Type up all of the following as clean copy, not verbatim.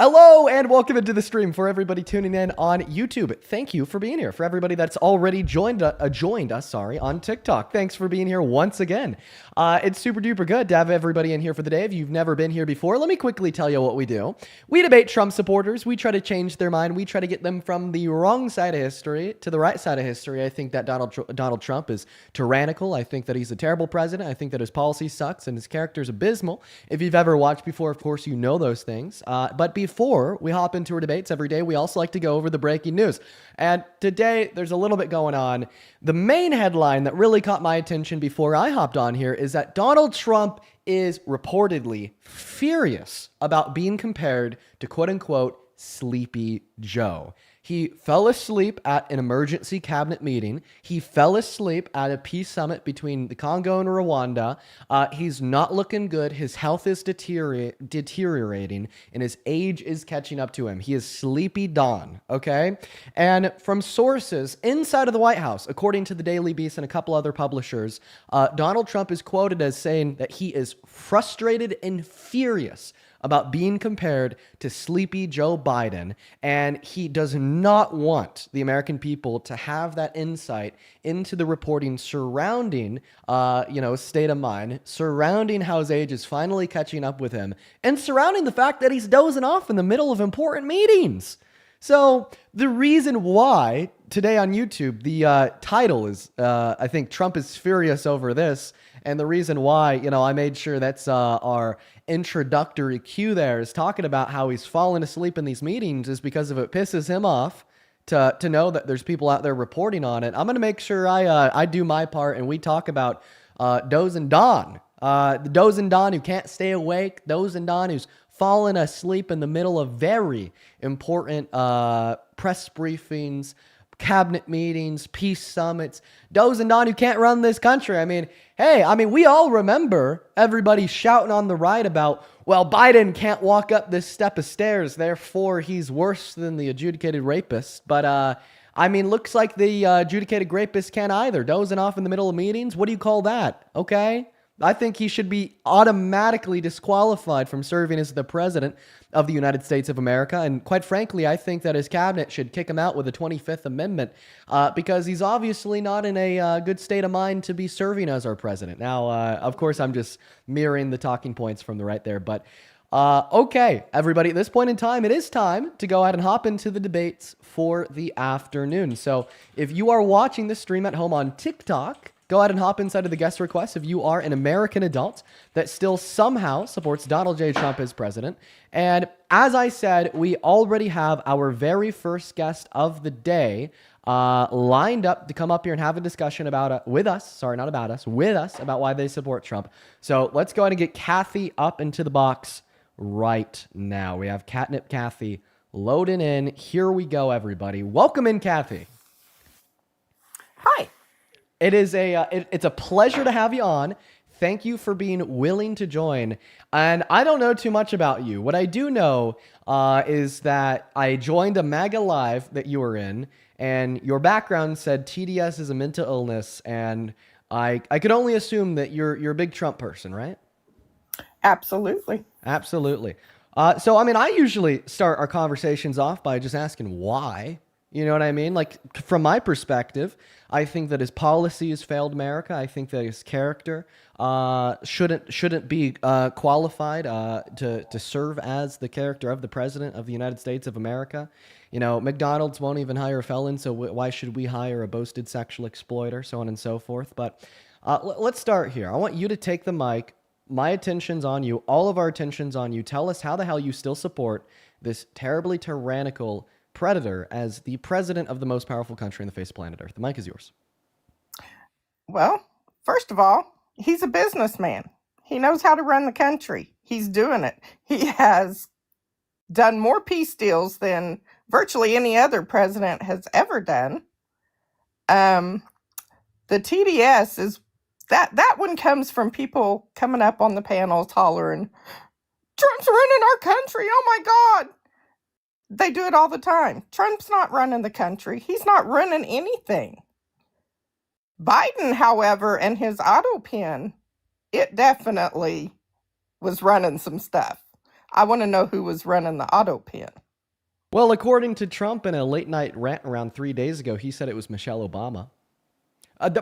Hello and welcome into the stream for everybody tuning in on YouTube. Thank you for being here. For everybody that's already joined us on TikTok, thanks for being here once again. It's super duper good to have everybody in here for the day. If you've never been here before, let me quickly tell you what we do. We debate Trump supporters. We try to change their mind. We try to get them from the wrong side of history to the right side of history. I think that Donald Trump is tyrannical. I think that he's a terrible president. I think that his policy sucks and his character is abysmal. If you've ever watched before, of course, you know those things. But before we hop into our debates every day, we also like to go over the breaking news. And today, there's a little bit going on. The main headline that really caught my attention before I hopped on here is that Donald Trump is reportedly furious about being compared to quote-unquote Sleepy Joe. He fell asleep at an emergency cabinet meeting. He fell asleep at a peace summit between the Congo and Rwanda. He's not looking good. His health is deteriorating, and his age is catching up to him. He is Sleepy Don, okay? And from sources inside of the White House, according to the Daily Beast and a couple other publishers, Donald Trump is quoted as saying that he is frustrated and furious about being compared to Sleepy Joe Biden, and he does not want the American people to have that insight into the reporting surrounding, state of mind, surrounding how his age is finally catching up with him, and surrounding the fact that he's dozing off in the middle of important meetings. So the reason why today on YouTube, the title is, I think Trump is furious over this. And the reason why, I made sure that's our introductory cue there is talking about how he's fallen asleep in these meetings is because if it pisses him off to know that there's people out there reporting on it. I'm going to make sure I do my part and we talk about Dozing Don. The Dozing Don who can't stay awake. Dozing Don who's fallen asleep in the middle of very important press briefings, cabinet meetings, peace summits. Dozing Don who can't run this country. We all remember everybody shouting on the right about, well, Biden can't walk up this step of stairs, therefore he's worse than the adjudicated rapist. But, looks like the adjudicated rapist can't either. Dozing off in the middle of meetings? What do you call that? Okay? I think he should be automatically disqualified from serving as the president of the United States of America. And quite frankly, I think that his cabinet should kick him out with the 25th Amendment because he's obviously not in a good state of mind to be serving as our president. Now, of course, I'm just mirroring the talking points from the right there. But okay, everybody, at this point in time, it is time to go ahead and hop into the debates for the afternoon. So if you are watching this stream at home on TikTok, go ahead and hop inside of the guest request if you are an American adult that still somehow supports Donald J. Trump as president. And as I said, we already have our very first guest of the day lined up to come up here and have a discussion with us about why they support Trump. So let's go ahead and get Kathy up into the box right now. We have Catnip Kathy loading in. Here we go, everybody. Welcome in, Kathy. Hi. It is it's a pleasure to have you on. Thank you for being willing to join. And I don't know too much about you. What I do know is that I joined a MAGA live that you were in, and your background said TDS is a mental illness, and I could only assume that you're a big Trump person, right? Absolutely. Absolutely. I usually start our conversations off by just asking why. You know what I mean? Like, from my perspective, I think that his policy has failed America. I think that his character shouldn't be qualified to serve as the character of the president of the United States of America. McDonald's won't even hire a felon, so why should we hire a boasted sexual exploiter, so on and so forth. But let's start here. I want you to take the mic. My attention's on you. All of our attention's on you. Tell us how the hell you still support this terribly tyrannical predator as the president of the most powerful country on the face of planet Earth. The mic is yours. Well, first of all, he's a businessman. He knows how to run the country. He's doing it. He has done more peace deals than virtually any other president has ever done. The TDS is that one comes from people coming up on the panels hollering, Trump's running our country. Oh my God. They do it all the time. Trump's not running the country. He's not running anything. Biden, however, and his auto pen, it definitely was running some stuff. I want to know who was running the auto pen. Well, according to Trump in a late night rant around 3 days ago, he said it was Michelle Obama.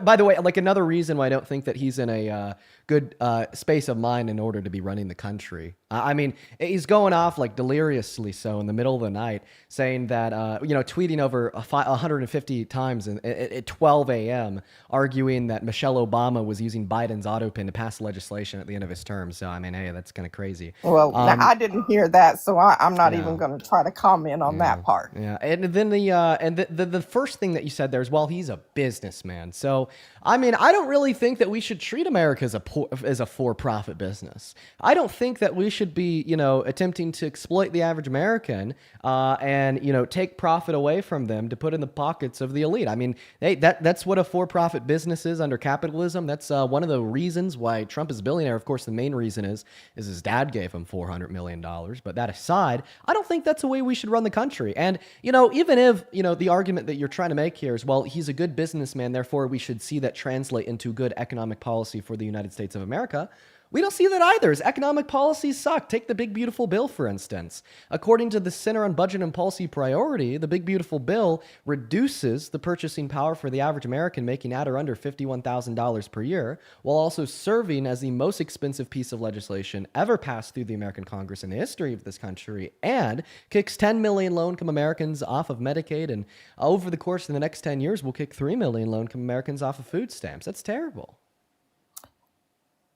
By the way, like another reason why I don't think that he's in a good space of mind in order to be running the country. I mean, he's going off like deliriously so in the middle of the night, saying that, tweeting over 150 times at 12 a.m., arguing that Michelle Obama was using Biden's auto pin to pass legislation at the end of his term. So, I mean, hey, that's kind of crazy. Well, now I didn't hear that, so I'm not Yeah. even going to try to comment on that part. Yeah, and then the first thing that you said there is, well, he's a businessman. So, I mean, I don't really think that we should treat America as a for-profit business. I don't think that we should be, attempting to exploit the average American and take profit away from them to put in the pockets of the elite. I mean, hey, that's what a for-profit business is under capitalism. That's one of the reasons why Trump is a billionaire. Of course, the main reason is his dad gave him $400 million. But that aside, I don't think that's the way we should run the country. And, even if, the argument that you're trying to make here is, well, he's a good businessman, therefore we should see that translate into good economic policy for the United States of America. We don't see that either. His economic policies suck. Take the Big Beautiful Bill, for instance. According to the Center on Budget and Policy Priority, the Big Beautiful Bill reduces the purchasing power for the average American making at or under $51,000 per year, while also serving as the most expensive piece of legislation ever passed through the American Congress in the history of this country, and kicks 10 million low-income Americans off of Medicaid, and over the course of the next 10 years, will kick 3 million low-income Americans off of food stamps. That's terrible.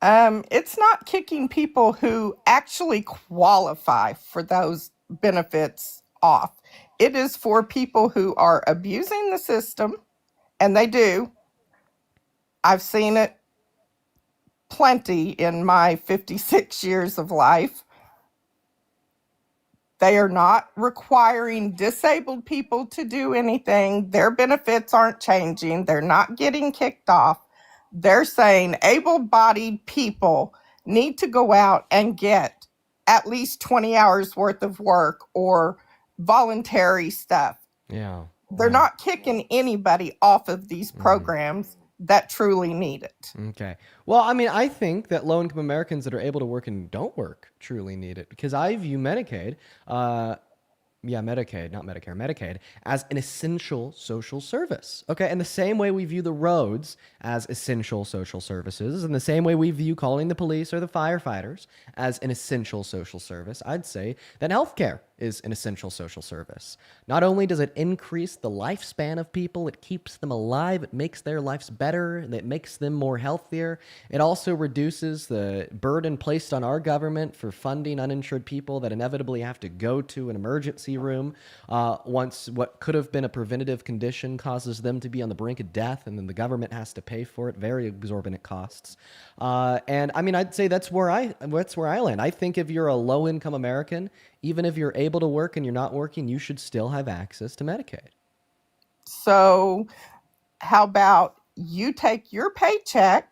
It's not kicking people who actually qualify for those benefits off. It is for people who are abusing the system, and they do. I've seen it plenty in my 56 years of life. They are not requiring disabled people to do anything. Their benefits aren't changing. They're not getting kicked off. They're saying able-bodied people need to go out and get at least 20 hours worth of work or voluntary stuff. Yeah. They're not kicking anybody off of these programs that truly need it. Okay. Well, I mean, I think that low-income Americans that are able to work and don't work truly need it, because I view Medicaid, Medicaid, not Medicare, Medicaid, as an essential social service. Okay, and the same way we view the roads as essential social services, and the same way we view calling the police or the firefighters as an essential social service, I'd say that healthcare is an essential social service. Not only does it increase the lifespan of people, it keeps them alive, it makes their lives better, and it makes them more healthier. It also reduces the burden placed on our government for funding uninsured people that inevitably have to go to an emergency room once what could have been a preventative condition causes them to be on the brink of death, and then the government has to pay for it, very exorbitant costs. And I mean, I'd say that's where I land. I think if you're a low-income American, even if you're able to work and you're not working, you should still have access to Medicaid. So how about you take your paycheck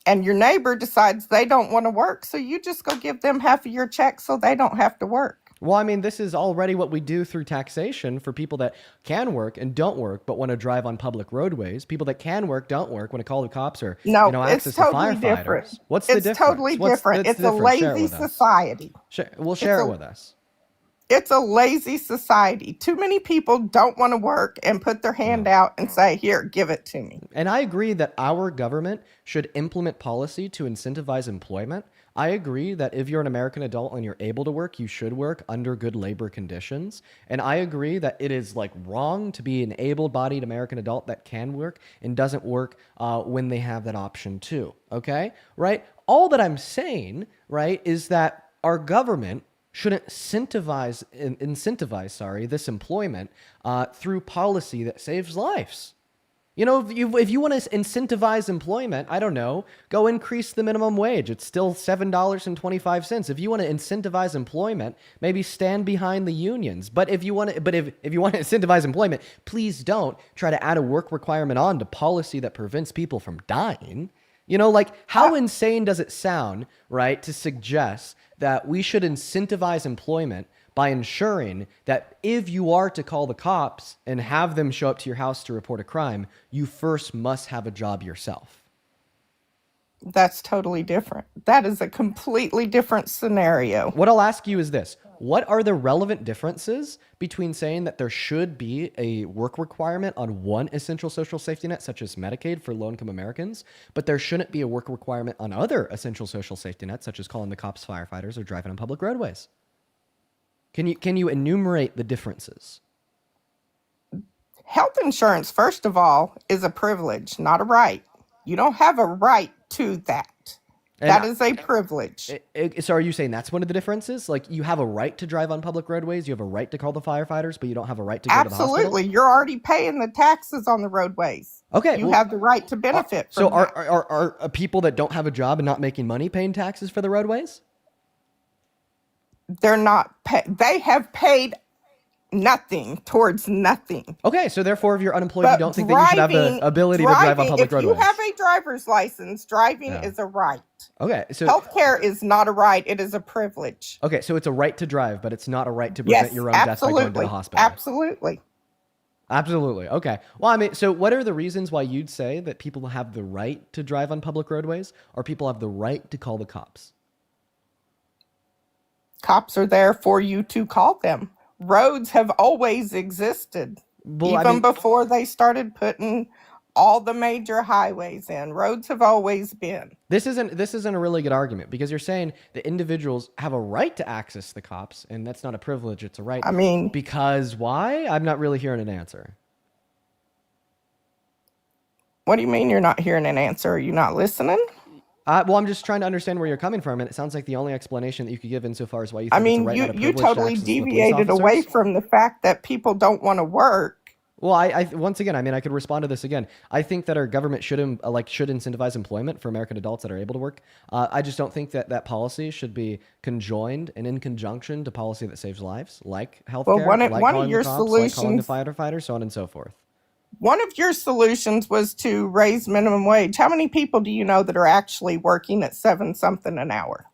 and your neighbor decides they don't want to work, so you just go give them half of your check so they don't have to work? Well, I mean, this is already what we do through taxation for people that can work and don't work but want to drive on public roadways. People that can work, don't work, want to call the cops or No, access it's to totally firefighters. different. What's the It's difference? totally different. It's a lazy society. We'll share it with us. It's a lazy society. Too many people don't want to work and put their hand out and say, here, give it to me. And I agree that our government should implement policy to incentivize employment. I agree that if you're an American adult and you're able to work, you should work under good labor conditions. And I agree that it is wrong to be an able-bodied American adult that can work and doesn't work when they have that option too. Okay? Right? All that I'm saying, right, is that our government should incentivize this employment through policy that saves lives. If you want to incentivize employment, I don't know, go increase the minimum wage. It's still $7.25. If you want to incentivize employment, maybe stand behind the unions. But if you want to incentivize employment, please don't try to add a work requirement on to policy that prevents people from dying. How insane does it sound, right, to suggest that we should incentivize employment by ensuring that if you are to call the cops and have them show up to your house to report a crime, you first must have a job yourself? That's totally different. That is a completely different scenario. What I'll ask you is this. What are the relevant differences between saying that there should be a work requirement on one essential social safety net, such as Medicaid for low income Americans, but there shouldn't be a work requirement on other essential social safety nets, such as calling the cops, firefighters, or driving on public roadways? Can you enumerate the differences? Health insurance, first of all, is a privilege, not a right. You don't have a right to that. And That is a privilege. so are you saying that's one of the differences? Like you have a right to drive on public roadways, you have a right to call the firefighters, but you don't have a right to go to the hospital? Absolutely. You're already paying the taxes on the roadways. Okay, You well, have the right to benefit so from that. are people that don't have a job and not making money paying taxes for the roadways? They're not they have paid nothing towards nothing. Okay, so therefore, if you're unemployed, you But don't think that you should have the ability to drive on public if you roadways? have a driver's license, driving Yeah. is a right. Okay, so Healthcare is not a right, it is a privilege. okay, so it's a right to drive, but it's not a right to prevent Yes, your own death by going to the absolutely. hospital. Absolutely. Absolutely. Okay. Well, I mean, so what are the reasons why you'd say that people have the right to drive on public roadways, or people have the right to call the cops? Cops are there for you to call them. Roads have always existed. Well, I Even mean, before they started putting all the major highways in, roads have always been. this isn't a really good argument because you're saying that individuals have a right to access the cops, and that's not a privilege; it's a right. I mean, Because why? I'm not really hearing an answer. what do you mean you're not hearing an answer? Are you not listening? Well, I'm just trying to understand where you're coming from, and it sounds like the only explanation that you could give insofar as why you I think it's a mean, right, not a you privilege, to totally access the police deviated away officers. from the fact that people don't want to work. Well, I once again, I mean, I could respond to this again. I think that our government should incentivize employment for American adults that are able to work. I just don't think that that policy should be conjoined and in conjunction to policy that saves lives, like Well, healthcare, one like of calling the your cops, like calling the solutions, firefighters, so on and so forth. one of your solutions was to raise minimum wage. How many people do you know that are actually working at 7 something an hour?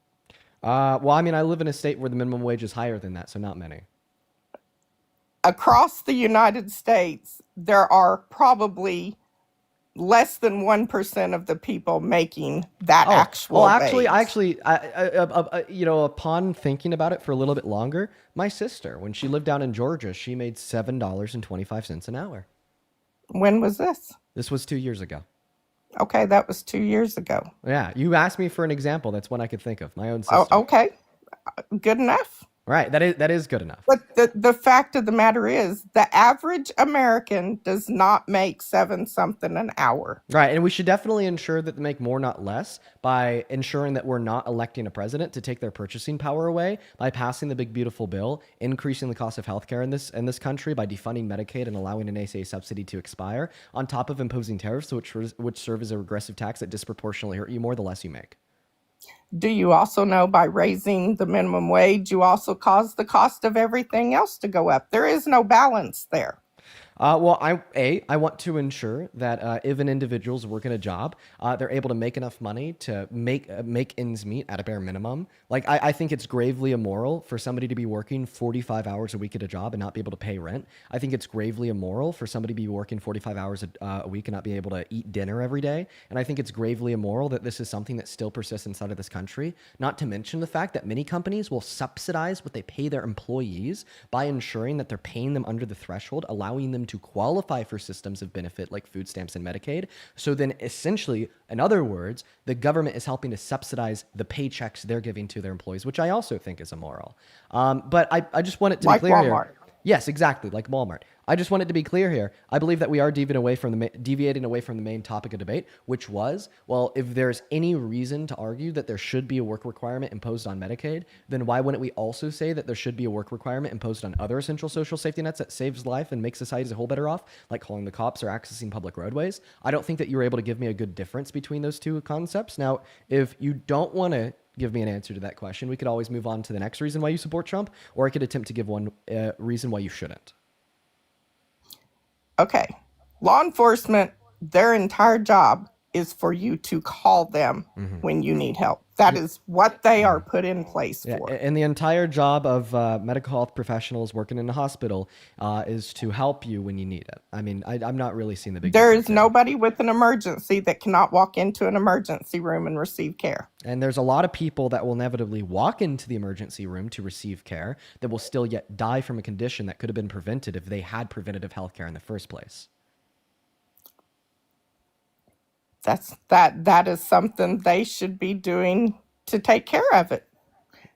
Well, I mean, I live in a state where the minimum wage is higher than that, so not many. Across the United States, there are probably less than 1% of the people making that Oh, actual well, actually, wage. upon thinking about it for a little bit longer, my sister, when she lived down in Georgia, she made $7.25 an hour. When was this? This was 2 years ago. Okay, that was 2 years ago. Yeah, you asked me for an example. That's one I could think of. My own Oh, sister. okay, good enough. Right. That is good enough. But the fact of the matter is, the average American does not make 7 something an hour. Right. And we should definitely ensure that they make more, not less, by ensuring that we're not electing a president to take their purchasing power away by passing the big beautiful bill, increasing the cost of healthcare in this country by defunding Medicaid and allowing an ACA subsidy to expire, on top of imposing tariffs which serve as a regressive tax that disproportionately hurt you more the less you make. Do you also know by raising the minimum wage, you also cause the cost of everything else to go up? There is no balance there. Well, I want to ensure that if an individual's working a job, they're able to make enough money to make ends meet at a bare minimum. Like I think it's gravely immoral for somebody to be working 45 hours a week at a job and not be able to pay rent. I think it's gravely immoral for somebody to be working 45 hours a week and not be able to eat dinner every day. And I think it's gravely immoral that this is something that still persists inside of this country. Not to mention the fact that many companies will subsidize what they pay their employees by ensuring that they're paying them under the threshold, allowing them to qualify for systems of benefit like food stamps and Medicaid. So then essentially, in other words, the government is helping to subsidize the paychecks they're giving to their employees, which I also think is immoral. But I just want it to be Like clear Walmart. here. Yes, exactly, like Walmart. I just want it to be clear here. I believe that we are deviating away from the main topic of debate, which was, well, if there's any reason to argue that there should be a work requirement imposed on Medicaid, then why wouldn't we also say that there should be a work requirement imposed on other essential social safety nets that saves life and makes society as a whole better off, like calling the cops or accessing public roadways? I don't think that you were able to give me a good difference between those two concepts. Now, if you don't want to give me an answer to that question, we could always move on to the next reason why you support Trump, or I could attempt to give one reason why you shouldn't. Okay. Law enforcement, their entire job is for you to call them Mhm. when you need help. That is what they are put in place Yeah, for. and the entire job of medical health professionals working in a hospital is to help you when you need it. I mean, I'm not really seeing the big There difference is here. nobody with an emergency that cannot walk into an emergency room and receive care. And there's a lot of people that will inevitably walk into the emergency room to receive care that will still yet die from a condition that could have been prevented if they had preventative health care in the first place. That is something they should be doing to take care of it.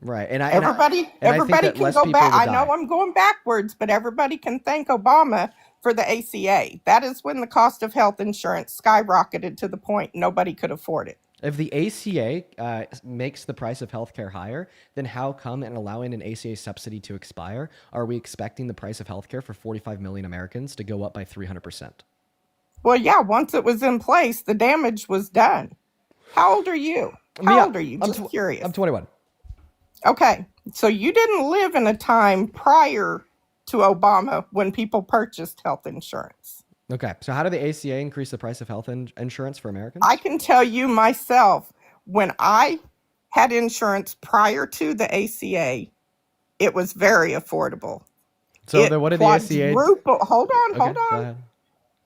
Right. Everybody And I think everybody that can less go people back. would I know die. I'm going backwards, but everybody can thank Obama for the ACA. That is when the cost of health insurance skyrocketed to the point nobody could afford it. If the ACA makes the price of healthcare higher, then how come in allowing an ACA subsidy to expire, are we expecting the price of healthcare for 45 million Americans to go up by 300%? Well, yeah, once it was in place, the damage was done. How old are you? How Mia, old are you? I'm, Just curious. I'm 21. Okay, so you didn't live in a time prior to Obama when people purchased health insurance. Okay, so how did the ACA increase the price of health insurance for Americans? I can tell you myself, when I had insurance prior to the ACA, it was very affordable. So then what did the ACA... Hold on, Okay, hold go on. ahead.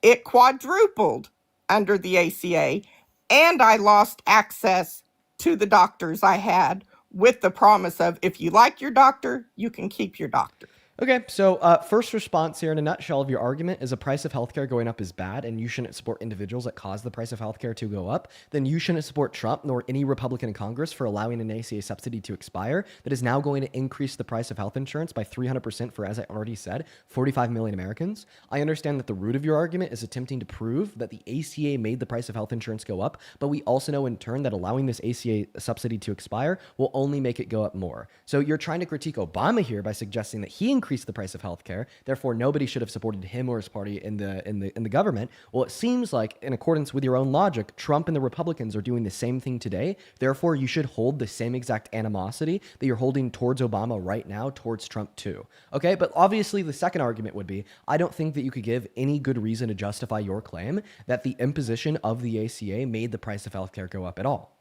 It quadrupled under the ACA, and I lost access to the doctors I had with the promise of, if you like your doctor, you can keep your doctor. Okay, so first response here in a nutshell of your argument is a price of healthcare going up is bad, and you shouldn't support individuals that cause the price of healthcare to go up. Then you shouldn't support Trump nor any Republican in Congress for allowing an ACA subsidy to expire that is now going to increase the price of health insurance by 300% for, as I already said, 45 million Americans. I understand that the root of your argument is attempting to prove that the ACA made the price of health insurance go up, but we also know in turn that allowing this ACA subsidy to expire will only make it go up more. So you're trying to critique Obama here by suggesting that he increase the price of healthcare. Therefore, nobody should have supported him or his party in the government. Well, it seems like, in accordance with your own logic, Trump and the Republicans are doing the same thing today. Therefore, you should hold the same exact animosity that you're holding towards Obama right now towards Trump too. Okay, but obviously the second argument would be, I don't think that you could give any good reason to justify your claim that the imposition of the ACA made the price of healthcare go up at all.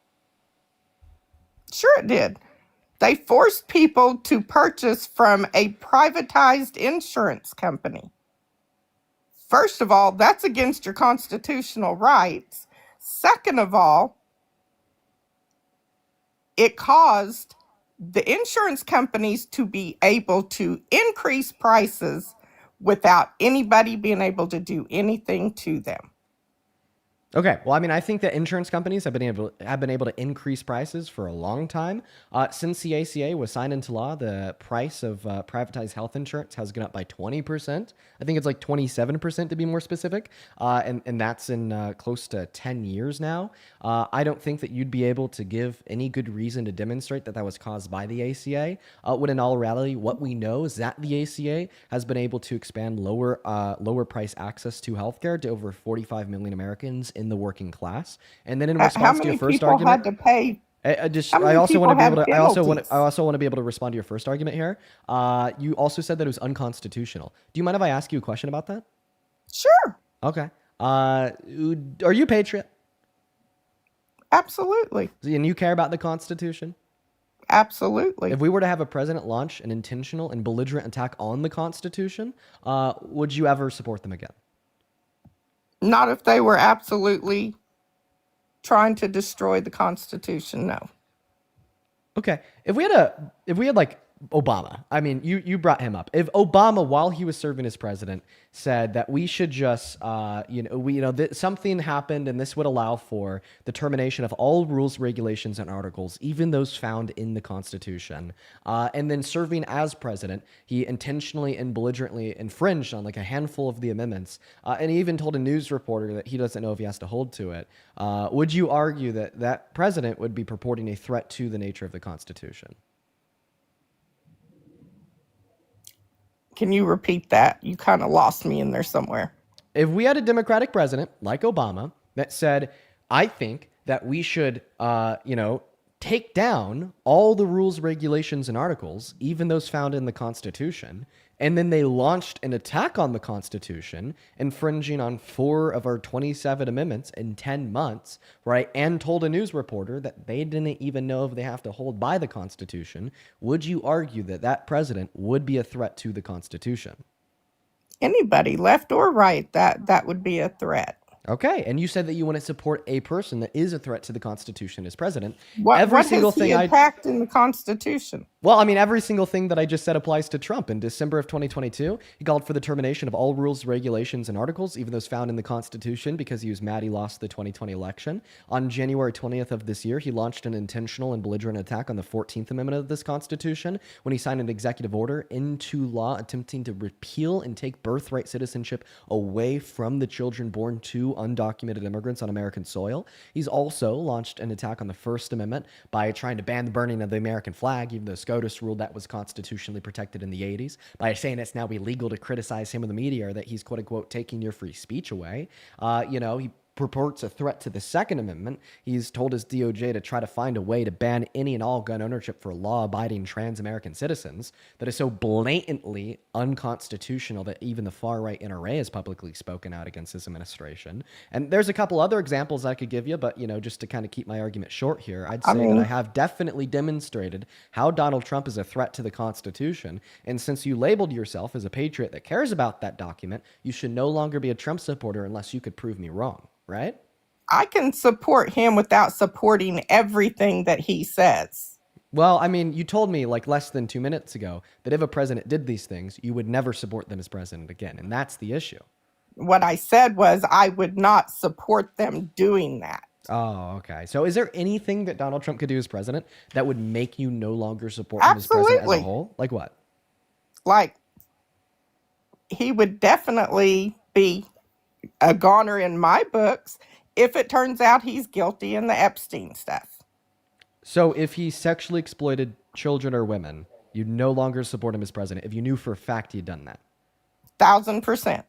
Sure, it did. They forced people to purchase from a privatized insurance company. First of all, that's against your constitutional rights. Second of all, it caused the insurance companies to be able to increase prices without anybody being able to do anything to them. Okay, well, I mean, I think that insurance companies have been able to increase prices for a long time. Since the ACA was signed into law, the price of privatized health insurance has gone up by 20%. I think it's like 27% to be more specific, and that's in close to 10 years now. I don't think that you'd be able to give any good reason to demonstrate that that was caused by the ACA. When in all reality, what we know is that the ACA has been able to expand lower price access to healthcare to over 45 million Americans in the working class. And then in response to your first argument, had to pay? I also want to be able to respond to your first argument here. You also said that it was unconstitutional. Do you mind if I ask you a question about that? Sure. Okay. Are you a patriot? Absolutely. And you care about the Constitution? Absolutely. If we were to have a president launch an intentional and belligerent attack on the Constitution, would you ever support them again? Not if they were absolutely trying to destroy the Constitution, no. Okay. If we had like Obama, I mean, you brought him up. If Obama, while he was serving as president, said that we should just, something happened and this would allow for the termination of all rules, regulations, and articles, even those found in the Constitution, and then serving as president, he intentionally and belligerently infringed on like a handful of the amendments, and he even told a news reporter that he doesn't know if he has to hold to it. Would you argue that that president would be purporting a threat to the nature of the Constitution? Can you repeat that? You kind of lost me in there somewhere. If we had a Democratic president like Obama that said, I think that we should, take down all the rules, regulations, and articles, even those found in the Constitution. And then they launched an attack on the Constitution, infringing on 4 of our 27 amendments in 10 months, right? And told a news reporter that they didn't even know if they have to hold by the Constitution. Would you argue that that president would be a threat to the Constitution? Anybody, left or right, that would be a threat. Okay, and you said that you want to support a person that is a threat to the Constitution as president. What has he attacked in the Constitution? Well, I mean, every single thing that I just said applies to Trump. In December of 2022, he called for the termination of all rules, regulations, and articles, even those found in the Constitution, because he was mad he lost the 2020 election. On January 20th of this year, he launched an intentional and belligerent attack on the 14th Amendment of this Constitution when he signed an executive order into law attempting to repeal and take birthright citizenship away from the children born to undocumented immigrants on American soil. He's also launched an attack on the First Amendment by trying to ban the burning of the American flag, even though SCOTUS ruled that was constitutionally protected in the 80s, by saying it's now illegal to criticize him in the media, or that he's quote unquote taking your free speech away. He purports a threat to the Second Amendment. He's told his DOJ to try to find a way to ban any and all gun ownership for law-abiding trans-American citizens that is so blatantly unconstitutional that even the far-right NRA has publicly spoken out against this administration. And there's a couple other examples I could give you, but, just to kind of keep my argument short here, I'd say that I have definitely demonstrated how Donald Trump is a threat to the Constitution. And since you labeled yourself as a patriot that cares about that document, you should no longer be a Trump supporter unless you could prove me wrong. Right? I can support him without supporting everything that he says. Well, I mean, you told me like less than 2 minutes ago that if a president did these things, you would never support them as president again. And that's the issue. What I said was I would not support them doing that. Oh, okay. So is there anything that Donald Trump could do as president that would make you no longer support him as president as a whole? Like what? Like, he would definitely be a goner in my books if it turns out he's guilty in the Epstein stuff. So if he sexually exploited children or women, you'd no longer support him as president if you knew for a fact he'd done that? 1,000%.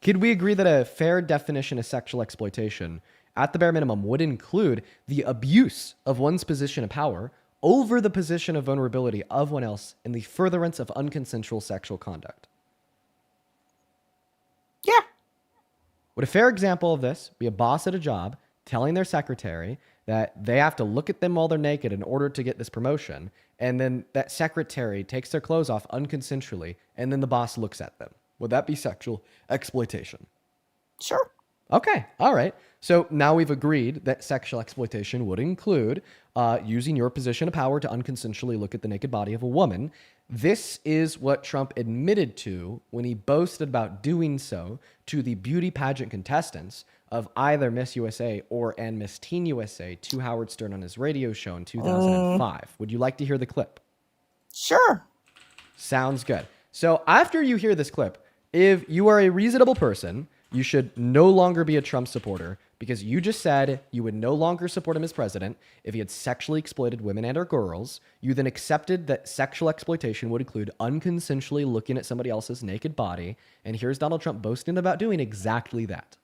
Could we agree that a fair definition of sexual exploitation, at the bare minimum, would include the abuse of one's position of power over the position of vulnerability of one else in the furtherance of unconsensual sexual conduct? Yeah. Would a fair example of this be a boss at a job telling their secretary that they have to look at them while they're naked in order to get this promotion, and then that secretary takes their clothes off unconsensually, and then the boss looks at them? Would that be sexual exploitation? Sure. Okay, all right. So now we've agreed that sexual exploitation would include using your position of power to unconsensually look at the naked body of a woman. This is what Trump admitted to when he boasted about doing so to the beauty pageant contestants of either Miss USA and Miss Teen USA to Howard Stern on his radio show in 2005. Would you like to hear the clip? Sure. Sounds good. So after you hear this clip, if you are a reasonable person, you should no longer be a Trump supporter, because you just said you would no longer support him as president if he had sexually exploited women and or girls. You then accepted that sexual exploitation would include unconsensually looking at somebody else's naked body. And here's Donald Trump boasting about doing exactly that.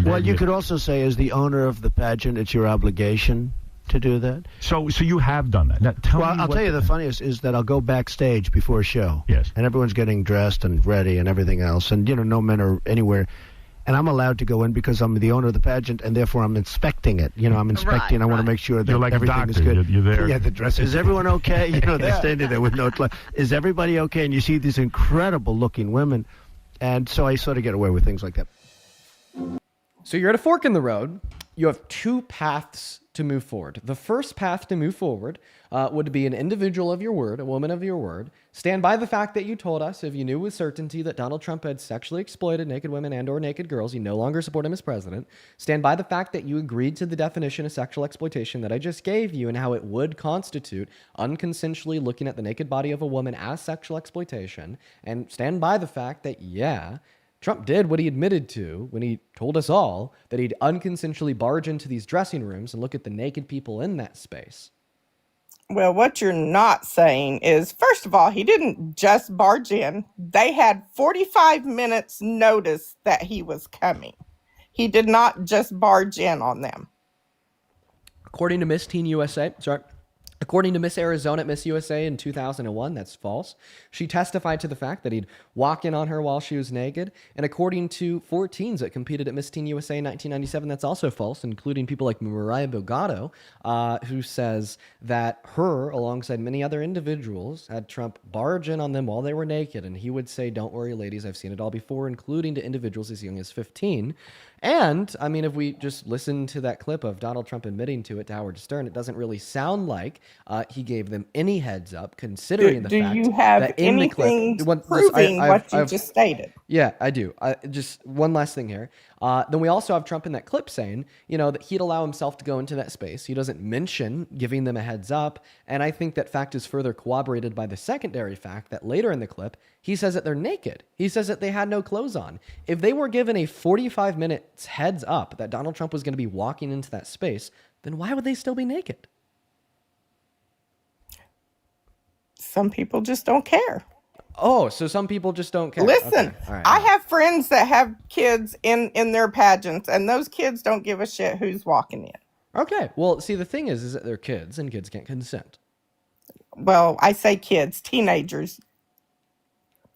Well, you could also say, as the owner of the pageant, it's your obligation to do that. So you have done that. Now, I'll tell you the funniest is that I'll go backstage before a show. Yes. And everyone's getting dressed and ready and everything else. And, no men are anywhere. And I'm allowed to go in because I'm the owner of the pageant, and therefore I'm inspecting it. I'm inspecting. I want to make sure that you're like everything is doctor. good. You're there. Yeah, the dress. Is everyone okay? They're standing there with no clothes. Is everybody okay? And you see these incredible-looking women. And so I sort of get away with things like that. So you're at a fork in the road. You have two paths to move forward. The first path to move forward would be an individual of your word, a woman of your word. Stand by the fact that you told us, if you knew with certainty that Donald Trump had sexually exploited naked women and or naked girls, you no longer support him as president. Stand by the fact that you agreed to the definition of sexual exploitation that I just gave you and how it would constitute unconsensually looking at the naked body of a woman as sexual exploitation. And stand by the fact that, Trump did what he admitted to when he told us all that he'd unconsensually barge into these dressing rooms and look at the naked people in that space. Well, what you're not saying is, first of all, he didn't just barge in. They had 45 minutes notice that he was coming. He did not just barge in on them. According to Miss Teen USA, According to Miss Arizona at Miss USA in 2001, that's false. She testified to the fact that he'd walk in on her while she was naked. And according to 4 teens that competed at Miss Teen USA in 1997, that's also false, including people like Mariah Bogado, who says that her, alongside many other individuals, had Trump barge in on them while they were naked. And he would say, "Don't worry, ladies, I've seen it all before," including to individuals as young as 15. And, I mean, if we just listen to that clip of Donald Trump admitting to it to Howard Stern, it doesn't really sound like he gave them any heads up, considering the Do fact you have that in the anything clip... proving what you just stated? Yeah, I do. Just one last thing here. Then we also have Trump in that clip saying, that he'd allow himself to go into that space. He doesn't mention giving them a heads up. And I think that fact is further corroborated by the secondary fact that later in the clip, he says that they're naked. He says that they had no clothes on. If they were given a 45 minutes heads up that Donald Trump was going to be walking into that space, then why would they still be naked? Some people just don't care. Oh, so some people just don't care. Listen, Okay. All right. I have friends that have kids in their pageants, and those kids don't give a shit who's walking in. Okay. Well, see, the thing is that they're kids, and kids can't consent. Well, I say kids, teenagers,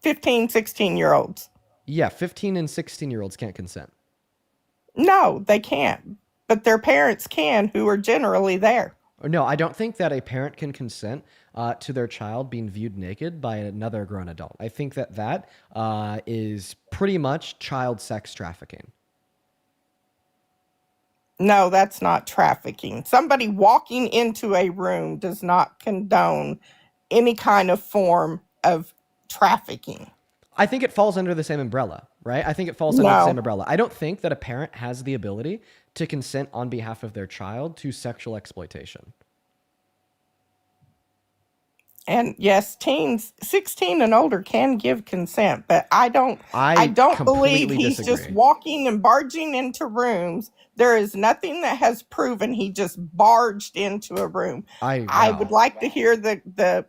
15, 16-year-olds. Yeah, 15 and 16-year-olds can't consent. No, they can't. But their parents can, who are generally there. No, I don't think that a parent can consent to their child being viewed naked by another grown adult. I think that is pretty much child sex trafficking. No, that's not trafficking. Somebody walking into a room does not condone any kind of form of trafficking. I think it falls under the same umbrella, right? I think it falls under the same umbrella. I don't think that a parent has the ability to consent on behalf of their child to sexual exploitation. And yes, teens 16 and older can give consent, but I don't believe he's just walking and barging into rooms. There is nothing that has proven he just barged into a room. I would like to hear the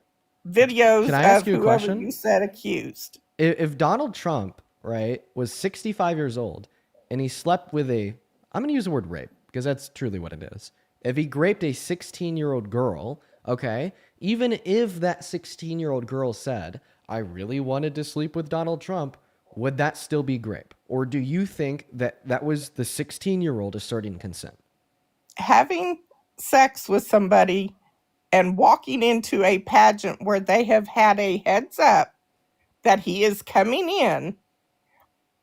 videos of whoever you said accused. If Donald Trump, right, was 65 years old and he slept with I'm going to use the word rape because that's truly what it is. If he raped a 16-year-old girl, okay, even if that 16-year-old girl said, "I really wanted to sleep with Donald Trump," would that still be rape? Or do you think that was the 16-year-old asserting consent? Having sex with somebody and walking into a pageant where they have had a heads up that he is coming in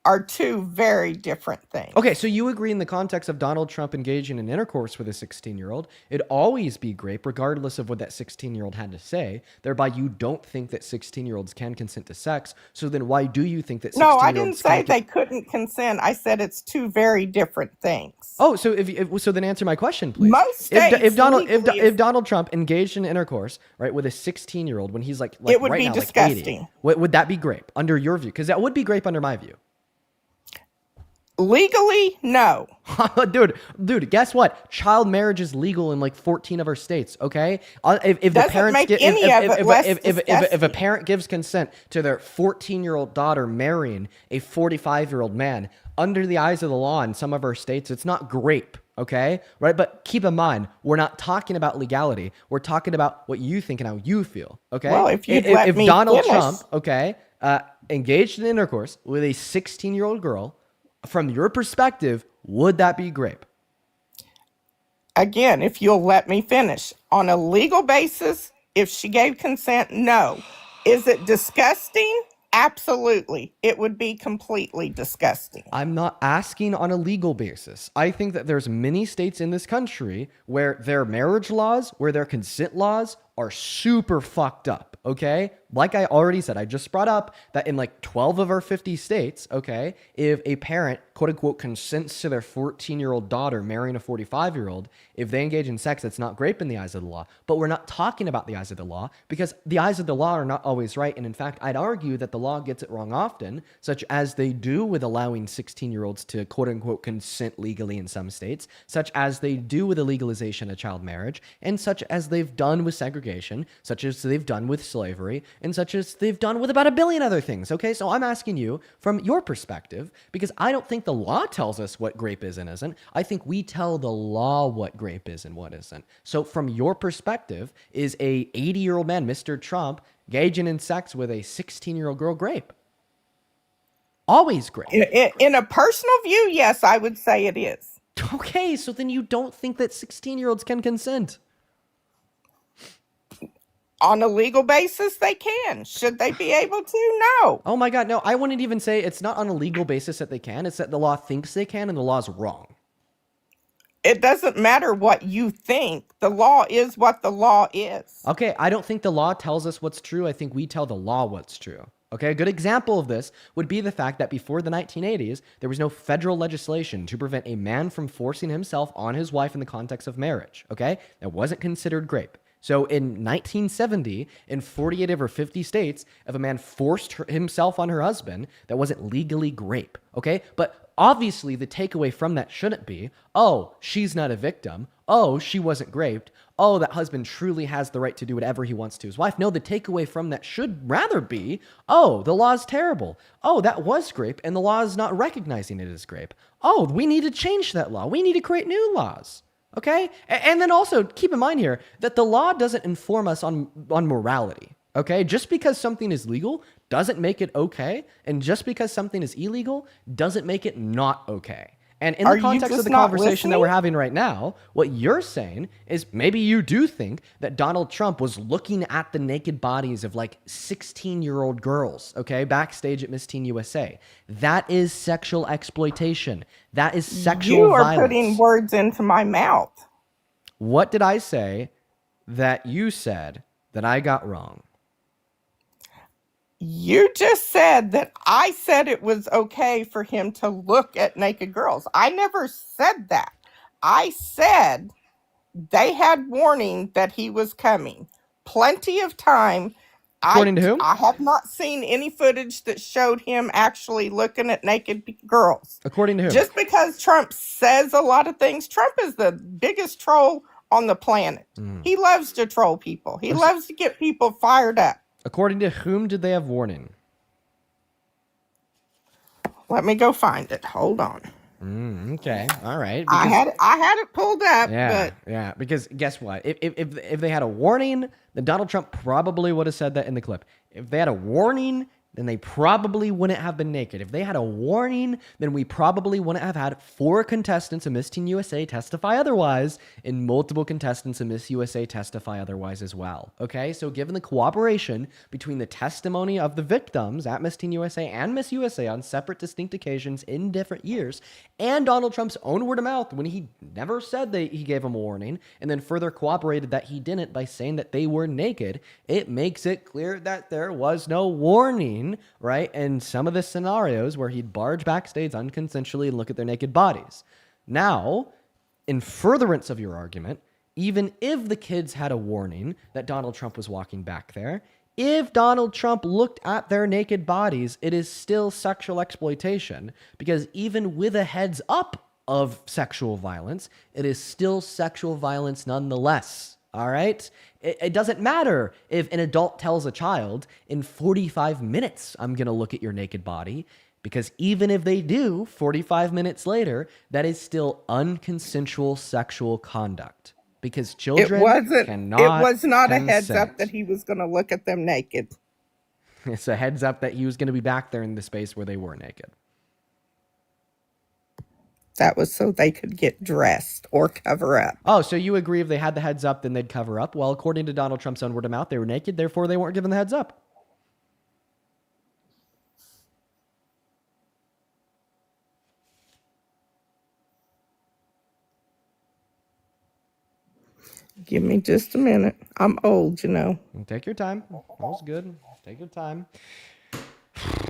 are two very different things. Okay, so you agree in the context of Donald Trump engaging in intercourse with a 16-year-old, it'd always be rape regardless of what that 16-year-old had to say. Thereby, you don't think that 16-year-olds can consent to sex. So then why do you think that 16-year-olds No, I didn't say they couldn't consent. I said it's two very different things. Oh, so so then answer my question, please. Most states if Donald Trump engaged in intercourse, right, with a 16-year-old when he's like it would right be now, disgusting. Like 80, would that be rape under your view? Because that would be rape under my view. Legally, no. Dude, guess what? Child marriage is legal in like 14 of our states, okay? If the parents if a parent gives consent to their 14-year-old daughter marrying a 45-year-old man, under the eyes of the law in some of our states, it's not rape, okay? Right? But keep in mind, we're not talking about legality. We're talking about what you think and how you feel, okay? Well, if Donald Trump, okay, engaged in intercourse with a 16-year-old girl, from your perspective, would that be rape? Again, if you'll let me finish. On a legal basis, if she gave consent, no. Is it disgusting? Absolutely. It would be completely disgusting. I'm not asking on a legal basis. I think that there's many states in this country where their marriage laws, where their consent laws are super fucked up, okay? Like I already said, I just brought up that in like 12 of our 50 states, okay, if a parent, quote unquote, consents to their 14-year-old daughter marrying a 45-year-old, if they engage in sex, it's not rape in the eyes of the law. But we're not talking about the eyes of the law because the eyes of the law are not always right. And in fact, I'd argue that the law gets it wrong often, such as they do with allowing 16-year-olds to, quote unquote, consent legally in some states, such as they do with the legalization of child marriage, and such as they've done with segregation segregation, such as they've done with slavery, and such as they've done with about a billion other things, okay? So I'm asking you from your perspective, because I don't think the law tells us what grape is and isn't. I think we tell the law what grape is and what isn't. So from your perspective, is a 80-year-old man, Mr. Trump, engaging in sex with a 16-year-old girl grape? Always grape. In a personal view, yes, I would say it is. Okay, so then you don't think that 16-year-olds can consent? On a legal basis, they can. Should they be able to? No. Oh my God, no, I wouldn't even say it's not on a legal basis that they can. It's that the law thinks they can and the law's wrong. It doesn't matter what you think. The law is what the law is. Okay, I don't think the law tells us what's true. I think we tell the law what's true. Okay, a good example of this would be the fact that before the 1980s, there was no federal legislation to prevent a man from forcing himself on his wife in the context of marriage. Okay, that wasn't considered grape. So in 1970, in 48 over 50 states, if a man forced himself on her husband, that wasn't legally grape. Okay, but obviously the takeaway from that shouldn't be, oh, she's not a victim. Oh, she wasn't raped. Oh, that husband truly has the right to do whatever he wants to his wife. No, the takeaway from that should rather be, oh, the law's terrible. Oh, that was grape, and the law is not recognizing it as grape. Oh, we need to change that law. We need to create new laws. Okay? And then also keep in mind here that the law doesn't inform us on morality. Okay? Just because something is legal doesn't make it okay. And just because something is illegal doesn't make it not okay. And in the context of the conversation that we're having right now, what you're saying is maybe you do think that Donald Trump was looking at the naked bodies of like 16-year-old girls, okay, backstage at Miss Teen USA. That is sexual exploitation. That is sexual violence. You are putting words into my mouth. What did I say that you said that I got wrong? You just said that I said it was okay for him to look at naked girls. I never said that. I said they had warning that he was coming. Plenty of time. According to whom? I have not seen any footage that showed him actually looking at naked girls. According to whom? Just because Trump says a lot of things, Trump is the biggest troll on the planet. He loves to troll people. He loves to get people fired up. According to whom did they have warning? Let me go find it. Hold on. Okay, all right. I had it pulled up. Yeah. Because guess what? If they had a warning, then Donald Trump probably would have said that in the clip. If they had a warning, then they probably wouldn't have been naked. If they had a warning, then we probably wouldn't have had 4 contestants of Miss Teen USA testify otherwise, and multiple contestants of Miss USA testify otherwise as well. Okay, so given the cooperation between the testimony of the victims at Miss Teen USA and Miss USA on separate distinct occasions in different years, and Donald Trump's own word of mouth when he never said that he gave them a warning, and then further corroborated that he didn't by saying that they were naked, it makes it clear that there was no warning, right? And some of the scenarios where he'd barge backstage unconsensually and look at their naked bodies. Now, in furtherance of your argument, even if the kids had a warning that Donald Trump was walking back there, if Donald Trump looked at their naked bodies, it is still sexual exploitation, because even with a heads up of sexual violence, it is still sexual violence nonetheless. All right? It doesn't matter if an adult tells a child, in 45 minutes, I'm going to look at your naked body, because even if they do, 45 minutes later, that is still unconsensual sexual conduct. Because children cannot It was not consent. A heads up that he was going to look at them naked. It's a heads up that he was going to be back there in the space where they were naked. That was so they could get dressed or cover up. Oh, so you agree if they had the heads up, then they'd cover up? Well, according to Donald Trump's own word of mouth, they were naked, therefore they weren't given the heads up. Give me just a minute. I'm old, you know. Take your time. That was good. Take your time.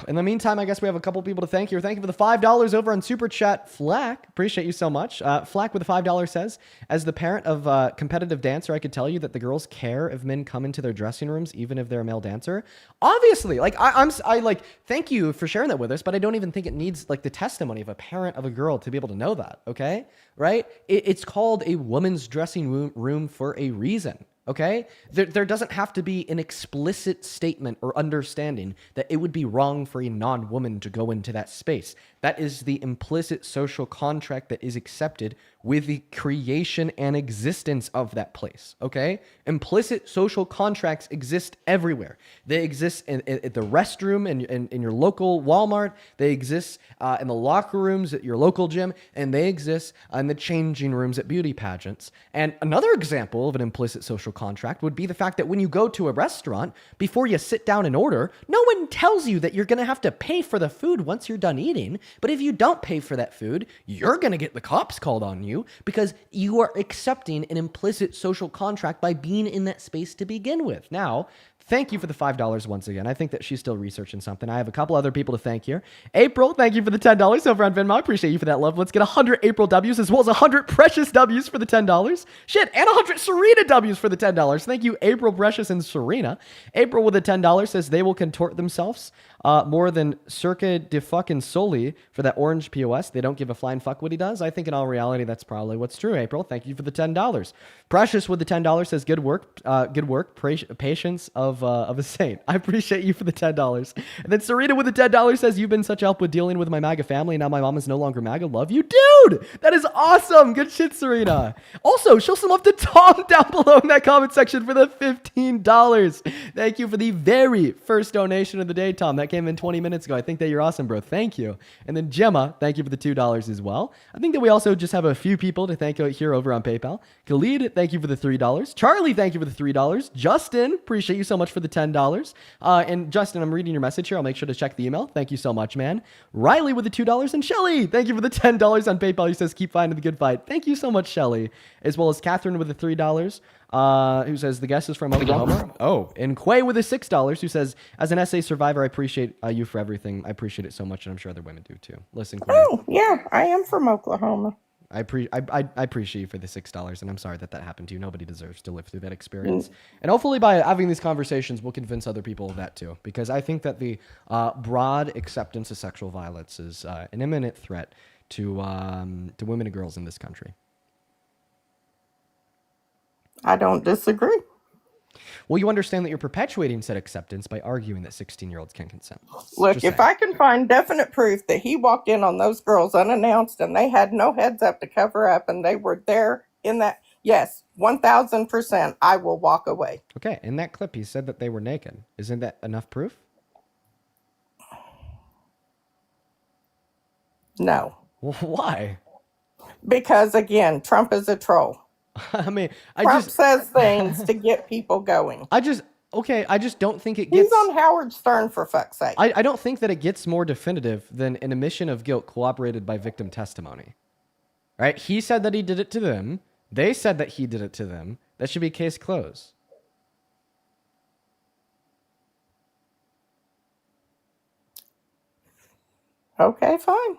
In the meantime, I guess we have a couple people to thank here. Thank you for the $5 over on Super Chat. Flack, appreciate you so much. Flack with the $5 says, as the parent of a competitive dancer, I could tell you that the girls care if men come into their dressing rooms, even if they're a male dancer. Obviously, like I like, thank you for sharing that with us, but I don't even think it needs like the testimony of a parent of a girl to be able to know that. Okay, right? It's called a woman's dressing room for a reason. Okay? There doesn't have to be an explicit statement or understanding that it would be wrong for a non-woman to go into that space. That is the implicit social contract that is accepted with the creation and existence of that place. Okay? Implicit social contracts exist everywhere. They exist in the restroom in your local Walmart. They exist in the locker rooms at your local gym. And they exist in the changing rooms at beauty pageants. And another example of an implicit social contract would be the fact that when you go to a restaurant, before you sit down and order, no one tells you that you're going to have to pay for the food once you're done eating. But if you don't pay for that food, you're going to get the cops called on you because you are accepting an implicit social contract by being in that space to begin with. Now, thank you for the $5 once again. I think that she's still researching something. I have a couple other people to thank here. April, thank you for the $10 over on Venmo. I appreciate you for that love. Let's get 100 April W's as well as 100 Precious W's for the $10. Shit, and 100 Serena W's for the $10. Thank you, April, Precious, and Serena. April with the $10 says they will contort themselves more than Circa de fucking Soli for that orange POS. They don't give a flying fuck what he does. I think in all reality, that's probably what's true, April. Thank you for the $10. Precious with the $10 says good work, patience of a saint. I appreciate you for the $10. And then Serena with the $10 says, you've been such help with dealing with my MAGA family. And now my mom is no longer MAGA. Love you. Dude, that is awesome. Good shit, Serena. Also, show some love to Tom down below in that comment section for the $15. Thank you for the very first donation of the day, Tom. That came in 20 minutes ago. I think that you're awesome, bro. Thank you. And then Gemma, thank you for the $2 as well. I think that we also just have a few people to thank here over on PayPal. Khalid, thank you for the $3. Charlie, thank you for the $3. Justin, appreciate you so much for the $10. And Justin, I'm reading your message here. I'll make sure to check the email. Thank you so much, man. Riley with the $2. And Shelly, thank you for the $10 on PayPal. He says, keep fighting the good fight. Thank you so much, Shelly. As well as Catherine with the $3. Who says the guest is from Oklahoma. Oh, and Quay with the $6, who says, as an SA survivor, I appreciate you for everything. I appreciate it so much, and I'm sure other women do too. Listen, Quay. Oh, yeah, I am from Oklahoma. I appreciate you for the $6, and I'm sorry that happened to you. Nobody deserves to live through that experience. And hopefully by having these conversations, we'll convince other people of that too, because I think that the broad acceptance of sexual violence is an imminent threat to women and girls in this country. I don't disagree. Well, you understand that you're perpetuating said acceptance by arguing that 16-year-olds can consent. Look, if I can find definite proof that he walked in on those girls unannounced and they had no heads up to cover up and they were there in that, yes, 1,000%, I will walk away. Okay, in that clip, he said that they were naked. Isn't that enough proof? No. Well, why? Because, again, Trump is a troll. I mean, Trump says things to get people going. I just don't think it gets... He's on Howard Stern, for fuck's sake. I don't think that it gets more definitive than an admission of guilt corroborated by victim testimony. Right? He said that he did it to them. They said that he did it to them. That should be case closed. Okay, fine.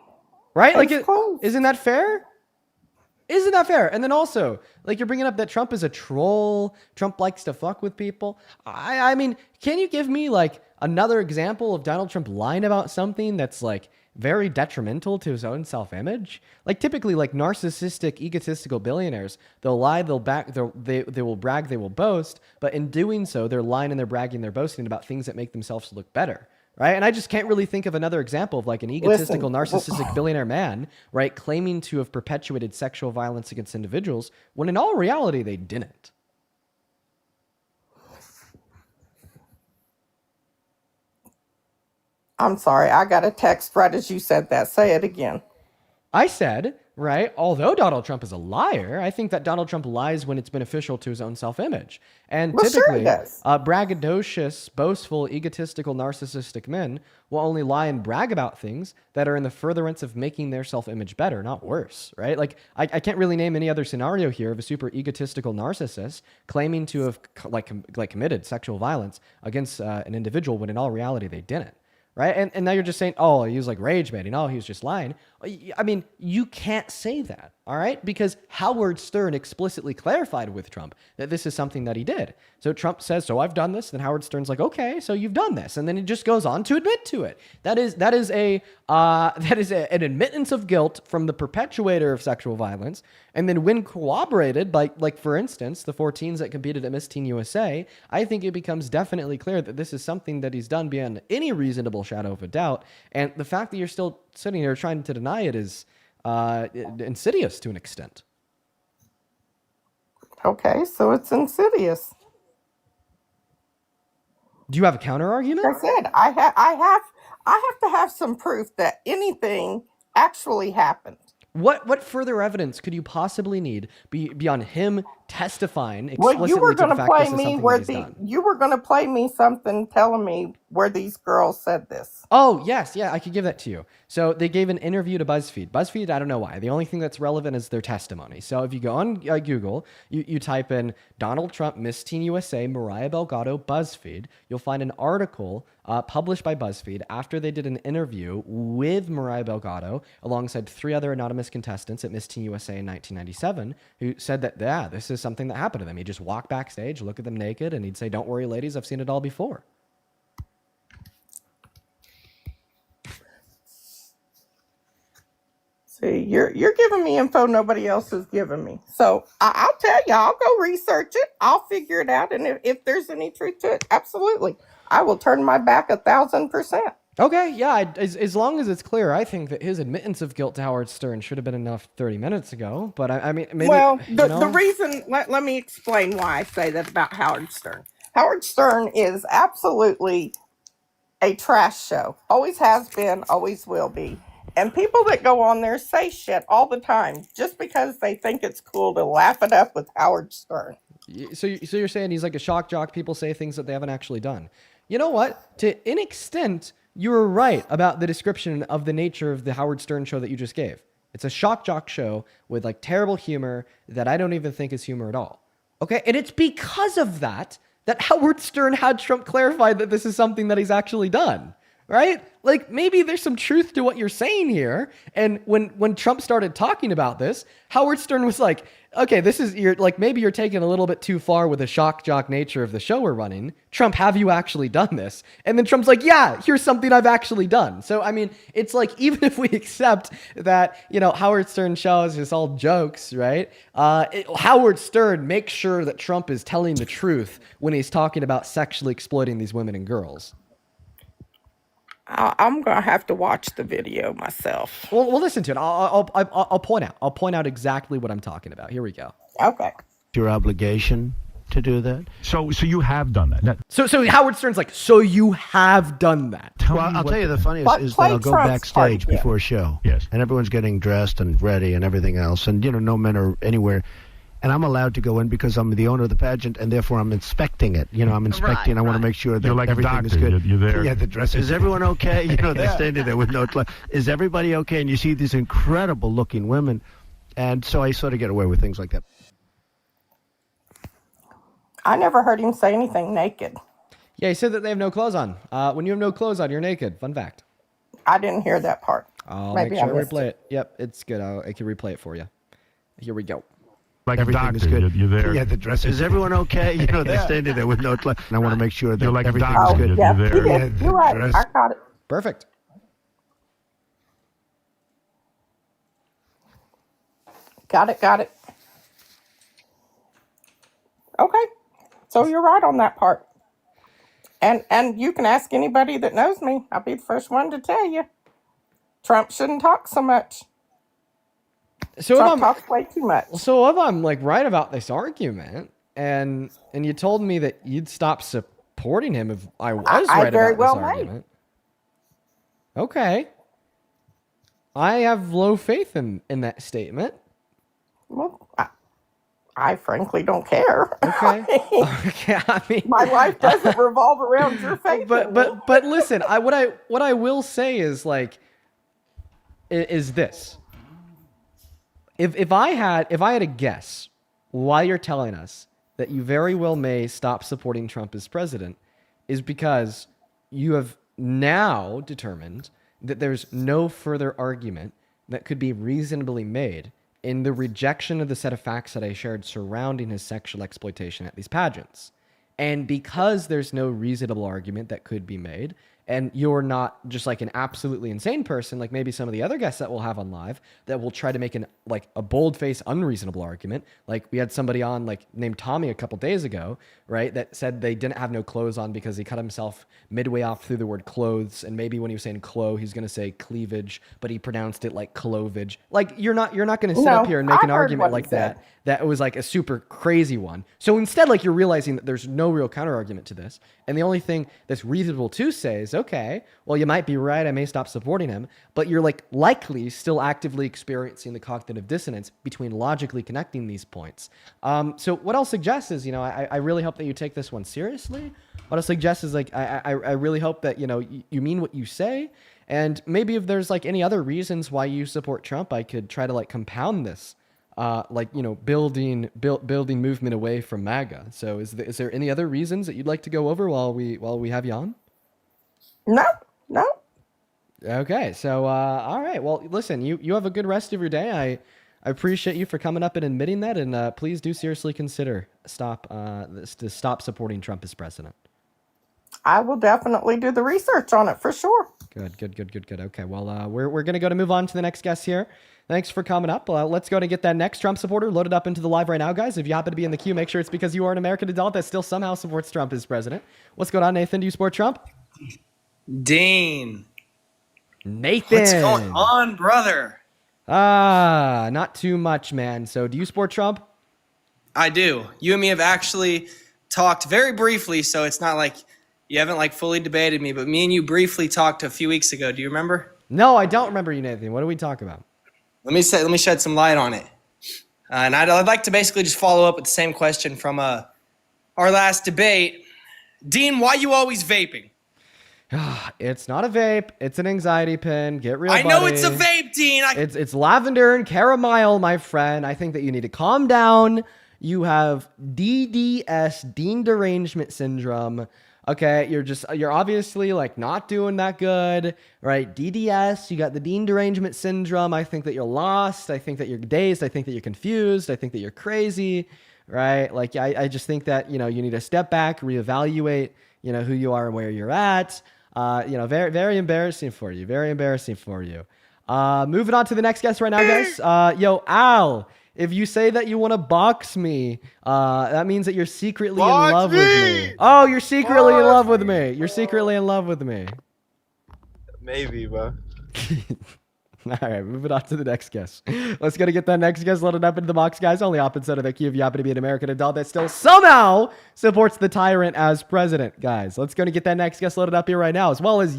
Right? Case Like, closed. isn't that fair? Isn't that fair? And then also, like, you're bringing up that Trump is a troll. Trump likes to fuck with people. I mean, can you give me, like, another example of Donald Trump lying about something that's, like, very detrimental to his own self-image? Like, typically, like, narcissistic, egotistical billionaires, they'll lie, they will brag, they will boast, but in doing so, they're lying and they're bragging, they're boasting about things that make themselves look better. Right? And I just can't really think of another example of like an egotistical, narcissistic billionaire man, right, claiming to have perpetuated sexual violence against individuals when in all reality they didn't. I'm sorry, I got a text right as you said that. Say it again. I said, right, although Donald Trump is a liar, I think that Donald Trump lies when it's beneficial to his own self-image. And Well, sure typically, he does. braggadocious, boastful, egotistical, narcissistic men will only lie and brag about things that are in the furtherance of making their self-image better, not worse, right? Like, I can't really name any other scenario here of a super egotistical narcissist claiming to have committed sexual violence against an individual when in all reality they didn't. right? And now you're just saying, oh, he was like rage baiting. Oh, he was just lying. I mean, you can't say that, all right? Because Howard Stern explicitly clarified with Trump that this is something that he did. So Trump says, so I've done this. Then Howard Stern's like, okay, so you've done this. And then he just goes on to admit to it. That is an admittance of guilt from the perpetuator of sexual violence. And then when corroborated by, like, for instance, the 4 teens that competed at Miss Teen USA, I think it becomes definitely clear that this is something that he's done beyond any reasonable shadow of a doubt. And the fact that you're still sitting here trying to deny it is insidious to an extent. Okay, so it's insidious. Do you have a counter argument? Like I said, I have to have some proof that anything actually happened. What further evidence could you possibly need beyond him testifying explicitly Well, you were to the going to fact play this is me something where that he's done? you were going to play me something telling me where these girls said this. Oh, yes. Yeah, I could give that to you. So they gave an interview to BuzzFeed. BuzzFeed, I don't know why. The only thing that's relevant is their testimony. So if you go on Google, you type in Donald Trump, Miss Teen USA, Mariah Belgrado, BuzzFeed, you'll find an article published by BuzzFeed after they did an interview with Mariah Belgrado alongside 3 other anonymous contestants at Miss Teen USA in 1997 who said that, yeah, this is something that happened to them. He'd just walk backstage, look at them naked, and he'd say, don't worry, ladies, I've seen it all before. See, you're giving me info nobody else is giving me. So I'll tell you, I'll go research it. I'll figure it out. And if there's any truth to it, absolutely. I will turn my back 1,000%. Okay, yeah, as long as it's clear, I think that his admittance of guilt to Howard Stern should have been enough 30 minutes ago. But I mean, maybe. Well, the reason, let me explain why I say that about Howard Stern. Howard Stern is absolutely a trash show. Always has been, always will be. And people that go on there say shit all the time just because they think it's cool to laugh it up with Howard Stern. So you're saying he's like a shock jock. People say things that they haven't actually done. You know what? To an extent, you were right about the description of the nature of the Howard Stern show that you just gave. It's a shock jock show with like terrible humor that I don't even think is humor at all. Okay? And it's because of that Howard Stern had Trump clarify that this is something that he's actually done. Right? Like maybe there's some truth to what you're saying here. And when Trump started talking about this, Howard Stern was like, okay, maybe you're taking a little bit too far with the shock jock nature of the show we're running. Trump, have you actually done this? And then Trump's like, yeah, here's something I've actually done. So, I mean, it's like, even if we accept that, Howard Stern show is just all jokes, right? Howard Stern makes sure that Trump is telling the truth when he's talking about sexually exploiting these women and girls. I'm going to have to watch the video myself. Well, we'll listen to it. I'll point out. I'll point out exactly what I'm talking about. Here we go. Okay. Your obligation to do that. So you have done that. So Howard Stern's like, so you have done that. Well, I'll tell you the funniest is that I'll go backstage before a show. Yes. And everyone's getting dressed and ready and everything else. And, no men are anywhere. And I'm allowed to go in because I'm the owner of the pageant, and therefore I'm inspecting it. I'm inspecting. Right, I want to make sure that like everything is doctor. good. You're there. Yeah, the dress. Is everyone okay? They're standing there with no. Is everybody okay? And you see these incredible-looking women, and so I sort of get away with things like that. I never heard him say anything naked. Yeah, he said that they have no clothes on. When you have no clothes on, you're naked. Fun fact. I didn't hear that part. I'll Maybe make sure I to missed replay it. Yep, it's good. I can replay it for you. Here we go. Like Everything doctor. is good. You're there. Yeah, the dress. Is everyone okay? They're standing there with no. And I want to make sure that You're like everything doctor. is good. Yeah, You're you there. did. You're right. dress. I got it. Perfect. Got it. Okay. So you're right on that part. And you can ask anybody that knows me. I'll be the first one to tell you. Trump shouldn't talk so much. Trump talks way too much. So if I'm like right about this argument, and you told me that you'd stop supporting him if I was right very about well this may. argument. Okay. I have low faith in that statement. Well, I frankly don't care. Okay. Okay. I mean, My life doesn't revolve around your faith. in me. but listen, what I will say is like is this. If I had a guess why you're telling us that you very well may stop supporting Trump as president is because you have now determined that there's no further argument that could be reasonably made in the rejection of the set of facts that I shared surrounding his sexual exploitation at these pageants. And because there's no reasonable argument that could be made, and you're not just like an absolutely insane person, like maybe some of the other guests that we'll have on live that will try to make a bold-faced, unreasonable argument. Like we had somebody on like named Tommy a couple days ago, right? That said they didn't have no clothes on because he cut himself midway off through the word clothes, and maybe when he was saying clo, he's gonna say cleavage, but he pronounced it like clovage. Like you're not gonna sit up here and make an argument like that. That was like a super crazy one. So instead, like you're realizing that there's no real counter argument to this. And the only thing that's reasonable to say is, okay, well, you might be right. I may stop supporting him, but you're like likely still actively experiencing the cognitive dissonance between logically connecting these points. So what I'll suggest is, I really hope that you take this one seriously. What I'll suggest is like, I really hope that, you mean what you say. And maybe if there's like any other reasons why you support Trump, I could try to like compound this. Building movement away from MAGA. So is there any other reasons that you'd like to go over while we have you on? No. Okay. So, all right. Well, listen, you have a good rest of your day. I appreciate you for coming up and admitting that. And, please do seriously consider stop supporting Trump as president. I will definitely do the research on it for sure. Good. Okay. Well, we're going to move on to the next guest here. Thanks for coming up. Let's go to get that next Trump supporter loaded up into the live right now, guys. If you happen to be in the queue, make sure it's because you are an American adult that still somehow supports Trump as president. What's going on, Nathan? Do you support Trump? Dean. Nathan. What's going on, brother? Not too much, man. So do you support Trump? I do. You and me have actually talked very briefly, so it's not like you haven't like fully debated me, but me and you briefly talked a few weeks ago. Do you remember? No, I don't remember you, Nathan. What did we talk about? Let me shed some light on it. And I'd like to basically just follow up with the same question from our last debate. Dean, why you always vaping? It's not a vape. It's an anxiety pin. Get real, I know buddy. it's a vape, Dean. It's lavender and caramel, my friend. I think that you need to calm down. You have DDS, Dean Derangement Syndrome. Okay, you're obviously like not doing that good, right? DDS, you got the Dean Derangement Syndrome. I think that you're lost. I think that you're dazed. I think that you're confused. I think that you're crazy, right? Like I just think that, you need to step back, reevaluate, who you are and where you're at. Very, very embarrassing for you. Very embarrassing for you. Moving on to the next guest right now, guys. Yo, Al. If you say that you want to box me, that means that you're secretly in love with me. Oh, you're secretly in love with me. You're secretly in love with me. Maybe, bro. All right, moving on to the next guest. Let's go to get that next guest loaded up into the box, guys. Only opposite of the queue if you happen to be an American adult that still somehow supports the tyrant as president, guys. Let's go to get that next guest loaded up here right now, as well as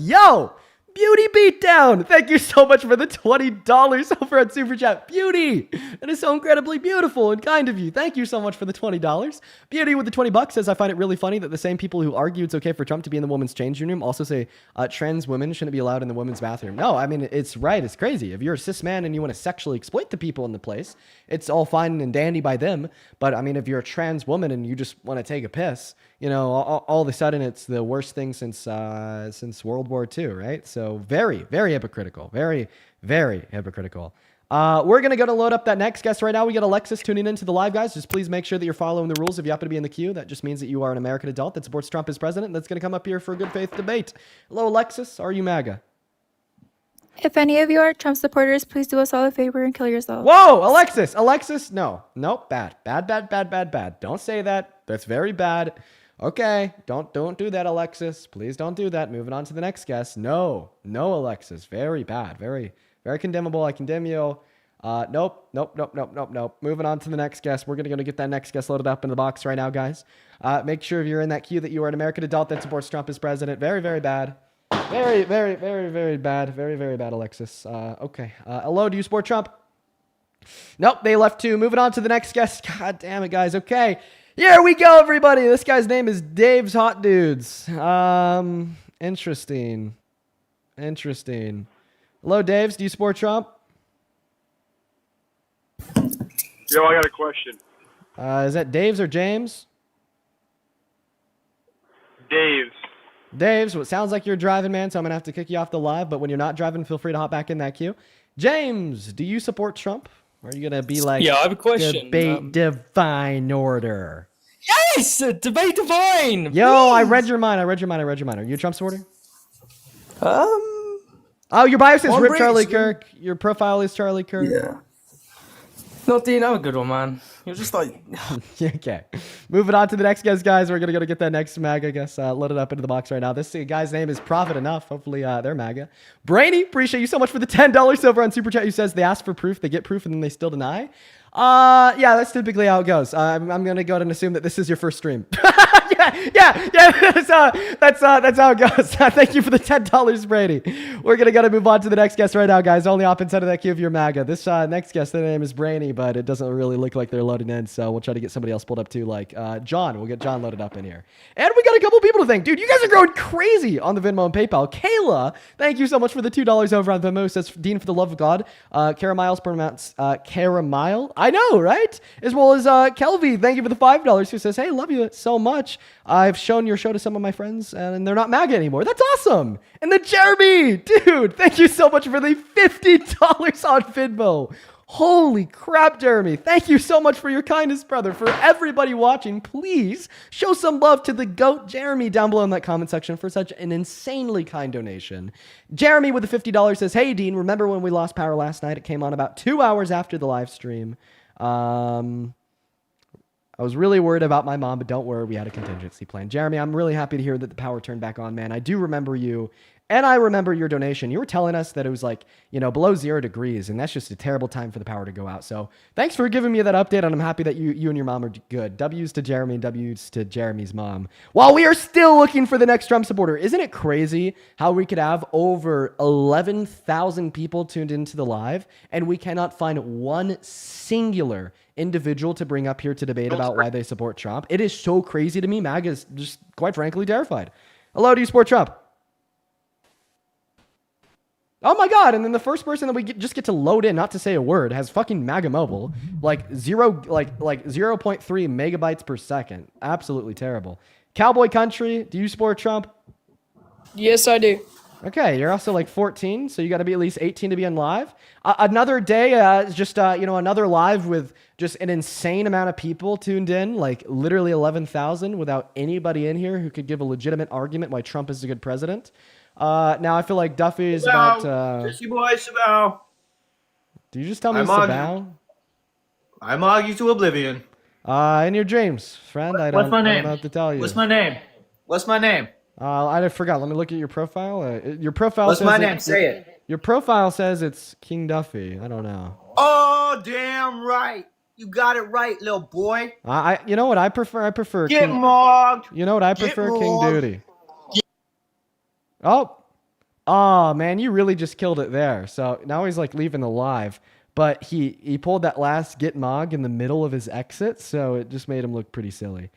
Beauty Beatdown. Thank you so much for the $20 over at Super Chat. Beauty, that is so incredibly beautiful and kind of you. Thank you so much for the $20. Beauty with the $20 says, I find it really funny that the same people who argue it's okay for Trump to be in the women's changing room also say trans women shouldn't be allowed in the women's bathroom. No, I mean, it's right. It's crazy. If you're a cis man and you want to sexually exploit the people in the place, it's all fine and dandy by them. But I mean, if you're a trans woman and you just want to take a piss, all of a sudden it's the worst thing since World War II, right? So very, very hypocritical. Very, very hypocritical. We're going to go to load up that next guest right now. We got Alexis tuning into the live, guys. Just please make sure that you're following the rules if you happen to be in the queue. That just means that you are an American adult that supports Trump as president. That's going to come up here for a good faith debate. Hello, Alexis. Are you MAGA? If any of you are Trump supporters, please do us all a favor and kill yourself. Whoa, Alexis, no, bad. Don't say that. That's very bad. Okay, don't do that, Alexis. Please don't do that. Moving on to the next guest. No, Alexis, very bad, very, very condemnable. I condemn you. Nope. Moving on to the next guest. We're gonna get that next guest loaded up in the box right now, guys. Make sure if you're in that queue that you are an American adult that supports Trump as president. Very, very bad. Very, very, very, very bad. Very, very bad, Alexis. Okay. Hello, do you support Trump? Nope, they left too. Moving on to the next guest. God damn it, guys. Okay. Here we go, everybody. This guy's name is Dave's Hot Dudes. Interesting. Hello, Dave's. Do you support Trump? Yo, I got a question. Is that Dave's or James? Dave's. Dave, so it sounds like you're driving, man, so I'm going to have to kick you off the live. But when you're not driving, feel free to hop back in that queue. James, do you support Trump? Or are you going to be like, Yeah, I have a question. debate divine order? Yes! Debate divine! Yo, I read your mind. Are you a Trump supporter? Oh, your bio says on Rip breaks, Charlie dude. Kirk. Your profile is Charlie Kirk. Yeah. No, Dean, I'm a good one, man. You're just like... Okay. Moving on to the next guest, guys. We're going to go to get that next MAGA, I guess, loaded up into the box right now. This guy's name is Profit Enough. Hopefully they're MAGA. Brainy, appreciate you so much for the $10 over on Super Chat. Who says they ask for proof, they get proof, and then they still deny. Yeah, that's typically how it goes. I'm going to go ahead and assume that this is your first stream. yeah. That's how it goes. Thank you for the $10, Brady. We're going to move on to the next guest right now, guys. Only hop inside of that queue if you're MAGA. This next guest, their name is Brainy, but it doesn't really look like they're loading in, so we'll try to get somebody else pulled up too, like John. We'll get John loaded up in here. And we got a couple people to thank. Dude, you guys are growing crazy on the Venmo and PayPal. Kayla, thank you so much for the $2 over on Venmo. Says, Dean, for the love of God. Caramile's pronounced Caramile. I know, right? As well as Kelvy, thank you for the $5, who says, hey, love you so much. I've shown your show to some of my friends, and they're not MAGA anymore. That's awesome. And then Jeremy, dude, thank you so much for the $50 on Venmo. Holy crap, Jeremy. Thank you so much for your kindness, brother. For everybody watching, please show some love to the GOAT Jeremy down below in that comment section for such an insanely kind donation. Jeremy with the $50 says, hey, Dean, remember when we lost power last night? It came on about 2 hours after the live stream. I was really worried about my mom, but don't worry, we had a contingency plan. Jeremy, I'm really happy to hear that the power turned back on, man. I do remember you, and I remember your donation. You were telling us that it was like, below 0 degrees, and that's just a terrible time for the power to go out. So thanks for giving me that update, and I'm happy that you and your mom are good. W's to Jeremy and W's to Jeremy's mom. While we are still looking for the next Trump supporter, isn't it crazy how we could have over 11,000 people tuned into the live, and we cannot find one singular individual to bring up here to debate about why they support Trump? It is so crazy to me. MAGA is just quite frankly terrified. Hello, do you support Trump? Oh my God. And then the first person that we just get to load in, not to say a word, has fucking MAGA mobile, like 0.3 megabytes per second. Absolutely terrible. Cowboy Country, do you support Trump? Yes, I do. Okay, you're also like 14, so you got to be at least 18 to be on live. Another day, another live with just an insane amount of people tuned in, like literally 11,000 without anybody in here who could give a legitimate argument why Trump is a good president. Now I feel like Duffy is about... Sabao. Do you just tell me Sabao? I mog you to oblivion. In your dreams, friend. I don't know what to tell you. What's my name? I forgot. Let me look at your profile. Your profile What's says... my name? Say it. Your profile says it's King Duffy. I don't know. Oh, damn right. You got it right, little boy. You know what I prefer? I prefer Get mogged. You know what I prefer? King Duty. Oh man, you really just killed it there. So now he's like leaving the live, but he pulled that last get mog in the middle of his exit, so it just made him look pretty silly.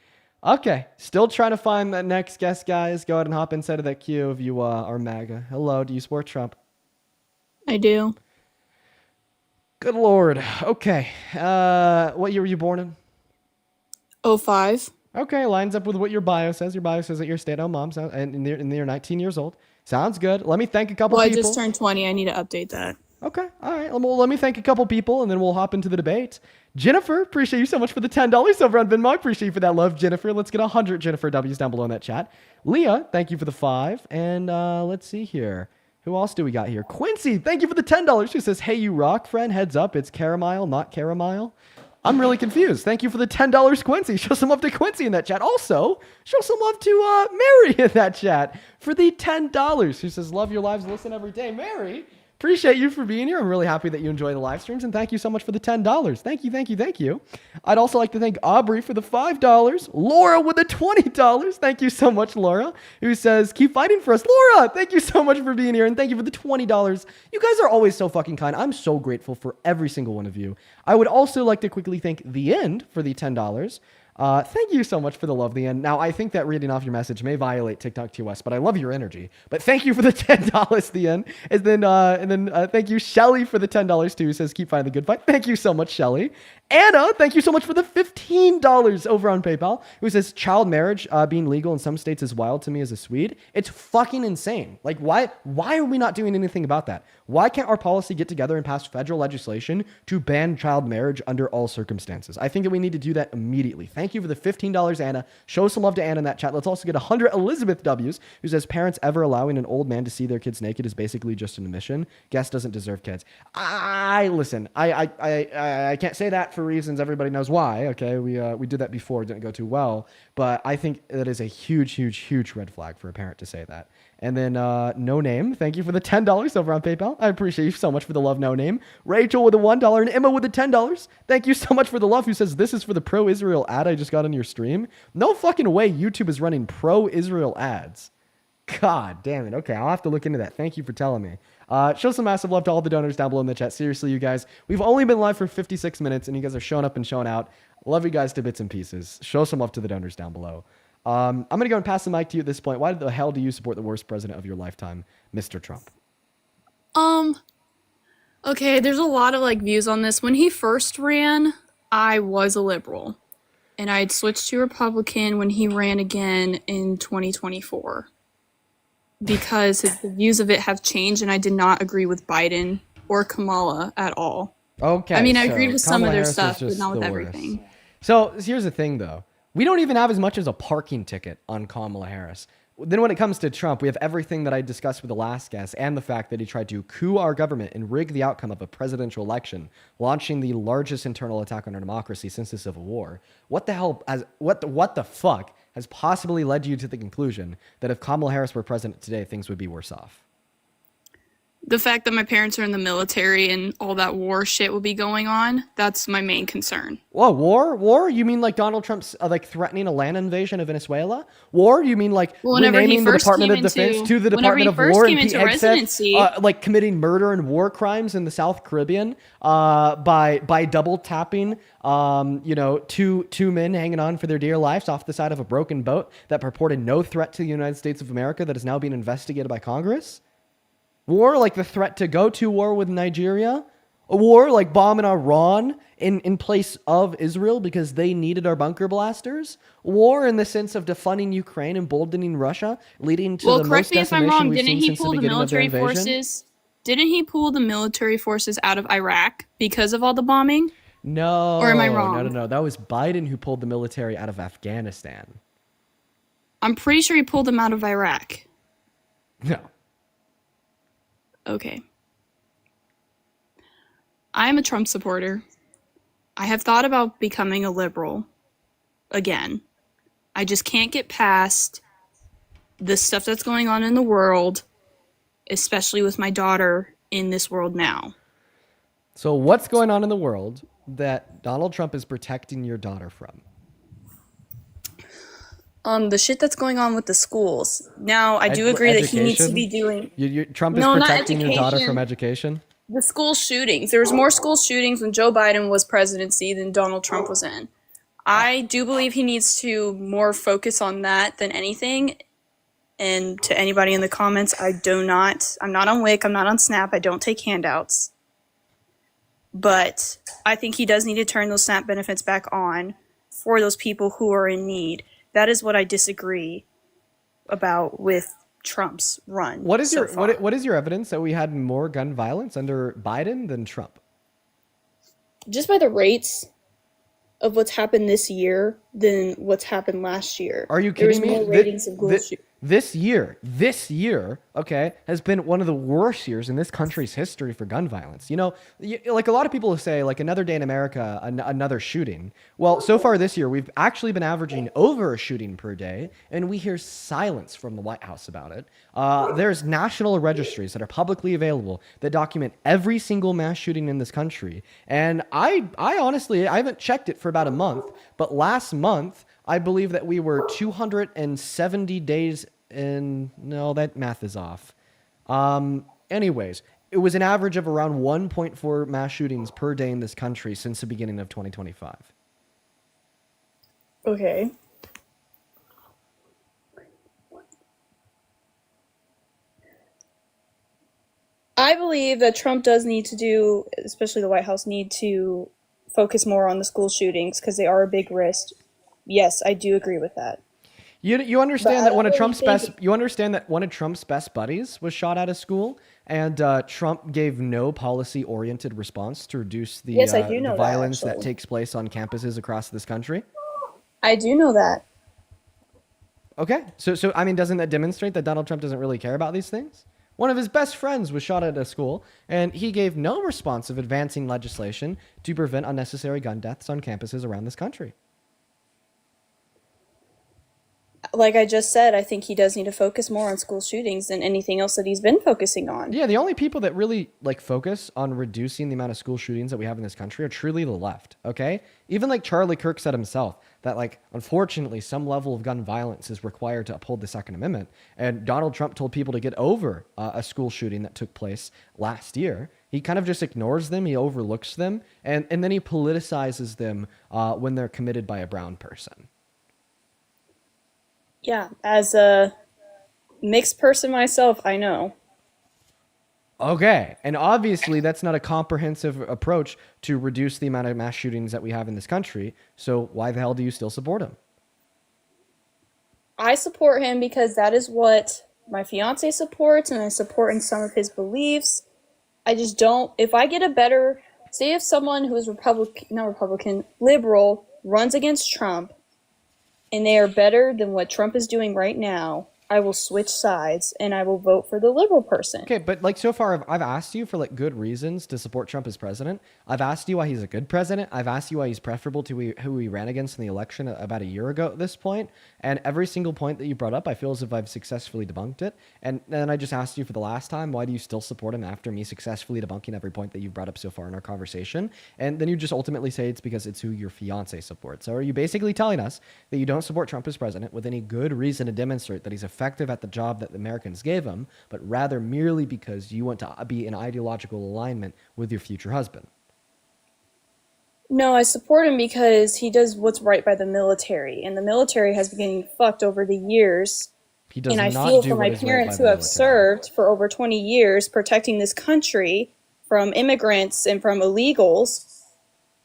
Okay, still trying to find that next guest, guys. Go ahead and hop inside of that queue if you are MAGA. Hello, do you support Trump? I do. Good Lord. Okay. What year were you born in? 05. Okay, lines up with what your bio says. Your bio says that you're a stay-at-home mom, and you're 19 years old. Sounds good. Let me thank a couple people. I just turned 20. I need to update that. Okay, all right. Well, let me thank a couple people, and then we'll hop into the debate. Jennifer, appreciate you so much for the $10 over on Venmo. Appreciate you for that love, Jennifer. Let's get 100 Jennifer W's down below in that chat. Leah, thank you for the 5. And let's see here. Who else do we got here? Quincy, thank you for the $10. Who says, hey, you rock, friend. Heads up, it's Caramile, not Caramile. I'm really confused. Thank you for the $10, Quincy. Show some love to Quincy in that chat. Also, show some love to Mary in that chat for the $10. Who says, love your lives, listen every day. Mary, appreciate you for being here. I'm really happy that you enjoy the live streams, and thank you so much for the $10. Thank you. I'd also like to thank Aubrey for the $5. Laura with the $20. Thank you so much, Laura, who says, keep fighting for us. Laura, thank you so much for being here, and thank you for the $20. You guys are always so fucking kind. I'm so grateful for every single one of you. I would also like to quickly thank The End for the $10. Thank you so much for the love, the end. Now, I think that reading off your message may violate TikTok TOS, but I love your energy. But thank you for the $10, the end. And then thank you, Shelly, for the $10 too. Who says keep fighting the good fight. Thank you so much, Shelly. Anna, thank you so much for the $15 over on PayPal. Who says child marriage being legal in some states is wild to me as a Swede. It's fucking insane. Like, why are we not doing anything about that? Why can't our policy get together and pass federal legislation to ban child marriage under all circumstances? I think that we need to do that immediately. Thank you for the $15, Anna. Show some love to Anna in that chat. Let's also get 100 Elizabeth W's, who says parents ever allowing an old man to see their kids naked is basically just an admission. Guest doesn't deserve kids. Listen. I can't say that for reasons everybody knows why. Okay, we did that before. It didn't go too well, but I think that is a huge red flag for a parent to say that. And then No Name, thank you for the $10 over on PayPal. I appreciate you so much for the love, No Name. Rachel with the $1 and Emma with the $10. Thank you so much for the love. Who says this is for the pro-Israel ad I just got on your stream? No fucking way YouTube is running pro-Israel ads. God damn it. Okay, I'll have to look into that. Thank you for telling me. Show some massive love to all the donors down below in the chat. Seriously, you guys, we've only been live for 56 minutes and you guys are showing up and showing out. Love you guys to bits and pieces. Show some love to the donors down below. I'm going to go and pass the mic to you at this point. Why the hell do you support the worst president of your lifetime, Mr. Trump? Okay, there's a lot of like views on this. When he first ran, I was a liberal. And I had switched to Republican when he ran again in 2024. Because the views of it have changed and I did not agree with Biden or Kamala at all. Okay. I mean, I agreed with some of their Harris stuff, but just not with the everything. worst. So here's the thing, though. We don't even have as much as a parking ticket on Kamala Harris. Then when it comes to Trump, we have everything that I discussed with the last guest and the fact that he tried to coup our government and rig the outcome of a presidential election, launching the largest internal attack on our democracy since the Civil War. What the fuck has possibly led you to the conclusion that if Kamala Harris were president today, things would be worse off? The fact that my parents are in the military and all that war shit will be going on, that's my main concern. Whoa, war? You mean like Donald Trump's like threatening a land invasion of Venezuela? War? You mean like renaming the Department of Defense to the Department of War and Pete Hegseth, like committing murder and war crimes in the South Caribbean by double tapping two men hanging on for their dear lives off the side of a broken boat that purported no threat to the United States of America that is now being investigated by Congress? War like the threat to go to war with Nigeria? A war like bombing Iran in place of Israel because they needed our bunker blasters? War in the sense of defunding Ukraine and emboldening Russia, leading to the most decimation we've seen since the beginning of their invasion? Didn't he pull the military forces out of Iraq because of all the bombing? No. Or am I wrong? No. That was Biden who pulled the military out of Afghanistan. I'm pretty sure he pulled them out of Iraq. No. Okay. I am a Trump supporter. I have thought about becoming a liberal again. I just can't get past the stuff that's going on in the world, especially with my daughter in this world now. So what's going on in the world that Donald Trump is protecting your daughter from? The shit that's going on with the schools. Now, I do agree that he needs to be doing... Trump is protecting your daughter from education? The school shootings. There was more school shootings when Joe Biden was presidency than Donald Trump was in. I do believe he needs to more focus on that than anything. And to anybody in the comments, I'm not on Wick, I'm not on Snap, I don't take handouts. But I think he does need to turn those SNAP benefits back on for those people who are in need. That is what I disagree about with Trump's run. What is your evidence that we had more gun violence under Biden than Trump? Just by the rates of what's happened this year than what's happened last year. Are you kidding me? More ratings of This year, okay, has been one of the worst years in this country's history for gun violence. You know, like a lot of people say, like another day in America, another shooting. Well, so far this year, we've actually been averaging over a shooting per day, and we hear silence from the White House about it. There's national registries that are publicly available that document every single mass shooting in this country. And I honestly, I haven't checked it for about a month, but last month, I believe that we were 270 days in... No, that math is off. Anyways, it was an average of around 1.4 mass shootings per day in this country since the beginning of 2025. Okay. I believe that Trump does need to do, especially the White House, need to focus more on the school shootings because they are a big risk. Yes, I do agree with that. You But understand I that don't really think. one of Trump's best buddies was shot at a school, and Trump gave no policy-oriented response to reduce Yes, I do the know that violence that actually. takes place on campuses across this country. I do know that. Okay, so I mean, doesn't that demonstrate that Donald Trump doesn't really care about these things? One of his best friends was shot at a school, and he gave no response of advancing legislation to prevent unnecessary gun deaths on campuses around this country. Like I just said, I think he does need to focus more on school shootings than anything else that he's been focusing on. Yeah, the only people that really like focus on reducing the amount of school shootings that we have in this country are truly the left, okay? Even like Charlie Kirk said himself that like unfortunately some level of gun violence is required to uphold the Second Amendment. And Donald Trump told people to get over a school shooting that took place last year. He kind of just ignores them, he overlooks them, and then he politicizes them when they're committed by a brown person. Yeah, as a mixed person myself, I know. Okay, and obviously that's not a comprehensive approach to reduce the amount of mass shootings that we have in this country. So why the hell do you still support him? I support him because that is what my fiance supports, and I support in some of his beliefs. I just don't. If I get a better, say, if someone who is liberal, runs against Trump, and they are better than what Trump is doing right now, I will switch sides and I will vote for the liberal person. Okay, but like so far, I've asked you for like good reasons to support Trump as president. I've asked you why he's a good president. I've asked you why he's preferable to who he ran against in the election about a year ago at this point. And every single point that you brought up, I feel as if I've successfully debunked it. And then I just asked you for the last time, why do you still support him after me successfully debunking every point that you've brought up so far in our conversation? And then you just ultimately say it's because it's who your fiance supports. So are you basically telling us that you don't support Trump as president with any good reason to demonstrate that he's effective at the job that the Americans gave him, but rather merely because you want to be in ideological alignment with your future husband? No, I support him because he does what's right by the military, and the military has been getting fucked over the years. He does and I not feel do for what my is right parents by who the have military. served for over 20 years protecting this country from immigrants and from illegals,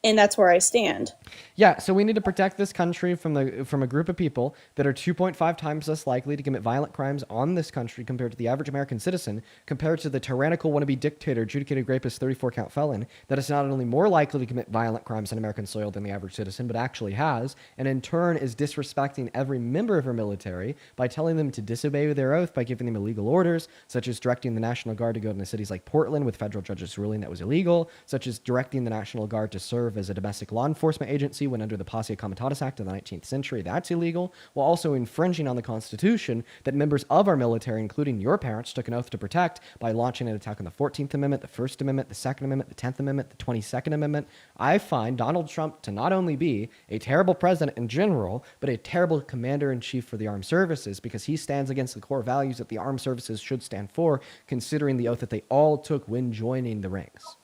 and that's where I stand. Yeah, so we need to protect this country from a group of people that are 2.5 times less likely to commit violent crimes on this country compared to the average American citizen, compared to the tyrannical wannabe dictator, adjudicated rapist, 34-count felon that is not only more likely to commit violent crimes on American soil than the average citizen, but actually has, and in turn is disrespecting every member of her military by telling them to disobey their oath by giving them illegal orders, such as directing the National Guard to go into cities like Portland with federal judges ruling that was illegal, such as directing the National Guard to serve as a domestic law enforcement agency when under the Posse Comitatus Act of the 19th century. That's illegal, while also infringing on the Constitution that members of our military, including your parents, took an oath to protect by launching an attack on the 14th Amendment, the First Amendment, the Second Amendment, the 10th Amendment, the 22nd Amendment. I find Donald Trump to not only be a terrible president in general, but a terrible commander-in-chief for the armed services, because he stands against the core values that the armed services should stand for, considering the oath that they all took when joining the ranks.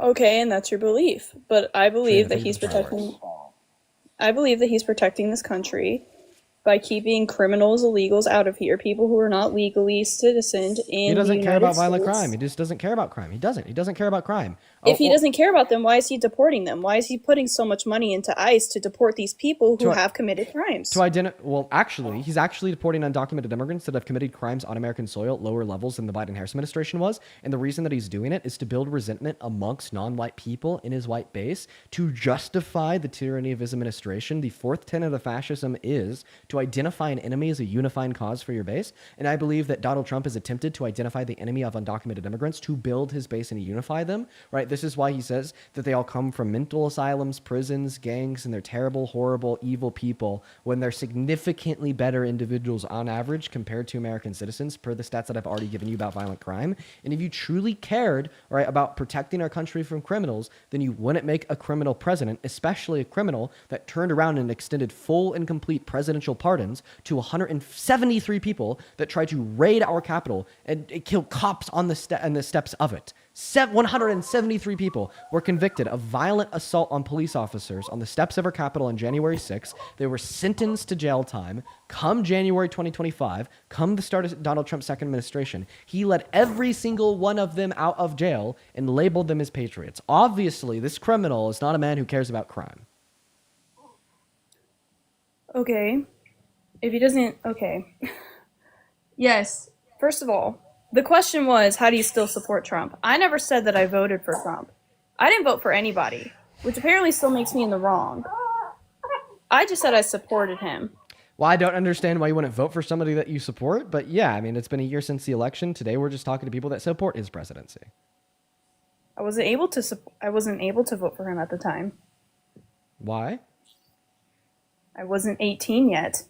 Okay, and that's your belief, but I believe that he's Transcendent protecting. I believe that he's protecting this country by keeping criminals, illegals out of here, people who are not legally citizened in He doesn't the care United about violent States. crime. He just doesn't care about crime. He doesn't care about crime. If he doesn't care about them, why is he deporting them? Why is he putting so much money into ICE to deport these people who have committed crimes? Actually, he's actually deporting undocumented immigrants that have committed crimes on American soil at lower levels than the Biden-Harris administration was. And the reason that he's doing it is to build resentment amongst non-white people in his white base to justify the tyranny of his administration. The fourth tenet of fascism is to identify an enemy as a unifying cause for your base. And I believe that Donald Trump has attempted to identify the enemy of undocumented immigrants to build his base and to unify them, right? This is why he says that they all come from mental asylums, prisons, gangs, and they're terrible, horrible, evil people when they're significantly better individuals on average compared to American citizens, per the stats that I've already given you about violent crime. And if you truly cared, right, about protecting our country from criminals, then you wouldn't make a criminal president, especially a criminal that turned around and extended full and complete presidential pardons to 173 people that tried to raid our Capitol and kill cops on the steps of it. 173 people were convicted of violent assault on police officers on the steps of our Capitol on January 6th. They were sentenced to jail time. Come January 2025, come the start of Donald Trump's second administration, he let every single one of them out of jail and labeled them as patriots. Obviously, this criminal is not a man who cares about crime. Okay. If he doesn't, okay. Yes. First of all, the question was, how do you still support Trump? I never said that I voted for Trump. I didn't vote for anybody, which apparently still makes me in the wrong. I just said I supported him. Well, I don't understand why you wouldn't vote for somebody that you support, but yeah, I mean, it's been a year since the election. Today, we're just talking to people that support his presidency. I wasn't able to vote for him at the time. Why? I wasn't 18 yet.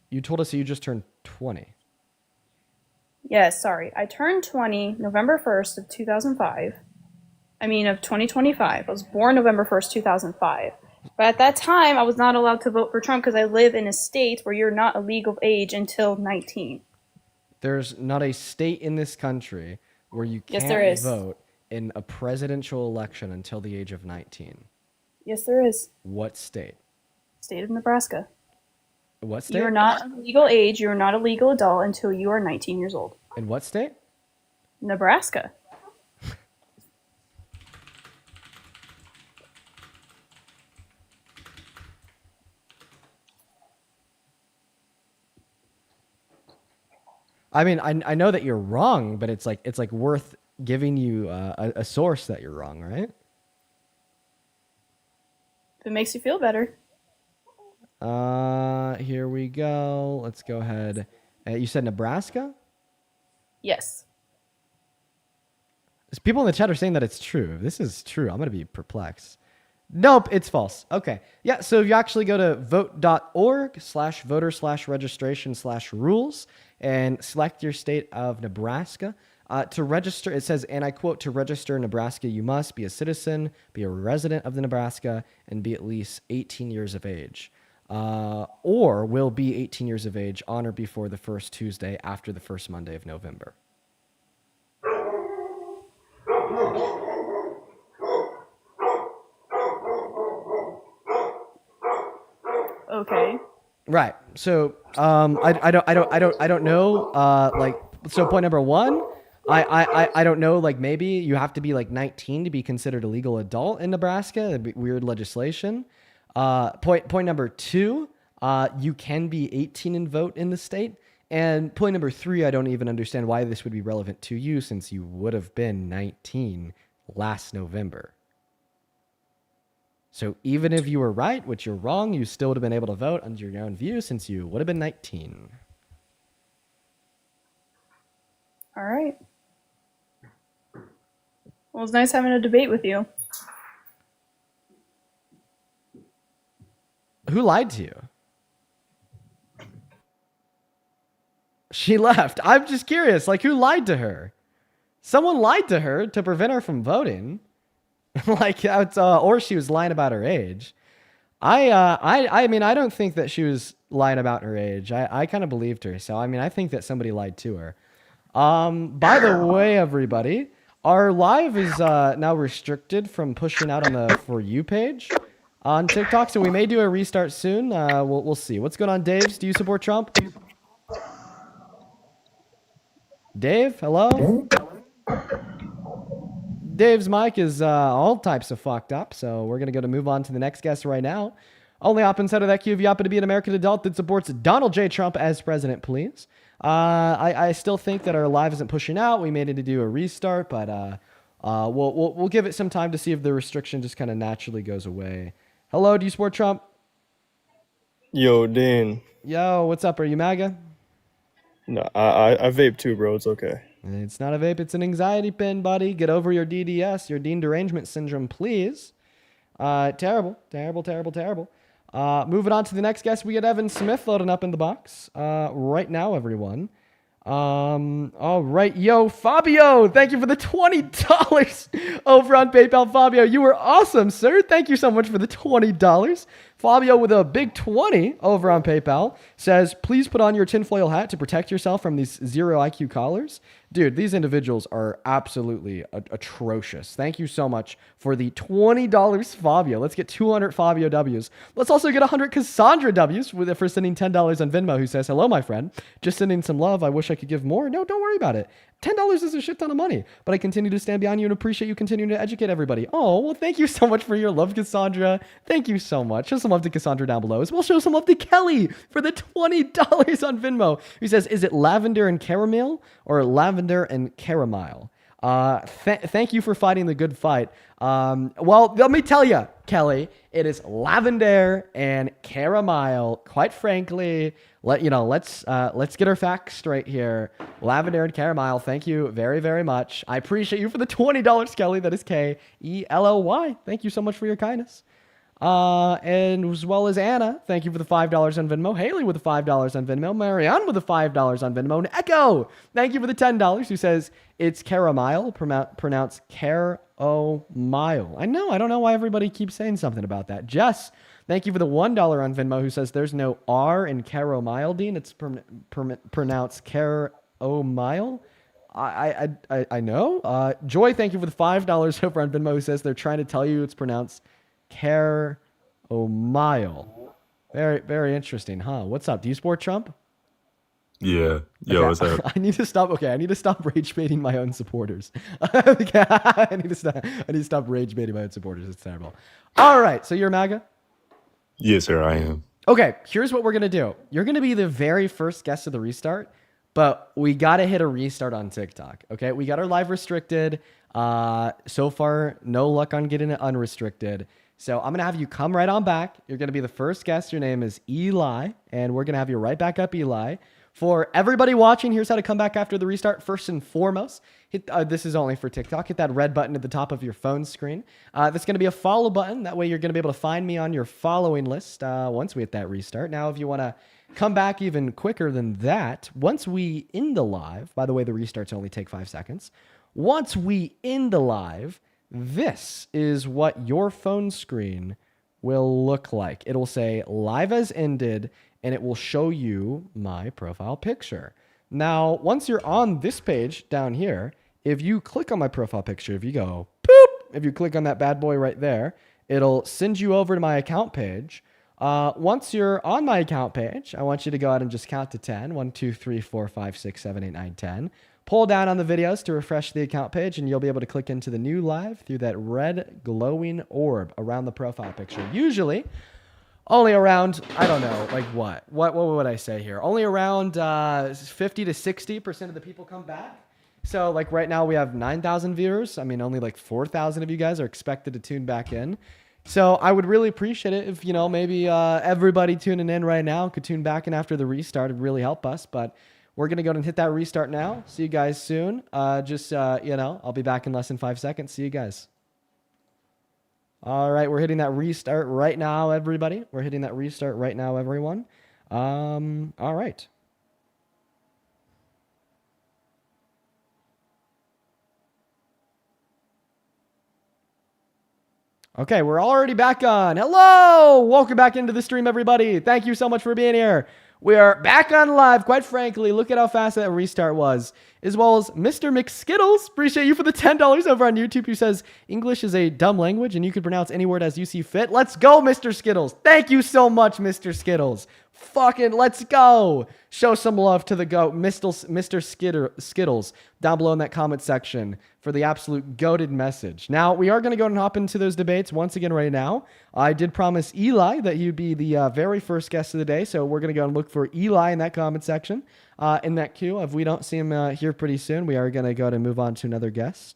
You told us you just turned 20. Yes, sorry. I turned 20 November 1st of 2005. Of 2025. I was born November 1st, 2005. But at that time, I was not allowed to vote for Trump because I live in a state where you're not a legal age until 19. There's not a state in this country where you Yes, there can't is. vote in a presidential election until the age of 19. Yes, there is. What state? State of Nebraska. What state? You are not a legal age, you are not a legal adult until you are 19 years old. In what state? Nebraska. I mean, I know that you're wrong, but it's like worth giving you a source that you're wrong, right? If it makes you feel better. Here we go. Let's go ahead. You said Nebraska? Yes. People in the chat are saying that it's true. If this is true, I'm going to be perplexed. Nope, it's false. Okay. Yeah, so if you actually go to vote.org/voter/registration/rules and select your state of Nebraska, to register, it says, and I quote, to register in Nebraska, you must be a citizen, be a resident of the Nebraska, and be at least 18 years of age. Or will be 18 years of age on or before the first Tuesday after the first Monday of November. Okay. Right. So, I don't know. So point number one, I don't know. Like, maybe you have to be like 19 to be considered a legal adult in Nebraska. That'd be weird legislation. Point number two, you can be 18 and vote in the state. And point number three, I don't even understand why this would be relevant to you since you would have been 19 last November. So even if you were right, which you're wrong, you still would have been able to vote under your own view since you would have been 19. All right. Well, it's nice having a debate with you. Who lied to you? She left. I'm just curious, like, who lied to her? Someone lied to her to prevent her from voting. Or she was lying about her age. I mean, I don't think that she was lying about her age. I kind of believed her. So, I mean, I think that somebody lied to her. By the way, everybody, our live is now restricted from pushing out on the For You page on TikTok. So we may do a restart soon. We'll see. What's going on, Dave? Do you support Trump? Dave, hello? Dave's mic is all types of fucked up, so we're going to move on to the next guest right now. Only hop inside of that queue if you happen to be an American adult that supports Donald J. Trump as president, please. I still think that our live isn't pushing out. We may need to do a restart, but we'll give it some time to see if the restriction just kind of naturally goes away. Hello, do you support Trump? Yo, Dan. Yo, what's up? Are you MAGA? No, I vape too, bro. It's okay. It's not a vape, it's an anxiety pin, buddy. Get over your DDS, your Dean Derangement Syndrome, please. Terrible. Moving on to the next guest, we get Evan Smith loading up in the box right now, everyone. All right, yo, Fabio, thank you for the $20 over on PayPal. Fabio, you were awesome, sir. Thank you so much for the $20. Fabio with a big 20 over on PayPal says, please put on your tinfoil hat to protect yourself from these zero IQ callers. Dude, these individuals are absolutely atrocious. Thank you so much for the $20, Fabio. Let's get 200 Fabio W's. Let's also get 100 Cassandra W's for sending $10 on Venmo, who says, hello, my friend. Just sending some love. I wish I could give more. No, don't worry about it. $10 is a shit ton of money, but I continue to stand behind you and appreciate you continuing to educate everybody. Oh, well, thank you so much for your love, Cassandra. Thank you so much. Show some love to Cassandra down below as well. Show some love to Kelly for the $20 on Venmo, who says, is it lavender and caramel or lavender and caramel? Thank you for fighting the good fight. Well, let me tell you, Kelly, it is lavender and caramel. Quite frankly, let's get our facts straight here. Lavender and caramel. Thank you very, very much. I appreciate you for the $20, Kelly. That is Kelly. Thank you so much for your kindness. And as well as Anna, thank you for the $5 on Venmo. Haley with the $5 on Venmo. Marianne with the $5 on Venmo. And Echo, thank you for the $10, who says it's caramel, pronounced caramel. I know, I don't know why everybody keeps saying something about that. Jess, thank you for the $1 on Venmo, who says there's no R in caramel, Dean. It's pronounced caramel. I know. Joy, thank you for the $5 over on Venmo, who says they're trying to tell you it's pronounced caramel. Very, very interesting, huh? What's up? Do you support Trump? Yeah. Yo, Okay. what's up? I need to stop. Okay, I need to stop rage baiting my own supporters. I need to stop rage baiting my own supporters. It's terrible. All right, so you're MAGA? Yes, sir, I am. Okay, here's what we're gonna do. You're gonna be the very first guest of the restart, but we gotta hit a restart on TikTok. Okay, we got our live restricted. So far, no luck on getting it unrestricted. So I'm going to have you come right on back. You're going to be the first guest. Your name is Eli, and we're going to have you right back up, Eli. For everybody watching, here's how to come back after the restart. First and foremost, this is only for TikTok. Hit that red button at the top of your phone screen. That's going to be a follow button. That way you're going to be able to find me on your following list once we hit that restart. Now, if you want to come back even quicker than that, once we end the live, by the way, the restarts only take 5 seconds. Once we end the live, this is what your phone screen will look like. It'll say live as ended, and it will show you my profile picture. Now, once you're on this page down here, if you click on my profile picture, if you go boop, if you click on that bad boy right there, it'll send you over to my account page. Once you're on my account page, I want you to go ahead and just count to 10. 1, 2, 3, 4, 5, 6, 7, 8, 9, 10. Pull down on the videos to refresh the account page, and you'll be able to click into the new live through that red glowing orb around the profile picture. Usually, only around, I don't know, like what? What would I say here? Only around 50 to 60% of the people come back. So like right now we have 9,000 viewers. I mean, only like 4,000 of you guys are expected to tune back in. So I would really appreciate it if, maybe everybody tuning in right now could tune back in after the restart. It'd really help us, but we're going to go and hit that restart now. See you guys soon. I'll be back in less than 5 seconds. See you guys. All right, we're hitting that restart right now, everybody. We're hitting that restart right now, everyone. All right. Okay, we're already back on. Hello! Welcome back into the stream, everybody. Thank you so much for being here. We are back on live. Quite frankly, look at how fast that restart was. As well as Mr. McSkittles. Appreciate you for the $10 over on YouTube, who says English is a dumb language and you can pronounce any word as you see fit. Let's go, Mr. Skittles. Thank you so much, Mr. Skittles. Fucking let's go. Show some love to the GOAT, Mr. Skittles, down below in that comment section for the absolute goated message. Now, we are going to go and hop into those debates once again right now. I did promise Eli that he'd be the very first guest of the day, so we're going to go and look for Eli in that comment section, in that queue. If we don't see him here pretty soon, we are going to go and move on to another guest.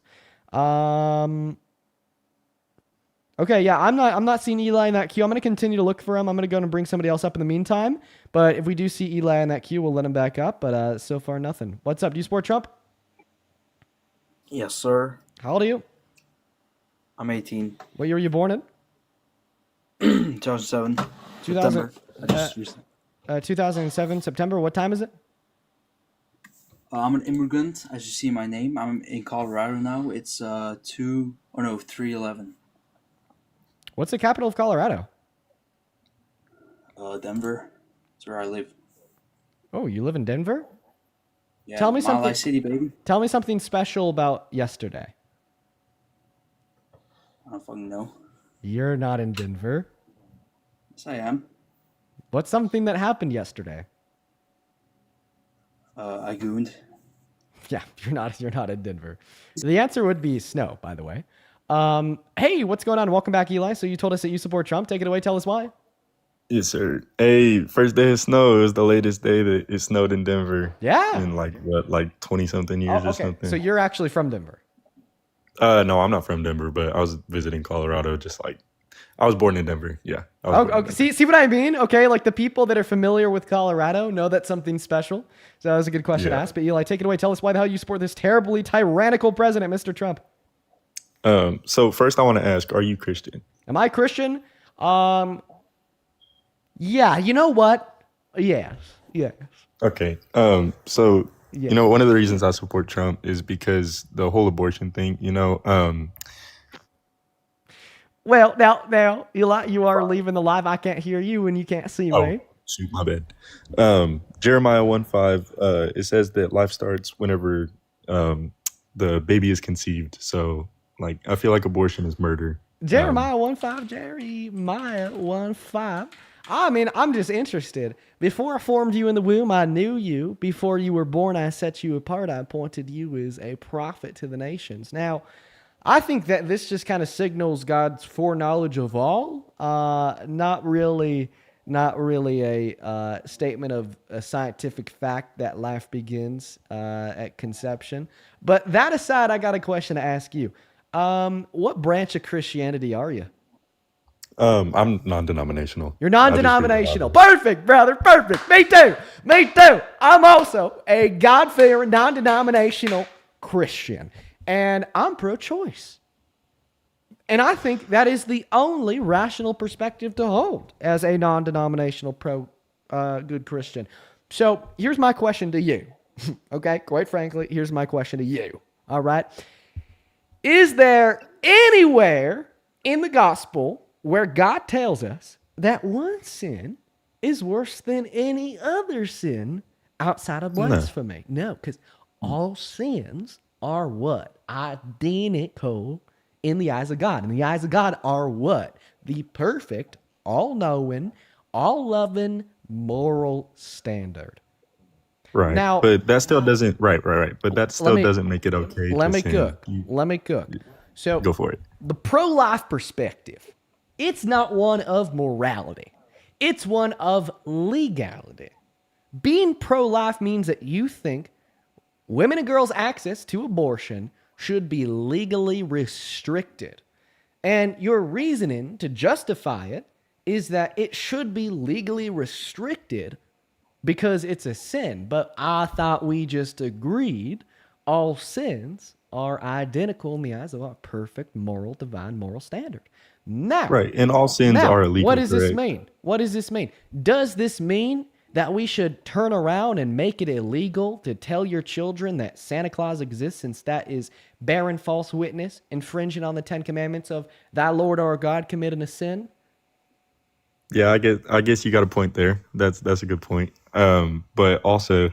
Okay, yeah, I'm not seeing Eli in that queue. I'm going to continue to look for him. I'm going to go and bring somebody else up in the meantime. But if we do see Eli in that queue, we'll let him back up. But so far, nothing. What's up? Do you support Trump? Yes, sir. How old are you? I'm 18. What year were you born in? 2007. 2000, September. 2007, September. What time is it? I'm an immigrant, as you see my name. I'm in Colorado now. It's 3:11. What's the capital of Colorado? Denver. That's where I live. Oh, you live in Denver? Yeah, Tell me Mile High something. City, baby. Tell me something special about yesterday. I don't fucking know. You're not in Denver. Yes, I am. What's something that happened yesterday? I gooned. Yeah, you're not in Denver. The answer would be snow, by the way. Hey, what's going on? Welcome back, Eli. So you told us that you support Trump. Take it away. Tell us why. Yes, sir. Hey, first day of snow. It was the latest day that it snowed in Denver. Yeah. In like 20 something years or Okay. something. So you're actually from Denver. No, I'm not from Denver, but I was visiting Colorado. I was born in Denver. Yeah. I was born in Okay. Denver. See what I mean? Okay, like the people that are familiar with Colorado know that's something special. So that was a good question to ask. But Eli, take it away. Tell us why the hell you support this terribly tyrannical president, Mr. Trump. So first I want to ask, are you Christian? Am I Christian? Yeah. You know what? Yes. Okay. So Yeah. one of the reasons I support Trump is because the whole abortion thing, Well, now, Eli, you are leaving the live. I can't hear you and you can't see me. shoot, my bad. Jeremiah 1:5, it says that life starts whenever the baby is conceived. So like I feel like abortion is murder. Jeremiah 1:5, Jeremiah 1:5. I mean, I'm just interested. Before I formed you in the womb, I knew you. Before you were born, I set you apart. I appointed you as a prophet to the nations. Now, I think that this just kind of signals God's foreknowledge of all. Not really a statement of a scientific fact that life begins at conception. But that aside, I got a question to ask you. What branch of Christianity are you? I'm non-denominational. You're non-denominational. Perfect, brother. Perfect. Me too. I'm also a God-fearing, non-denominational Christian. And I'm pro-choice. And I think that is the only rational perspective to hold as a non-denominational good Christian. So here's my question to you. Okay? Quite frankly, here's my question to you. All right? Is there anywhere in the gospel where God tells us that one sin is worse than any other sin outside of blasphemy? No, because all sins are what? Identical in the eyes of God. And the eyes of God are what? The perfect, all-knowing, all-loving moral standard. Right. Now, but that still doesn't right. But that still doesn't make it okay. Let me cook. So go for it. The pro-life perspective, it's not one of morality. It's one of legality. Being pro-life means that you think women and girls' access to abortion should be legally restricted. And your reasoning to justify it is that it should be legally restricted because it's a sin. But I thought we just agreed all sins are identical in the eyes of a perfect, moral, divine moral standard. Now, right, and all sins are illegal. What does this mean? Does this mean that we should turn around and make it illegal to tell your children that Santa Claus exists, since that is bearing false witness, infringing on the 10 Commandments of thy Lord our God, committing a sin? Yeah, I guess you got a point there. That's a good point. But also,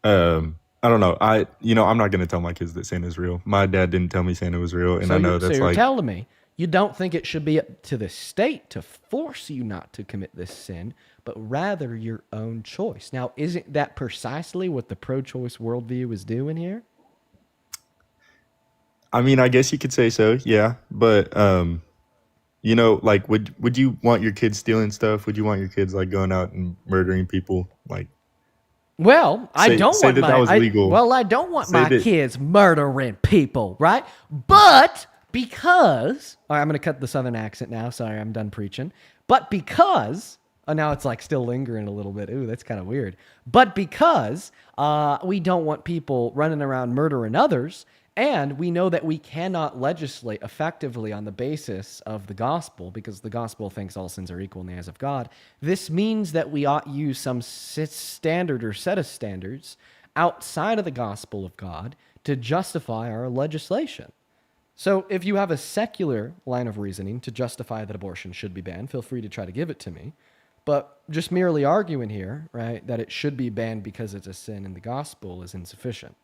I don't know. I'm not gonna tell my kids that Santa's real. My dad didn't tell me Santa was real, and I know that's you're telling me you don't think it should be up to the state to force you not to commit this sin, but rather your own choice. Now, isn't that precisely what the pro-choice worldview is doing here? I mean, I guess you could say so, yeah. But like, would you want your kids stealing stuff? Would you want your kids like going out and murdering people? Like, well, I don't want my that kids murdering people, right? But because, all right, I'm going to cut the southern accent now. Sorry, I'm done preaching. But because, now it's like still lingering a little bit. Ooh, that's kind of weird. But because we don't want people running around murdering others, and we know that we cannot legislate effectively on the basis of the gospel, because the gospel thinks all sins are equal in the eyes of God, this means that we ought use some standard or set of standards outside of the gospel of God to justify our legislation. So if you have a secular line of reasoning to justify that abortion should be banned, feel free to try to give it to me. But just merely arguing here, right, that it should be banned because it's a sin in the gospel is insufficient.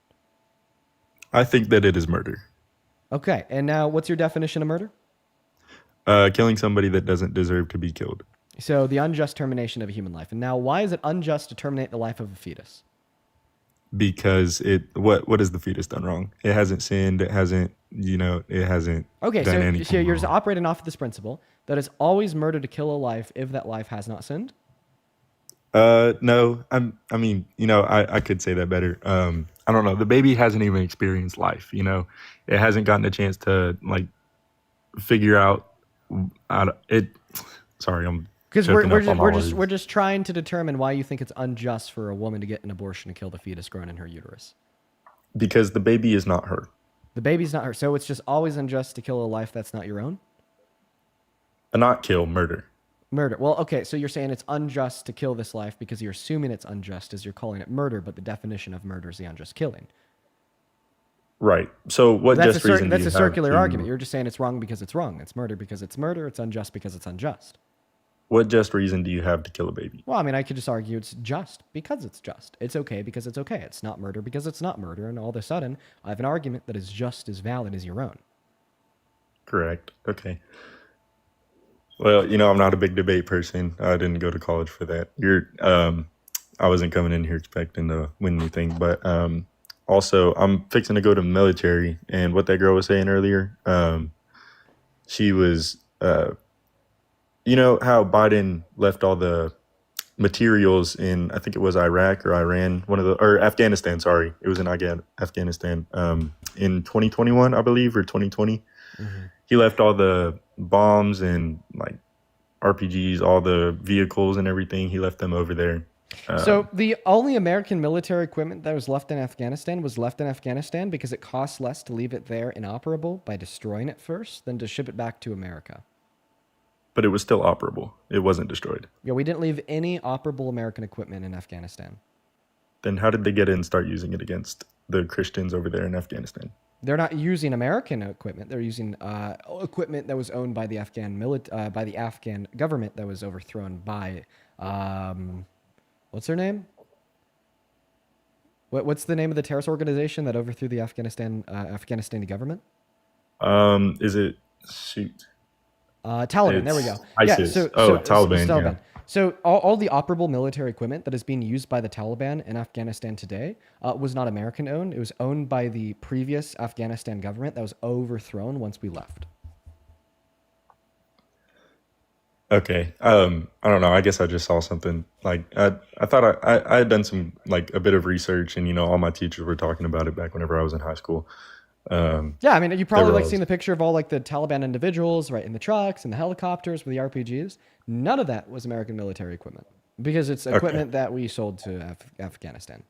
I think that it is murder. Okay, and now what's your definition of murder? Killing somebody that doesn't deserve to be killed. So the unjust termination of a human life. And now why is it unjust to terminate the life of a fetus? Because what has the fetus done wrong? It hasn't sinned. It hasn't, it hasn't Okay, done so anything you're just wrong. operating off of this principle that it's always murder to kill a life if that life has not sinned? No, I could say that better. I don't know. The baby hasn't even experienced life, it hasn't gotten a chance to like figure out it. Sorry, I'm because choking up on my words. we're just trying to determine why you think it's unjust for a woman to get an abortion to kill the fetus growing in her uterus. Because the baby is not her. The baby's not her, so it's just always unjust to kill a life that's not your own? Not kill, murder. Murder. Well, okay, so you're saying it's unjust to kill this life because you're assuming it's unjust as you're calling it murder, but the definition of murder is the unjust killing. Right. So what just reason do you that's a have circular to- argument. You're just saying it's wrong because it's wrong. It's murder because it's murder. It's unjust because it's unjust. What just reason do you have to kill a baby? Well, I mean, I could just argue it's just because it's just. It's okay because it's okay. It's not murder because it's not murder. And all of a sudden, I have an argument that is just as valid as your own. Correct. Okay. Well, I'm not a big debate person. I didn't go to college for that. I wasn't coming in here expecting to win anything, but also I'm fixing to go to the military. And what that girl was saying earlier, she was, how Biden left all the materials in, I think it was Iraq or Iran, or Afghanistan. Sorry, it was in Afghanistan in 2021, I believe, or 2020. Mm-hmm. He left all the bombs and like RPGs, all the vehicles and everything. He left them over there. So the only American military equipment that was left in Afghanistan because it costs less to leave it there inoperable by destroying it first than to ship it back to America. But it was still operable. It wasn't destroyed. Yeah, we didn't leave any operable American equipment in Afghanistan. Then how did they get it and start using it against the Christians over there in Afghanistan? They're not using American equipment. They're using equipment that was owned by the Afghan by the Afghan government that was overthrown by what's their name? What's the name of the terrorist organization that overthrew the Afghanistani government? Is it shoot? Taliban. There we go. ISIS. Yeah, Taliban. Taliban. Yeah. So all the operable military equipment that is being used by the Taliban in Afghanistan today was not American owned. It was owned by the previous Afghanistan government that was overthrown once we left. Okay. I don't know. I guess I just saw something like I thought I had done some like a bit of research, and all my teachers were talking about it back whenever I was in high school. Yeah, I mean, you probably like seen the picture of all like the Taliban individuals, right, in the trucks and the helicopters with the RPGs. None of that was American military equipment because it's equipment that we sold to Afghanistan.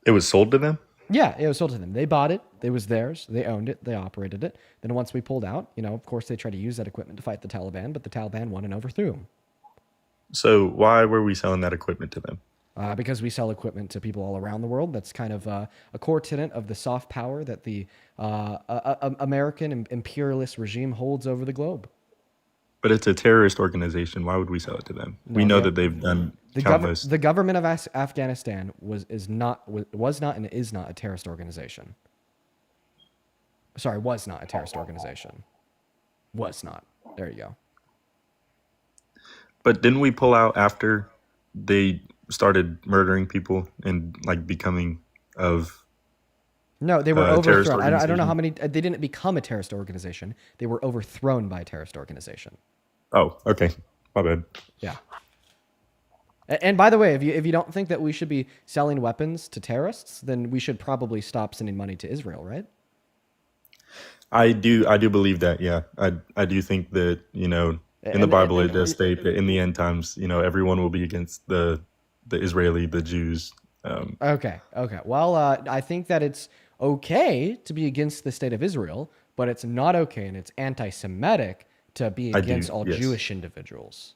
It was sold to them? Yeah, it was sold to them. They bought it. It was theirs. They owned it. They operated it. Then once we pulled out, of course, they tried to use that equipment to fight the Taliban, but the Taliban won and overthrew them. So why were we selling that equipment to them? Because we sell equipment to people all around the world. That's kind of a core tenet of the soft power that the American imperialist regime holds over the globe. But it's a terrorist organization. Why would we sell it to them? We know that they've done countless. The government of Afghanistan was not and is not a terrorist organization. Sorry, was not a terrorist organization. Was not. There you go. But didn't we pull out after they started murdering people and like becoming of? No, they were overthrown. I don't know how many. They didn't become a terrorist organization. They were overthrown by a terrorist organization. Oh, okay. My bad. Yeah. And by the way, if you don't think that we should be selling weapons to terrorists, then we should probably stop sending money to Israel, right? I do believe that. Yeah, I do think that in the Bible it does state that in the end times, everyone will be against the Israeli, the Jews. Okay. Well, I think that it's okay to be against the state of Israel, but it's not okay and it's anti-Semitic to be against all Jewish individuals.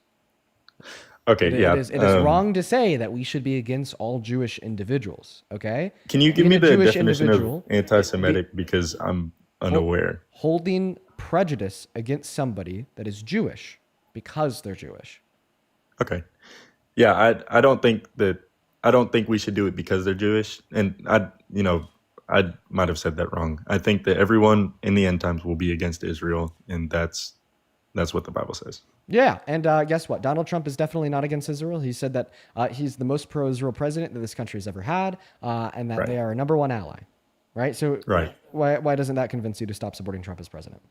Okay, It is wrong to say that we should be against all Jewish individuals, okay? Can you give me the definition of anti-Semitic because I'm unaware? Holding prejudice against somebody that is Jewish because they're Jewish. Okay. Yeah, I don't think we should do it because they're Jewish. And I might have said that wrong. I think that everyone in the end times will be against Israel, and that's what the Bible says. Yeah, and guess what? Donald Trump is definitely not against Israel. He said that he's the most pro-Israel president that this country has ever had, and that they are a number one ally. Right? So why doesn't that convince you to stop supporting Trump as president?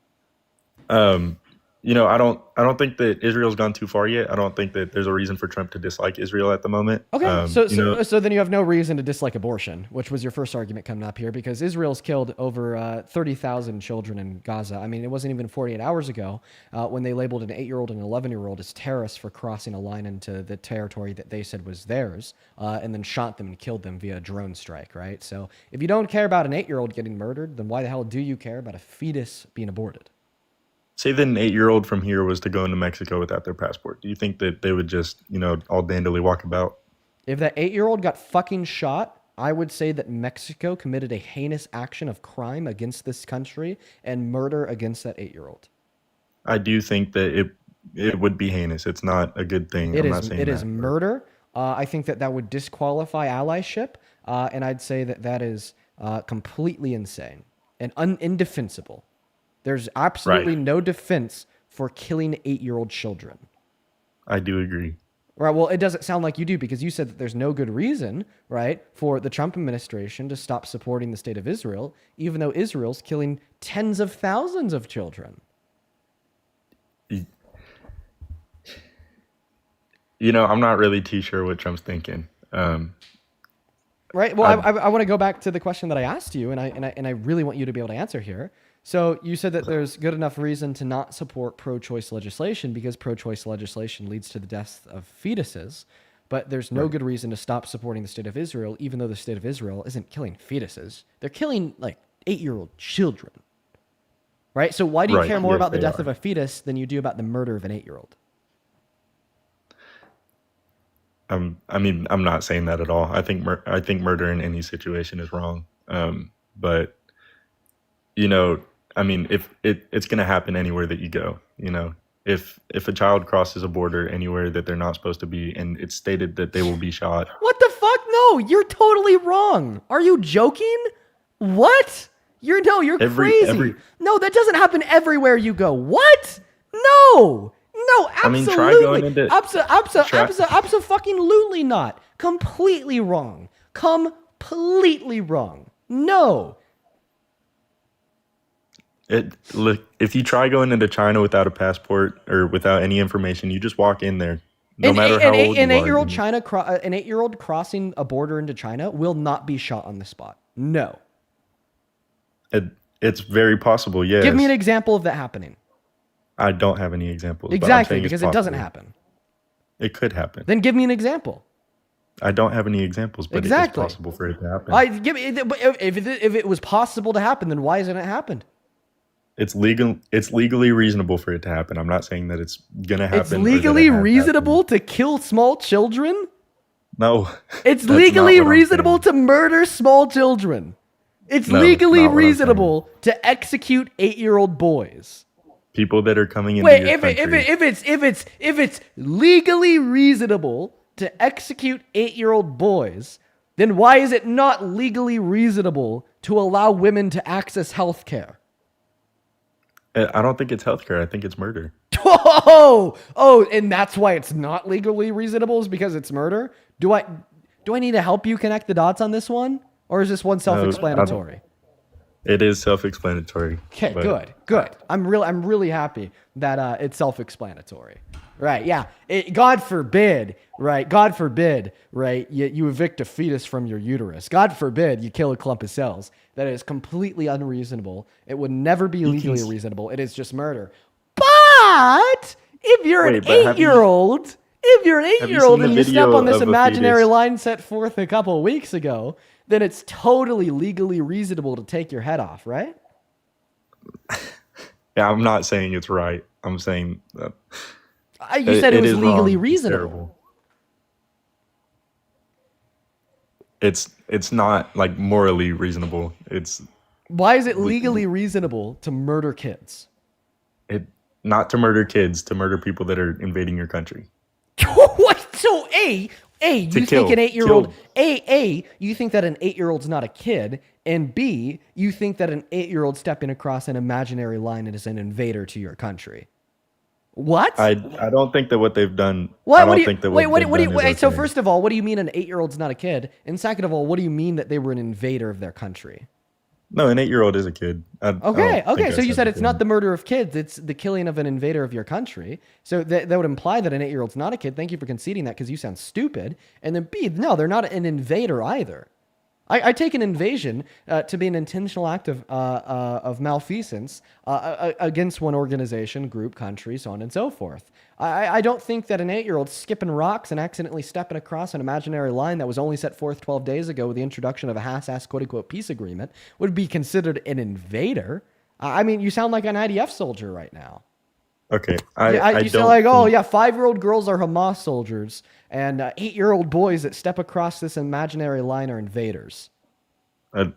I don't think that Israel's gone too far yet. I don't think that there's a reason for Trump to dislike Israel at the moment. Okay, so then you have no reason to dislike abortion, which was your first argument coming up here, because Israel's killed over 30,000 children in Gaza. I mean, it wasn't even 48 hours ago when they labeled an 8-year-old and an 11-year-old as terrorists for crossing a line into the territory that they said was theirs, and then shot them and killed them via a drone strike, right? So if you don't care about an 8-year-old getting murdered, then why the hell do you care about a fetus being aborted? Say that an 8-year-old from here was to go into Mexico without their passport. Do you think that they would just, all dandily walk about? If that 8-year-old got fucking shot, I would say that Mexico committed a heinous action of crime against this country and murder against that 8-year-old. I do think that it would be heinous. It's not a good thing. I'm not saying it is murder. I think that would disqualify allyship, and I'd say that is completely insane and indefensible. There's absolutely no defense for killing 8-year-old children. I do agree. Right. Well, it doesn't sound like you do, because you said that there's no good reason, right, for the Trump administration to stop supporting the state of Israel, even though Israel's killing tens of thousands of children. I'm not really too sure what Trump's thinking. Right. Well, I want to go back to the question that I asked you, and I really want you to be able to answer here. So you said that there's good enough reason to not support pro-choice legislation because pro-choice legislation leads to the death of fetuses, but there's no good reason to stop supporting the state of Israel, even though the state of Israel isn't killing fetuses. They're killing, 8-year-old children. Right? So why do you care more about the death of a fetus than you do about the murder of an 8-year-old? I'm not saying that at all. I think murder in any situation is wrong. But if it's going to happen anywhere that you go, if a child crosses a border anywhere that they're not supposed to be, and it's stated that they will be shot. What the fuck? No, you're totally wrong. Are you joking? What? You're crazy. No, that doesn't happen everywhere you go. What? No, absolutely. Try going into absolutely not. Completely wrong. Completely wrong. No. Look, if you try going into China without a passport or without any information, you just walk in there. No matter how old you are. An 8-year-old crossing a border into China will not be shot on the spot. No. It's very possible, yes. Give me an example of that happening. I don't have any examples. Exactly, because it doesn't happen. It could happen. Then give me an example. I don't have any examples, but exactly. It is possible for it to happen. If it was possible to happen, then why hasn't it happened? It's legally reasonable for it to happen. I'm not saying that it's gonna happen. It's legally reasonable to kill small children? No. It's legally reasonable to murder small children. It's legally reasonable to execute 8-year-old boys. People that are coming into your country. If it's legally reasonable to execute 8-year-old boys, then why is it not legally reasonable to allow women to access health care? I don't think it's healthcare. I think it's murder. Oh, and that's why it's not legally reasonable, is because it's murder? Do I need to help you connect the dots on this one? Or is this one self-explanatory? It is self-explanatory. Okay, good. I'm really happy that it's self-explanatory. Right, yeah. God forbid, right? You evict a fetus from your uterus. God forbid you kill a clump of cells. That is completely unreasonable. It would never be legally reasonable. It is just murder. But if you're an 8-year-old, and you step on this imaginary line set forth a couple of weeks ago, then it's totally legally reasonable to take your head off, right? Yeah, I'm not saying it's right. I'm saying that you said it was legally reasonable. It's not morally reasonable. Why is it legally reasonable to murder kids? Not to murder kids, to murder people that are invading your country. What? So you To think an 8-year-old kill. You think that an 8-year-old's not a kid, and B, you think that an 8-year-old stepping across an imaginary line is an invader to your country. What? I don't think that what they've done. What? I What do don't you think that wait? what What? they've What do done you is wait? So okay. first of all, what do you mean an 8-year-old's not a kid? And second of all, what do you mean that they were an invader of their country? No, an 8-year-old is a kid. I don't Okay. think I So you said it's that. not the murder of kids; it's the killing of an invader of your country. So that would imply that an 8-year-old's not a kid. Thank you for conceding that because you sound stupid. And then B, no, they're not an invader either. I take an invasion to be an intentional act of malfeasance against one organization, group, country, so on and so forth. I don't think that an 8-year-old skipping rocks and accidentally stepping across an imaginary line that was only set forth 12 days ago with the introduction of a half-assed quote-unquote peace agreement would be considered an invader. I mean, you sound like an IDF soldier right now. Okay, You sound like, oh yeah, 5-year-old girls are Hamas soldiers, and 8-year-old boys that step across this imaginary line are invaders.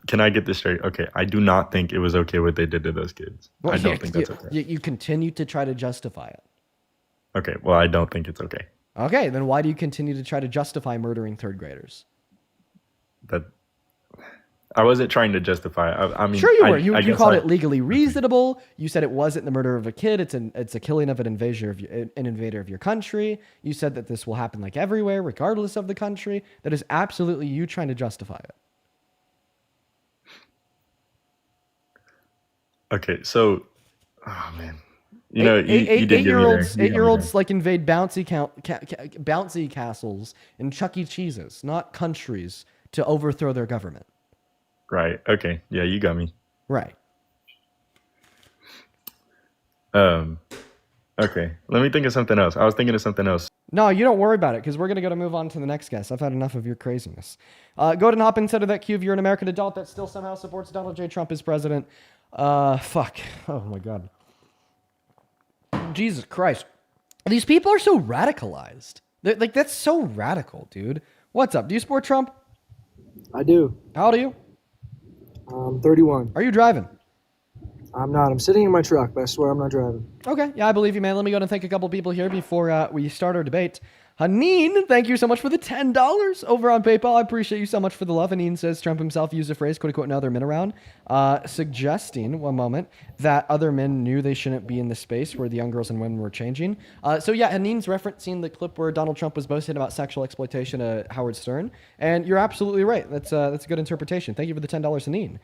Can I get this straight? Okay, I do not think it was okay what they did to those kids. Well, I don't think that's okay. You continue to try to justify it. Okay, well, I don't think it's okay. Okay, then why do you continue to try to justify murdering third graders? That I wasn't trying to justify. I mean, Sure you were. I You guess called it legally reasonable. You said it wasn't the murder of a kid. It's a killing of an invader of your country. You said that this will happen like everywhere, regardless of the country. That is absolutely you trying to justify it. Okay, so, oh man, you know, you did get me there. You got me there. 8-year-olds like invade bouncy castles and Chuck E. Cheeses, not countries, to overthrow their government. Right. Okay. Yeah, you got me. Right. Okay. Let me think of something else. I was thinking of something else. No, you don't worry about it because we're going to move on to the next guest. I've had enough of your craziness. Go ahead and hop inside of that queue if you're an American adult that still somehow supports Donald J. Trump as president. Fuck. Oh my God. Jesus Christ. These people are so radicalized. Like, that's so radical, dude. What's up? Do you support Trump? I do. How old are you? I'm 31. Are you driving? I'm not. I'm sitting in my truck, but I swear I'm not driving. Okay. Yeah, I believe you, man. Let me go and thank a couple people here before we start our debate. Haneen, thank you so much for the $10 over on PayPal. I appreciate you so much for the love. Haneen says Trump himself used a phrase, quote unquote, another men around, suggesting, one moment, that other men knew they shouldn't be in the space where the young girls and women were changing. So yeah, Haneen's referencing the clip where Donald Trump was boasting about sexual exploitation of Howard Stern. And you're absolutely right. That's a good interpretation. Thank you for the $10, Haneen.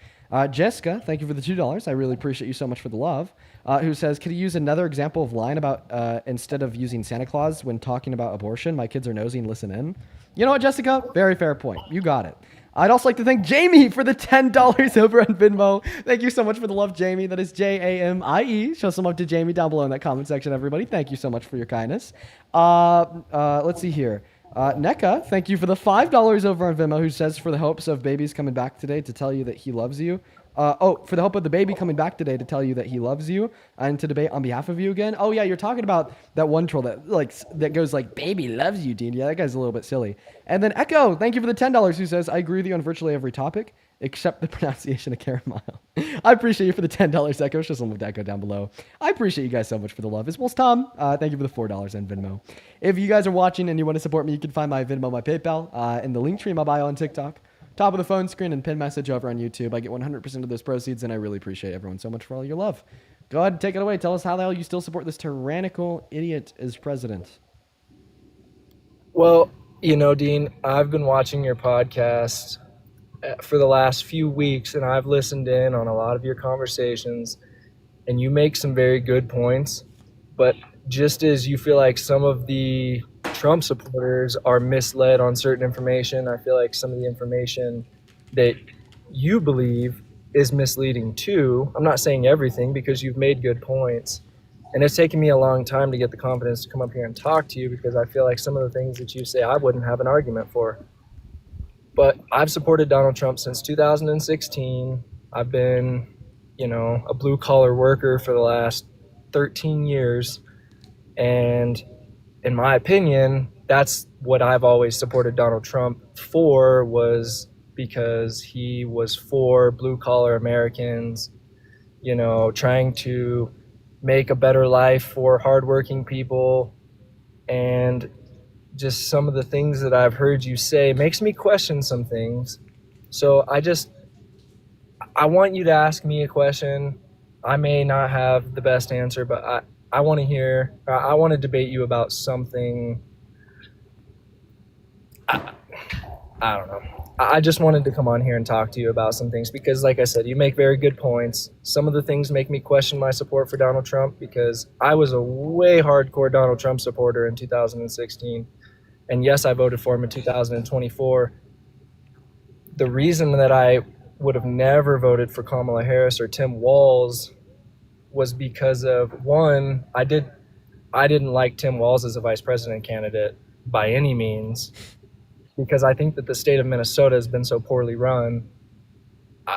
Jessica, thank you for the $2. I really appreciate you so much for the love. Who says, could you use another example of line about instead of using Santa Claus when talking about abortion? My kids are nosy and listen in. You know what, Jessica? Very fair point. You got it. I'd also like to thank Jamie for the $10 over on Venmo. Thank you so much for the love, Jamie. That is Jamie. Show some love to Jamie down below in that comment section, everybody. Thank you so much for your kindness. Let's see here. NECA, thank you for the $5 over on Venmo, who says, for the hopes of babies coming back today to tell you that he loves you. For the hope of the baby coming back today to tell you that he loves you and to debate on behalf of you again. Oh yeah, you're talking about that one troll that goes like, baby loves you, Dean. Yeah, that guy's a little bit silly. And then Echo, thank you for the $10, who says, I agree with you on virtually every topic except the pronunciation of Karen Mile. I appreciate you for the $10, Echo. Show some love to Echo down below. I appreciate you guys so much for the love. As well as Tom, thank you for the $4 and Venmo. If you guys are watching and you want to support me, you can find my Venmo, my PayPal, in the link tree in my bio on TikTok. Top of the phone screen and pin message over on YouTube. I get 100% of those proceeds, and I really appreciate everyone so much for all your love. Go ahead and take it away. Tell us how the hell you still support this tyrannical idiot as president. Well, you know, Dean, I've been watching your podcast for the last few weeks, and I've listened in on a lot of your conversations, and you make some very good points. But just as you feel like some of the Trump supporters are misled on certain information, I feel like some of the information that you believe is misleading too. I'm not saying everything because you've made good points. And it's taken me a long time to get the confidence to come up here and talk to you because I feel like some of the things that you say I wouldn't have an argument for. But I've supported Donald Trump since 2016. I've been, a blue collar worker for the last 13 years. And in my opinion, that's what I've always supported Donald Trump for, was because he was for blue-collar Americans, trying to make a better life for hardworking people. And just some of the things that I've heard you say makes me question some things. So I want you to ask me a question. I may not have the best answer, but I want to hear, I want to debate you about something. I don't know. I just wanted to come on here and talk to you about some things because, like I said, you make very good points. Some of the things make me question my support for Donald Trump because I was a way hardcore Donald Trump supporter in 2016. And yes, I voted for him in 2024. The reason that I would have never voted for Kamala Harris or Tim Walz was because of, one, I didn't like Tim Walz as a vice president candidate by any means, because I think that the state of Minnesota has been so poorly run.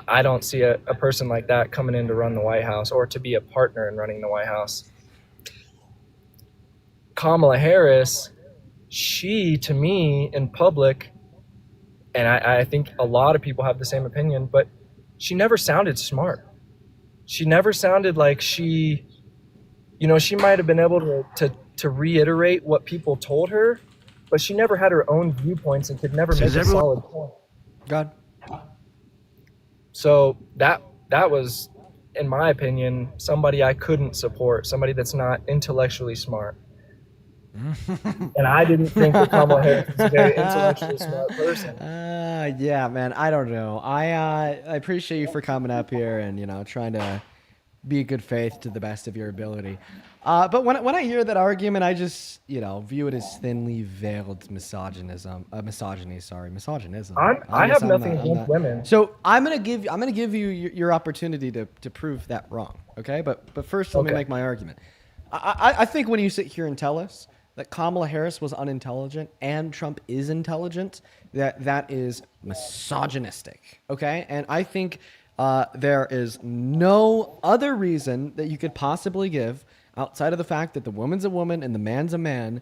I don't see a person like that coming in to run the White House or to be a partner in running the White House. Kamala Harris, she, to me, in public, and I think a lot of people have the same opinion, but she never sounded smart. She never sounded like she might have been able to reiterate what people told her, but she never had her own viewpoints and could never make a solid point. God. So that was, in my opinion, somebody I couldn't support, somebody that's not intellectually smart. And I didn't think that Kamala Harris was a very intellectually smart person. Yeah, man. I don't know. I appreciate you for coming up here and trying to be good faith to the best of your ability. But when I hear that argument, I just view it as thinly veiled misogynism. Misogynism. I have nothing against women. So I'm gonna give you your opportunity to prove that wrong. Okay, but first let me make my argument. I think when you sit here and tell us that Kamala Harris was unintelligent and Trump is intelligent, that is misogynistic. Okay, and I think there is no other reason that you could possibly give outside of the fact that the woman's a woman and the man's a man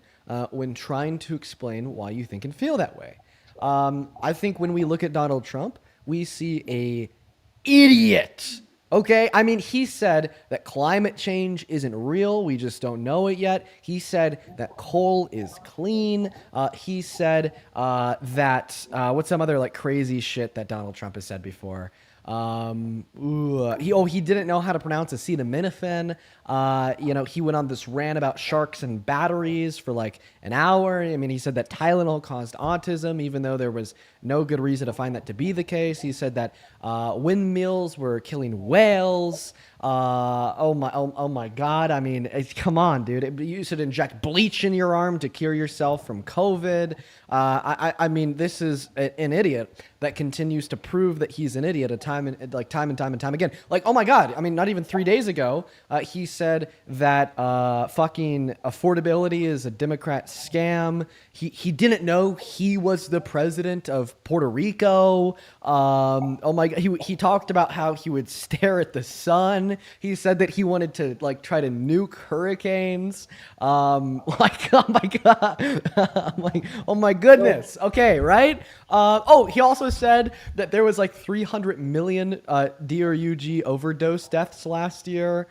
when trying to explain why you think and feel that way. I think when we look at Donald Trump, we see a idiot. Okay, I mean, he said that climate change isn't real. We just don't know it yet. He said that coal is clean. He said that what's some other crazy shit that Donald Trump has said before? He didn't know how to pronounce acetaminophen. He went on this rant about sharks and batteries for an hour. I mean, he said that Tylenol caused autism, even though there was no good reason to find that to be the case. He said that windmills were killing whales. Oh my God. I mean, come on, dude. You should inject bleach in your arm to cure yourself from COVID. I mean, this is an idiot that continues to prove that he's an idiot time and time again. Oh my God. I mean, not even 3 days ago, he said that fucking affordability is a Democrat scam. He didn't know he was the president of Puerto Rico. Oh my God. He talked about how he would stare at the sun. He said that he wanted to try to nuke hurricanes. Oh my God. Oh my goodness. Okay, right? He also said that there was 300 million DRUG overdose deaths last year.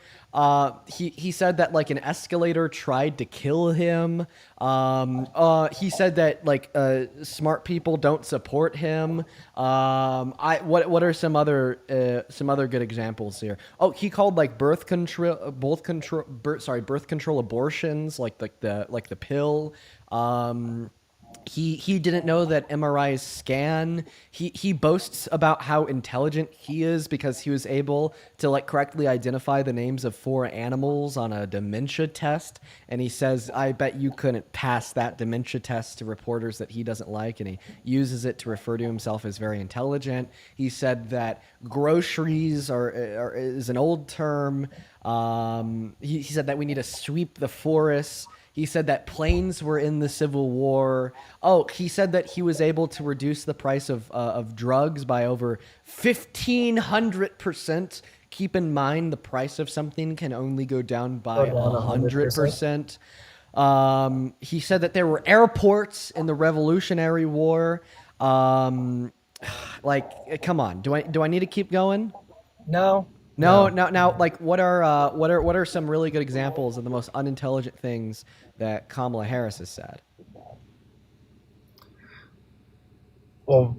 He said that an escalator tried to kill him. He said that smart people don't support him. What are some other good examples here? He called birth control abortions like the pill. He didn't know that MRIs scan. He boasts about how intelligent he is because he was able to correctly identify the names of 4 animals on a dementia test. And he says, I bet you couldn't pass that dementia test to reporters that he doesn't like. And he uses it to refer to himself as very intelligent. He said that groceries is an old term. He said that we need to sweep the forests. He said that planes were in the Civil War. He said that he was able to reduce the price of drugs by over 1,500%. Keep in mind, the price of something can only go down by 100%. He said that there were airports in the Revolutionary War. Come on, do I need to keep going? No. Now, what are some really good examples of the most unintelligent things that Kamala Harris has said? Well,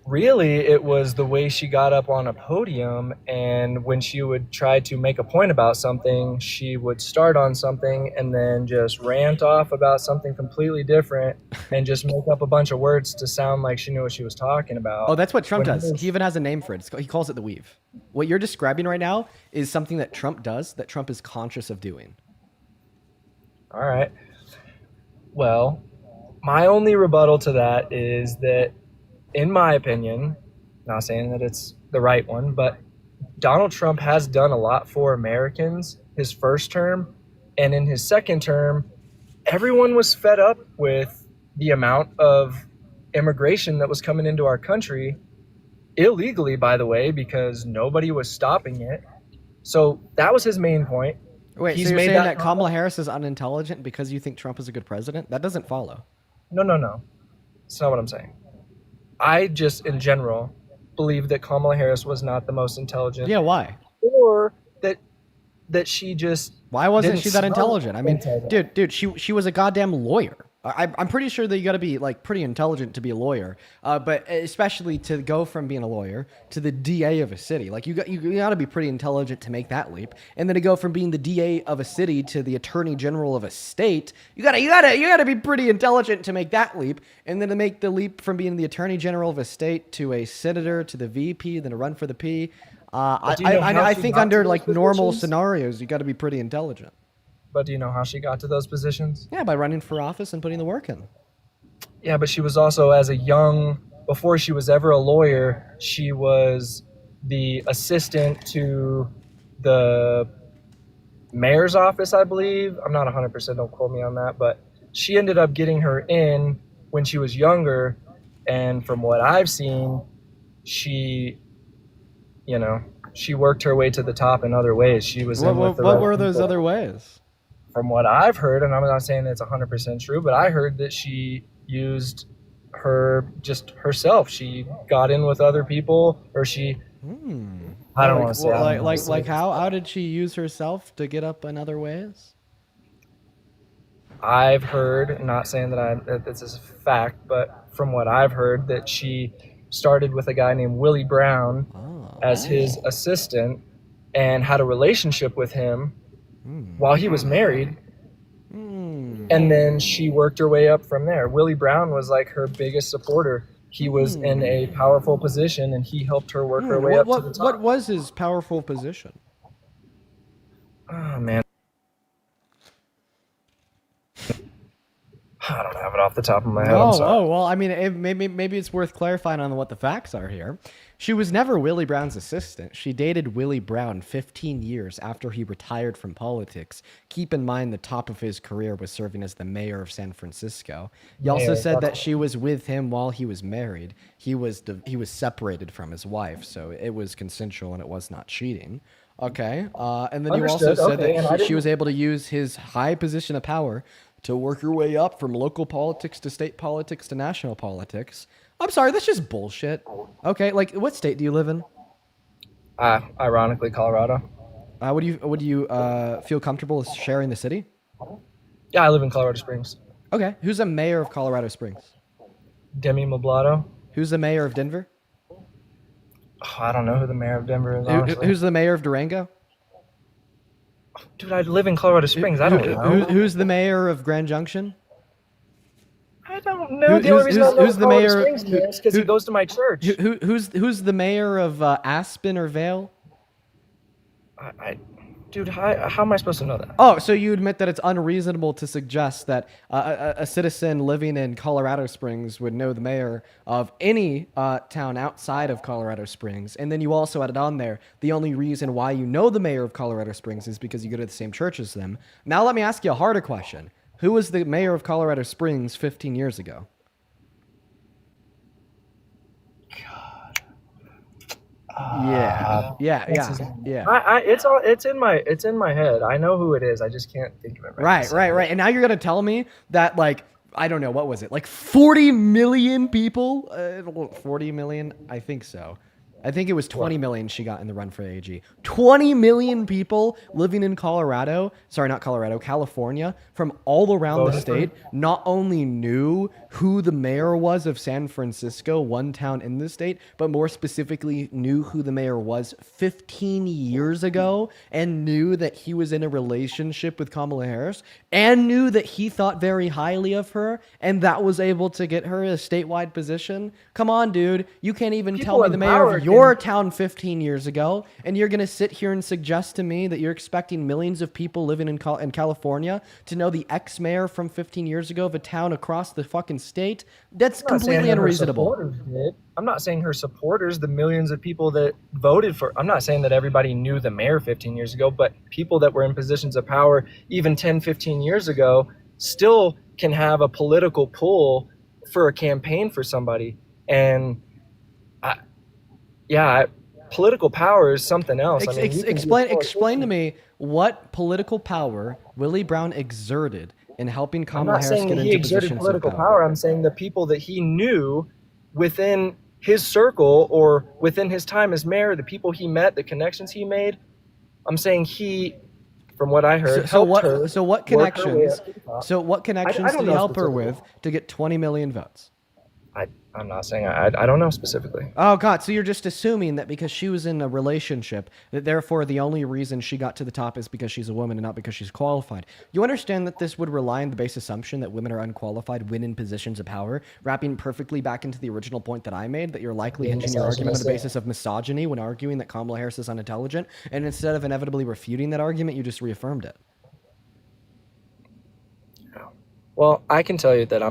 really, it was the way she got up on a podium, and when she would try to make a point about something, she would start on something and then just rant off about something completely different and just make up a bunch of words to sound like she knew what she was talking about. Oh, that's what Trump does. He even has a name for it. He calls it the weave. What you're describing right now is something that Trump does that Trump is conscious of doing. All right. Well, my only rebuttal to that is that, in my opinion, not saying that it's the right one, but Donald Trump has done a lot for Americans his first term, and in his second term, everyone was fed up with the amount of immigration that was coming into our country, illegally, by the way, because nobody was stopping it. So that was his main point. Wait, so you're saying that Kamala Harris is unintelligent because you think Trump is a good president? That doesn't follow. No. It's not what I'm saying. I just, in general, believe that Kamala Harris was not the most intelligent. Yeah, why? Or that she just... Why wasn't she that intelligent? I mean, dude, she was a goddamn lawyer. I'm pretty sure that you got to be like pretty intelligent to be a lawyer, but especially to go from being a lawyer to the DA of a city. Like you got to be pretty intelligent to make that leap, and then to go from being the DA of a city to the Attorney General of a state, you gotta be pretty intelligent to make that leap, and then to make the leap from being the Attorney General of a state to a senator to the VP, then to run for the P. I think under like normal scenarios, you got to be pretty intelligent. But do you know how she got to those positions? Yeah, by running for office and putting the work in. Yeah, but she was also, before she was ever a lawyer, she was the assistant to the mayor's office, I believe. I'm not 100%, don't quote me on that, but she ended up getting her in when she was younger, and from what I've seen, she worked her way to the top in other ways. She was what were those other ways? From what I've heard, and I'm not saying that's 100% true, but I heard that she used herself. She got in with other people, or she... I don't want to say... How did she use herself to get up in other ways? I've heard, not saying that this is a fact, but from what I've heard, that she started with a guy named Willie Brown as his assistant and had a relationship with him while he was married, and then she worked her way up from there. Willie Brown was like her biggest supporter. He was in a powerful position, and he helped her work her way up to the top. What was his powerful position? Oh, man. I don't have it off the top of my head. Well, I mean, maybe it's worth clarifying on what the facts are here. She was never Willie Brown's assistant. She dated Willie Brown 15 years after he retired from politics. Keep in mind, the top of his career was serving as the mayor of San Francisco. He also said that she was with him while he was married. He was separated from his wife, so it was consensual and it was not cheating. Okay, and then you also said that she was able to use his high position of power to work her way up from local politics to state politics to national politics. I'm sorry, that's just bullshit. Okay, like what state do you live in? Ironically, Colorado. Would you feel comfortable sharing the city? Yeah, I live in Colorado Springs. Okay, who's the mayor of Colorado Springs? Demi Lovato. Who's the mayor of Denver? I don't know who the mayor of Denver is, honestly. Who's the mayor of Durango? Dude, I live in Colorado Springs. I don't know. Who's the mayor of Grand Junction? I don't know. The only reason I know who's the mayor is because he goes to my church. Who's the mayor of Aspen or Vail? Dude, how am I supposed to know that? Oh, so you admit that it's unreasonable to suggest that a citizen living in Colorado Springs would know the mayor of any town outside of Colorado Springs, and then you also added on there, the only reason why you know the mayor of Colorado Springs is because you go to the same church as them. Now let me ask you a harder question. Who was the mayor of Colorado Springs 15 years ago? Yeah. It's in my head. I know who it is. I just can't think of it right. Right. And now you're gonna tell me that, like, I don't know, what was it, like 40 million people? 40 million, I think so. I think it was 20 million she got in the run for AG. 20 million people living in Colorado, sorry, not Colorado, California, from all around the state, not only knew who the mayor was of San Francisco, one town in the state, but more specifically knew who the mayor was 15 years ago and knew that he was in a relationship with Kamala Harris and knew that he thought very highly of her and that was able to get her a statewide position. Come on, dude. You can't even tell me the mayor of your town 15 years ago, and you're going to sit here and suggest to me that you're expecting millions of people living in California to know the ex-mayor from 15 years ago of a town across the fucking state? That's completely unreasonable. I'm not saying her supporters, the millions of people that voted for, I'm not saying that everybody knew the mayor 15 years ago, but people that were in positions of power even 10, 15 years ago still can have a political pull for a campaign for somebody. And political power is something else. Explain to me what political power Willie Brown exerted in helping Kamala Harris get into positions political of power. power. I'm saying the people that he knew within his circle or within his time as mayor, the people he met, the connections he made. I'm saying he, from what I heard, So what connections did he help her with to get 20 million votes? I'm not saying I don't know specifically. Oh God! So you're just assuming that because she was in a relationship, that therefore the only reason she got to the top is because she's a woman and not because she's qualified. You understand that this would rely on the base assumption that women are unqualified when in positions of power, wrapping perfectly back into the original point that I made, that you're likely hinging your argument on the basis of misogyny when arguing that Kamala Harris is unintelligent, and instead of inevitably refuting that argument, you just reaffirmed it. Well, I can tell you that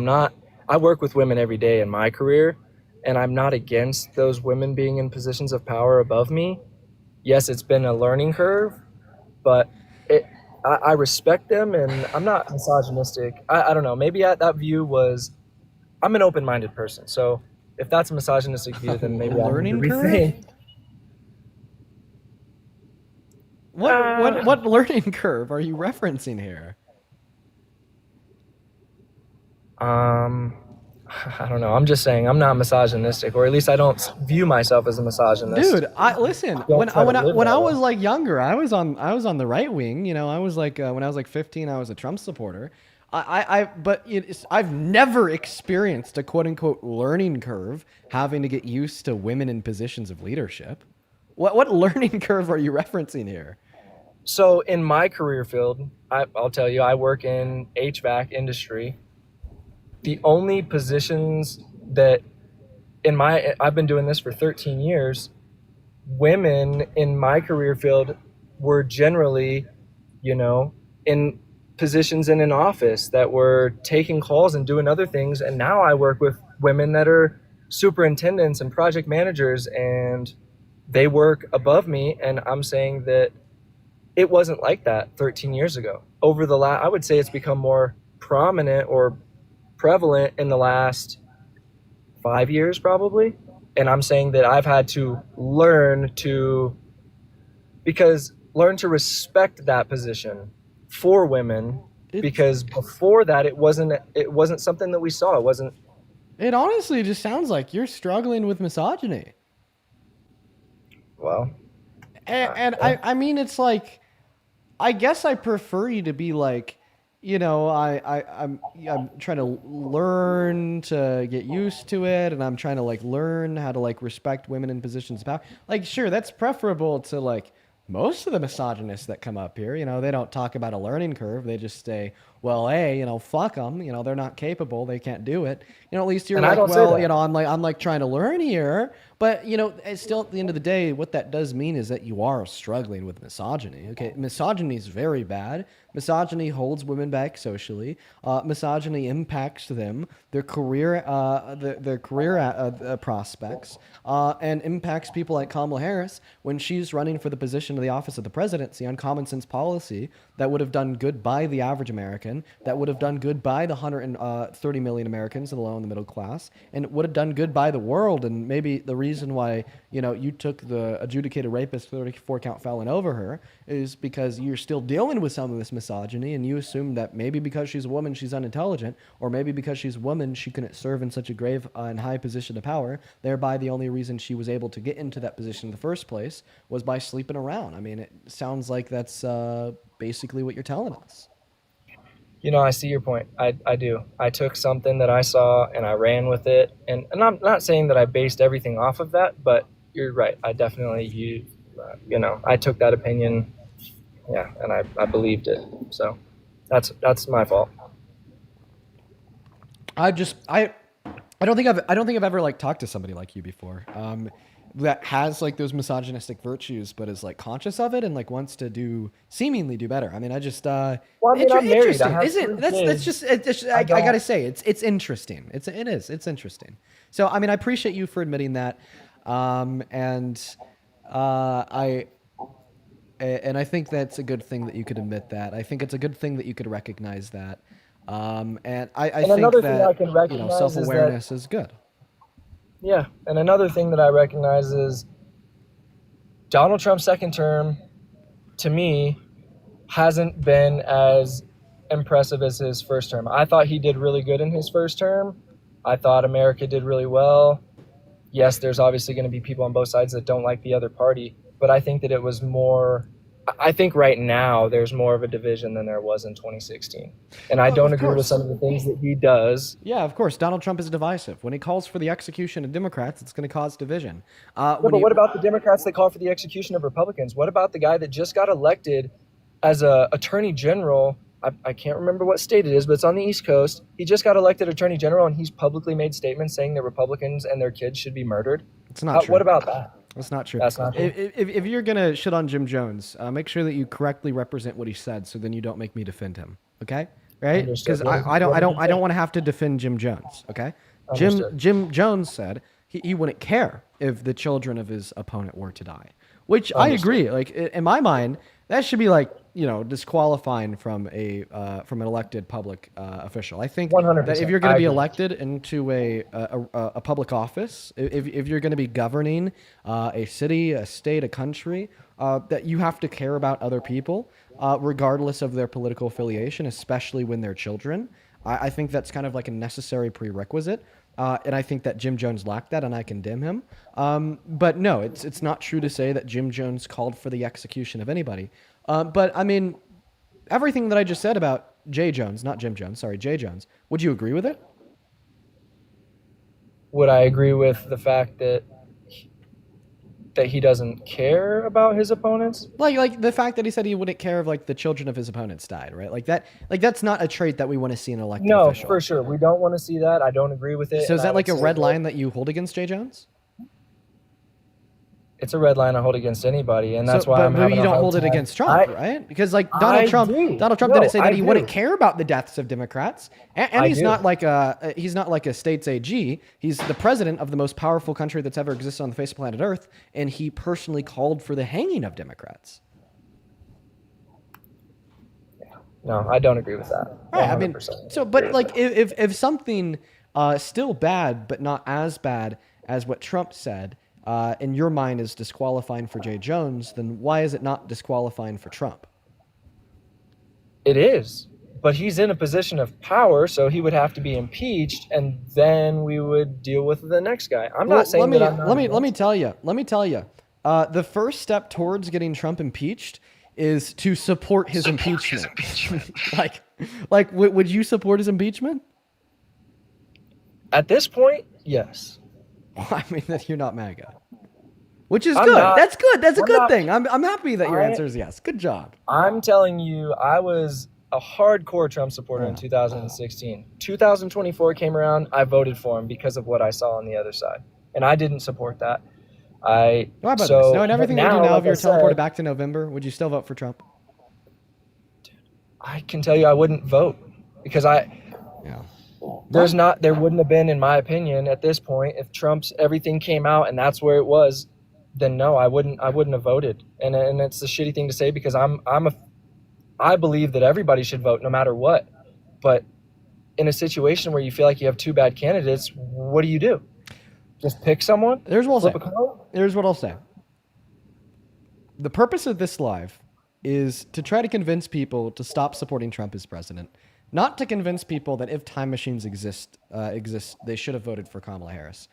I work with women every day in my career, and I'm not against those women being in positions of power above me. Yes, it's been a learning curve, but I respect them, and I'm not misogynistic. I don't know. Maybe that view was, I'm an open-minded person, so if that's a misogynistic view, then maybe I need to rethink. What learning curve are you referencing here? I don't know. I'm just saying I'm not misogynistic, or at least I don't view myself as a misogynist. Dude, listen. When I was like younger, I was on the right wing. You know, I was like when I was like 15, I was a Trump supporter. I've never experienced a quote unquote learning curve having to get used to women in positions of leadership. What learning curve are you referencing here? So in my career field, I'll tell you, I work in HVAC industry. The only positions that I've been doing this for 13 years, women in my career field were generally, in positions in an office that were taking calls and doing other things. And now I work with women that are superintendents and project managers, and they work above me. And I'm saying that it wasn't like that 13 years ago. I would say it's become more prominent or prevalent in the last 5 years probably. And I'm saying that I've had to learn to respect that position for women, because before that it wasn't something that we saw. It honestly just sounds like you're struggling with misogyny. Well, I mean, it's like, I guess I prefer you to be like, I'm trying to learn to get used to it, and I'm trying to learn how to respect women in positions of power. Sure, that's preferable to most of the misogynists that come up here. They don't talk about a learning curve. They just say, well, hey, fuck them. They're not capable. They can't do it. At least you're I'm trying to learn here. But, it's still at the end of the day, what that does mean is that you are struggling with misogyny. Okay, misogyny is very bad. Misogyny holds women back socially. Misogyny impacts them, their career prospects, and impacts people like Kamala Harris when she's running for the position of the office of the presidency on common sense policy that would have done good by the average American, that would have done good by the 130 million Americans in the low and the middle class, and would have done good by the world and maybe the reason why, you took the adjudicated rapist 34 count felon over her is because you're still dealing with some of this misogyny, and you assume that maybe because she's a woman, she's unintelligent, or maybe because she's a woman, she couldn't serve in such a grave and high position of power. Thereby, the only reason she was able to get into that position in the first place was by sleeping around. I mean, it sounds like that's basically what you're telling us. I see your point. I do. I took something that I saw and I ran with it. And I'm not saying that I based everything off of that, but you're right. I definitely, I took that opinion. Yeah. And I believed it. So that's my fault. I don't think I've ever like talked to somebody like you before. That has like those misogynistic virtues, but is like conscious of it and like wants to seemingly do better. I mean, I just I'm married. I have I gotta say it's interesting. It's interesting. So I mean, I appreciate you for admitting that, and I think that's a good thing that you could admit that. I think it's a good thing that you could recognize that, and I think that self-awareness is good. Yeah, and another thing that I recognize is Donald Trump's second term, to me, hasn't been as impressive as his first term. I thought he did really good in his first term. I thought America did really well. Yes, there's obviously going to be people on both sides that don't like the other party, but I think that it was more... I think right now there's more of a division than there was in 2016. And I don't agree with some of the things that he does. Yeah, of course. Donald Trump is divisive. When he calls for the execution of Democrats, it's going to cause division. But what about the Democrats that call for the execution of Republicans? What about the guy that just got elected as a attorney general? I can't remember what state it is, but it's on the East Coast. He just got elected attorney general, and he's publicly made statements saying that Republicans and their kids should be murdered. It's not true. What about that? That's not true. That's not true. If you're going to shit on Jim Jones, make sure that you correctly represent what he said, so then you don't make me defend him. Okay? Right? Because I don't want to have to defend Jim Jones. Okay? Jim Jones said he wouldn't care if the children of his opponent were to die, which I agree. Like in my mind, that should be like, disqualifying from an elected public official. I think 100%. that if you're going to be elected into a public office, if you're going to be governing a city, a state, a country, that you have to care about other people, regardless of their political affiliation, especially when they're children. I think that's kind of like a necessary prerequisite. And I think that Jim Jones lacked that, and I condemn him. But no, it's not true to say that Jim Jones called for the execution of anybody. But I mean, everything that I just said about Jay Jones, not Jim Jones, sorry, Jay Jones, would you agree with it? Would I agree with the fact that he doesn't care about his opponents? Like the fact that he said he wouldn't care if like the children of his opponents died, right? Like that's not a trait that we want to see in an elected official. No, for sure. We don't want to see that. I don't agree with it. So is that like a red line that you hold against Jay Jones? It's a red line I hold against anybody, and that's why I'm having a hard time. But you don't hold it against Trump, right? Because like Donald Trump didn't say that he wouldn't care about the deaths of Democrats, and he's not like a state's AG. He's the president of the most powerful country that's ever existed on the face of planet Earth, and he personally called for the hanging of Democrats. No, I don't agree with that. Right, I mean, but like if something still bad, but not as bad as what Trump said, in your mind is disqualifying for Jay Jones, then why is it not disqualifying for Trump? It is, but he's in a position of power, so he would have to be impeached, and then we would deal with the next guy. I'm not saying that I'm not. Let me tell you. The first step towards getting Trump impeached is to support his impeachment. like, would you support his impeachment? At this point, yes. I mean, that you're not MAGA, which is good. That's good. That's a good thing. I'm happy that your answer is yes. Good job. I'm telling you, I was a hardcore Trump supporter in 2016. 2024 came around, I voted for him because of what I saw on the other side, and I didn't support that. Knowing everything that you do now, if you're teleported back to November, would you still vote for Trump? I can tell you, I wouldn't vote because there wouldn't have been, in my opinion, at this point, if Trump's everything came out and that's where it was, then no, I wouldn't have voted. And it's a shitty thing to say because I believe that everybody should vote no matter what. But in a situation where you feel like you have two bad candidates, what do you do? Just pick someone? Here's what I'll Flip say. a coin? Here's what I'll say. The purpose of this live is to try to convince people to stop supporting Trump as president, not to convince people that if time machines exist, they should have voted for Kamala Harris.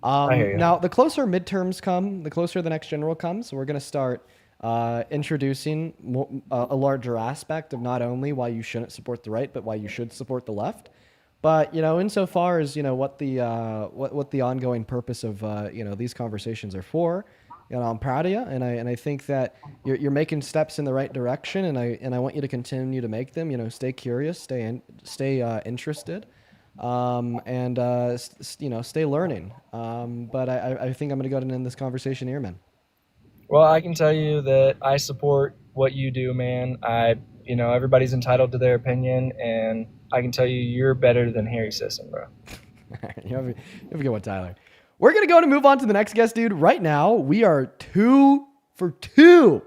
I hear you. Now, the closer midterms come, the closer the next general comes, we're going to start introducing a larger aspect of not only why you shouldn't support the right, but why you should support the left. But insofar as what the ongoing purpose of these conversations are for, I'm proud of you, and I think that you're making steps in the right direction, and I want you to continue to make them. Stay curious, stay interested, and stay learning. But I think I'm gonna go ahead and end this conversation here, man. Well, I can tell you that I support what you do, man. Everybody's entitled to their opinion, and I can tell you you're better than Harry Sisson, bro. You have a good one, Tyler. We're going to go and move on to the next guest, dude. Right now, we are 2 for 2.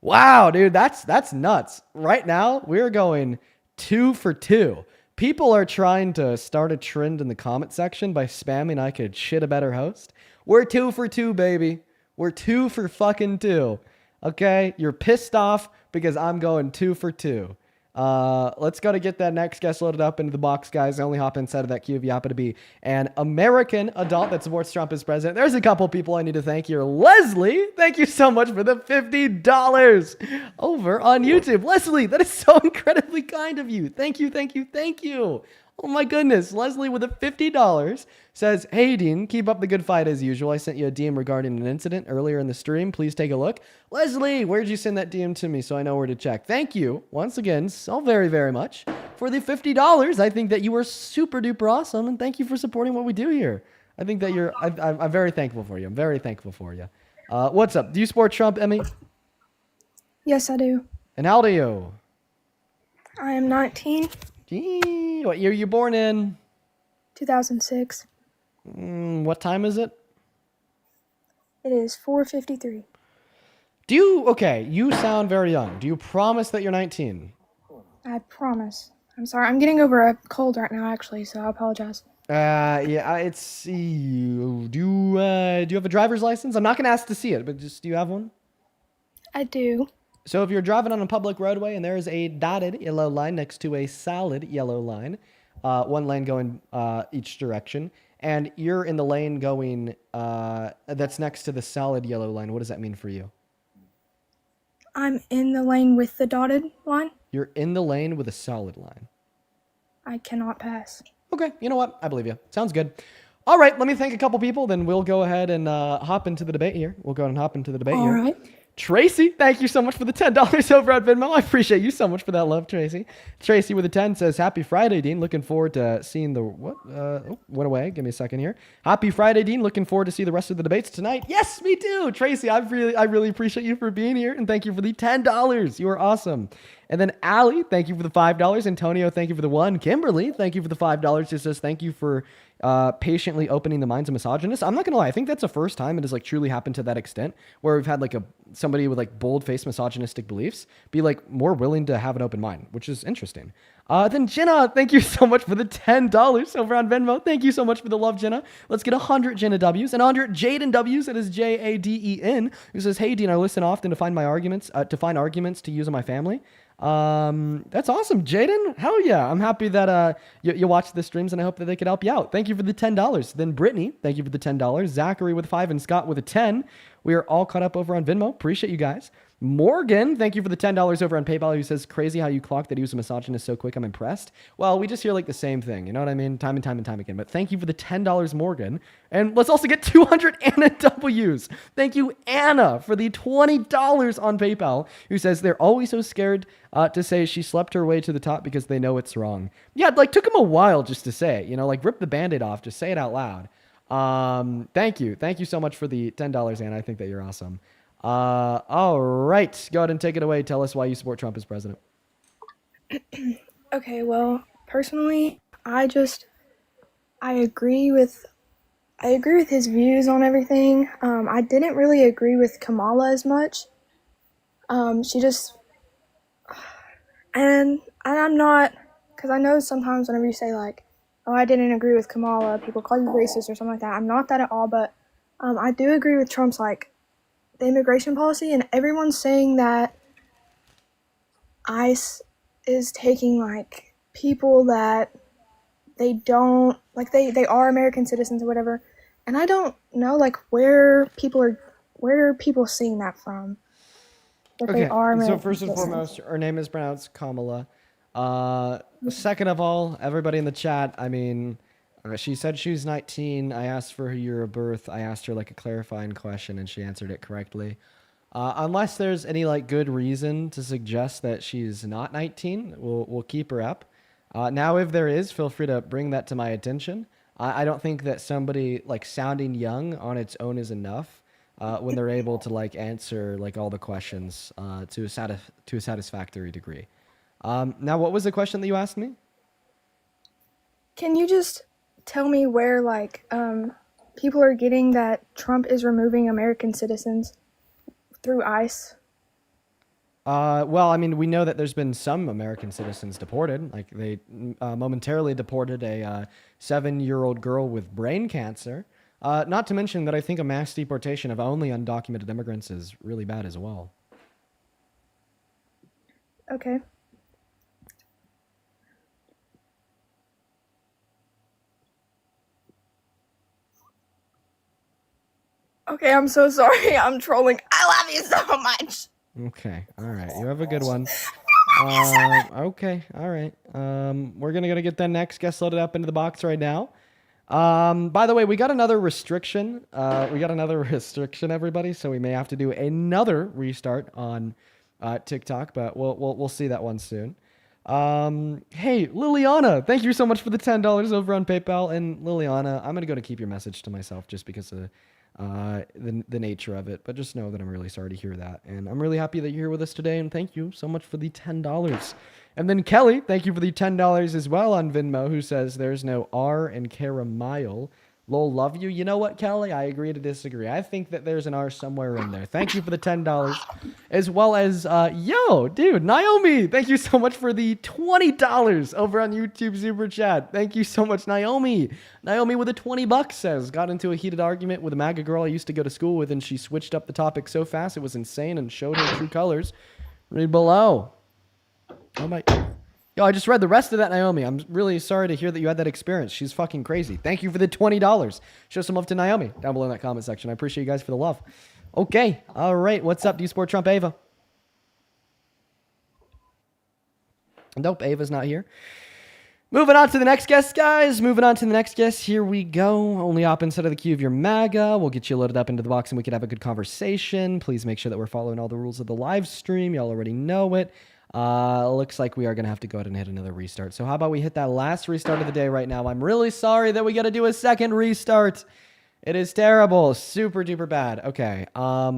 Wow, dude, that's nuts. Right now, we're going 2 for 2. People are trying to start a trend in the comment section by spamming I could shit a better host. We're 2 for 2, baby. We're 2 for fucking 2. Okay? You're pissed off because I'm going 2 for 2. Let's go to get that next guest loaded up into the box, guys. Only hop inside of that queue if you happen to be an American adult that supports Trump as president. There's a couple people I need to thank here. Leslie, thank you so much for the $50 over on YouTube. Leslie, that is so incredibly kind of you. Thank you, thank you, thank you. Oh my goodness. Leslie with a $50 says, "Hey Dean, keep up the good fight as usual. I sent you a DM regarding an incident earlier in the stream. Please take a look." Leslie, where'd you send that DM to me so I know where to check? Thank you once again so very, very much for the $50. I think that you are super duper awesome, and thank you for supporting what we do here. I think that I'm very thankful for you. I'm very thankful for you. What's up? Do you support Trump, Emmy? Yes, I do. And how old are you? I am 19. Gee, what year are you born in? 2006. What time is it? It is 4:53. Okay, you sound very young. Do you promise that you're 19? I promise. I'm sorry. I'm getting over a cold right now, actually, so I apologize. Yeah, it's you. Do you have a driver's license? I'm not going to ask to see it, but do you have one? I do. So if you're driving on a public roadway and there is a dotted yellow line next to a solid yellow line, one lane going each direction, and you're in the lane going that's next to the solid yellow line, what does that mean for you? I'm in the lane with the dotted line. You're in the lane with a solid line. I cannot pass. Okay, you know what? I believe you. Sounds good. All right, let me thank a couple people, then we'll go ahead and hop into the debate here. All right. Tracy, thank you so much for the $10 over at Venmo. I appreciate you so much for that love, Tracy. Tracy with a 10 says, "Happy Friday, Dean. Looking forward to seeing the..." What? Went away. Give me a second here. "Happy Friday, Dean. Looking forward to see the rest of the debates tonight." Yes, me too. Tracy, I really appreciate you for being here, and thank you for the $10. You are awesome. And then Allie, thank you for the $5. Antonio, thank you for the 1. Kimberly, thank you for the $5. Just says thank you for patiently opening the minds of misogynists. I'm not gonna lie, I think that's the first time it has like truly happened to that extent, where we've had like somebody with like bold-faced misogynistic beliefs be like more willing to have an open mind, which is interesting. Then Jenna, thank you so much for the $10 over on Venmo. Thank you so much for the love, Jenna. Let's get 100 Jenna W's and 100 Jaden W's. It is Jaden, who says, "Hey Dean, I listen often to find arguments to use on my family." That's awesome, Jaden. Hell yeah. I'm happy that you watch the streams, and I hope that they could help you out. Thank you for the $10. Then Brittany, thank you for the $10. Zachary with 5 and Scott with a 10. We are all caught up over on Venmo. Appreciate you guys. Morgan, thank you for the $10 over on PayPal, who says, "Crazy how you clocked that he was a misogynist so quick. I'm impressed." Well, we just hear like the same thing. You know what I mean? Time and time again. But thank you for the $10, Morgan. And let's also get 200 Anna W's. Thank you, Anna, for the $20 on PayPal, who says they're always so scared to say she slept her way to the top because they know it's wrong. Yeah, it like took him a while just to say it, like rip the Band-Aid off, just say it out loud. Thank you so much for the $10, Anna. I think that you're awesome. All right, go ahead and take it away. Tell us why you support Trump as president. Okay, well, personally, I agree with his views on everything. I didn't really agree with Kamala as much. She just, and I'm not, because I know sometimes whenever you say like oh, I didn't agree with Kamala. People call you racist or something like that. I'm not that at all, but I do agree with Trump's like the immigration policy, and everyone's saying that ICE is taking like people that they don't like they are American citizens or whatever. And I don't know like where are people seeing that from? That they Okay, are so American first and citizens. foremost, her name is pronounced Kamala. Second of all, everybody in the chat, I mean, she said she was 19. I asked for her year of birth. I asked her like a clarifying question, and she answered it correctly. Unless there's any like good reason to suggest that she's not 19, we'll keep her up. Now, if there is, feel free to bring that to my attention. I don't think that somebody like sounding young on its own is enough when they're able to like answer like all the questions to a satisfactory degree. Now, what was the question that you asked me? Can you just tell me where like people are getting that Trump is removing American citizens through ICE? Well, I mean, we know that there's been some American citizens deported. Like they momentarily deported a 7-year-old girl with brain cancer. Not to mention that I think a mass deportation of only undocumented immigrants is really bad as well. Okay. Okay, I'm so sorry. I'm trolling. I love you so much. Okay, all right. You have a good one. Okay, all right. We're gonna get that next guest loaded up into the box right now. By the way, we got another restriction. Everybody. So we may have to do another restart on TikTok, but we'll see that one soon. Hey, Liliana, thank you so much for the $10 over on PayPal. And Liliana, I'm gonna keep your message to myself just because of the nature of it. But just know that I'm really sorry to hear that, and I'm really happy that you're here with us today. And thank you so much for the $10. And then Kelly, thank you for the $10 as well on Venmo, who says there's no R in caramile. Lol, love you. You know what, Kelly? I agree to disagree. I think that there's an R somewhere in there. Thank you for the $10. As well as, yo, dude, Naomi, thank you so much for the $20 over on YouTube Super Chat. Thank you so much, Naomi. Naomi with the $20 says, got into a heated argument with a MAGA girl I used to go to school with, and she switched up the topic so fast it was insane and showed her true colors. Read below. Oh my. Yo, I just read the rest of that, Naomi. I'm really sorry to hear that you had that experience. She's fucking crazy. Thank you for the $20. Show some love to Naomi down below in that comment section. I appreciate you guys for the love. Okay. All right. What's up? Do you support Trump, Ava? Nope. Ava's not here. Moving on to the next guest, guys. Here we go. Only op inside of the queue of your MAGA. We'll get you loaded up into the box and we can have a good conversation. Please make sure that we're following all the rules of the live stream. Y'all already know it. Looks like we are going to have to go ahead and hit another restart. So how about we hit that last restart of the day right now? I'm really sorry that we got to do a second restart. It is terrible. Super duper bad. Okay.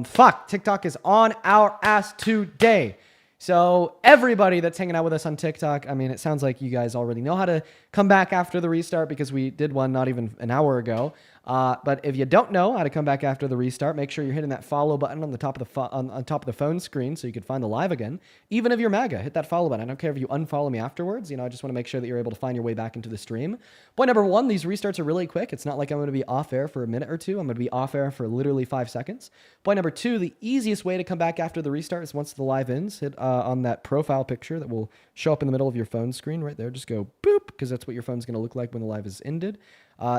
Fuck. TikTok is on our ass today. So everybody that's hanging out with us on TikTok, I mean, it sounds like you guys already know how to come back after the restart because we did one not even an hour ago. But if you don't know how to come back after the restart, make sure you're hitting that follow button on the top of the on top of the phone screen so you can find the live again. Even if you're MAGA, hit that follow button. I don't care if you unfollow me afterwards. You know, I just want to make sure that you're able to find your way back into the stream. Point number one, these restarts are really quick. It's not like I'm going to be off air for a minute or two. I'm going to be off air for literally 5 seconds. Point number two, the easiest way to come back after the restart is once the live ends, hit on that profile picture that will show up in the middle of your phone screen right there. Just go boop, because that's what your phone's going to look like when the live is ended.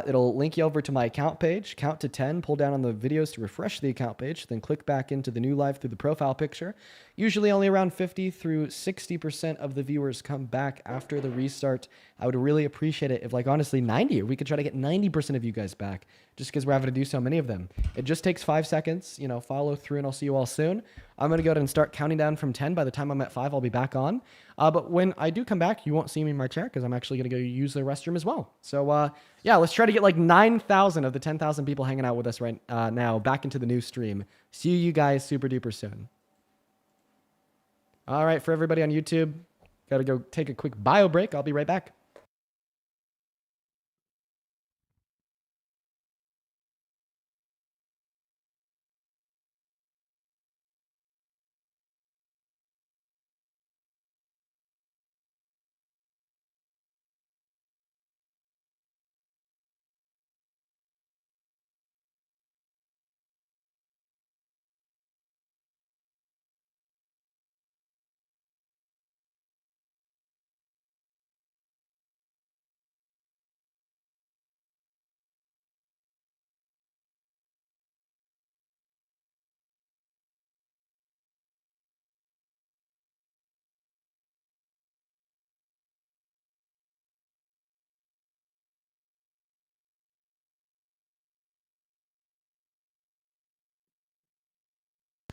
It'll link you over to my account page, count to 10, pull down on the videos to refresh the account page, then click back into the new live through the profile picture. Usually only around 50 through 60% of the viewers come back after the restart. I would really appreciate it if, like, honestly, 90, or we could try to get 90% of you guys back, just because we're having to do so many of them. It just takes 5 seconds, you know, follow through, and I'll see you all soon. I'm going to go ahead and start counting down from 10. By the time I'm at 5, I'll be back on. But when I do come back, you won't see me in my chair because I'm actually going to go use the restroom as well. So, yeah, let's try to get like 9,000 of the 10,000 people hanging out with us right now back into the new stream. See you guys super duper soon. All right, for everybody on YouTube, got to go take a quick bio break. I'll be right back.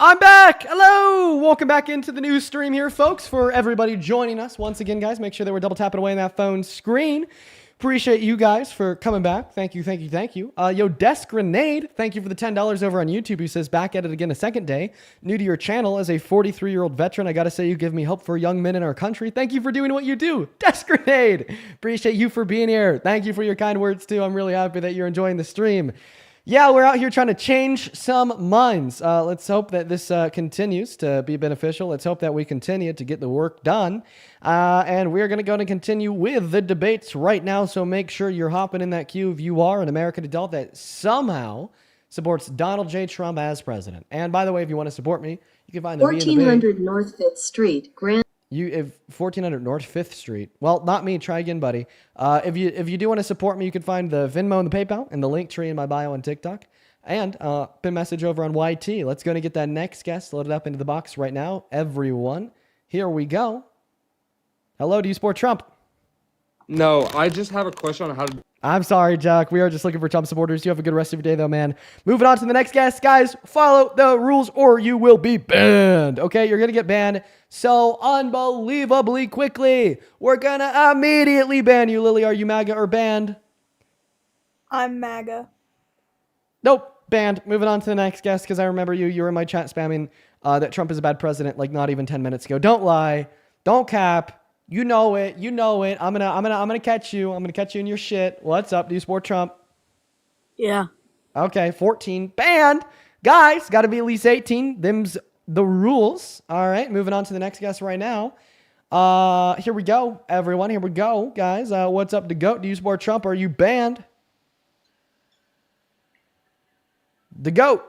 I'm back. Hello. Welcome back into the news stream here, folks. For everybody joining us once again, guys, make sure that we're double tapping away on that phone screen. Appreciate you guys for coming back. Thank you, thank you, thank you. Yo, Desk Grenade, thank you for the $10 over on YouTube, who says, back at it again a second day. New to your channel as a 43-year-old veteran, I got to say you give me hope for young men in our country. Thank you for doing what you do. Desk Grenade, appreciate you for being here. Thank you for your kind words, too. I'm really happy that you're enjoying the stream. Yeah, we're out here trying to change some minds. Let's hope that this continues to be beneficial. Let's hope that we continue to get the work done. And we're going to go and continue with the debates right now. So make sure you're hopping in that queue if you are an American adult that somehow supports Donald J. Trump as president. And by the way, if you want to support me, you can find the 1400 North 5th Street, Grand. If 1400 North 5th Street. Well, not me. Try again, buddy. If you do want to support me, you can find the Venmo and the PayPal and the link tree in my bio on TikTok. And pin message over on YT. Let's go and get that next guest loaded up into the box right now. Everyone, here we go. Hello, do you support Trump? No, I just have a question on how to... I'm sorry, Jack. We are just looking for Trump supporters. You have a good rest of your day, though, man. Moving on to the next guest. Guys, follow the rules or you will be banned. Okay, you're going to get banned so unbelievably quickly. We're going to immediately ban you. Lily, are you MAGA or banned? I'm MAGA. Nope, banned. Moving on to the next guest because I remember you were in my chat spamming that Trump is a bad president like not even 10 minutes ago. Don't lie. Don't cap. You know it. You know it. I'm gonna catch you. I'm gonna catch you in your shit. What's up? Do you support Trump? Yeah. Okay, 14. Banned. Guys, got to be at least 18. Them's the rules. All right, moving on to the next guest right now. Here we go, everyone. Here we go, guys. What's up to GOAT? Do you support Trump or are you banned? The GOAT.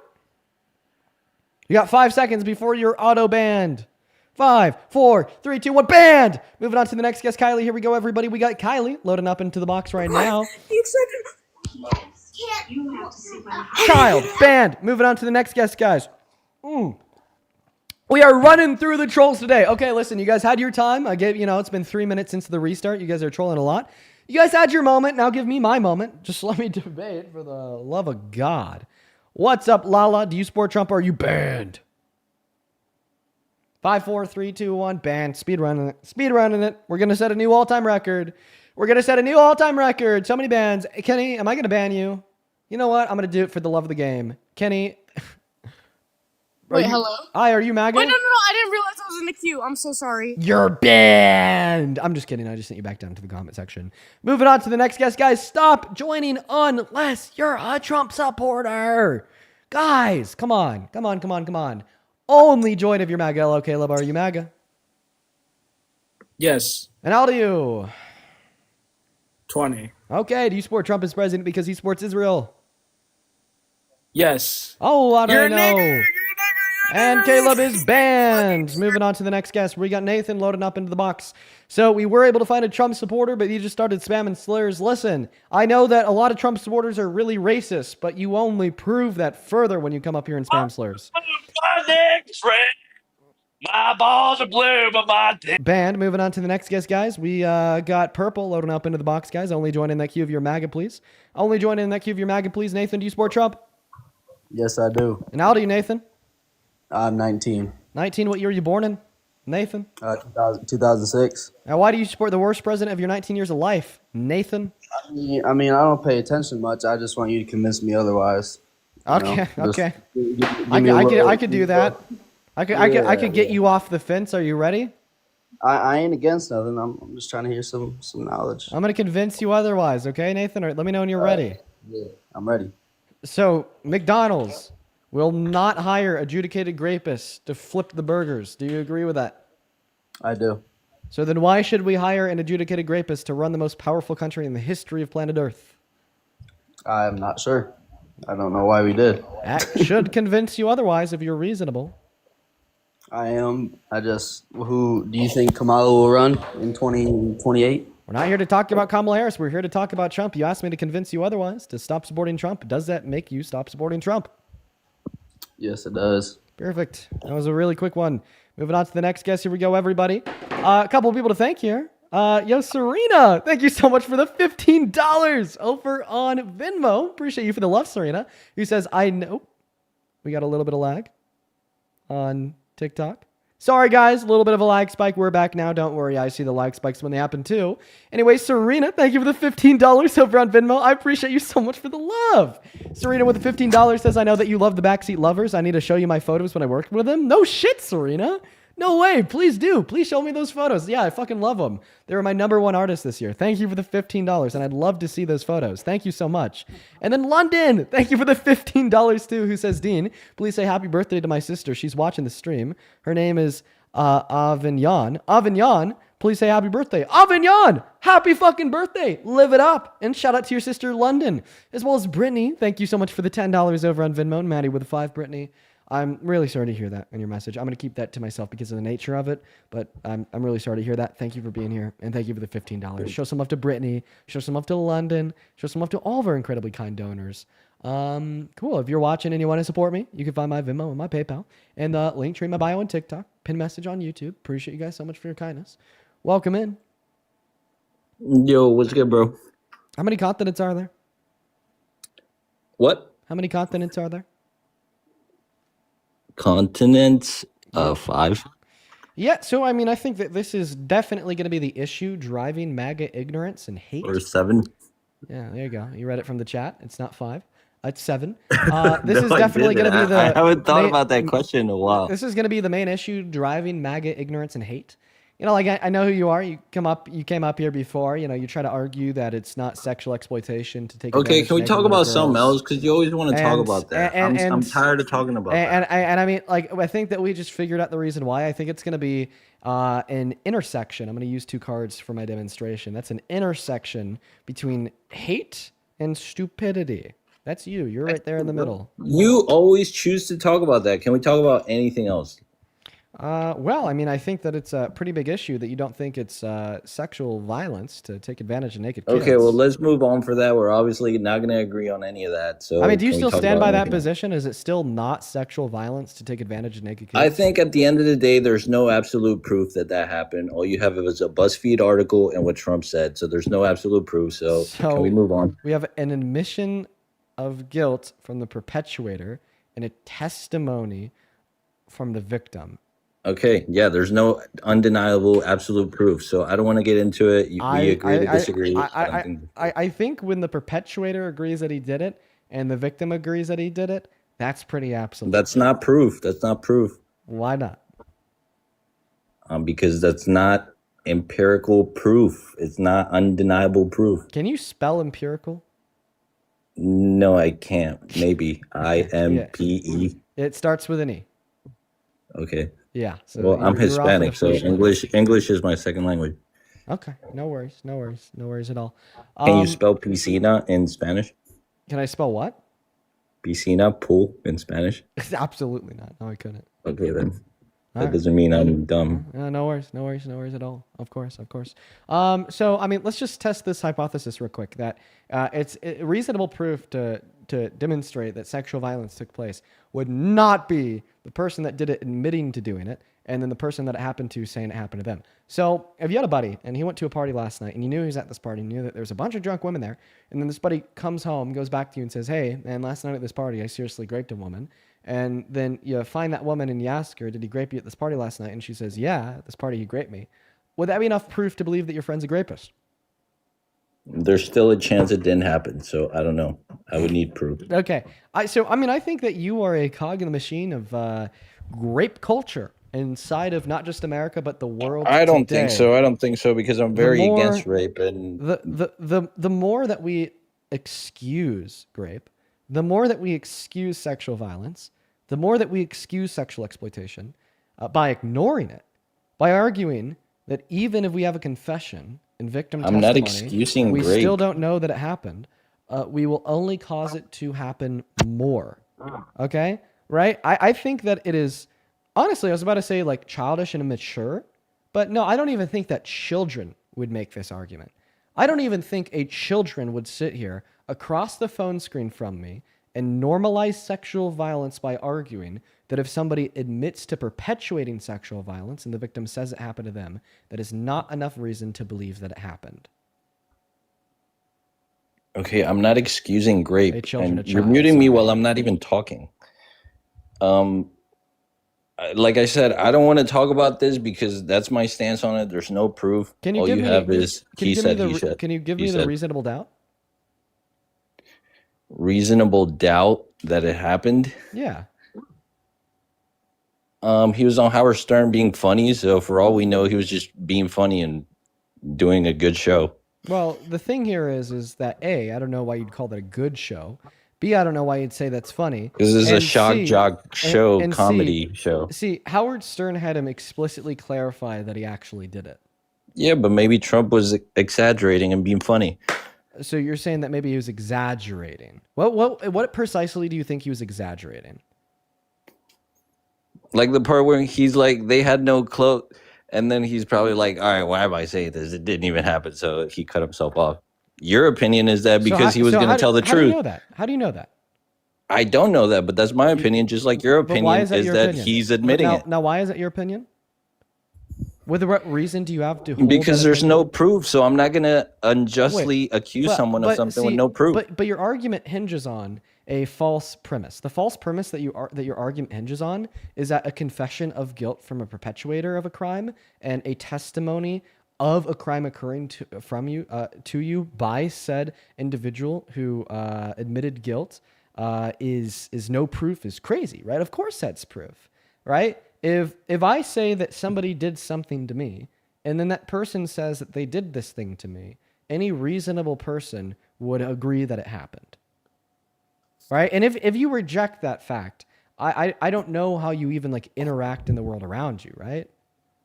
You got 5 seconds before you're auto-banned. 5, 4, 3, 2, 1, banned! Moving on to the next guest, Kylie. Here we go, everybody. We got Kylie loading up into the box right now. Child, banned. Moving on to the next guest, guys. We are running through the trolls today. Okay, listen, you guys had your time. It's been 3 minutes since the restart. You guys are trolling a lot. You guys had your moment. Now give me my moment. Just let me debate, for the love of God. What's up, Lala? Do you support Trump or are you banned? 5, 4, 3, 2, 1, banned. Speed running it. Speed running it. We're going to set a new all-time record. We're going to set a new all-time record. So many bans. Kenny, am I going to ban you? You know what? I'm going to do it for the love of the game. Kenny. Wait, hello? Hi, are you MAGA? Wait, no. I didn't realize I was in the queue. I'm so sorry. You're banned. I'm just kidding. I just sent you back down to the comment section. Moving on to the next guest. Guys, stop joining unless you're a Trump supporter. Guys, come on. Come on, come on, come on. Only join if you're MAGA. Hello, Caleb. Are you MAGA? Yes. And how old are you? 20. Okay. Do you support Trump as president because he supports Israel? Yes. Oh, I don't know. Nigger, and Caleb is banned. Moving on to the next guest. We got Nathan loading up into the box. So we were able to find a Trump supporter, but he just started spamming slurs. Listen, I know that a lot of Trump supporters are really racist, but you only prove that further when you come up here and spam slurs. My dick's red. My balls are blue, but my dick. Banned. Moving on to the next guest, guys. We got Purple loading up into the box, guys. Only join in that queue of your MAGA, please. Only join in that queue of your MAGA, please. Nathan, do you support Trump? Yes, I do. And how old are you, Nathan? I'm 19. 19. What year were you born in, Nathan? 2006. Now, why do you support the worst president of your 19 years of life, Nathan? I mean, I don't pay attention much. I just want you to convince me otherwise. Okay, okay. I could do that. I could get you off the fence. Are you ready? I ain't against nothing. I'm just trying to hear some knowledge. I'm gonna convince you otherwise. Okay, Nathan. All right, let me know when you're ready. Yeah, I'm ready. So McDonald's will not hire adjudicated rapists to flip the burgers. Do you agree with that? I do. So then why should we hire an adjudicated rapist to run the most powerful country in the history of planet Earth? I'm not sure. I don't know why we did. That should convince you otherwise if you're reasonable. I am. Who do you think Kamala will run in 2028? We're not here to talk about Kamala Harris. We're here to talk about Trump. You asked me to convince you otherwise, to stop supporting Trump. Does that make you stop supporting Trump? Yes, it does. Perfect. That was a really quick one. Moving on to the next guest. Here we go, everybody. A couple of people to thank here. Yo, Serena, thank you so much for the $15 over on Venmo. Appreciate you for the love, Serena. Who says, I know. We got a little bit of lag. on TikTok. Sorry, guys, a little bit of a lag spike. We're back now. Don't worry. I see the lag spikes when they happen, too. Anyway, Serena, thank you for the $15 over on Venmo. I appreciate you so much for the love. Serena with the $15 says, I know that you love the Backseat Lovers. I need to show you my photos when I worked with them. No shit, Serena. No way. Please do. Please show me those photos. Yeah, I fucking love them. They were my #1 artist this year. Thank you for the $15, and I'd love to see those photos. Thank you so much. And then London, thank you for the $15 too, who says, Dean, please say happy birthday to my sister. She's watching the stream. Her name is Avignon. Avignon, please say happy birthday. Avignon, happy fucking birthday. Live it up. And shout out to your sister London, as well as Brittany. Thank you so much for the $10 over on Venmo. And Maddie with the 5, Brittany. I'm really sorry to hear that in your message. I'm going to keep that to myself because of the nature of it, but I'm really sorry to hear that. Thank you for being here, and thank you for the $15. Show some love to Brittany. Show some love to London. Show some love to all of our incredibly kind donors. Cool. If you're watching and you want to support me, you can find my Venmo and my PayPal, and the link tree in my bio on TikTok, pin message on YouTube. Appreciate you guys so much for your kindness. Welcome in. Yo, what's good, bro? How many continents are there? What? How many continents are there? Continents? 5. Yeah, so I mean, I think that this is definitely going to be the issue driving MAGA ignorance and hate. Or 7. Yeah, there you go. You read it from the chat. It's not 5. It's 7. This is I definitely going to be didn't. the. I haven't thought main- about that question in a while. This is going to be the main issue driving MAGA ignorance and hate. You know, like I know who you are. You came up here before. You know, you try to argue that it's not sexual exploitation to take. Okay, advantage can we of talk naked about little something girls. else? Because you always want to talk about that. I'm tired of talking about that. And I mean, like, I think that we just figured out the reason why. I think it's going to be an intersection. I'm going to use 2 cards for my demonstration. That's an intersection between hate and stupidity. That's you. You're right there in the middle. You always choose to talk about that. Can we talk about anything else? Well, I mean, I think that it's a pretty big issue that you don't think it's sexual violence to take advantage of naked kids. Okay, well, let's move on for that. We're obviously not going to agree on any of that. So, I mean, do you can we still talk stand about by that anything else? position? Is it still not sexual violence to take advantage of naked kids? I think at the end of the day, there's no absolute proof that happened. All you have is a BuzzFeed article and what Trump said. So there's no absolute proof. So can we move on? We have an admission of guilt from the perpetuator and a testimony from the victim. Okay, yeah, there's no undeniable absolute proof. So I don't want to get into it. We agree to disagree. I think when the perpetuator agrees that he did it and the victim agrees that he did it, that's pretty absolute. That's not proof. That's not proof. Why not? Because that's not empirical proof. It's not undeniable proof. Can you spell empirical? No, I can't. Maybe IMPE. It starts with an E. Okay. Yeah. So well, I'm you're off at Hispanic, a so first English is my second language. Okay. No worries at all. Can you spell piscina in Spanish? Can I spell what? Piscina, pool in Spanish? Absolutely not. No, I couldn't. Okay, then. All That right. doesn't mean I'm dumb. No worries at all. Of course. So, I mean, let's just test this hypothesis real quick that it's reasonable proof to demonstrate that sexual violence took place would not be the person that did it admitting to doing it and then the person that it happened to saying it happened to them. So if you had a buddy and he went to a party last night and you knew he was at this party, you knew that there was a bunch of drunk women there, and then this buddy comes home, goes back to you and says, hey, man, last night at this party, I seriously raped a woman. And then you find that woman and you ask her, did he grape you at this party last night? And she says, yeah, at this party he raped me. Would that be enough proof to believe that your friend's a rapist? There's still a chance it didn't happen, so I don't know. I would need proof. Okay. I think that you are a cog in the machine of rape culture inside of not just America, but the world I don't today. think so. I don't think so because I'm very against rape. And the more that we excuse rape, the more that we excuse sexual violence, the more that we excuse sexual exploitation by ignoring it, by arguing that even if we have a confession and victim I'm testimony, not excusing we rape. still don't know that it happened. We will only cause it to happen more. Okay? Right? I think that it is, honestly, I was about to say like childish and immature, but no, I don't even think that children would make this argument. I don't even think a children would sit here across the phone screen from me and normalize sexual violence by arguing that if somebody admits to perpetuating sexual violence and the victim says it happened to them, that is not enough reason to believe that it happened. Okay, I'm not excusing rape. Hey, children, And a you're child, muting me sorry. while I'm not even talking. Like I said, I don't want to talk about this because that's my stance on it. There's no proof. Can you All give you me? have is Can you he give me said, the? he said. Can you give He me the said. reasonable doubt? Reasonable doubt that it happened. Yeah. He was on Howard Stern being funny, so for all we know, he was just being funny and doing a good show. Well, the thing here is that A, I don't know why you'd call that a good show. B, I don't know why you'd say that's funny. This is a And shock C- jock show, and comedy C, show. See, Howard Stern had him explicitly clarify that he actually did it. Yeah, but maybe Trump was exaggerating and being funny. So you're saying that maybe he was exaggerating. What precisely do you think he was exaggerating? Like the part where he's like, they had no clothes, and then he's probably like, all right, why am I saying this? It didn't even happen, so he cut himself off. Your opinion is that because he was going to tell the How do you truth. know that? How do you know that? I don't know that, but that's my opinion, just like your But why opinion is that your opinion? he's admitting it. Now, why is it your opinion? What reason do you have to hold Because that there's opinion? no proof, so I'm not going to unjustly accuse someone of something with no proof. But your argument hinges on a false premise. The false premise that your argument hinges on is that a confession of guilt from a perpetuator of a crime and a testimony of a crime occurring to you by said individual who admitted guilt is no proof is crazy, right? Of course that's proof, right? If I say that somebody did something to me and then that person says that they did this thing to me, any reasonable person would agree that it happened. Right? And if you reject that fact, I don't know how you even like interact in the world around you, right?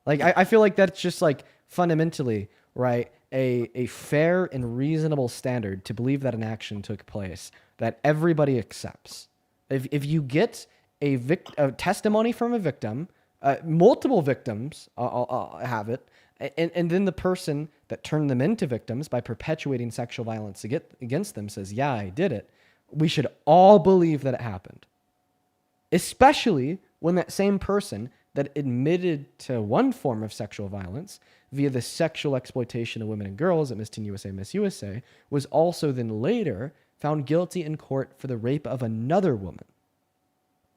Like I feel like that's just like fundamentally, right, a fair and reasonable standard to believe that an action took place that everybody accepts. If you get a testimony from a victim, multiple victims have it, and then the person that turned them into victims by perpetuating sexual violence against them says, yeah, I did it, we should all believe that it happened. Especially when that same person that admitted to one form of sexual violence via the sexual exploitation of women and girls at Miss Teen USA, Miss USA, was also then later found guilty in court for the rape of another woman.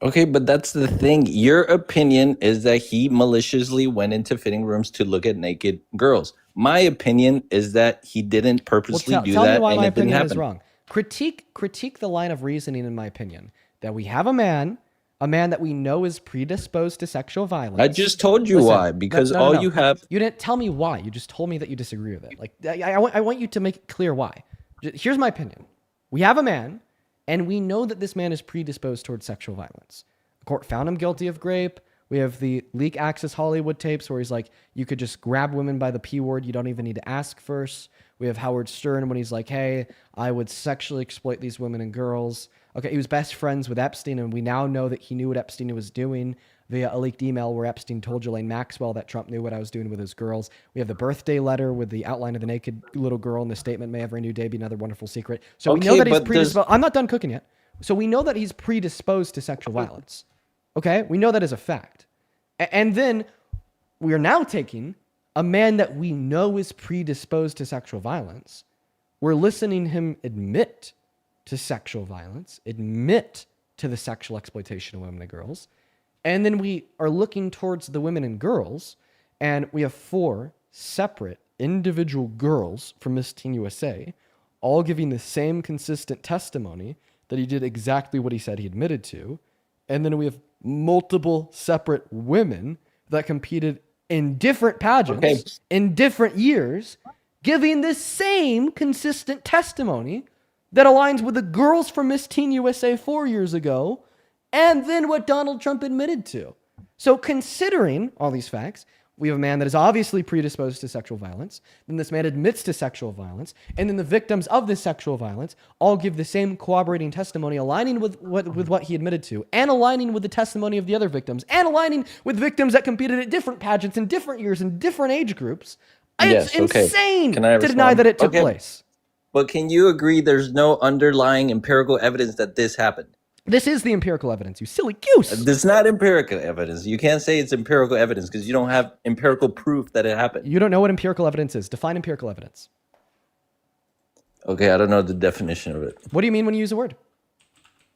Okay, but that's the thing. Your opinion is that he maliciously went into fitting rooms to look at naked girls. My opinion is that he didn't purposely do tell that, me why and my it didn't opinion happen. is wrong. Critique the line of reasoning, in my opinion, that we have a man that we know is predisposed to sexual violence. I just told you why, because all you have. You didn't tell me why. You just told me that you disagree with it. Like I want you to make it clear why. Here's my opinion. We have a man, and we know that this man is predisposed towards sexual violence. The court found him guilty of rape. We have the Leak Access Hollywood tapes where he's like, you could just grab women by the P word. You don't even need to ask first. We have Howard Stern when he's like, hey, I would sexually exploit these women and girls. Okay, he was best friends with Epstein, and we now know that he knew what Epstein was doing via a leaked email where Epstein told Ghislaine Maxwell that Trump knew what I was doing with his girls. We have the birthday letter with the outline of the naked little girl and the statement, may every new day be another wonderful secret. So we know that he's predisposed. I'm not done cooking yet. So we know that he's predisposed to sexual violence. Okay, we know that as a fact. And then we are now taking a man that we know is predisposed to sexual violence. We're listening him admit to sexual violence, admit to the sexual exploitation of women and girls. And then we are looking towards the women and girls, and we have 4 separate individual girls from Miss Teen USA, all giving the same consistent testimony that he did exactly what he said he admitted to. And then we have multiple separate women that competed in different pageants in different years, giving the same consistent testimony that aligns with the girls from Miss Teen USA 4 years ago, and then what Donald Trump admitted to. So considering all these facts, we have a man that is obviously predisposed to sexual violence, then this man admits to sexual violence, and then the victims of this sexual violence all give the same corroborating testimony, aligning with what he admitted to, and aligning with the testimony of the other victims, and aligning with victims that competed at different pageants in different years in different age groups. It's insane to deny that it took place. But can you agree there's no underlying empirical evidence that this happened? This is the empirical evidence, you silly goose. It's not empirical evidence. You can't say it's empirical evidence because you don't have empirical proof that it happened. You don't know what empirical evidence is. Define empirical evidence. Okay, I don't know the definition of it. What do you mean when you use a word?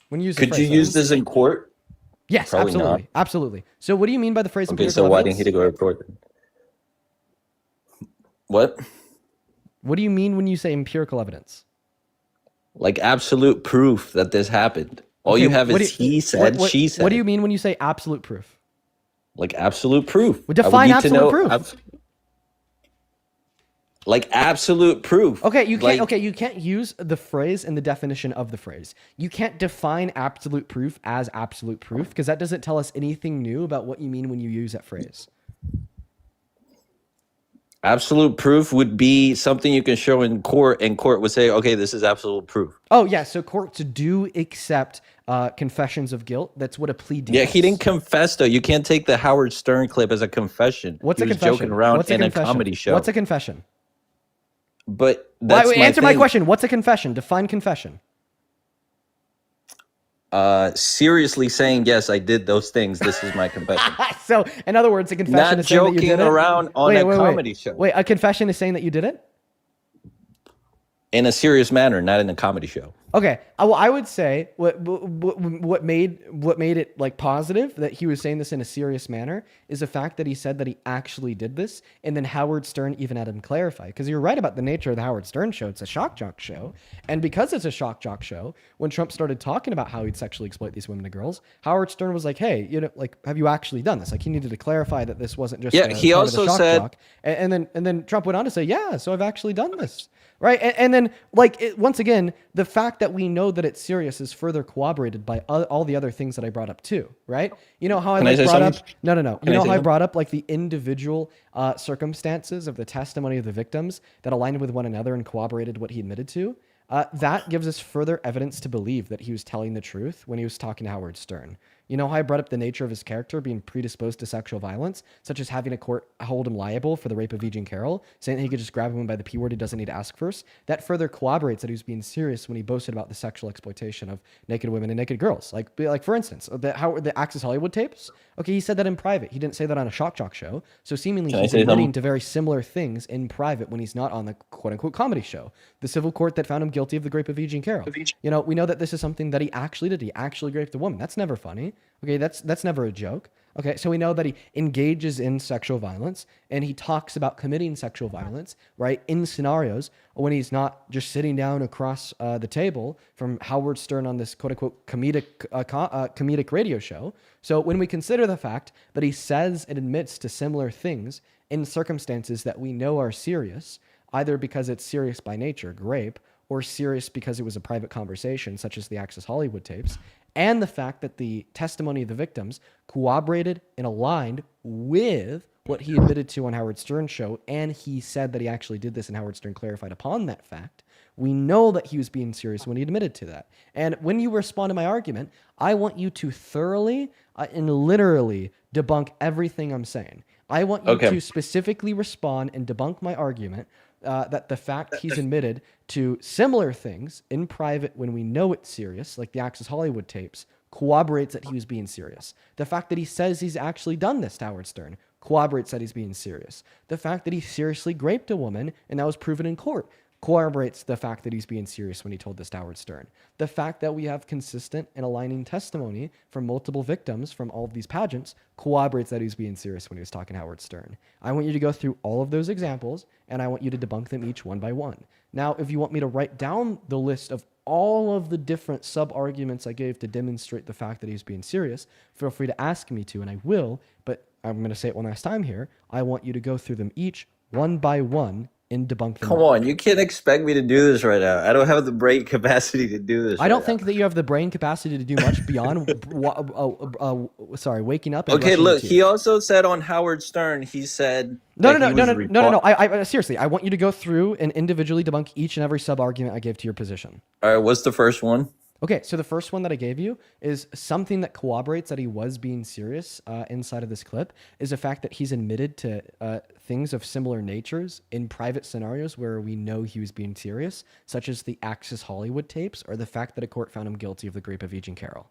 When you use Could you use this in court? Yes, Probably not. absolutely. Absolutely. So what do you mean by the phrase Okay, empirical so why evidence? didn't he go to court then? What? What do you mean when you say empirical evidence? Like absolute proof that this happened. All Okay, you have what is do you- he said, she said. What do you mean when you say absolute proof? Like absolute proof. Well, define absolute proof. Like absolute proof. Okay, you can't. Like, Okay, you can't use the phrase and the definition of the phrase. You can't define absolute proof as absolute proof because that doesn't tell us anything new about what you mean when you use that phrase. absolute proof would be something you can show in court, and court would say, okay, this is absolute proof. Oh yeah, so courts do accept confessions of guilt. That's what a plea deal Yeah, is. he didn't confess though. You can't take the Howard Stern clip as a confession. What's He a was confession? joking around What's a in a confession? comedy show. What's a confession? But that's Answer my thing. question. What's a confession? Define confession. Seriously saying, yes, I did those things. This is my confession. So, in other words, a confession Not is saying that you joking did it. around on a comedy show. Wait, a confession is saying that you did it? In a serious manner, not in a comedy show. Okay. Well, I would say what made it like positive that he was saying this in a serious manner is the fact that he said that he actually did this, and then Howard Stern even had him clarify. Because you're right about the nature of the Howard Stern show; it's a shock jock show, and because it's a shock jock show, when Trump started talking about how he'd sexually exploit these women and girls, Howard Stern was like, "Hey, like, have you actually done this?" Like, he needed to clarify that this wasn't just Yeah, he part of the also shock said- jock. And then Trump went on to say, "Yeah, so I've actually done this." Right. And then, like, once again, the fact that we know that it's serious is further corroborated by all the other things that I brought up too. Right. You know how I Can I like say brought up? something? No. Can You I know say how I something? brought up like the individual circumstances of the testimony of the victims that aligned with one another and corroborated what he admitted to? That gives us further evidence to believe that he was telling the truth when he was talking to Howard Stern. You know how I brought up the nature of his character being predisposed to sexual violence, such as having a court hold him liable for the rape of E. Jean Carroll, saying that he could just grab him by the P word, he doesn't need to ask first. That further corroborates that he was being serious when he boasted about the sexual exploitation of naked women and naked girls. Like for instance, the Access Hollywood tapes. Okay, he said that in private. He didn't say that on a shock jock show. So seemingly Can I he's say admitting something? to very similar things in private when he's not on the quote unquote comedy show. The civil court that found him guilty of the rape of E. Jean Carroll. You know, we know that this is something that he actually did. He actually raped a woman. That's never funny. Okay, that's never a joke. Okay, so we know that he engages in sexual violence and he talks about committing sexual violence, right, in scenarios when he's not just sitting down across the table from Howard Stern on this quote-unquote comedic radio show. So when we consider the fact that he says and admits to similar things in circumstances that we know are serious, either because it's serious by nature, rape, or serious because it was a private conversation, such as the Access Hollywood tapes, and the fact that the testimony of the victims corroborated and aligned with what he admitted to on Howard Stern's show, and he said that he actually did this and Howard Stern clarified upon that fact, we know that he was being serious when he admitted to that. And when you respond to my argument, I want you to thoroughly and literally debunk everything I'm saying. I want you Okay. to specifically respond and debunk my argument that the fact he's admitted to similar things in private when we know it's serious, like the Access Hollywood tapes, corroborates that he was being serious. The fact that he says he's actually done this to Howard Stern corroborates that he's being serious. The fact that he seriously raped a woman and that was proven in court corroborates the fact that he's being serious when he told this to Howard Stern. The fact that we have consistent and aligning testimony from multiple victims from all of these pageants corroborates that he's being serious when he was talking to Howard Stern. I want you to go through all of those examples, and I want you to debunk them each one by one. Now, if you want me to write down the list of all of the different sub-arguments I gave to demonstrate the fact that he's being serious, feel free to ask me to, and I will, but I'm going to say it one last time here. I want you to go through them each one by one and debunk them. Come all. on, you can't expect me to do this right now. I don't have the brain capacity to do this. I don't right think that you have the brain capacity to do much beyond, waking up. now. And Okay, brushing your look, teeth. he also said on Howard Stern, he said No. that he was I seriously, I want you to go through and individually debunk each and every sub argument I gave to your position. All right, what's the first one? Okay, so the first one that I gave you is something that corroborates that he was being serious inside of this clip is the fact that he's admitted to things of similar natures in private scenarios where we know he was being serious, such as the Access Hollywood tapes or the fact that a court found him guilty of the rape of E. Jean Carroll.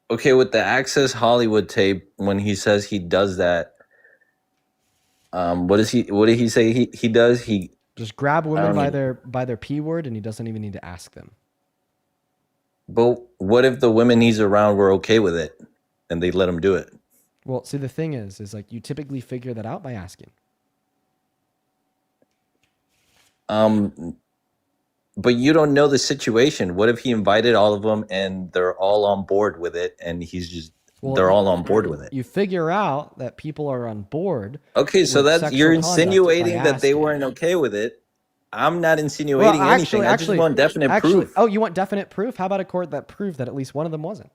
Okay, with the Access Hollywood tape, when he says he does that, what did he say he does? Just grab women don't by even- their P word, and he doesn't even need to ask them. But what if the women he's around were okay with it and they let him do it? Well, see, the thing is like you typically figure that out by asking. But you don't know the situation. What if he invited all of them and they're all on board with it, and they're all on board with it? You figure out that people are on board. Okay, so with that's you're sexual conduct by insinuating that they asking. weren't okay with it. I'm not insinuating anything. I just want definite proof. Oh, you want definite proof? How about a court that proved that at least one of them wasn't?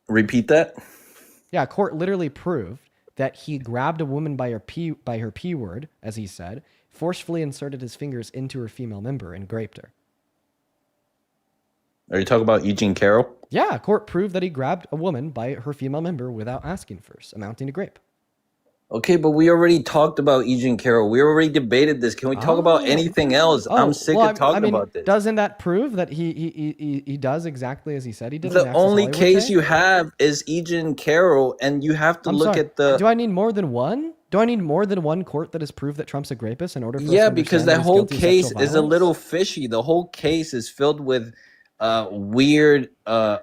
Repeat that. Yeah, a court literally proved that he grabbed a woman by her P word, as he said, forcefully inserted his fingers into her female member and raped her. Are you talking about Eugene Carroll? Yeah, a court proved that he grabbed a woman by her female member without asking first, amounting to rape. Okay, but we already talked about Eugene Carroll. We already debated this. Can we talk about anything else? I'm sick of talking about this. Doesn't that prove that he does exactly as he said he did? The only case you have is Eugene Carroll, and you have to look at the. Do I need more than one? Do I need more than one court that has proved that Trump's a rapist in order for us to Yeah, understand because that that he's whole guilty of case sexual is a violence? little fishy. The whole case is filled with weird. How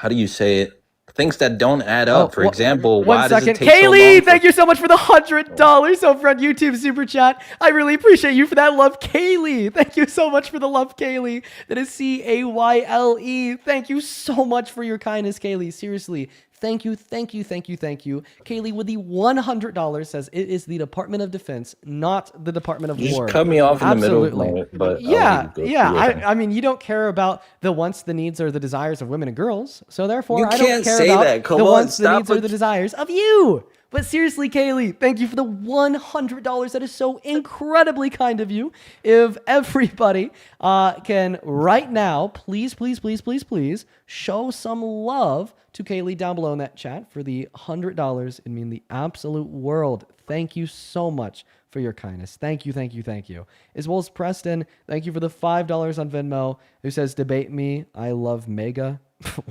do you say it? Things that don't add up. For example, why does it take Kaylee, so long? thank you so much for the $100 over on YouTube Super Chat. I really appreciate you for that love, Kaylee. Thank you so much for the love, Kaylee. That is Cayle. Thank you so much for your kindness, Kaylee. Seriously. Thank you. Kaylee with the $100 says it is the Department of Defense, not the Department of You War. just cut me off in the middle, Absolutely. but Yeah. I mean, you don't care about the wants, the needs, or the desires of women and girls. So therefore, You I don't can't care say about that. Come the on, wants, the stop needs, or it. the desires of you. But seriously, Kaylee, thank you for the $100. That is so incredibly kind of you. If everybody can right now, please show some love to Kaylee down below in that chat for the $100. It means the absolute world. Thank you so much for your kindness. Thank you. As well as Preston, thank you for the $5 on Venmo, who says, debate me. I love MAGA.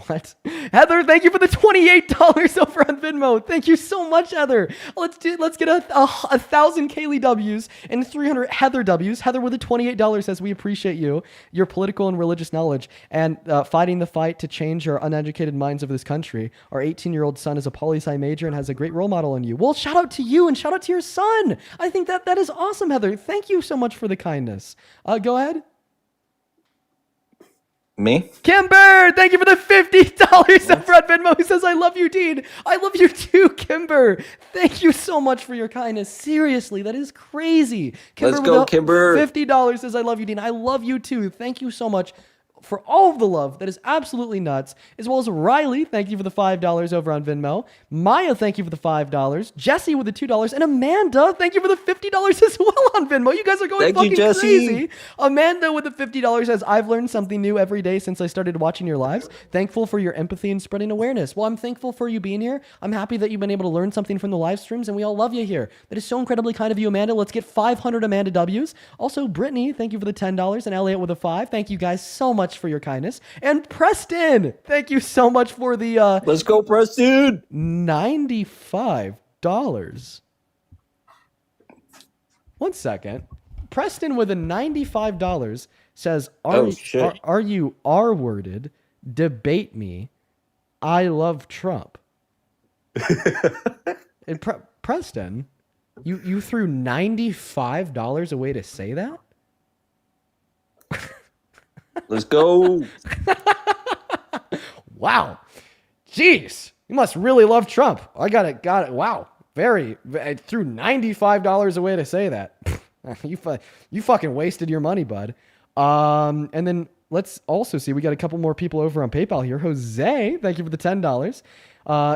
What? Heather, thank you for the $28 over on Venmo. Thank you so much, Heather. Let's get a 1,000 Kaylee W's and 300 Heather W's. Heather with the $28 says we appreciate you, your political and religious knowledge, and fighting the fight to change our uneducated minds of this country. Our 18-year-old son is a poli-sci major and has a great role model in you. Well, shout out to you and shout out to your son. I think that is awesome, Heather. Thank you so much for the kindness. Go ahead. Me? Kimber, thank you for the $50 over on Venmo. Who says, I love you, Dean. I love you too, Kimber. Thank you so much for your kindness. Seriously, that is crazy. Kimber Let's go, with the Kimber. $50 says, I love you, Dean. I love you too. Thank you so much for all of the love. That is absolutely nuts. As well as Riley, thank you for the $5 over on Venmo. Maya, thank you for the $5. Jesse with the $2. And Amanda, thank you for the $50 as well on Venmo. You guys are going Thank you, fucking Jesse. crazy. Amanda with the $50 says, I've learned something new every day since I started watching your lives. Thankful for your empathy and spreading awareness. Well, I'm thankful for you being here. I'm happy that you've been able to learn something from the live streams, and we all love you here. That is so incredibly kind of you, Amanda. Let's get 500 Amanda W's. Also, Brittany, thank you for the $10, and Elliot with a 5. Thank you guys so much for your kindness. And Preston, thank you so much for the Let's go, Preston. $95. One second. Preston with a $95 says, are you R-worded? Debate me. I love Trump. And Preston, you threw $95 away to say that? Let's go. Wow. Jeez. You must really love Trump. I got it. Wow. I threw $95 away to say that. You fucking wasted your money, bud. And then let's also see, we got a couple more people over on PayPal here. Jose, thank you for the $10.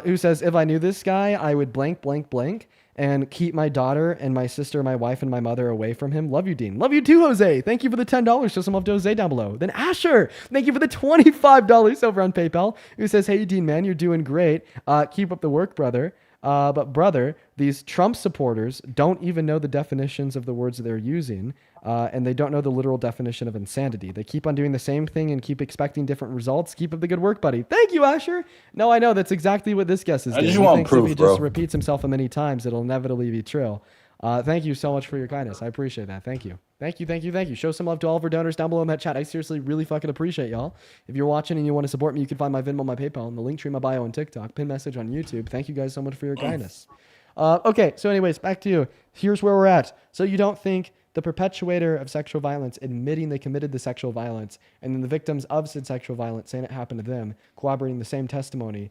Who says, if I knew this guy, I would blank and keep my daughter and my sister, my wife, and my mother away from him. Love you, Dean. Love you too, Jose. Thank you for the $10. Show some love to Jose down below. Then Asher, thank you for the $25 over on PayPal, who says, hey, Dean, man, you're doing great. Keep up the work, brother. But brother, these Trump supporters don't even know the definitions of the words they're using, and they don't know the literal definition of insanity. They keep on doing the same thing and keep expecting different results. Keep up the good work, buddy. Thank you, Asher. No, I know that's exactly what this guest is doing. I just want proof, if he bro. just repeats himself many times, it'll inevitably be true. Thank you so much for your kindness. I appreciate that. Thank you. Thank you, thank you, thank you. Show some love to all of our donors down below in that chat. I seriously really fucking appreciate y'all. If you're watching and you want to support me, you can find my Venmo, my PayPal, and the link tree in my bio on TikTok, pin message on YouTube. Thank you guys so much for your kindness. Okay, so anyways, back to you. Here's where we're at. So you don't think the perpetuator of sexual violence admitting they committed the sexual violence, and then the victims of said sexual violence saying it happened to them, corroborating the same testimony,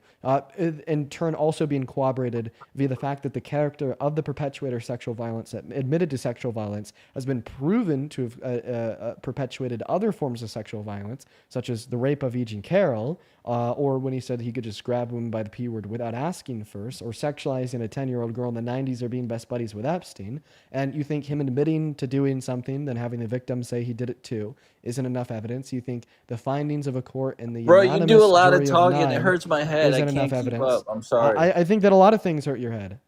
in turn also being corroborated via the fact that the character of the perpetuator of sexual violence that admitted to sexual violence has been proven to have perpetuated other forms of sexual violence, such as the rape of Eugene Carroll, or when he said he could just grab women by the P word without asking first, or sexualizing a 10-year-old girl in the 90s or being best buddies with Epstein. And you think him admitting to doing something, then having the victim say he did it too, isn't enough evidence. You think the findings of a court and the Bro, you unanimous do a lot of jury talking. It 9 hurts my head. I isn't can't enough keep evidence. up. I'm sorry. I think that a lot of things hurt your head.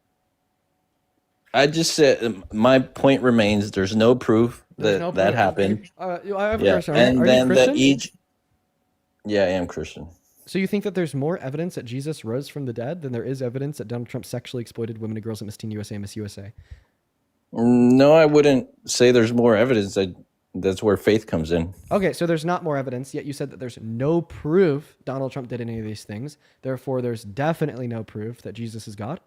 I just said my point remains. There's no proof There's that no that proof. happened. I have a Yeah, question. and Are you then that Christian? each. Yeah, I am Christian. So you think that there's more evidence that Jesus rose from the dead than there is evidence that Donald Trump sexually exploited women and girls at Miss Teen USA and Miss USA? No, I wouldn't say there's more evidence. That's where faith comes in. Okay, so there's not more evidence, yet you said that there's no proof Donald Trump did any of these things. Therefore, there's definitely no proof that Jesus is God.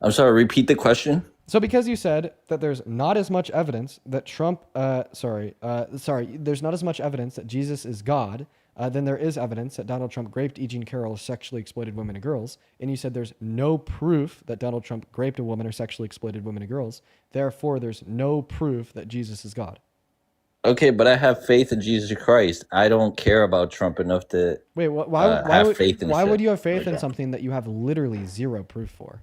I'm sorry, repeat the question. So because you said that there's not as much evidence that there's not as much evidence that Jesus is God, then there is evidence that Donald Trump raped Eugene Carroll or sexually exploited women and girls. And you said there's no proof that Donald Trump raped a woman or sexually exploited women and girls. Therefore, there's no proof that Jesus is God. Okay, but I have faith in Jesus Christ. I don't care about Trump enough to Wait, why have faith in why shit would you have faith like in that. something that you have literally zero proof for?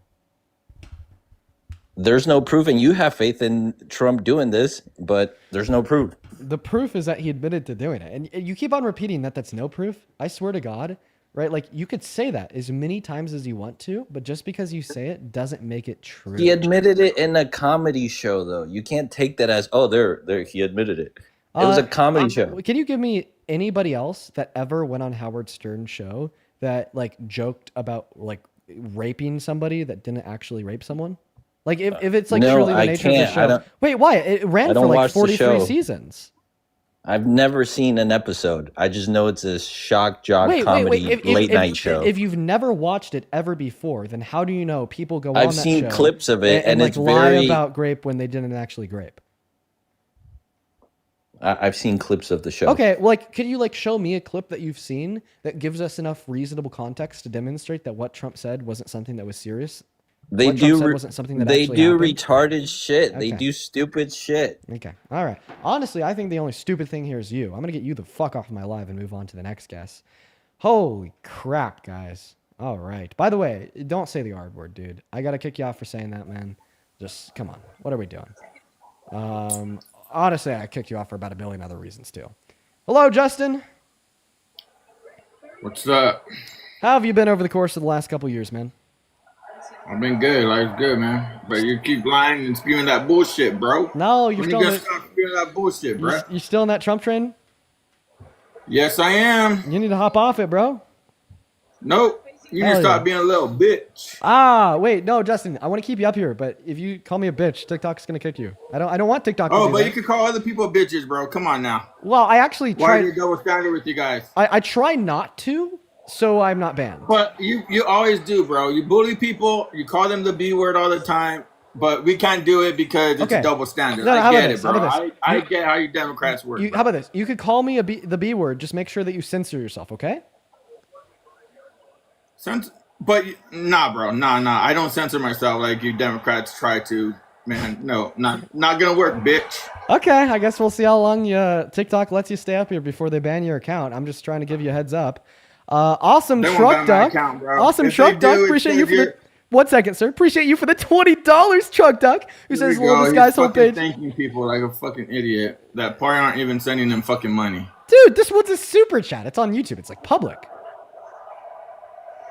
There's no proof, and you have faith in Trump doing this, but there's no proof. The proof is that he admitted to doing it. And you keep on repeating that that's no proof. I swear to God, right? Like, you could say that as many times as you want to, but just because you say it doesn't make it true. He admitted it in a comedy show, though. You can't take that as, oh, there, he admitted it. It was a comedy show. Can you give me anybody else that ever went on Howard Stern's show that, like, joked about, like, raping somebody that didn't actually rape someone? Like, if it's, like, No, truly the I nature of the can't. I show. don't- Wait, why? It I ran don't for, like, watch the 43 show. seasons. I've never seen an episode. I just know it's a shock jock comedy late night show. If you've never watched it ever before, then how do you know people go on I've that seen show clips of it, and like, it's lie very- about grape when they didn't actually grape? I've seen clips of the show. Okay, well, like, could you, like, show me a clip that you've seen that gives us enough reasonable context to demonstrate that what Trump said wasn't something that was serious? They What Trump do. said wasn't something that They actually do happened? retarded shit. They Okay. do stupid shit. Okay, all right. Honestly, I think the only stupid thing here is you. I'm gonna get you the fuck off my live and move on to the next guest. Holy crap, guys. All right. By the way, don't say the R word, dude. I gotta kick you off for saying that, man. Just come on. What are we doing? Honestly, I kicked you off for about a billion other reasons too. Hello, Justin. What's up? How have you been over the course of the last couple years, man? I've been good. Life's good, man. But you keep lying and spewing that bullshit, bro. No, you're when still you in gonna stop spewing that bullshit, bro? You still in that Trump train? Yes, I am. You need to hop off it, bro. Nope. You need Hell to stop yeah. being a little bitch. Ah, wait, no, Justin. I want to keep you up here, but if you call me a bitch, TikTok's gonna kick you. I don't want TikTok to Oh, do but that. you can call other people bitches, bro. Come on now. Well, I actually Why try. are you double standard with you guys? I try not to, so I'm not banned. But you always do, bro. You bully people. You call them the B word all the time. But we can't do it because it's Okay. a double standard. No, no, I how about get this? it, bro. How about this? I You- get how you Democrats work. How about this? You could call me the B word. Just make sure that you censor yourself, okay? Nah, bro. Nah. I don't censor myself like you Democrats try to. Man, no, not gonna work, bitch. Okay, I guess we'll see how long TikTok lets you stay up here before they ban your account. I'm just trying to give you a heads up. Awesome They won't truck ban my duck. account, bro. Awesome If truck they duck. do, it's Appreciate you for because the 1 second, sir. Appreciate you for the $20, truck duck. Who says Here we hello go. this He's guy's fucking homepage? thanking people like a fucking idiot that probably aren't even sending them fucking money. Dude, this one's a super chat. It's on YouTube. It's like public.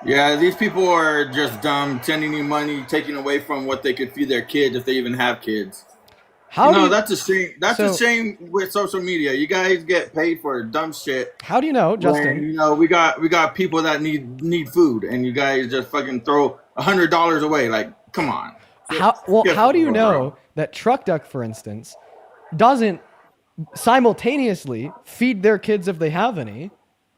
Yeah, these people are just dumb, sending you money, taking away from what they could feed their kids if they even have kids. How do you, that's a shame. That's so, a shame with social media. You guys get paid for dumb shit. How do you know, Justin? When, we got people that need food, and you guys just fucking throw $100 away. Like, come on. How do you know that Truck Duck, for instance, doesn't simultaneously feed their kids if they have any,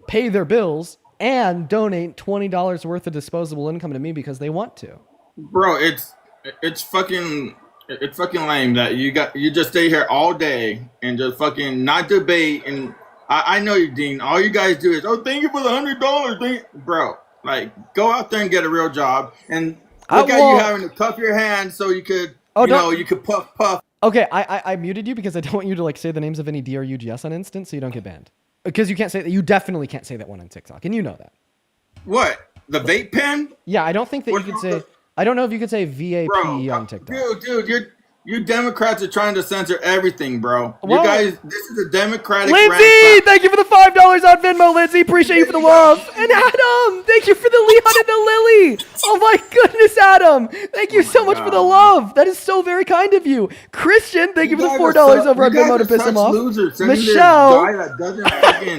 pay their bills, and donate $20 worth of disposable income to me because they want to? Bro, it's fucking lame that you just stay here all day and just fucking not debate. And I know you, Dean. All you guys do is, oh, thank you for the $100, bro. Like, go out there and get a real job. And look at you having to cuff your hands so you could, you could puff. Okay, I muted you because I don't want you to like say the names of any DRUGS on instant so you don't get banned. Because you can't say that. You definitely can't say that one on TikTok, and you know that. What? The vape pen? Yeah, I don't think that you could say. I don't know if you could say VAPE on TikTok. Dude, you Democrats are trying to censor everything, bro. You guys, this is a Democratic. Lindsay, thank you for the $5 on Venmo, Lindsay. Appreciate you for the love. And Adam, thank you for the Leon and the Lily. Oh my goodness, Adam. Thank you so much for the love. That is so very kind of you. Christian, thank you for the $4 over on Venmo to piss him off. Michelle,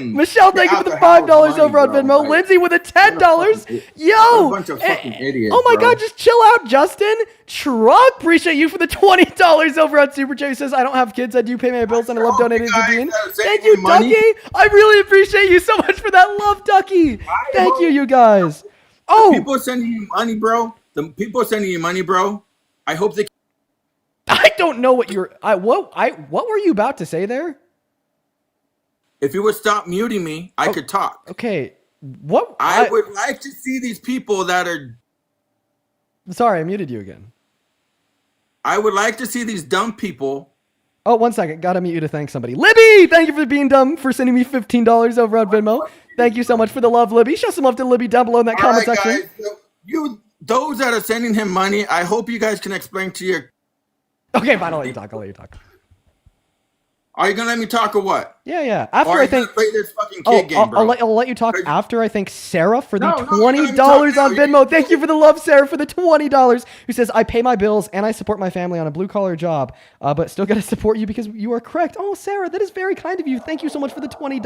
Michelle, thank you for the $5 over on Venmo. Lindsay with a $10. Yo, bunch of fucking idiots. Oh my God, just chill out, Justin. Truck, appreciate you for the $20 over on Super Chat. He says, I don't have kids. I do pay my bills and I love donating to Dean. Thank you, Ducky. I really appreciate you so much for that love, Ducky. Thank you, you guys. Oh, people sending you money, bro. The people sending you money, bro. I hope they. I don't know what you're. What were you about to say there? If you would stop muting me, I could talk. Okay. What? I would like to see these people that are. Sorry, I muted you again. I would like to see these dumb people. Oh, 1 second. Gotta mute you to thank somebody. Libby, thank you for being dumb for sending me $15 over on Venmo. Thank you so much for the love, Libby. Show some love to Libby down below in that comment section. Guys, those that are sending him money, I hope you guys can explain to your. Okay, fine. I'll let you talk. I'll let you talk. Are you gonna let me talk or what? Yeah. After I think. Play this fucking kid game, bro. I'll let you talk after I thank Sarah for the $20 on Venmo. Thank you for the love, Sarah, for the $20. Who says I pay my bills and I support my family on a blue collar job, but still gotta support you because you are correct. Oh, Sarah, that is very kind of you. Thank you so much for the $20.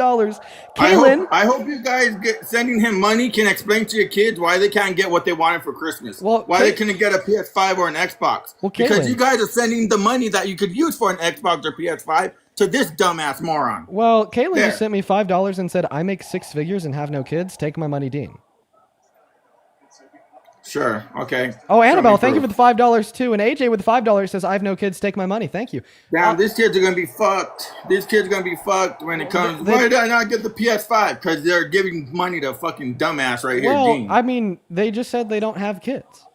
Kaylin, I hope you guys sending him money can explain to your kids why they can't get what they wanted for Christmas. Why they couldn't get a PS5 or an Xbox. Because you guys are sending the money that you could use for an Xbox or PS5 to this dumbass moron. Well, Kaylin just sent me $5 and said, I make 6 figures and have no kids. Take my money, Dean. Sure. Okay. Oh, Annabelle, thank you for the $5 too. And AJ with the $5 says, I have no kids. Take my money. Thank you. Now, these kids are going to be fucked. These kids are going to be fucked when it comes. Why did I not get the PS5? Because they're giving money to fucking dumbass right here, Dean. I mean, they just said they don't have kids.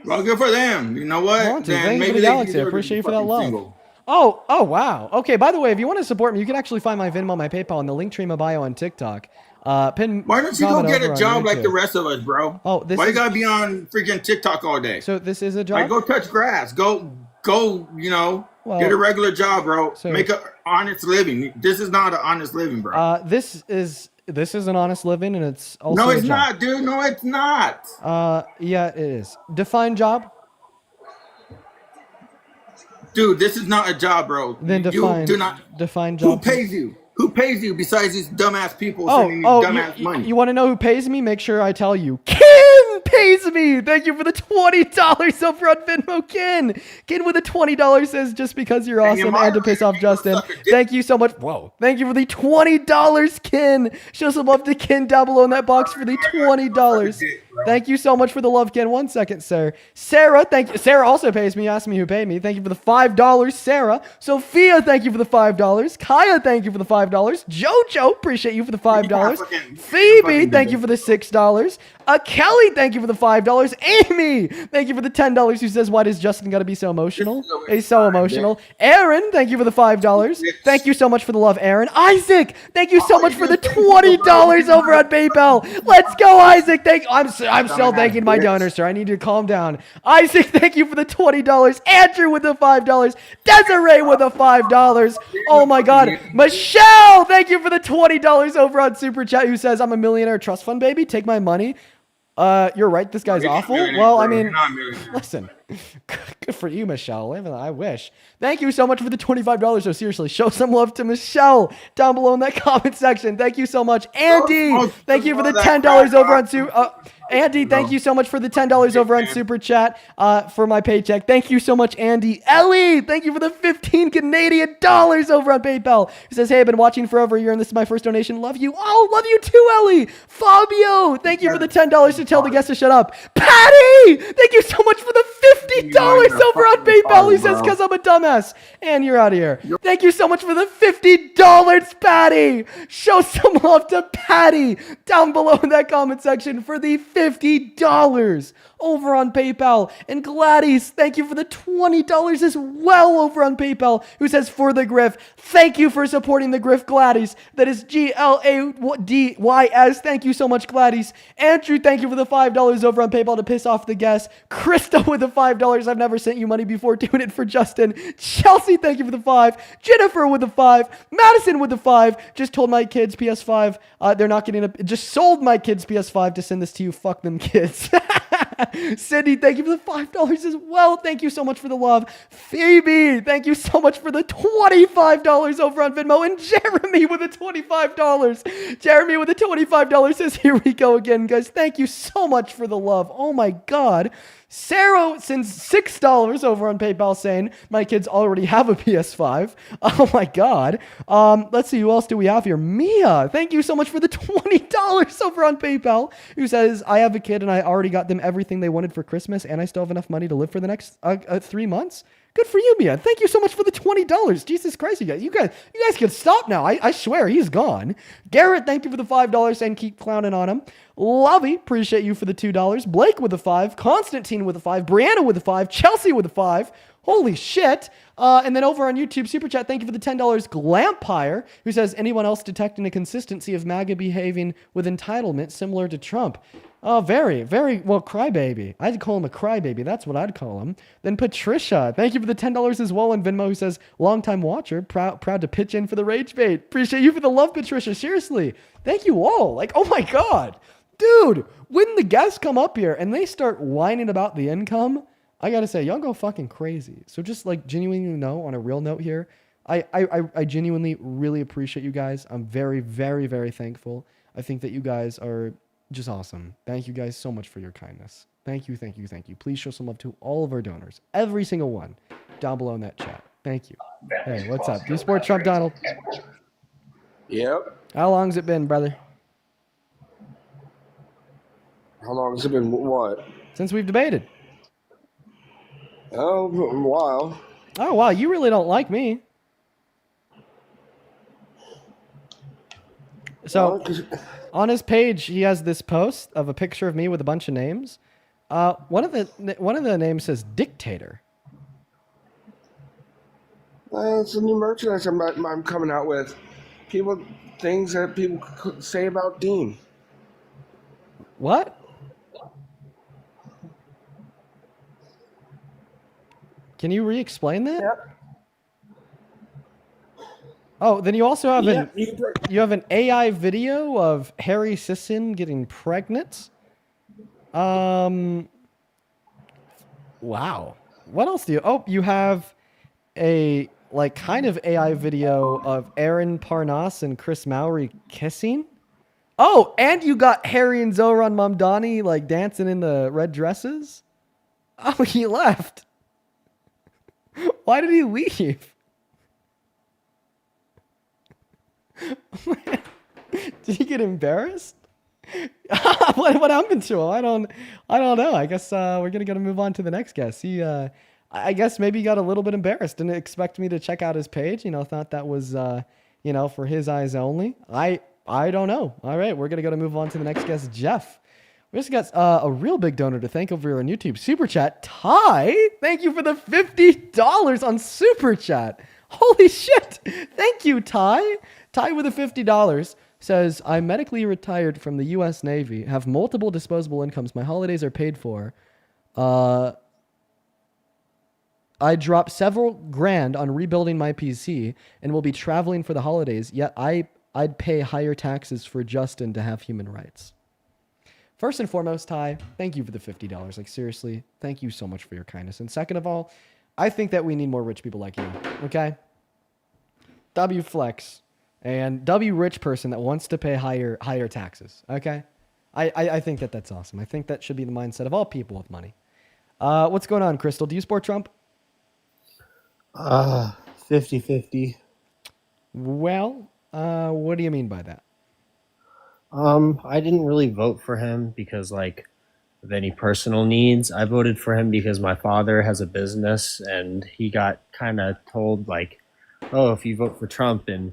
Well, good for them. You know what? Thank you for the Galaxy. I appreciate you for that love. Single. Oh, wow. Okay, by the way, if you want to support me, you can actually find my Venmo, my PayPal, and the link tree in my bio on TikTok. Why don't you go get a job like the rest of us, bro? Why you gotta be on freaking TikTok all day? So this is a job? Like, go touch grass. Go, get a regular job, bro. Make an honest living. This is not an honest living, bro. This is an honest living, and it's also No, it's not, dude. No, it's not. Yeah, it is. Define job. Dude, this is not a job, bro. Then define job. Who pays you? Who pays you besides these dumbass people sending me dumbass money? You want to know who pays me? Make sure I tell you. Ken pays me. Thank you for the $20 over on Venmo, Ken. Ken with the $20 says, just because you're awesome and to piss off Justin. Thank you so much. Whoa. Thank you for the $20, Ken. Show some love to Ken down below in that box for the $20. Thank you so much for the love, Ken. 1 second, sir. Sarah, thank you. Sarah also pays me. Ask me who paid me. Thank you for the $5, Sarah. Sophia, thank you for the $5. Kaya, thank you for the $5. Jojo, appreciate you for the $5. Phoebe, thank you for the $6. Kelly, thank you for the $5. Amy, thank you for the $10. Who says, why does Justin got to be so emotional? He's so emotional. Aaron, thank you for the $5. Thank you so much for the love, Aaron. Isaac, thank you so much for the $20 over on PayPal. Let's go, Isaac. I'm still thanking my donors, sir. I need to calm down. Isaac, thank you for the $20. Andrew with the $5. Desiree with the $5. Oh my God. Michelle, thank you for the $20 over on Super Chat. Who says, I'm a millionaire trust fund baby. Take my money. You're right. This guy's You're not awful. millionaire, Well, bro. I mean, You're not a millionaire. listen. Good for you, Michelle. I wish. Thank you so much for the $25. So seriously, show some love to Michelle down below in that comment section. Thank you so much. Andy, thank you for the $10 over on Andy, thank you so much for the $10 over on Super Chat for my paycheck. Thank you so much, Andy. Ellie, thank you for the 15 Canadian dollars over on PayPal. He says, hey, I've been watching for over a year and this is my first donation. Love you. Oh, love you too, Ellie. Fabio, thank you for the $10 to tell the guest to shut up. Patty, thank you so much for the $50 over on PayPal. He says, because I'm a dumbass. And you're out of here. Thank you so much for the $50, Patty. Show some love to Patty down below in that comment section for the $50 over on PayPal. And Gladys, thank you for the $20 as well over on PayPal, who says, for the Griff. Thank you for supporting the Griff, Gladys. That is GLADYS. Thank you so much, Gladys. Andrew, thank you for the $5 over on PayPal to piss off the guests. Krista with the $5. I've never sent you money before. Doing it for Justin. Chelsea, thank you for the $5. Jennifer with the $5. Madison with the $5. Just told my kids PS5. They're not getting just sold my kids PS5 to send this to you. Fuck them kids. Cindy, thank you for the $5 as well. Thank you so much for the love. Phoebe, thank you so much for the $25 over on Venmo. And Jeremy with the $25. Jeremy with the $25 says, here we go again, guys. Thank you so much for the love. Oh my God. Sarah sends $6 over on PayPal saying, my kids already have a PS5. Oh my God. Let's see, who else do we have here? Mia, thank you so much for the $20 over on PayPal, who says, I have a kid and I already got them everything they wanted for Christmas and I still have enough money to live for the next 3 months. Good for you, Mia. Thank you so much for the $20. Jesus Christ, you guys can stop now. I swear he's gone. Garrett, thank you for the $5 and keep clowning on him. Lovey, appreciate you for the $2. Blake with the $5. Constantine with the $5. Brianna with the $5. Chelsea with the $5. Holy shit. And then over on YouTube Super Chat, thank you for the $10. Glampire, who says, anyone else detecting a consistency of MAGA behaving with entitlement similar to Trump? Oh, very, very, well, crybaby. I'd call him a crybaby. That's what I'd call him. Then Patricia, thank you for the $10 as well. And Venmo, who says, longtime watcher, proud to pitch in for the rage bait. Appreciate you for the love, Patricia. Seriously. Thank you all. Like, oh my God. Dude, when the guests come up here and they start whining about the income, I gotta say, y'all go fucking crazy. So just like genuinely know, on a real note here, I genuinely really appreciate you guys. I'm very, very, very thankful. I think that you guys are just awesome. Thank you guys so much for your kindness. Thank you, thank you, thank you. Please show some love to all of our donors, every single one, down below in that chat. Thank you. Hey, what's up? Do you support Trump, Donald? Yep. How long's it been, brother? How long has it been? What? Since we've debated. Oh, a while. Oh, wow. You really don't like me. So, on his page, he has this post of a picture of me with a bunch of names. One of the names says dictator. It's a new merchandise I'm coming out with. Things that people could say about Dean. What? Can you re-explain that? Yep. Oh, then you also have you have an AI video of Harry Sisson getting pregnant. Wow. What else do you? Oh, you have a like kind of AI video of Aaron Parnas and Chris Mowry kissing. Oh, and you got Harry and Zoran Mamdani like dancing in the red dresses. Oh, he left. Why did he leave? Did he get embarrassed? what happened to him? I don't know. I guess we're gonna move on to the next guest. He I guess maybe he got a little bit embarrassed. Didn't expect me to check out his page. Thought that was for his eyes only. I don't know. All right, we're gonna move on to the next guest, Jeff. We just got a real big donor to thank over here on YouTube. Super Chat, Ty. Thank you for the $50 on Super Chat. Holy shit. Thank you, Ty. Ty with the $50 says, I'm medically retired from the U.S. Navy, have multiple disposable incomes. My holidays are paid for. I dropped several grand on rebuilding my PC and will be traveling for the holidays, yet I'd pay higher taxes for Justin to have human rights. first and foremost, Ty, thank you for the $50. Like, seriously, thank you so much for your kindness. And second of all, I think that we need more rich people like you, okay? W flex and W rich person that wants to pay higher taxes, okay? I think that that's awesome. I think that should be the mindset of all people with money. What's going on, Crystal? Do you support Trump? 50-50. Well, what do you mean by that? I didn't really vote for him because like of any personal needs. I voted for him because my father has a business and he got kind of told like, oh, if you vote for Trump and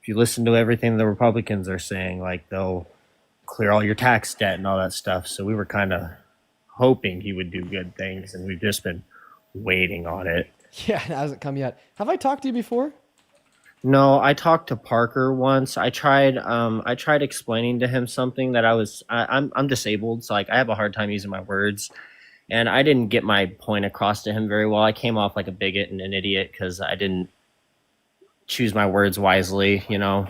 if you listen to everything the Republicans are saying, like they'll clear all your tax debt and all that stuff. So we were kind of hoping he would do good things, and we've just been waiting on it. Yeah, it hasn't come yet. Have I talked to you before? No, I talked to Parker once. I tried explaining to him something that I'm disabled, so like I have a hard time using my words, and I didn't get my point across to him very well. I came off like a bigot and an idiot because I didn't choose my words wisely, you know.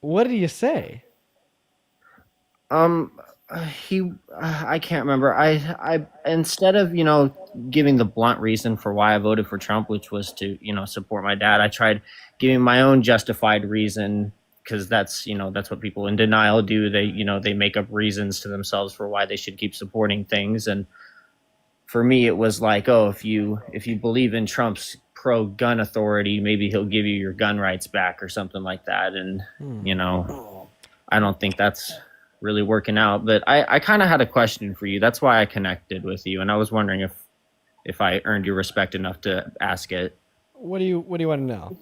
What did you say? I can't remember. I instead of, you know, giving the blunt reason for why I voted for Trump, which was to, you know, support my dad, I tried giving my own justified reason, because that's, you know, that's what people in denial do. They, you know, they make up reasons to themselves for why they should keep supporting things. And for me, it was like, oh, if you believe in Trump's pro-gun authority, maybe he'll give you your gun rights back or something like that. And, you know, I don't think that's really working out. But I kind of had a question for you. That's why I connected with you. And I was wondering if I earned your respect enough to ask it. What do you want to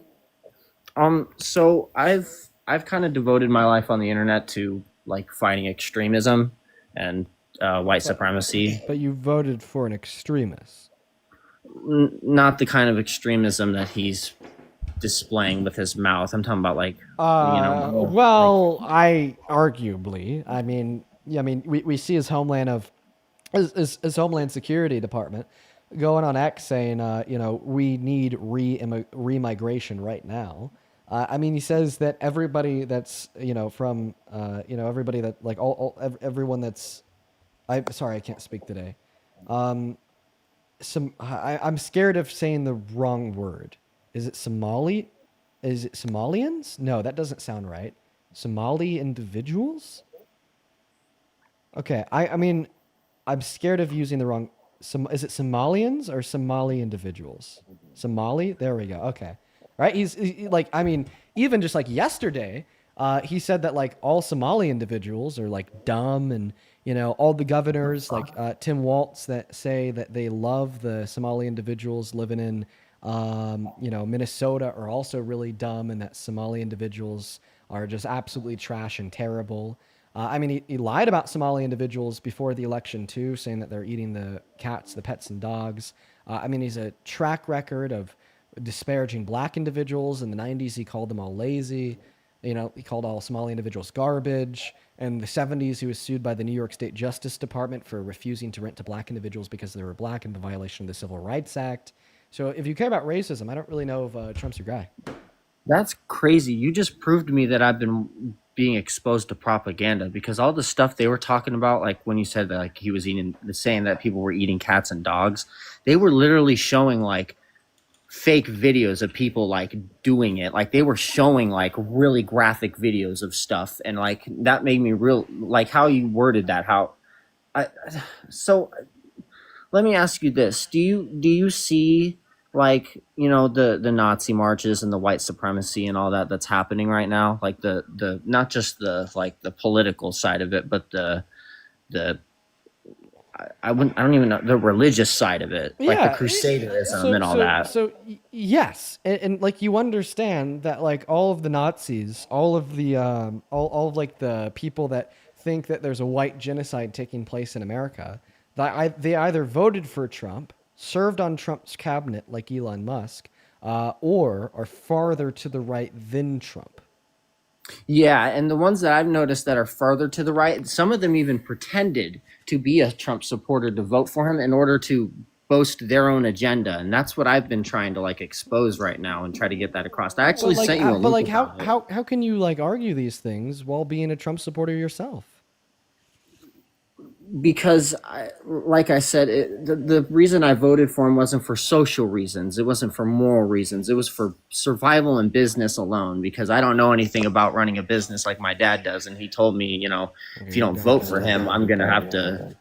know? So I've kind of devoted my life on the internet to like fighting extremism and white supremacy. But you voted for an extremist. Not the kind of extremism that he's displaying with his mouth. I'm talking about like, well, I arguably, I mean, we see his Homeland Security Department going on X saying, we need re-migration right now. I mean, he says that everybody that's, from, everybody that like everyone that's, I can't speak today. I'm scared of saying the wrong word. Is it Somali? Is it Somalians? No, that doesn't sound right. Somali individuals? Okay, I mean, I'm scared of using the wrong. Is it Somalians or Somali individuals? Somali? There we go. Okay. Right? He's like, I mean, even just like yesterday, he said that like all Somali individuals are like dumb, and all the governors like Tim Walz that say that they love the Somali individuals living in Minnesota are also really dumb, and that Somali individuals are just absolutely trash and terrible. I mean, he lied about Somali individuals before the election too, saying that they're eating the cats, the pets and dogs. I mean, he's a track record of disparaging black individuals. In the 90s, he called them all lazy. He called all Somali individuals garbage. In the 70s, he was sued by the New York State Justice Department for refusing to rent to black individuals because they were black in violation of the Civil Rights Act. So if you care about racism, I don't really know if Trump's your guy. That's crazy. You just proved to me that I've been being exposed to propaganda, because all the stuff they were talking about, like when you said that like he was saying that people were eating cats and dogs, they were literally showing like fake videos of people like doing it. Like they were showing like really graphic videos of stuff, and like that made me real like how you worded that. So let me ask you this: Do you see like the Nazi marches and the white supremacy and all that's happening right now? Like the not just the like the political side of it, but the I don't even know, the religious side of it, like the crusaderism and all that. So yes, and like you understand that like all of the Nazis, all of the all of like the people that think that there's a white genocide taking place in America, they either voted for Trump, served on Trump's cabinet like Elon Musk, or are farther to the right than Trump. Yeah, and the ones that I've noticed that are farther to the right, some of them even pretended to be a Trump supporter to vote for him in order to boast their own agenda, and that's what I've been trying to like expose right now and try to get that across. I actually sent you a link. But like, how can you like argue these things while being a Trump supporter yourself? because like I said, the reason I voted for him wasn't for social reasons. It wasn't for moral reasons. It was for survival and business alone, because I don't know anything about running a business like my dad does. And he told me, if you don't vote for him, I'm going to have to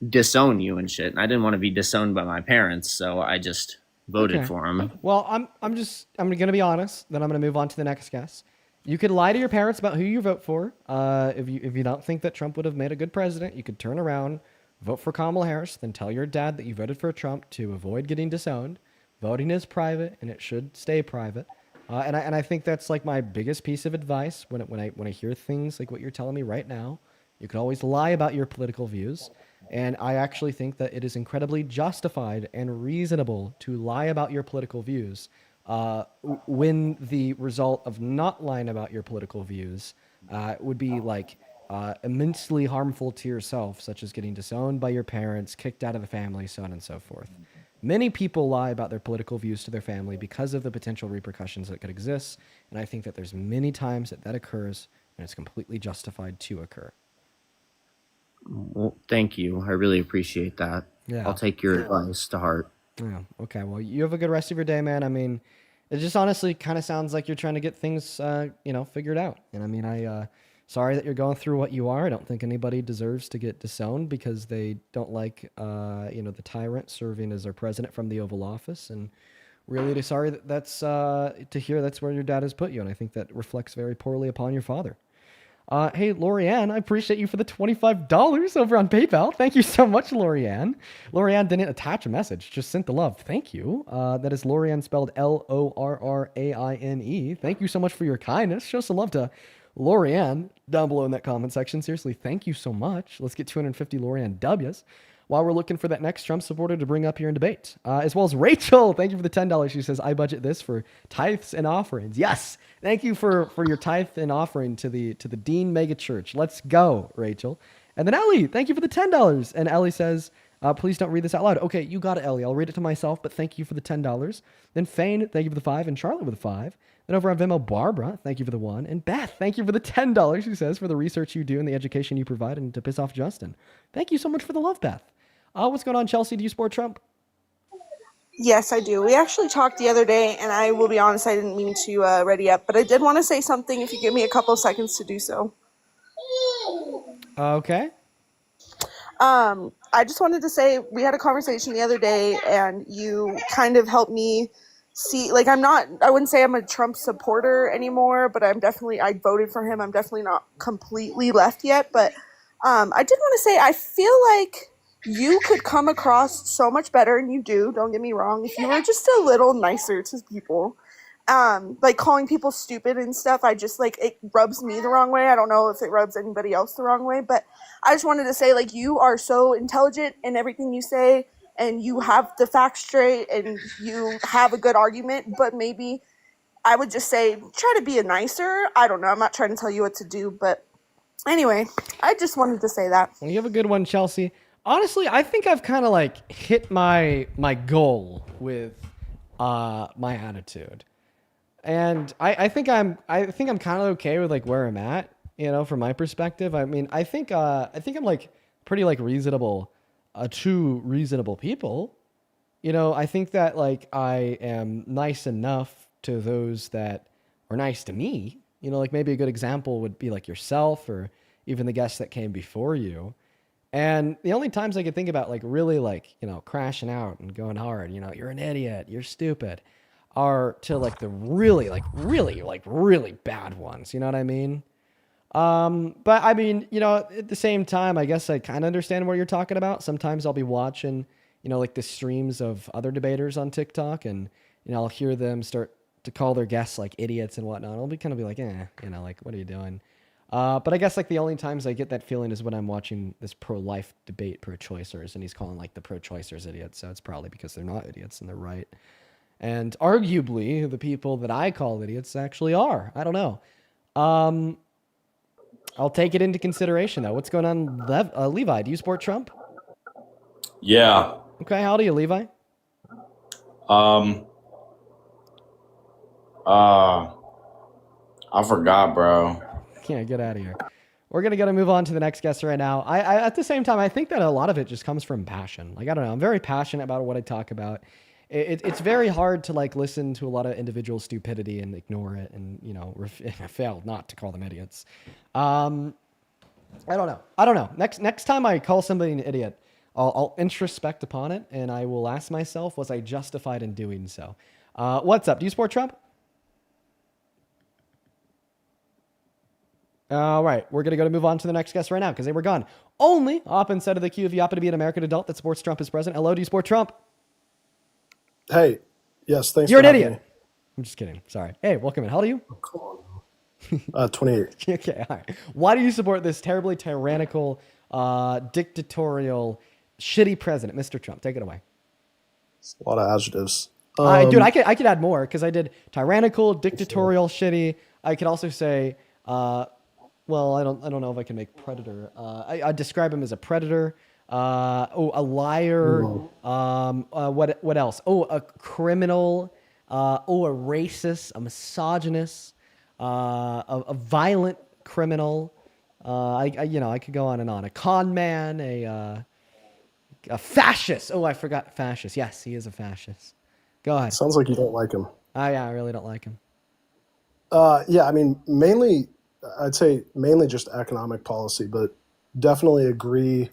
disown you and shit. And I didn't want to be disowned by my parents. So I just voted for him. Well, I'm gonna be honest. Then I'm gonna move on to the next guest. You could lie to your parents about who you vote for. If you don't think that Trump would have made a good president, you could turn around, vote for Kamala Harris, then tell your dad that you voted for Trump to avoid getting disowned. Voting is private, and it should stay private. And I think that's like my biggest piece of advice when I hear things like what you're telling me right now. You could always lie about your political views. And I actually think that it is incredibly justified and reasonable to lie about your political views when the result of not lying about your political views would be like immensely harmful to yourself, such as getting disowned by your parents, kicked out of the family, so on and so forth. Many people lie about their political views to their family because of the potential repercussions that could exist, and I think that there's many times that occurs, and it's completely justified to occur. Well, thank you. I really appreciate that. Yeah. I'll take your advice to heart. Yeah. Okay. Well, you have a good rest of your day, man. I mean, it just honestly kind of sounds like you're trying to get things, figured out. And I mean, sorry that you're going through what you are. I don't think anybody deserves to get disowned because they don't like, the tyrant serving as our president from the Oval Office. And really sorry that's to hear that's where your dad has put you. And I think that reflects very poorly upon your father. Hey, Lorianne, I appreciate you for the $25 over on PayPal. Thank you so much, Lorianne. Lorianne didn't attach a message, just sent the love. Thank you. That is Lorianne spelled Lorraine. Thank you so much for your kindness. Show some love to Lorianne down below in that comment section. Seriously, thank you so much. Let's get 250 Lorianne W's while we're looking for that next Trump supporter to bring up here in debate. As well as Rachel, thank you for the $10. She says, I budget this for tithes and offerings. Yes, thank you for your tithe and offering to the Dean Mega Church. Let's go, Rachel. And then Ellie, thank you for the $10. And Ellie says, please don't read this out loud. Okay, you got it, Ellie. I'll read it to myself, but thank you for the $10. Then Fane, thank you for the 5, and Charlotte with the 5. Then over on Venmo, Barbara, thank you for the 1. And Beth, thank you for the $10, she says, for the research you do and the education you provide and to piss off Justin. Thank you so much for the love, Beth. What's going on, Chelsea? Do you support Trump? Yes, I do. We actually talked the other day, and I will be honest, I didn't mean to ready up, but I did want to say something if you give me a couple of seconds to do so. Okay. I just wanted to say we had a conversation the other day, and you kind of helped me see, like, I wouldn't say I'm a Trump supporter anymore, but I voted for him. I'm definitely not completely left yet, but I did want to say I feel like you could come across so much better, and you do, don't get me wrong, if you were just a little nicer to people. Like calling people stupid and stuff, it rubs me the wrong way. I don't know if it rubs anybody else the wrong way, but I just wanted to say, like, you are so intelligent in everything you say, and you have the facts straight, and you have a good argument, but maybe I would just say, try to be a nicer. I don't know, I'm not trying to tell you what to do, but anyway, I just wanted to say that. Well, you have a good one, Chelsea. Honestly, I think I've kind of like hit my goal with my attitude, and I think I'm kind of okay with like where I'm at, from my perspective. I mean, I think I'm like pretty like reasonable to reasonable people. I think that like I am nice enough to those that are nice to me. Like maybe a good example would be like yourself or even the guests that came before you. And the only times I could think about like really like, crashing out and going hard, you're an idiot, you're stupid, are to like the really bad ones. You know what I mean? But I mean, at the same time, I guess I kind of understand what you're talking about. Sometimes I'll be watching, like the streams of other debaters on TikTok, and, I'll hear them start to call their guests like idiots and whatnot. I'll be kind of be like, like, what are you doing? But I guess like the only times I get that feeling is when I'm watching this pro-life debate, pro-choicers, and he's calling like the pro-choicers idiots. So it's probably because they're not idiots and they're right. And arguably the people that I call idiots actually are. I don't know. I'll take it into consideration though. What's going on, Levi? Do you support Trump? Yeah. Okay, how old are you, Levi? I forgot, bro. Yeah, get out of here. We're gonna move on to the next guest right now. I at the same time, I think that a lot of it just comes from passion. Like I don't know, I'm very passionate about what I talk about. It's very hard to like listen to a lot of individual stupidity and ignore it, and fail not to call them idiots. I don't know. Next time I call somebody an idiot, I'll introspect upon it, and I will ask myself, was I justified in doing so? What's up? Do you support Trump? All right, we're going to move on to the next guest right now because they were gone. Only up inside of the queue if you happen to be an American adult that supports Trump as president. Hello, do you support Trump? Hey, yes, thanks You're for an having idiot. I'm just kidding. Sorry. Hey, welcome in. How old are you? me. 28. Okay, all right. Why do you support this terribly tyrannical, dictatorial, shitty president, Mr. Trump? Take it away. A lot of adjectives. Dude, I could add more because I did tyrannical, dictatorial, shitty. I could also say, well, I don't know if I can make predator. I describe him as a predator. A liar. What else? A criminal. A racist. A misogynist. A violent criminal. I could go on and on. A con man. A fascist. Oh, I forgot fascist. Yes, he is a fascist. Go ahead. Sounds like you don't like him. Yeah, I really don't like him. Yeah, I mean, I'd say mainly just economic policy, but definitely agree,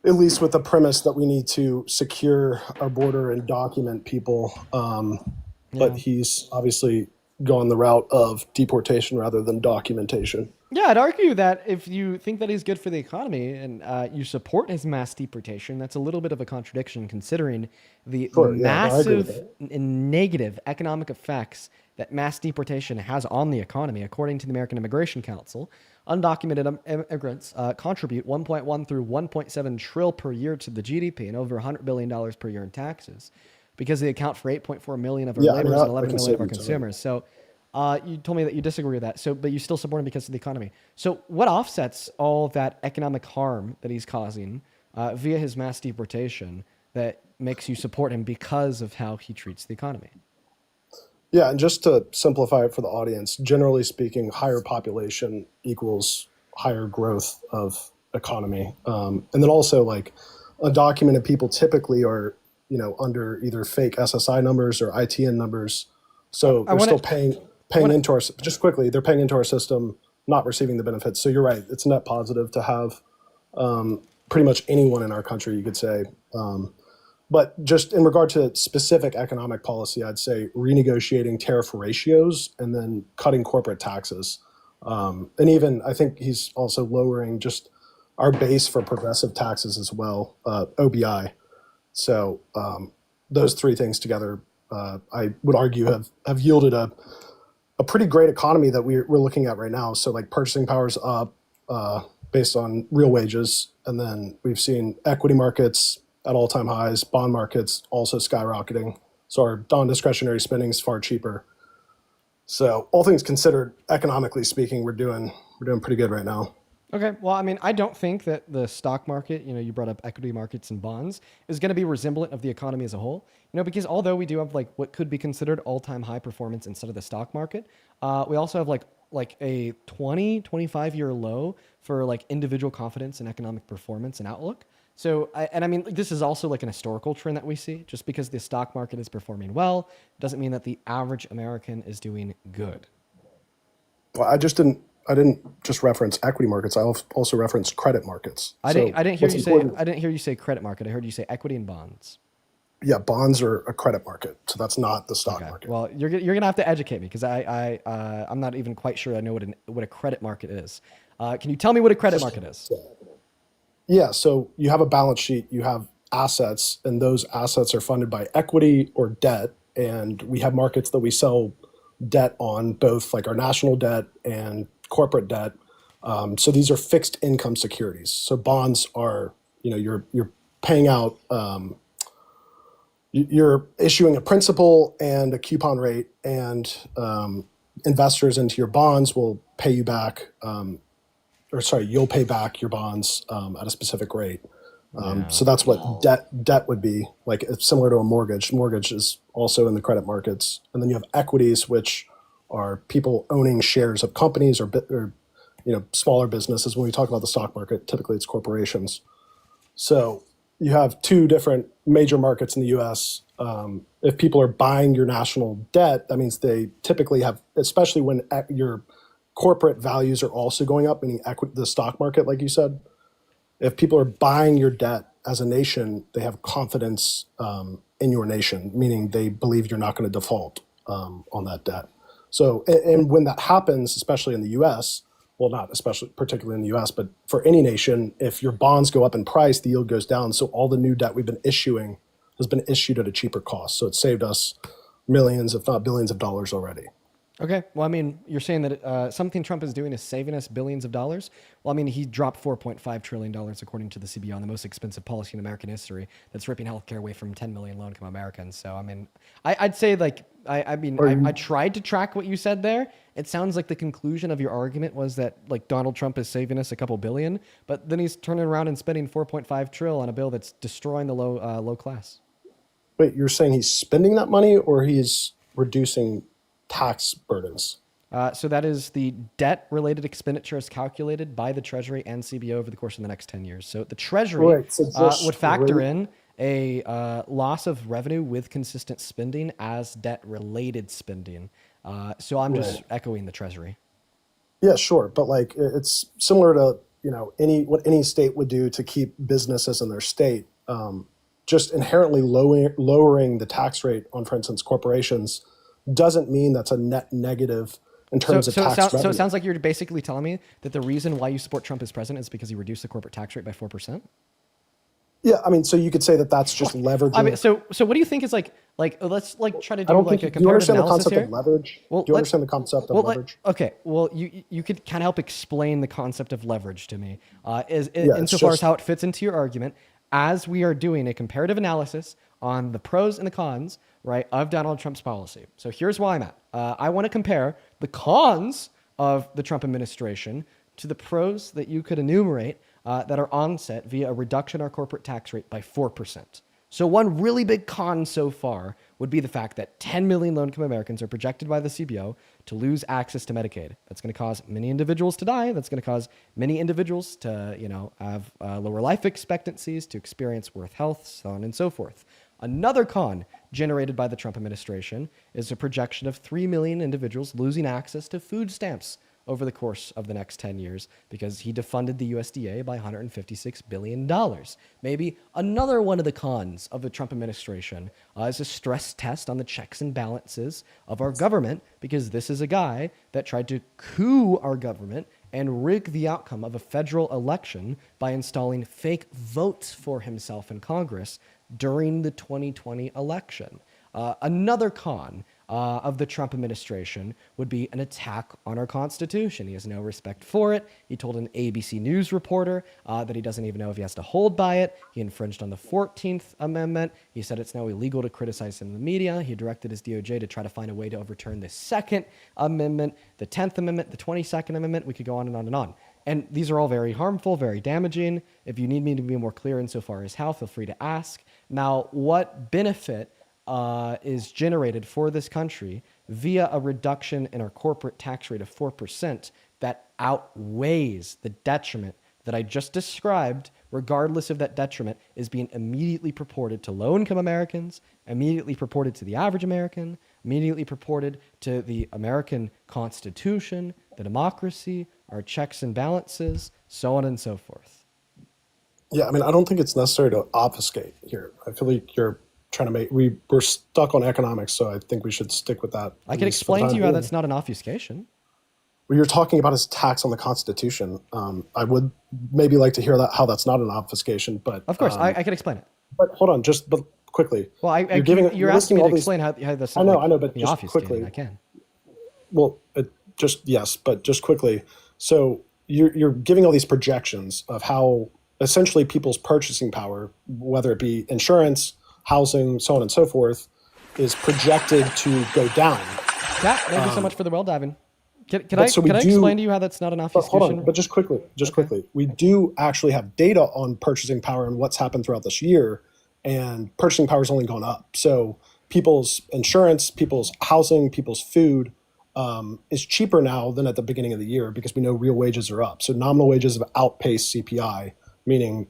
at least with the premise that we need to secure our border and document people. But he's obviously gone the route of deportation rather than documentation. Yeah, I'd argue that if you think that he's good for the economy and you support his mass deportation, that's a little bit of a contradiction considering the massive and negative economic effects that mass deportation has on the economy. According to the American Immigration Council, undocumented immigrants contribute 1.1 through 1.7 trillion per year to the GDP and over $100 billion per year in taxes because they account for 8.4 million of our laborers and 11 million of our consumers. So you told me that you disagree with that. So, but you still support him because of the economy. So what offsets all of that economic harm that he's causing via his mass deportation that makes you support him because of how he treats the economy? Yeah, and just to simplify it for the audience, generally speaking, higher population equals higher growth of economy. And then also like undocumented people typically are, under either fake SSI numbers or ITN numbers. So they're still paying into our, just quickly, they're paying into our system, not receiving the benefits. So you're right, it's net positive to have pretty much anyone in our country, you could say. But just in regard to specific economic policy, I'd say renegotiating tariff ratios and then cutting corporate taxes. And even I think he's also lowering just our base for progressive taxes as well, OBI. So those three things together, I would argue have yielded a pretty great economy that we're looking at right now. So like purchasing power's up based on real wages. And then we've seen equity markets at all-time highs, bond markets also skyrocketing. So our non-discretionary spending is far cheaper. So all things considered, economically speaking, we're doing pretty good right now. Okay. Well, I mean, I don't think that the stock market, you brought up equity markets and bonds, is going to be resemblant of the economy as a whole. Because although we do have like what could be considered all-time high performance instead of the stock market, we also have like a 25 year low for like individual confidence and economic performance and outlook. So, I mean, this is also like an historical trend that we see. Just because the stock market is performing well doesn't mean that the average American is doing good. Well, I didn't just reference equity markets. I also referenced credit markets. I didn't hear you say credit market. I heard you say equity and bonds. Yeah, bonds are a credit market, so that's not the stock market. Well, you're gonna have to educate me because I'm not even quite sure I know what a credit market is. Can you tell me what a credit market is? Yeah, so you have a balance sheet, you have assets, and those assets are funded by equity or debt. And we have markets that we sell debt on, both like our national debt and corporate debt. So these are fixed income securities. So bonds are, you're paying out, you're issuing a principal and a coupon rate, and investors into your bonds will pay you back. You'll pay back your bonds at a specific rate. So that's what debt would be like. It's similar to a mortgage. Mortgage is also in the credit markets. And then you have equities, which are people owning shares of companies or smaller businesses. When we talk about the stock market, typically it's corporations. So you have two different major markets in the U.S. If people are buying your national debt, that means they typically have, especially when your corporate values are also going up, meaning the stock market, like you said. If people are buying your debt as a nation, they have confidence in your nation, meaning they believe you're not going to default on that debt. So, and when that happens, especially in the U.S., well, not especially particularly in the U.S., but for any nation, if your bonds go up in price, the yield goes down. So all the new debt we've been issuing has been issued at a cheaper cost. So it saved us millions, if not billions of dollars already. Okay. Well, I mean, you're saying that something Trump is doing is saving us billions of dollars. Well, I mean, he dropped $4.5 trillion, according to the CBO, on the most expensive policy in American history that's ripping healthcare away from 10 million low-income Americans. So, I mean, I'd say, like, I tried to track what you said there. It sounds like the conclusion of your argument was that, like, Donald Trump is saving us a couple billion, but then he's turning around and spending $4.5 trillion on a bill that's destroying the low class. Wait, you're saying he's spending that money or he's reducing tax burdens? So that is the debt-related expenditure as calculated by the Treasury and CBO over the course of the next 10 years. So the Treasury would factor in a loss of revenue with consistent spending as debt-related spending. So I'm just echoing the Treasury. Yeah, sure. But like it's similar to, what any state would do to keep businesses in their state. Just inherently lowering the tax rate on, for instance, corporations doesn't mean that's a net negative in terms of tax revenue. So it sounds like you're basically telling me that the reason why you support Trump as president is because he reduced the corporate tax rate by 4%? Yeah, I mean, so you could say that that's just leveraging. I mean, so what do you think is like let's try to do like a comparative analysis here. Do you understand the concept of leverage? Do you understand the concept of leverage? Okay, well, you could kind of help explain the concept of leverage to me, insofar as how it fits into your argument, as we are doing a comparative analysis on the pros and the cons, right, of Donald Trump's policy. So here's why I'm at. I want to compare the cons of the Trump administration to the pros that you could enumerate that are onset via a reduction in our corporate tax rate by 4%. So one really big con so far would be the fact that 10 million low-income Americans are projected by the CBO to lose access to Medicaid. That's going to cause many individuals to die. That's going to cause many individuals to, have lower life expectancies, to experience worse health, so on and so forth. Another con generated by the Trump administration is a projection of 3 million individuals losing access to food stamps over the course of the next 10 years because he defunded the USDA by $156 billion. Maybe another one of the cons of the Trump administration is a stress test on the checks and balances of our government, because this is a guy that tried to coup our government and rig the outcome of a federal election by installing fake votes for himself in Congress during the 2020 election. Another con of the Trump administration would be an attack on our Constitution. He has no respect for it. He told an ABC News reporter that he doesn't even know if he has to hold by it. He infringed on the 14th Amendment. He said it's now illegal to criticize in the media. He directed his DOJ to try to find a way to overturn the Second Amendment, the 10th Amendment, the 22nd Amendment. We could go on and on and on. And these are all very harmful, very damaging. If you need me to be more clear insofar as how, feel free to ask. Now, what benefit is generated for this country via a reduction in our corporate tax rate of 4% that outweighs the detriment that I just described, regardless of that detriment is being immediately purported to low-income Americans, immediately purported to the average American, immediately purported to the American Constitution, the democracy, our checks and balances, so on and so forth. Yeah, I mean, I don't think it's necessary to obfuscate here. I feel like you're trying to we're stuck on economics, so I think we should stick with that. I can explain to you how that's not an obfuscation. Well, you're talking about his attacks on the Constitution. I would maybe like to hear how that's not an obfuscation, but of course I can explain it. But hold on, but quickly. Well, you're asking me to explain how that's not I know, but just quickly. I can. Well, but just quickly. So you're giving all these projections of how essentially people's purchasing power, whether it be insurance, housing, so on and so forth, is projected to go down. Yeah, thank you so much for the well diving. Can I explain to you how that's not an obfuscation? Hold on, but just quickly. We do actually have data on purchasing power and what's happened throughout this year, and purchasing power has only gone up. So people's insurance, people's housing, people's food, is cheaper now than at the beginning of the year because we know real wages are up. So nominal wages have outpaced CPI, meaning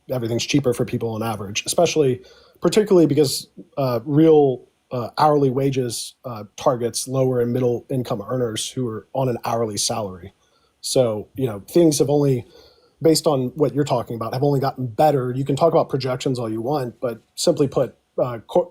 everything's cheaper for people on average, particularly because real hourly wages targets lower and middle income earners who are on an hourly salary. So things have only, based on what you're talking about, have only gotten better. You can talk about projections all you want, but simply put,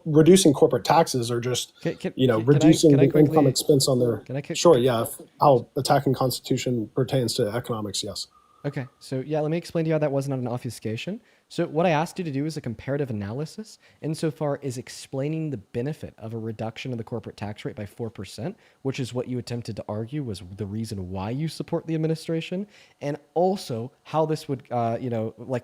reducing corporate taxes or just reducing can I the income quickly expense on their sure, yeah, how attacking Constitution pertains to economics, yes. Okay, so yeah, let me explain to you how that was not an obfuscation. So what I asked you to do is a comparative analysis insofar as explaining the benefit of a reduction of the corporate tax rate by 4%, which is what you attempted to argue was the reason why you support the administration, and also how this would,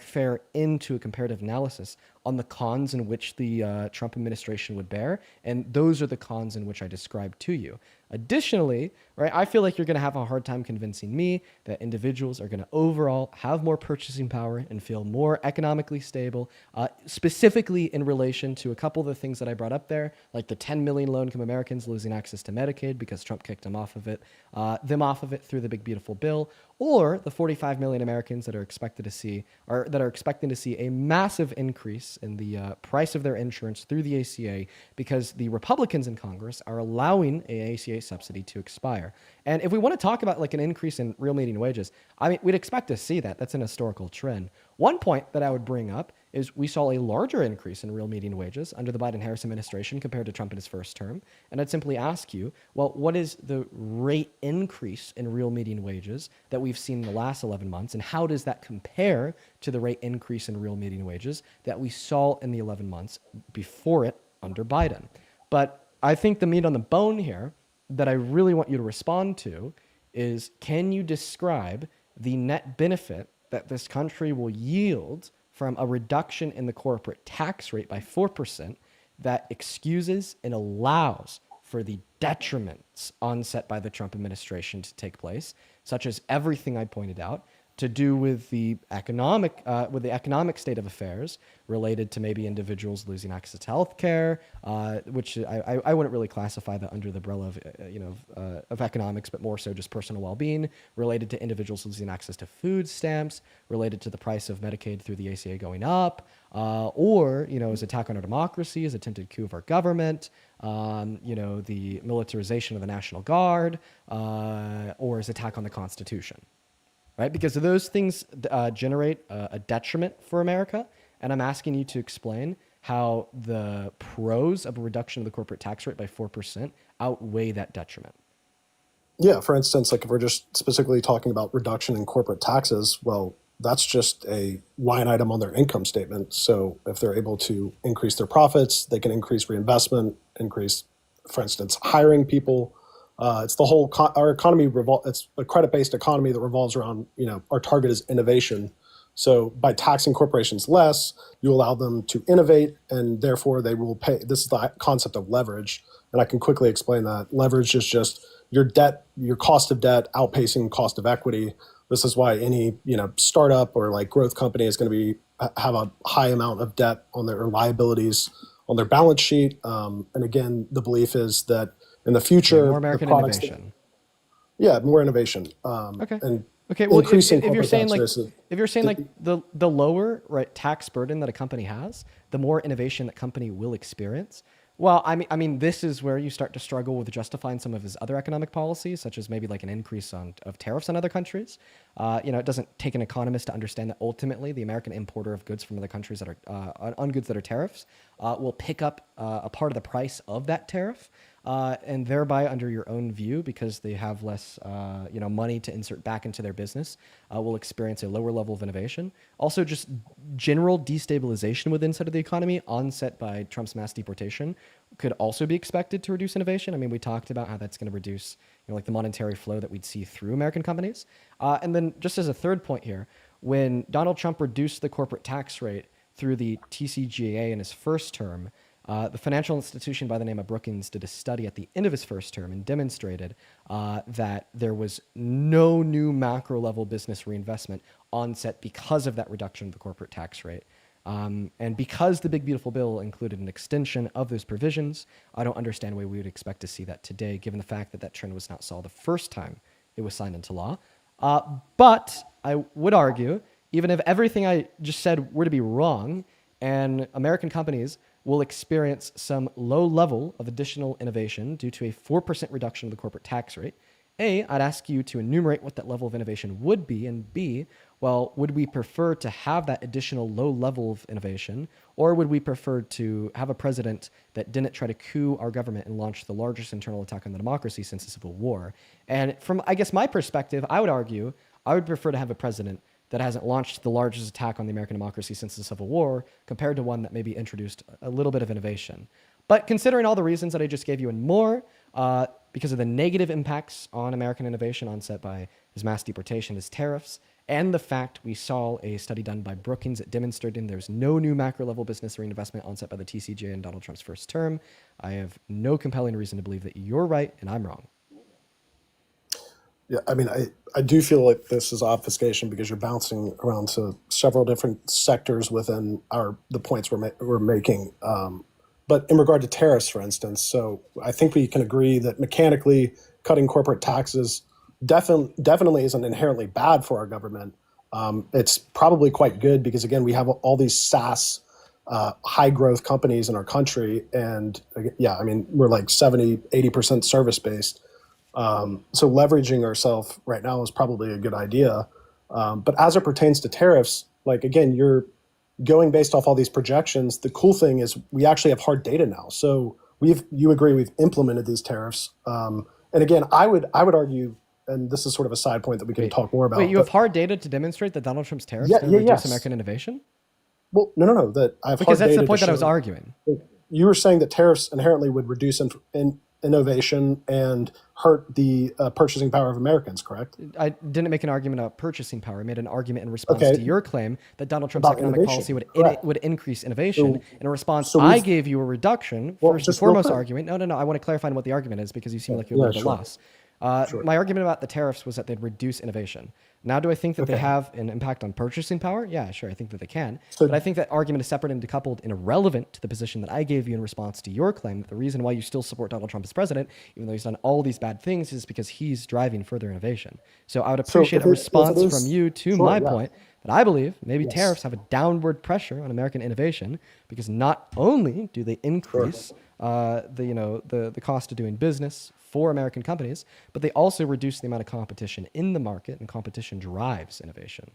fare into a comparative analysis on the cons in which the Trump administration would bear, and those are the cons in which I described to you. Additionally, right, I feel like you're going to have a hard time convincing me that individuals are going to overall have more purchasing power and feel more economically stable, specifically in relation to a couple of the things that I brought up there, like the 10 million low-income Americans losing access to Medicaid because Trump kicked them off of it through the big beautiful bill, or the 45 million Americans that are expecting to see a massive increase in the price of their insurance through the ACA because the Republicans in Congress are allowing an ACA subsidy to expire. And if we want to talk about like an increase in real median wages, I mean, we'd expect to see that. That's an historical trend. One point that I would bring up is we saw a larger increase in real median wages under the Biden-Harris administration compared to Trump in his first term. And I'd simply ask you, well, what is the rate increase in real median wages that we've seen in the last 11 months? And how does that compare to the rate increase in real median wages that we saw in the 11 months before it under Biden? But I think the meat on the bone here that I really want you to respond to is, can you describe the net benefit that this country will yield from a reduction in the corporate tax rate by 4% that excuses and allows for the detriments onset by the Trump administration to take place, such as everything I pointed out, to do with the economic state of affairs related to maybe individuals losing access to health care, which I wouldn't really classify that under the umbrella of economics, but more so just personal well-being, related to individuals losing access to food stamps, related to the price of Medicaid through the ACA going up, or his attack on our democracy, his attempted coup of our government, the militarization of the National Guard, or his attack on the Constitution. Right? Because those things generate a detriment for America. And I'm asking you to explain how the pros of a reduction of the corporate tax rate by 4% outweigh that detriment. Yeah, for instance, like if we're just specifically talking about reduction in corporate taxes, well, that's just a line item on their income statement. So if they're able to increase their profits, they can increase reinvestment, increase, for instance, hiring people. It's the whole our economy it's a credit-based economy that revolves around, our target is innovation. So by taxing corporations less, you allow them to innovate, and therefore they will pay. This is the concept of leverage, and I can quickly explain that. Leverage is just your cost of debt outpacing cost of equity. This is why any startup or like growth company is going to have a high amount of debt on their liabilities on their balance sheet. And again, the belief is that in the future, more American innovation. More innovation. Okay. And okay. Well, increasing if you're saying rates. the lower tax burden that a company has, the more innovation that company will experience. Well, I mean, this is where you start to struggle with justifying some of his other economic policies, such as maybe like an increase of tariffs on other countries. It doesn't take an economist to understand that ultimately the American importer of goods from other countries that are on goods that are tariffs will pick up a part of the price of that tariff. And thereby, under your own view, because they have less, money to insert back into their business, will experience a lower level of innovation. Also, just general destabilization within inside of the economy, onset by Trump's mass deportation, could also be expected to reduce innovation. I mean, we talked about how that's going to reduce, the monetary flow that we'd see through American companies. And then, just as a third point here, when Donald Trump reduced the corporate tax rate through the TCJA in his first term, the financial institution by the name of Brookings did a study at the end of his first term and demonstrated that there was no new macro level business reinvestment onset because of that reduction of the corporate tax rate. And because the Big Beautiful Bill included an extension of those provisions, I don't understand why we would expect to see that today, given the fact that that trend was not saw the first time it was signed into law. But I would argue, even if everything I just said were to be wrong, and American companies will experience some low level of additional innovation due to a 4% reduction of the corporate tax rate, A, I'd ask you to enumerate what that level of innovation would be, and B, well, would we prefer to have that additional low level of innovation, or would we prefer to have a president that didn't try to coup our government and launch the largest internal attack on the democracy since the Civil War? And from, I guess, my perspective, I would argue I would prefer to have a president that hasn't launched the largest attack on the American democracy since the Civil War, compared to one that maybe introduced a little bit of innovation. But considering all the reasons that I just gave you and more, because of the negative impacts on American innovation onset by his mass deportation, his tariffs, and the fact we saw a study done by Brookings that demonstrated there's no new macro level business reinvestment onset by the TCJ in Donald Trump's first term, I have no compelling reason to believe that you're right and I'm wrong. Yeah, I mean, I do feel like this is obfuscation because you're bouncing around to several different sectors within the points we're making. But in regard to tariffs, for instance, so I think we can agree that mechanically cutting corporate taxes definitely isn't inherently bad for our government. It's probably quite good because, again, we have all these SaaS high growth companies in our country. And yeah, I mean, we're like 70, 80% service based. So leveraging ourselves right now is probably a good idea. But as it pertains to tariffs, like, again, you're going based off all these projections. The cool thing is we actually have hard data now. So you agree we've implemented these tariffs. And again, I would argue, and this is sort of a side point that we can talk more about. Wait, you have hard data to demonstrate that Donald Trump's tariffs reduce yes. American innovation? Well, no. That I have because hard that's data the point to that I was show. arguing. You were saying that tariffs inherently would reduce innovation and hurt the purchasing power of Americans, correct? I didn't make an argument about purchasing power. I made an argument in response Okay. to your claim that Donald Trump's About economic innovation. policy would increase innovation. In response, so I we've- gave you a reduction. Well, First and just real foremost quick. argument. No. I want to clarify what the argument is because you seem like you're Yeah, a little bit sure. lost. My argument about the tariffs was that they'd reduce innovation. Now, do I think that they Okay. have an impact on purchasing power? Yeah, sure. I think that they can. So- But I think that argument is separate and decoupled and irrelevant to the position that I gave you in response to your claim that the reason why you still support Donald Trump as president, even though he's done all these bad things, is because he's driving further innovation. So I would appreciate if a it response is- from you to sure, my yeah. point that I believe maybe Yes. tariffs have a downward pressure on American innovation because not only do they increase the cost of doing business for American companies, but they also reduce the amount of competition in the market, and competition drives innovation.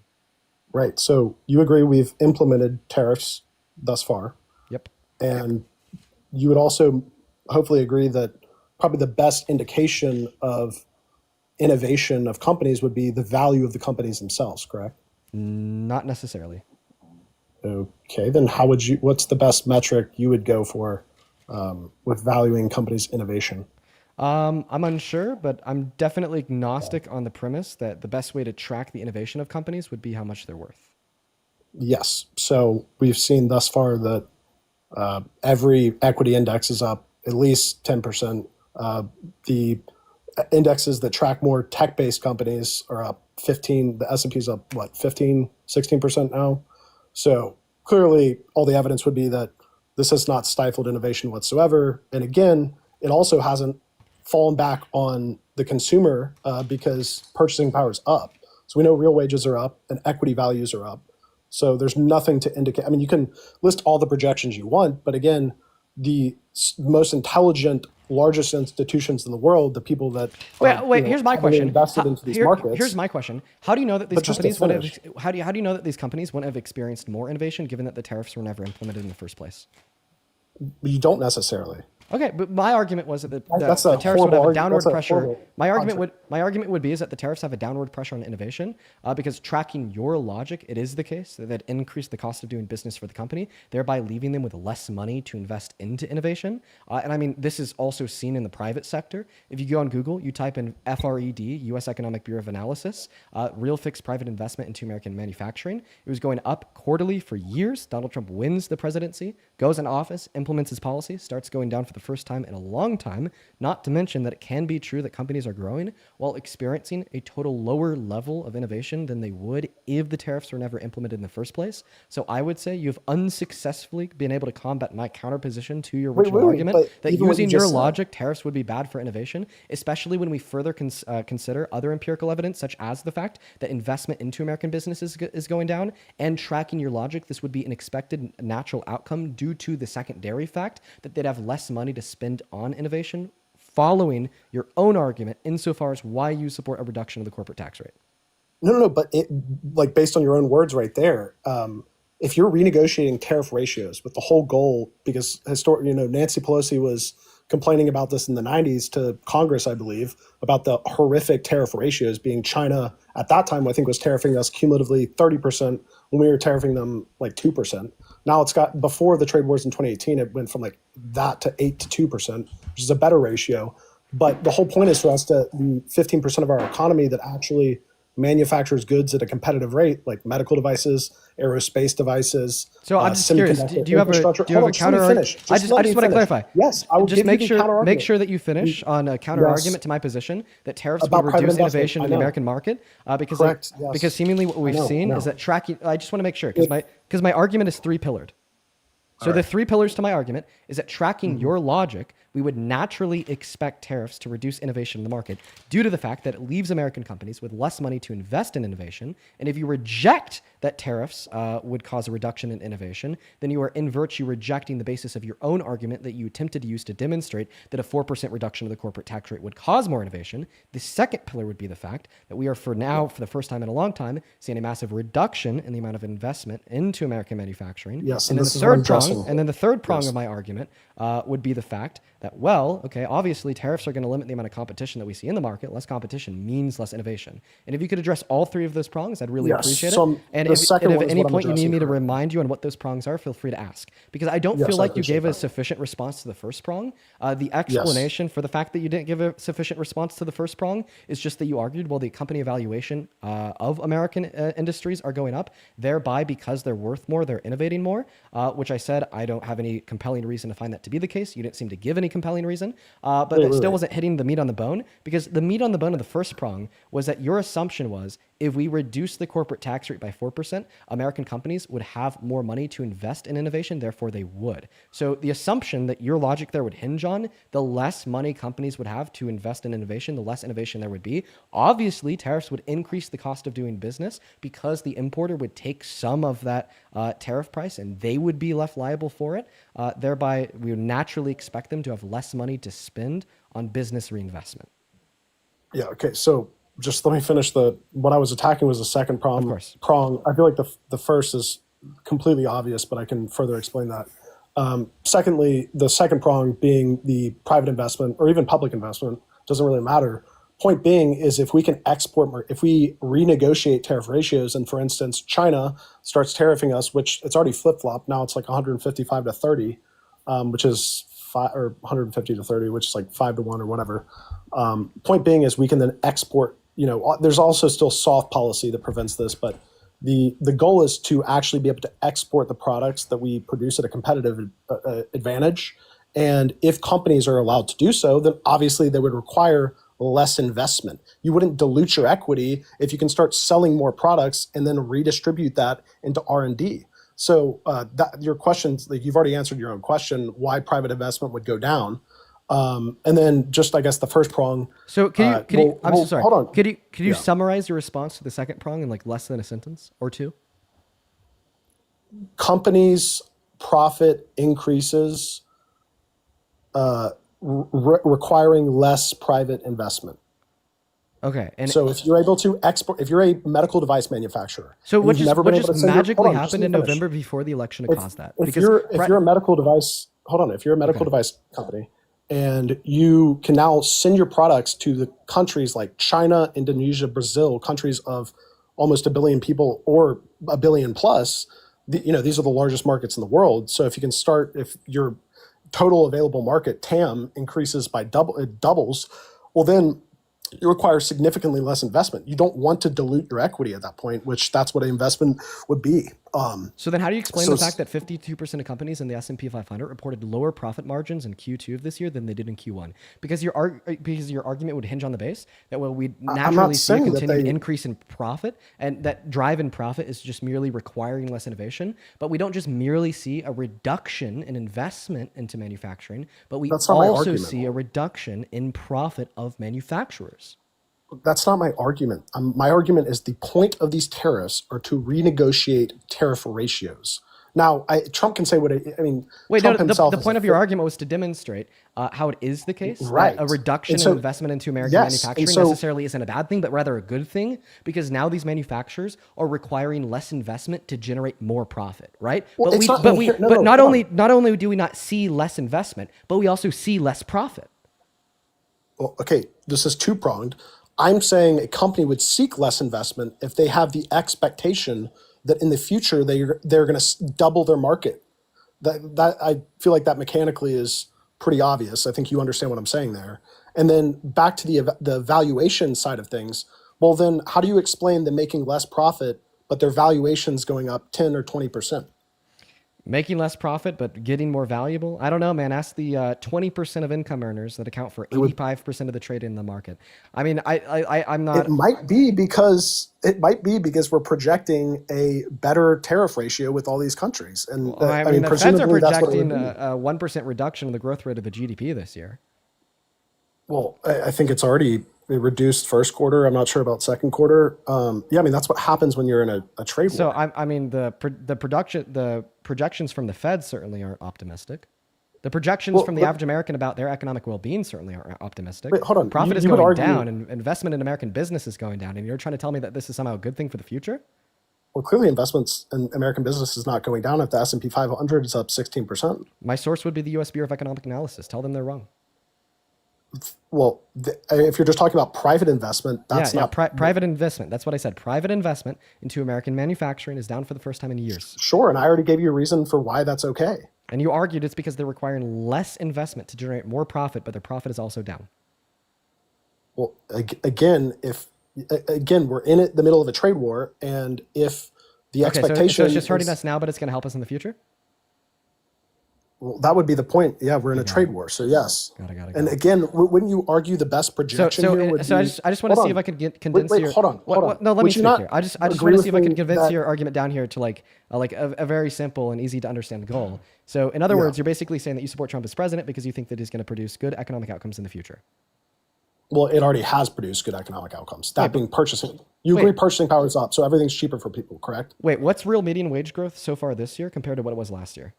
Right. So you agree we've implemented tariffs thus far. Yep. And you would also hopefully agree that probably the best indication of innovation of companies would be the value of the companies themselves, correct? Not necessarily. Okay, then what's the best metric you would go for with valuing companies' innovation? I'm unsure, but I'm definitely agnostic on the premise that the best way to track the innovation of companies would be how much they're worth. Yes. So we've seen thus far that every equity index is up at least 10%. The indexes that track more tech-based companies are up 15. The S&P is up, 16% now? So clearly all the evidence would be that this has not stifled innovation whatsoever. And again, it also hasn't fallen back on the consumer because purchasing power is up. So we know real wages are up and equity values are up. So there's nothing to indicate. I mean, you can list all the projections you want, but again, the most intelligent, largest institutions in the world, the people that Wait. Here's my heavily question. invested into these markets. Here's my question. How do you know that these But just to companies would have? finish. How do you know that these companies wouldn't have experienced more innovation, given that the tariffs were never implemented in the first place? You don't necessarily. Okay, but my argument was that the That's the a tariffs would have horrible a downward that's a pressure. horrible My argument would be is that the tariffs have a downward pressure on innovation because tracking your logic, it is the case that increase the cost of doing business for the company, thereby leaving them with less money to invest into innovation. And I mean, this is also seen in the private sector. If you go on Google, you type in FRED, U.S. Economic Bureau of Analysis, real fixed private investment into American manufacturing. It was going up quarterly for years. Donald Trump wins the presidency, goes in office, implements his policy, starts going down for the the first time in a long time, not to mention that it can be true that companies are growing while experiencing a total lower level of innovation than they would if the tariffs were never implemented in the first place. So I would say you've unsuccessfully been able to combat my counterposition to your original argument but that even what you using your just said- logic, tariffs would be bad for innovation, especially when we further consider other empirical evidence, such as the fact that investment into American businesses is going down. And tracking your logic, this would be an expected natural outcome due to the secondary fact that they'd have less money to spend on innovation, following your own argument insofar as why you support a reduction of the corporate tax rate. No, but like based on your own words right there, if you're renegotiating tariff ratios with the whole goal, because Nancy Pelosi was complaining about this in the 90s to Congress, I believe, about the horrific tariff ratios being China at that time, I think was tariffing us cumulatively 30% when we were tariffing them like 2%. Now it's got, before the trade wars in 2018, it went from like that to 8 to 2%, which is a better ratio. But the whole point is for us to, the 15% of our economy that actually manufactures goods at a competitive rate, like medical devices, aerospace devices. So I'm just curious. Do you have a counter argument? I just want to clarify. Yes, I will just give you the counter argument. Make sure that you finish on a counter argument to my position that tariffs would reduce innovation in the American market. Because seemingly what we've seen is that tracking. I just want to make sure because my argument is 3-pillared. So the 3 pillars to my argument is that tracking your logic, we would naturally expect tariffs to reduce innovation in the market due to the fact that it leaves American companies with less money to invest in innovation. And if you reject that tariffs would cause a reduction in innovation, then you are in virtue rejecting the basis of your own argument that you attempted to use to demonstrate that a 4% reduction of the corporate tax rate would cause more innovation. The second pillar would be the fact that we are for the first time in a long time, seeing a massive reduction in the amount of investment into American manufacturing. Yes, and then the third prong of my argument would be the fact that, obviously tariffs are going to limit the amount of competition that we see in the market. Less competition means less innovation. And if you could address all 3 of those prongs, I'd really appreciate it. And if at any point you need me to remind you on what those prongs are, feel free to ask. Because I don't feel like you gave a sufficient response to the first prong. The explanation for the fact that you didn't give a sufficient response to the first prong is just that you argued, well, the company evaluation of American industries are going up, thereby because they're worth more, they're innovating more, which I said I don't have any compelling reason to find that to be the case. You didn't seem to give any compelling reason, but it still wasn't hitting the meat on the bone, because the meat on the bone of the first prong was that your assumption was if we reduce the corporate tax rate by 4%, American companies would have more money to invest in innovation, therefore they would. So the assumption that your logic there would hinge on, the less money companies would have to invest in innovation, the less innovation there would be. Obviously, tariffs would increase the cost of doing business because the importer would take some of that tariff price and they would be left liable for it. Thereby, we would naturally expect them to have less money to spend on business reinvestment. Yeah, okay, so just let me finish what I was attacking was the second prong. Of course. I feel like the first is completely obvious, but I can further explain that. Secondly, the second prong being the private investment or even public investment, doesn't really matter. Point being is if we can if we renegotiate tariff ratios and for instance, China starts tariffing us, which it's already flip-flopped. Now it's like 155 to 30, which is 150 to 30, which is like 5 to 1 or whatever. Point being is we can then export, there's also still soft policy that prevents this, but the goal is to actually be able to export the products that we produce at a competitive advantage. And if companies are allowed to do so, then obviously they would require less investment. You wouldn't dilute your equity if you can start selling more products and then redistribute that into R&D. So your questions, like you've already answered your own question, why private investment would go down. And then just, I guess, the first prong. So could you I'm so sorry. Hold on. Could you summarize your response to the second prong in like less than a sentence or two? Companies' profit increases requiring less private investment. Okay. And so if you're able to export, if you're a medical device manufacturer, so what just magically happened in November before the election to cause that? If you're a medical device, if you're a medical device company and you can now send your products to the countries like China, Indonesia, Brazil, countries of almost 1 billion people or 1 billion plus, these are the largest markets in the world. So if you can start, if your total available market TAM increases by it doubles, well then it requires significantly less investment. You don't want to dilute your equity at that point, which that's what an investment would be. So then how do you explain So the fact that 52% of companies in the S&P 500 reported lower profit margins in Q2 of this year than they did in Q1? Because your argument would hinge on the base that, well, we I'm naturally not see a saying that continued they. increase in profit, and that drive in profit is just merely requiring less innovation. But we don't just merely see a reduction in investment into manufacturing, but we That's not my also argument. see a reduction in profit of manufacturers. That's not my argument. My argument is the point of these tariffs are to renegotiate tariff ratios. Now, Trump can say what I mean. Wait, no, Trump himself the is point of your argument was to demonstrate how it is the case that a right, reduction and in so investment into American yes, and manufacturing so necessarily isn't a bad thing, but rather a good thing, because now these manufacturers are requiring less investment to generate more profit, right? well, But it's we, not but we, inherent. No, but no, hold on. not only do we not see less investment, but we also see less profit. Well, okay, this is two pronged. I'm saying a company would seek less investment if they have the expectation that in the future they're going to double their market. That I feel like that mechanically is pretty obvious. I think you understand what I'm saying there. And then back to the valuation side of things. Well, then how do you explain them making less profit, but their valuations going up 10 or 20%? Making less profit, but getting more valuable? I don't know, man. Ask the 20% of income earners that account for 85% of the trade in the market. I mean, I'm not. It might be because we're projecting a better tariff ratio with all these countries, and Well, I I mean, mean, the Feds are presumably that's what it would projecting be. a 1% reduction in the growth rate of the GDP this year. Well, I think it's already reduced first quarter. I'm not sure about second quarter. Yeah, I mean that's what happens when you're in a trade So war. I mean, the projections from the Fed certainly aren't optimistic. The projections Well, from the but average American about their economic well-being certainly aren't optimistic. wait, hold on. Profit is You would going argue. down, and investment in American business is going down, and you're trying to tell me that this is somehow a good thing for the future? Well, clearly investments in American business is not going down if the S&P 500 is up 16%. My source would be the U.S. Bureau of Economic Analysis. Tell them they're wrong. Well, if you're just talking about private investment, that's Yeah, not private investment. That's what I said. Private investment into American manufacturing is down for the first time in years. sure. And I already gave you a reason for why that's okay. And you argued it's because they're requiring less investment to generate more profit, but their profit is also down. Well, again, we're in the middle of a trade war, and if the Okay, so expectation it's just hurting is, us now, but it's going to help us in the future? well, that would be the point. Yeah, we're in a trade war, so yes. Got it. And again, wouldn't you argue the best projection here would be? I just want to see if I could condense your. Hold on. No, let Would me you speak not here. I just agree want to with see if I me can convince that- your argument down here to a very simple and easy to understand goal. So in other Yeah. words, you're basically saying that you support Trump as president because you think that he's going to produce good economic outcomes in the future. Well, it already has produced good economic outcomes. That Wait, being purchasing. You agree purchasing power is up, so everything's cheaper for people, correct? Wait, what's real median wage growth so far this year compared to what it was last year?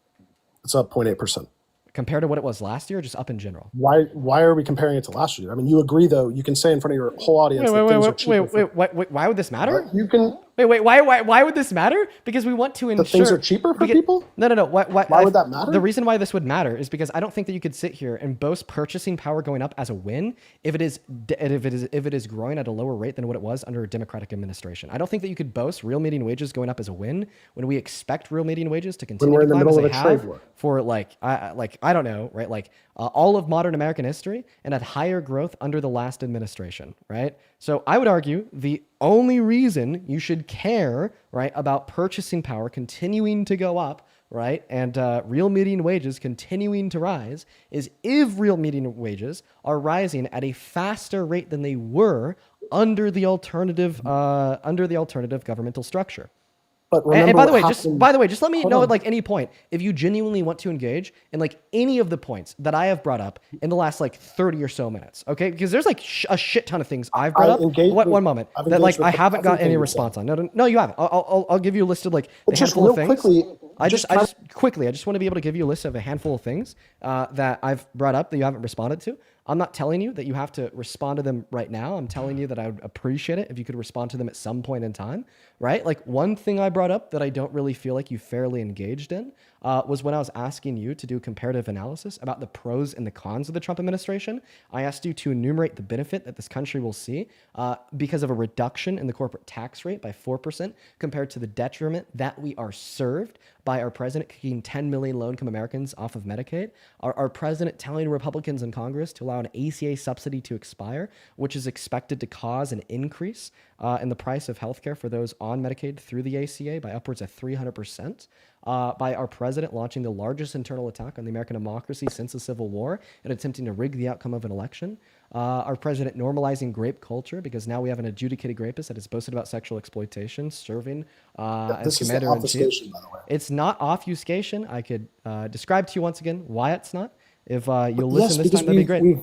It's up 0.8%. Compared to what it was last year, or just up in general? Why are we comparing it to last year? I mean, you agree though. You can say in front of your whole audience that things are cheaper. Wait, why would this matter? You can. Why would this matter? Because we want to ensure That things are cheaper for people? No. Why would that matter? The reason why this would matter is because I don't think that you could sit here and boast purchasing power going up as a win if it is growing at a lower rate than what it was under a Democratic administration. I don't think that you could boast real median wages going up as a win when we expect real median wages to continue we're to in the climb middle as of they a trade have war. for I don't know, right? All of modern American history and at higher growth under the last administration, right? So I would argue the only reason you should care, right, about purchasing power continuing to go up, right, and real median wages continuing to rise is if real median wages are rising at a faster rate than they were under the alternative governmental structure. But And by the way, just let me Hold know on. at any point if you genuinely want to engage in any of the points that I have brought up in the last 30 or so minutes, okay? Because there's a shit ton of things I've brought up. One moment I've that engaged with I haven't got everything any you response on. No, you haven't. I'll give you a list of the But just handful of real things. quickly, I just want to be able to give you a list of a handful of things that I've brought up that you haven't responded to. I'm not telling you that you have to respond to them right now. I'm telling you that I would appreciate it if you could respond to them at some point in time, right? One thing I brought up that I don't really feel like you fairly engaged in was when I was asking you to do comparative analysis about the pros and the cons of the Trump administration. I asked you to enumerate the benefit that this country will see because of a reduction in the corporate tax rate by 4% compared to the detriment that we are served by our president kicking 10 million low-income Americans off of Medicaid, our president telling Republicans in Congress to allow an ACA subsidy to expire, which is expected to cause an increase in the price of healthcare for those on Medicaid through the ACA by upwards of 300%. By our president launching the largest internal attack on the American democracy since the Civil War and attempting to rig the outcome of an election. Our president normalizing grape culture because now we have an adjudicated rapist that has boasted about sexual exploitation, serving as This is the commander in chief. obfuscation, by the way. It's not obfuscation. I could describe to you once again why it's not. If you'll Yes, listen this because time, that'd be great.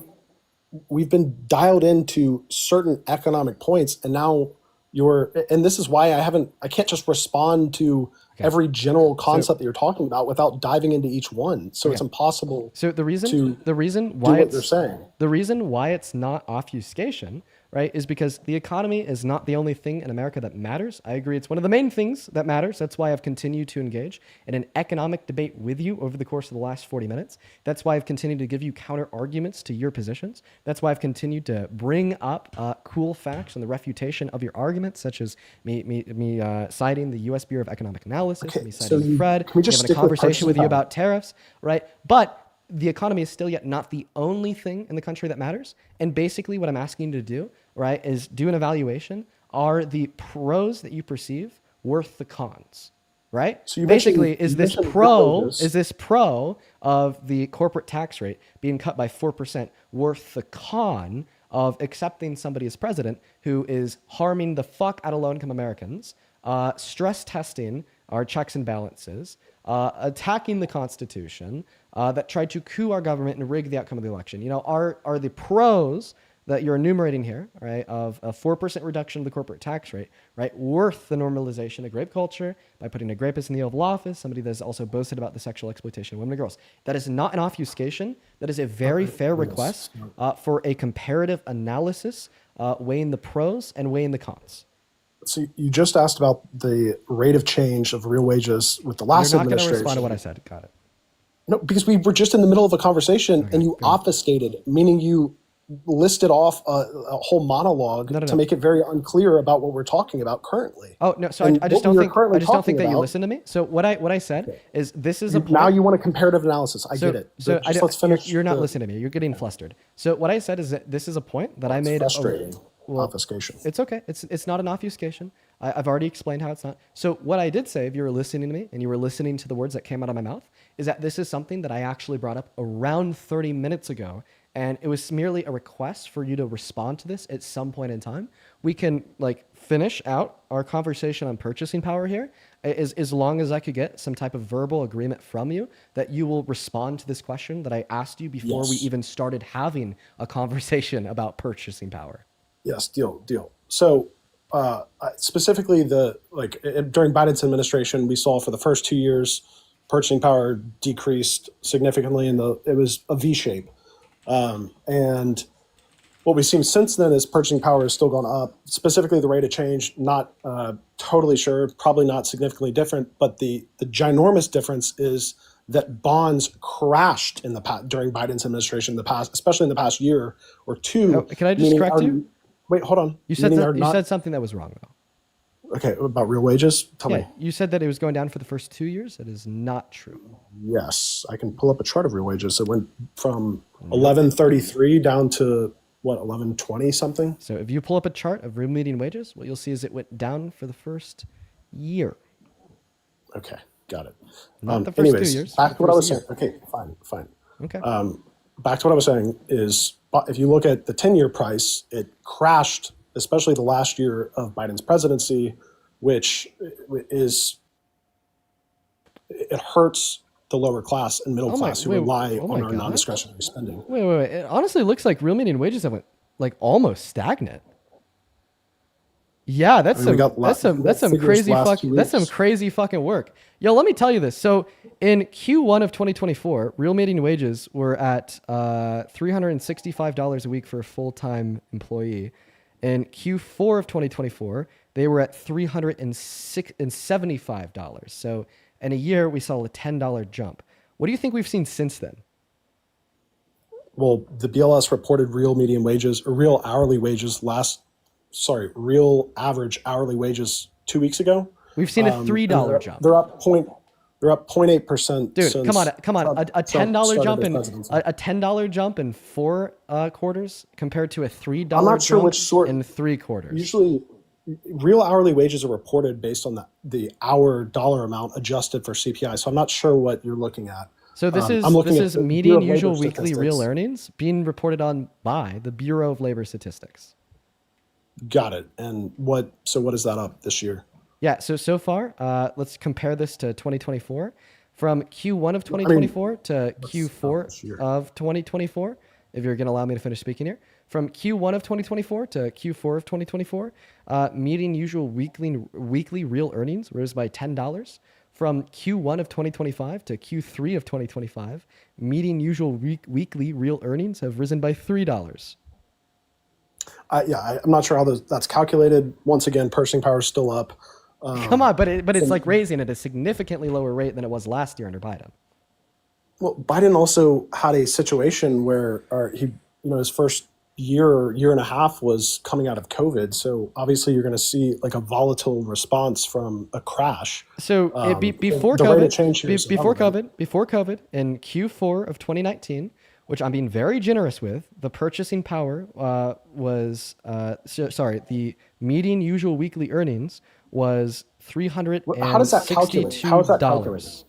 we've been dialed into certain economic points, and now and this is why I can't just respond to every general concept that you're talking about without diving into each one. So it's impossible. So the reason why why what it's you're saying. the reason why it's not obfuscation, right, is because the economy is not the only thing in America that matters. I agree, it's one of the main things that matters. That's why I've continued to engage in an economic debate with you over the course of the last 40 minutes. That's why I've continued to give you counter arguments to your positions. That's why I've continued to bring up cool facts and the refutation of your arguments, such as me citing the U.S. Bureau of Economic Analysis, me citing Fred, can we just having a stick with conversation with you purchasing power? about tariffs, right? But the economy is still yet not the only thing in the country that matters. And basically what I'm asking you to do, right, is do an evaluation. Are the pros that you perceive worth the cons, right? So you basically, mentioned- is you this mentioned pro privileges. is this pro of the corporate tax rate being cut by 4% worth the con of accepting somebody as president who is harming the fuck out of low-income Americans, stress testing our checks and balances, attacking the Constitution, that tried to coup our government and rig the outcome of the election? You know, are the pros that you're enumerating here, right, of a 4% reduction of the corporate tax rate, right, worth the normalization of grape culture by putting a grapist in the Oval Office, somebody that's also boasted about the sexual exploitation of women and girls? That is not an obfuscation. That is a very fair request for a comparative analysis, weighing the pros and weighing the cons. So you just asked about the rate of change of real wages with the last You're not going to administration. respond to what I said. Got it. No, because we were just in the middle of a conversation and you obfuscated, meaning you listed off a whole monologue to make it very unclear about what we're talking about currently. Oh no! So And I just what don't we are think currently that you talking listened to me. So what I said is this is a point. Now you want a comparative analysis. I get it. So Just let's finish. You're not listening to me. You're getting flustered. So what I said is that this is a point that I made. Frustrating. Obfuscation. It's okay. It's not an obfuscation. I've already explained how it's not. So what I did say, if you were listening to me and you were listening to the words that came out of my mouth, is that this is something that I actually brought up around 30 minutes ago. And it was merely a request for you to respond to this at some point in time. We can finish out our conversation on purchasing power here as long as I could get some type of verbal agreement from you that you will respond to this question that I asked you before we even started having a conversation about purchasing power. Yes, deal. So specifically during Biden's administration, we saw for the first 2 years, purchasing power decreased significantly it was a V shape. And what we've seen since then is purchasing power has still gone up. Specifically, the rate of change, not totally sure, probably not significantly different, but the ginormous difference is that bonds crashed during Biden's administration, especially in the past year or two. Can I just correct you? Wait, hold on. You said something that was wrong, though. Okay, about real wages? Tell me. You said that it was going down for the first 2 years. That is not true. Yes, I can pull up a chart of real wages. It went from 1133 down to, 1120 something? So if you pull up a chart of real median wages, what you'll see is it went down for the first year. Okay, got it. Not the first 2 years. Back to what I was saying. Okay, fine. Okay. Back to what I was saying is, if you look at the 10-year price, it crashed, especially the last year of Biden's presidency, which it hurts the lower class and middle class who rely on our non-discretionary spending. Wait. It honestly looks like real median wages have went almost stagnant. Yeah, that's some crazy fucking work. Yo, let me tell you this. So in Q1 of 2024, real median wages were at $365 a week for a full-time employee. In Q4 of 2024, they were at $375. So in a year, we saw a $10 jump. What do you think we've seen since then? Well, the BLS reported real median wages or real hourly wages real average hourly wages 2 weeks ago. We've seen a $3 jump. They're up They're up 0.8% Dude, since come on. A $10 jump in presidency. a $10 jump in 4 quarters compared to a $3 I'm not sure jump which sort. in 3 quarters. Usually, real hourly wages are reported based on the hour dollar amount adjusted for CPI. So I'm not sure what you're looking at. So this I'm looking is at the median Bureau of Labor usual weekly real Statistics. earnings being reported on by the Bureau of Labor Statistics. Got it. And what is that up this year? Yeah, so far, let's compare this to 2024. From Q1 of 2024 to Q4 of 2024, if you're going to allow me to finish speaking here. From Q1 of 2024 to Q4 of 2024, median usual weekly real earnings rose by $10. From Q1 of 2025 to Q3 of 2025, median usual weekly real earnings have risen by $3. I'm not sure how that's calculated. Once again, purchasing power is still up. Come on, but it's like raising at a significantly lower rate than it was last year under Biden. Well, Biden also had a situation where his first year and a half was coming out of COVID. So obviously you're going to see like a volatile response from a crash. So before COVID, in Q4 of 2019, which I'm being very generous with, the purchasing power the median usual weekly earnings was $362. How does that calculate? How is that calculated?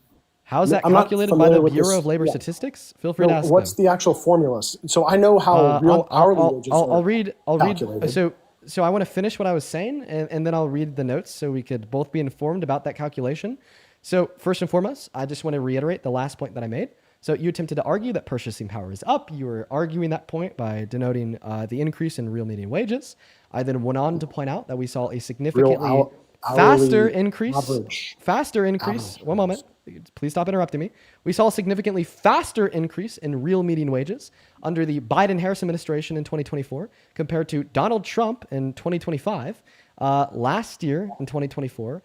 How is that calculated by the Bureau of Labor Statistics? Feel free to ask what's them. the actual formula? So I know how real hourly wages I'll read. calculated. So I want to finish what I was saying, and then I'll read the notes so we could both be informed about that calculation. So first and foremost, I just want to reiterate the last point that I made. So you attempted to argue that purchasing power is up. You were arguing that point by denoting the increase in real median wages. I then went on to point out that we saw a significantly faster increase. One moment. Please stop interrupting me. We saw a significantly faster increase in real median wages under the Biden-Harris administration in 2024 compared to Donald Trump in 2025. Last year in 2024,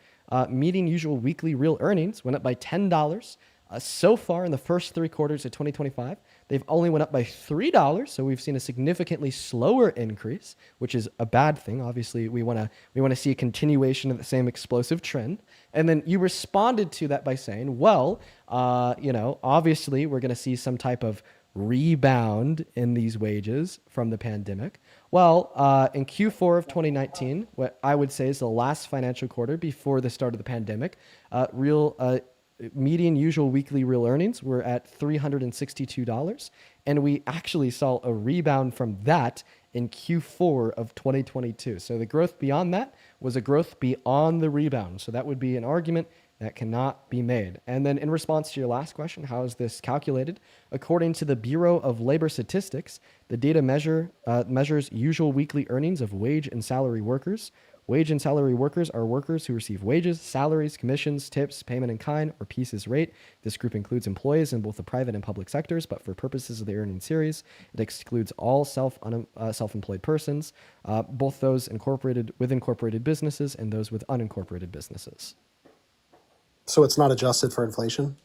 median usual weekly real earnings went up by $10. So far in the first 3 quarters of 2025, they've only went up by $3. So we've seen a significantly slower increase, which is a bad thing. Obviously, we want to see a continuation of the same explosive trend. And then you responded to that by saying, well, obviously we're going to see some type of rebound in these wages from the pandemic. Well, in Q4 of 2019, what I would say is the last financial quarter before the start of the pandemic, median usual weekly real earnings were at $362, and we actually saw a rebound from that in Q4 of 2022. So the growth beyond that was a growth beyond the rebound. So that would be an argument that cannot be made. And then in response to your last question, how is this calculated? According to the Bureau of Labor Statistics, the data measures usual weekly earnings of wage and salary workers. Wage and salary workers are workers who receive wages, salaries, commissions, tips, payment in kind, or pieces rate. This group includes employees in both the private and public sectors, but for purposes of the earning series, it excludes all self-employed persons, both those with incorporated businesses and those with unincorporated businesses. So it's not adjusted for inflation?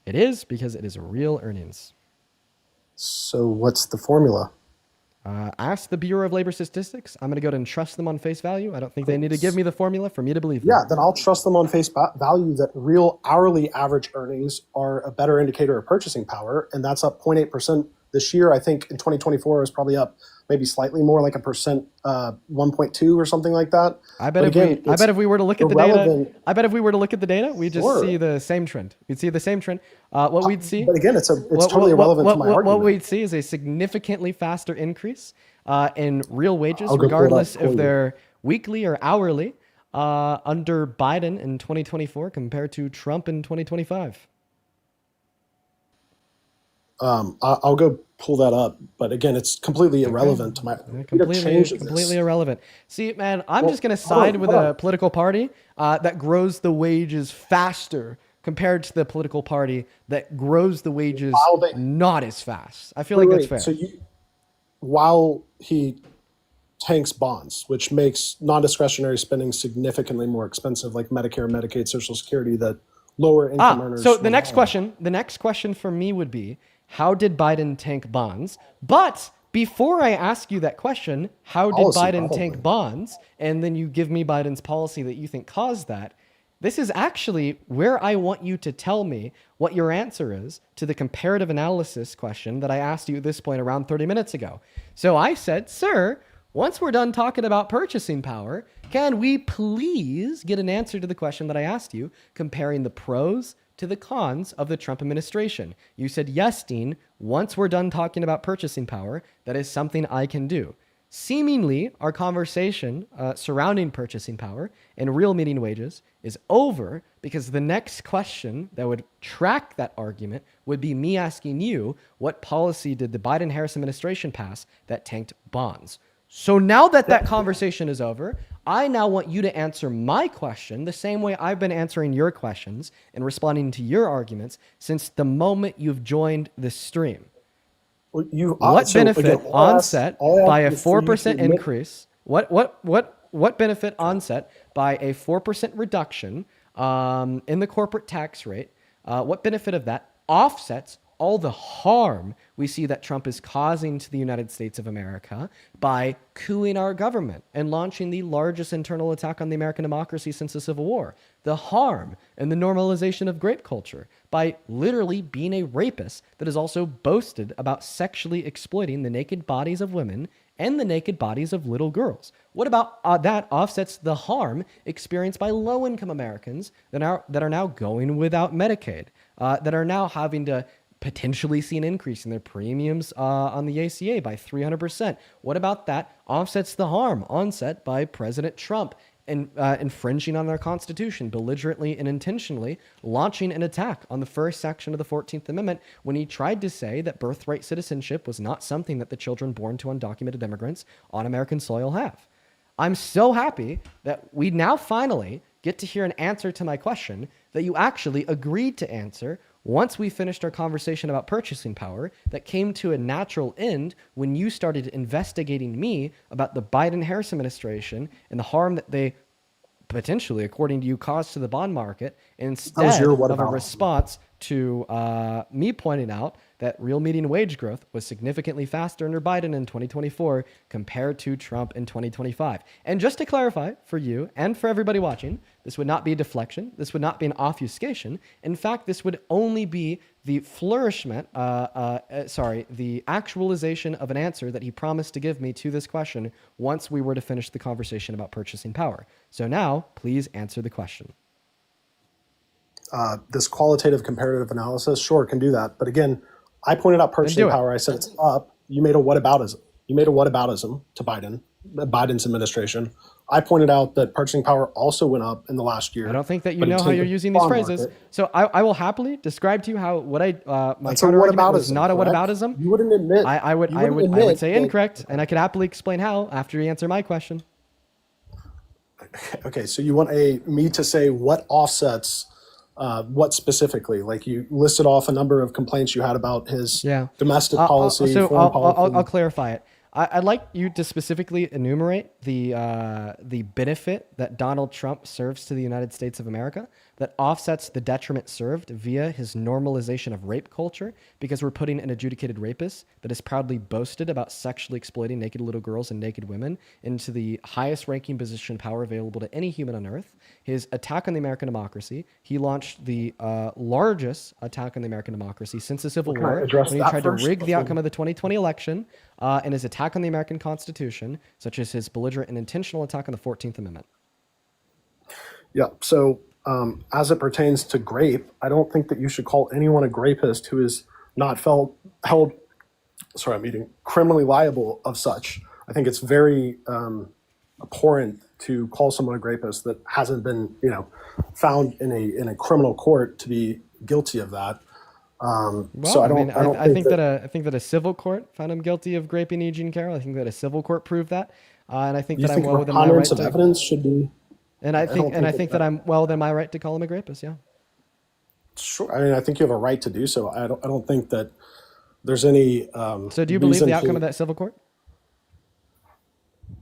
It is, because it is real earnings. So what's the formula? Ask the Bureau of Labor Statistics. I'm going to go ahead and trust them on face value. I don't think they need to give me the formula for me to believe them. Yeah, then I'll trust them on face value that real hourly average earnings are a better indicator of purchasing power, and that's up 0.8% this year. I think in 2024 it was probably up maybe slightly more, like 1.2 or something like that. I bet if we were to look at the data, we'd just see the same trend. We'd see the same trend. What we'd see, but again, it's totally irrelevant to my argument. What we'd see is a significantly faster increase in real wages, regardless if they're weekly or hourly, under Biden in 2024 compared to Trump in 2025. I'll go pull that up, but again, it's completely irrelevant to my completely irrelevant. See, man, I'm just going to side with a political party that grows the wages faster compared to the political party that grows the wages not as fast. I feel like that's fair. So while he tanks bonds, which makes non-discretionary spending significantly more expensive, like Medicare, Medicaid, Social Security, that lower income earners. So the next question for me would be, how did Biden tank bonds? But before I ask you that question, how did Biden tank bonds? And then you give me Biden's policy that you think caused that. This is actually where I want you to tell me what your answer is to the comparative analysis question that I asked you at this point around 30 minutes ago. So I said, sir, once we're done talking about purchasing power, can we please get an answer to the question that I asked you, comparing the pros to the cons of the Trump administration? You said, yes, Dean, once we're done talking about purchasing power, that is something I can do. Seemingly, our conversation surrounding purchasing power and real median wages is over because the next question that would track that argument would be me asking you, what policy did the Biden-Harris administration pass that tanked bonds? So now that that conversation is over, I now want you to answer my question the same way I've been answering your questions and responding to your arguments since the moment you've joined the stream. What benefit onset by a 4% increase? What benefit onset by a 4% reduction in the corporate tax rate? What benefit of that offsets all the harm we see that Trump is causing to the United States of America by coupping our government and launching the largest internal attack on the American democracy since the Civil War? The harm and the normalization of grape culture by literally being a rapist that is also boasted about sexually exploiting the naked bodies of women and the naked bodies of little girls. What about that offsets the harm experienced by low-income Americans that are now going without Medicaid, that are now having to potentially see an increase in their premiums on the ACA by 300%. What about that offsets the harm onset by President Trump and infringing on our Constitution, belligerently and intentionally launching an attack on the first section of the 14th Amendment when he tried to say that birthright citizenship was not something that the children born to undocumented immigrants on American soil have? I'm so happy that we now finally get to hear an answer to my question that you actually agreed to answer once we finished our conversation about purchasing power that came to a natural end when you started investigating me about the Biden-Harris administration and the harm that they potentially, according to you, caused to the bond market instead of a response to me pointing out that real median wage growth was significantly faster under Biden in 2024 compared to Trump in 2025. And just to clarify for you and for everybody watching, this would not be a deflection. This would not be an obfuscation. In fact, this would only be the the actualization of an answer that he promised to give me to this question once we were to finish the conversation about purchasing power. So now, please answer the question. This qualitative comparative analysis, sure, can do that. But again, I pointed out purchasing power. I said it's up. You made a whataboutism. You made a whataboutism to Biden's administration. I pointed out that purchasing power also went up in the last year. I don't think that you know how you're using these phrases. Market. So I will happily describe to you how my counter argument was not a whataboutism. You wouldn't admit. I would say incorrect, and I could happily explain how after you answer my question. Okay, so you want me to say what offsets. What specifically? Like you listed off a number of complaints you had about his domestic policy. I'll clarify it. I'd like you to specifically enumerate the benefit that Donald Trump serves to the United States of America that offsets the detriment served via his normalization of rape culture, because we're putting an adjudicated rapist that is proudly boasted about sexually exploiting naked little girls and naked women into the highest ranking position of power available to any human on earth. His attack on the American democracy, he launched the largest attack on the American democracy since the Civil War when he tried to rig the outcome of the 2020 election, and his attack on the American Constitution, such as his belligerent and intentional attack on the 14th Amendment. Yeah, so as it pertains to grape, I don't think that you should call anyone a grapist who is not held criminally liable of such. I think it's very abhorrent to call someone a grapist that hasn't been, found in a criminal court to be guilty of that. So I think that a civil court found him guilty of raping E. Jean Carroll. I think that a civil court proved that, and I think that I'm well within my right to evidence should be. And I think that I'm well within my right to call him a rapist. Yeah. Sure. I mean, I think you have a right to do so. I don't think that there's any. So do you believe the outcome of that civil court?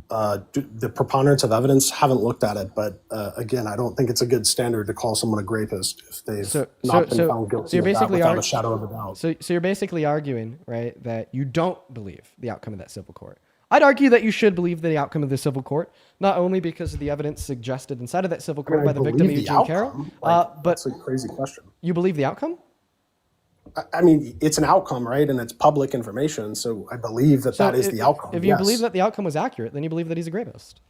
The preponderance of evidence, haven't looked at it, but again, I don't think it's a good standard to call someone a rapist if they've not been found guilty of that without a shadow of a doubt. So you're basically arguing, right, that you don't believe the outcome of that civil court. I'd argue that you should believe the outcome of the civil court, not only because of the evidence suggested inside of that civil court by the victim, believe the Eugene Carroll, outcome. Like, but that's a crazy question. you believe the outcome? I mean, it's an outcome, right? And it's public information, so I believe that that is the outcome. If you believe that the outcome was accurate, then you believe that he's a rapist.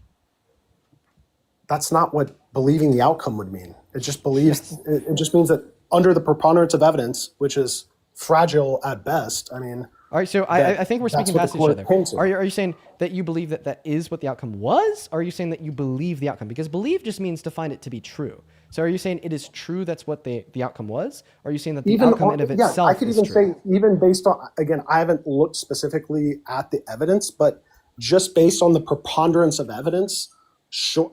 That's not what believing the outcome would mean. It just believes. It just means that under the preponderance of evidence, which is fragile at best. I mean. All right, so I think we're speaking past each other. Painted. Are you saying that you believe that that is what the outcome was? Or are you saying that you believe the outcome? Because believe just means to find it to be true. So are you saying it is true that's what the outcome was? Or are you saying that the outcome in of itself I could is even true? say, even based on, again, I haven't looked specifically at the evidence, but just based on the preponderance of evidence,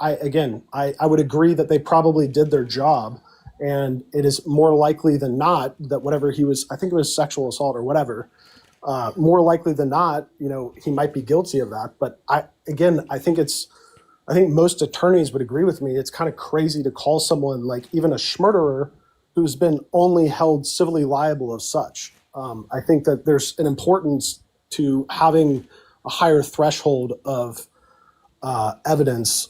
I would agree that they probably did their job. And it is more likely than not that whatever he was, I think it was sexual assault or whatever, more likely than not, he might be guilty of that. But I think most attorneys would agree with me. It's kind of crazy to call someone like even a schmurderer who's been only held civilly liable of such. I think that there's an importance to having a higher threshold of evidence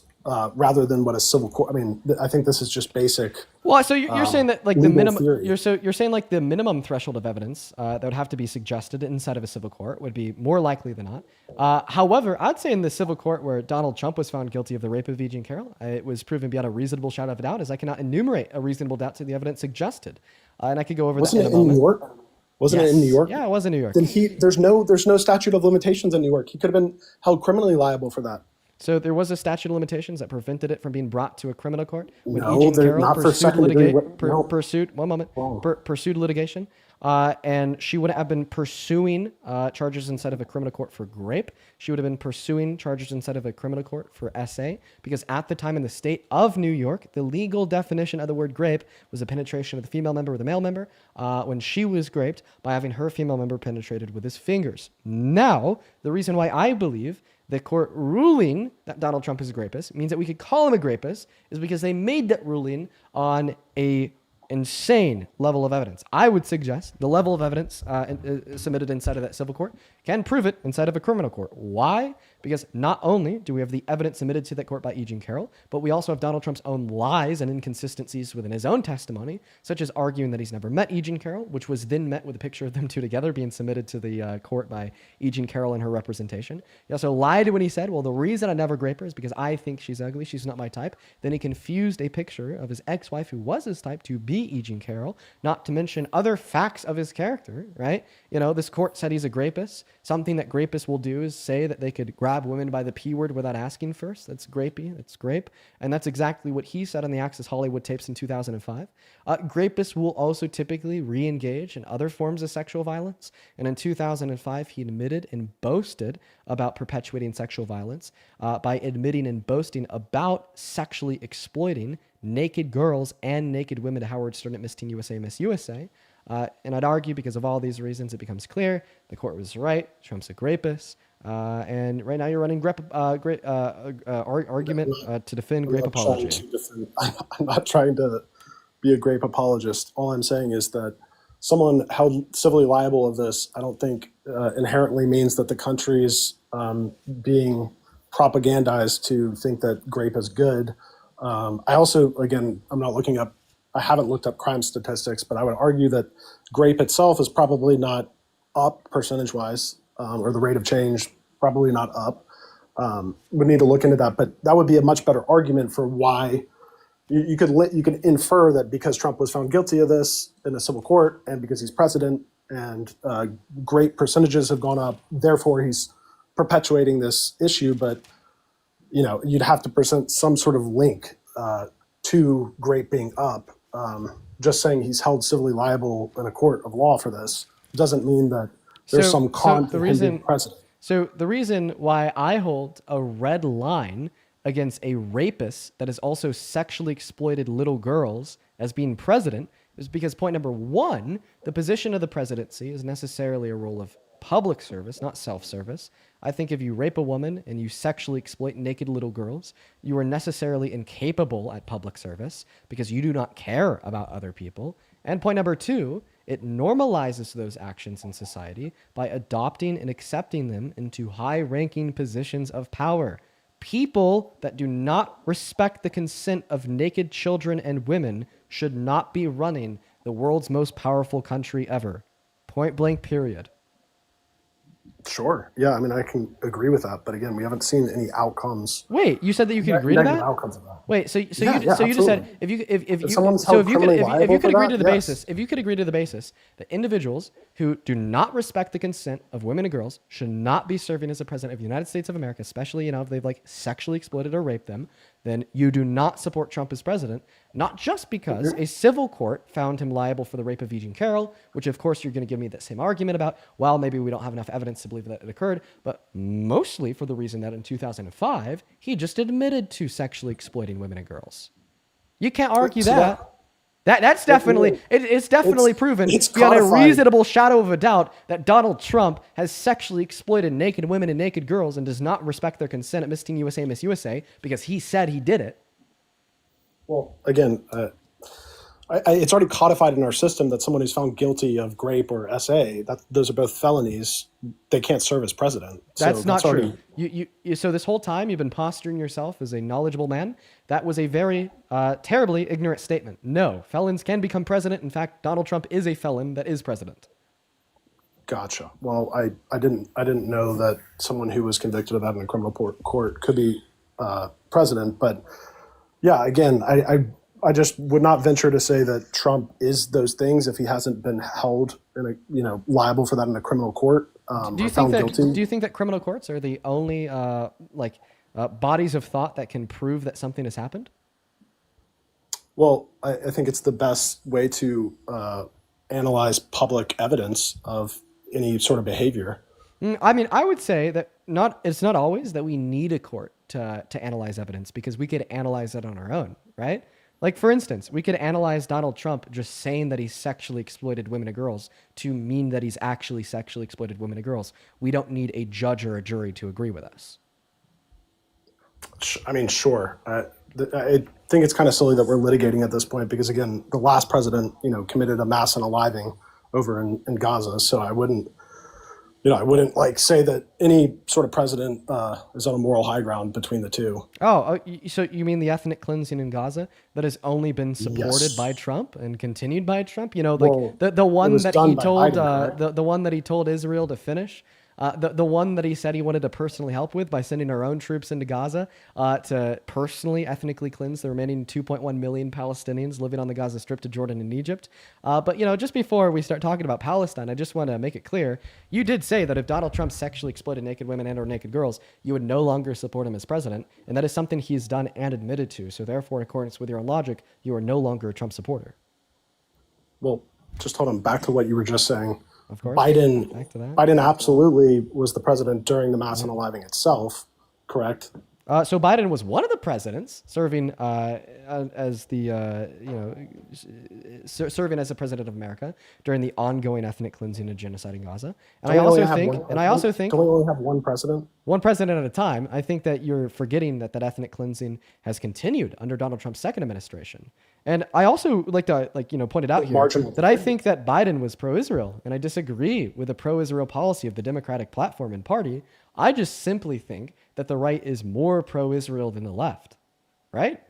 rather than what a civil court. I mean, I think this is just basic. Well, so you're saying that like the minimum, theory. you're saying like the minimum threshold of evidence that would have to be suggested inside of a civil court would be more likely than not. However, I'd say in the civil court where Donald Trump was found guilty of the rape of Eugene Carroll, it was proven beyond a reasonable shadow of a doubt, as I cannot enumerate a reasonable doubt to the evidence suggested, and I could go over that in a moment. Wasn't it in New York? Wasn't it in New York? Yeah, it was in New York. Then there's no statute of limitations in New York. He could have been held criminally liable for that. So there was a statute of limitations that prevented it from being brought to a criminal court when No, Eugene they're Carroll not for pursued, second-degree no. pursued litigation, and she would have been pursuing charges inside of a criminal court for grape. She would have been pursuing charges inside of a criminal court for SA, because at the time in the state of New York, the legal definition of the word grape was a penetration of the female member with a male member when she was graped by having her female member penetrated with his fingers. Now, the reason why I believe the court ruling that Donald Trump is a rapist means that we could call him a rapist is because they made that ruling on a insane level of evidence. I would suggest the level of evidence submitted inside of that civil court can prove it inside of a criminal court. Why? Because not only do we have the evidence submitted to that court by Eugene Carroll, but we also have Donald Trump's own lies and inconsistencies within his own testimony, such as arguing that he's never met Eugene Carroll, which was then met with a picture of them two together being submitted to the court by Eugene Carroll and her representation. He also lied when he said, well, the reason I never grape her is because I think she's ugly. She's not my type. Then he confused a picture of his ex-wife who was his type to be Eugene Carroll, not to mention other facts of his character, right? This court said he's a grapist. Something that grapists will do is say that they could grab women by the P word without asking first. That's grapey. That's grape. And that's exactly what he said on the Access Hollywood tapes in 2005. Grapists will also typically re-engage in other forms of sexual violence. And in 2005, he admitted and boasted about perpetuating sexual violence by admitting and boasting about sexually exploiting naked girls and naked women to Howard Stern at Miss Teen USA, Miss USA. And I'd argue because of all these reasons, it becomes clear the court was right. Trump's a rapist. And right now you're running argument to defend grape apology. I'm not trying to be a grape apologist. All I'm saying is that someone held civilly liable of this, I don't think inherently means that the country is being propagandized to think that grape is good. I also, again, I haven't looked up crime statistics, but I would argue that grape itself is probably not up percentage-wise, or the rate of change probably not up. We need to look into that, but that would be a much better argument for why you could infer that because Trump was found guilty of this in a civil court and because he's president and great percentages have gone up, therefore he's perpetuating this issue. But you'd have to present some sort of link to grape being up. Just saying he's held civilly liable in a court of law for this doesn't mean that there's some con to him being president. So the reason why I hold a red line against a rapist that has also sexually exploited little girls as being president is because point number one, the position of the presidency is necessarily a role of public service, not self-service. I think if you rape a woman and you sexually exploit naked little girls, you are necessarily incapable at public service because you do not care about other people. And point number two, it normalizes those actions in society by adopting and accepting them into high-ranking positions of power. People that do not respect the consent of naked children and women should not be running the world's most powerful country ever. Point blank, period. Sure. Yeah, I mean, I can agree with that, but again, we haven't seen any outcomes. Wait, you said that you could agree to Negative that? outcomes of that. Wait, so Yeah, you yeah, so you just said absolutely. if you someone's so held if you could criminally if you liable could for agree to that, the yes. basis if you could agree to the basis that individuals who do not respect the consent of women and girls should not be serving as the president of the United States of America, especially if they've like sexually exploited or raped them, then you do not support Trump as president, not just because a civil court found him liable for the rape of Eugene Carroll, which of course you're going to give me that same argument about, well, maybe we don't have enough evidence to believe that it occurred, but mostly for the reason that in 2005, he just admitted to sexually exploiting women and girls. You can't argue So that. That's definitely, it's definitely proven it's beyond a codified. reasonable shadow of a doubt that Donald Trump has sexually exploited naked women and naked girls and does not respect their consent at Miss Teen USA, Miss USA, because he said he did it. Well, again, it's already codified in our system that someone who's found guilty of grape or SA, those are both felonies. They can't serve as president. That's not already, true. So this whole time you've been posturing yourself as a knowledgeable man. That was a very terribly ignorant statement. No, felons can become president. In fact, Donald Trump is a felon that is president. Gotcha. Well, I didn't know that someone who was convicted of that in a criminal court could be president. But yeah, again, I just would not venture to say that Trump is those things if he hasn't been held in a liable for that in a criminal court. Do you think that criminal courts are the only bodies of thought that can prove that something has happened? Well, I think it's the best way to analyze public evidence of any sort of behavior. I mean, I would say that it's not always that we need a court to analyze evidence, because we could analyze it on our own, right? Like, for instance, we could analyze Donald Trump just saying that he sexually exploited women and girls to mean that he's actually sexually exploited women and girls. We don't need a judge or a jury to agree with us. I mean, sure. I think it's kind of silly that we're litigating at this point because, again, the last president, committed a mass unaliving over in Gaza. So I wouldn't like say that any sort of president is on a moral high ground between the two. Oh, so you mean the ethnic cleansing in Gaza that has only been supported Yes. by Trump and continued by Trump? The it one was that done he by told Biden, correct? the one that he told Israel to finish. The one that he said he wanted to personally help with by sending our own troops into Gaza to personally ethnically cleanse the remaining 2.1 million Palestinians living on the Gaza Strip to Jordan and Egypt. But just before we start talking about Palestine, I just want to make it clear, you did say that if Donald Trump sexually exploited naked women and or naked girls, you would no longer support him as president, and that is something he's done and admitted to. So therefore, in accordance with your own logic, you are no longer a Trump supporter. Well, just hold on. Back to what you were just saying. Of course. Back to that. Biden absolutely was the president during the mass unaliving itself, correct? So Biden was one of the presidents serving as the serving as the president of America during the ongoing ethnic cleansing and genocide in Gaza. And I also think don't we only have one president? One president at a time. I think that you're forgetting that ethnic cleansing has continued under Donald Trump's second administration. And I also like to point it out here that I think that Biden was pro-Israel, and I disagree with the pro-Israel policy of the Democratic platform and party. I just simply think that the right is more pro-Israel than the left, right?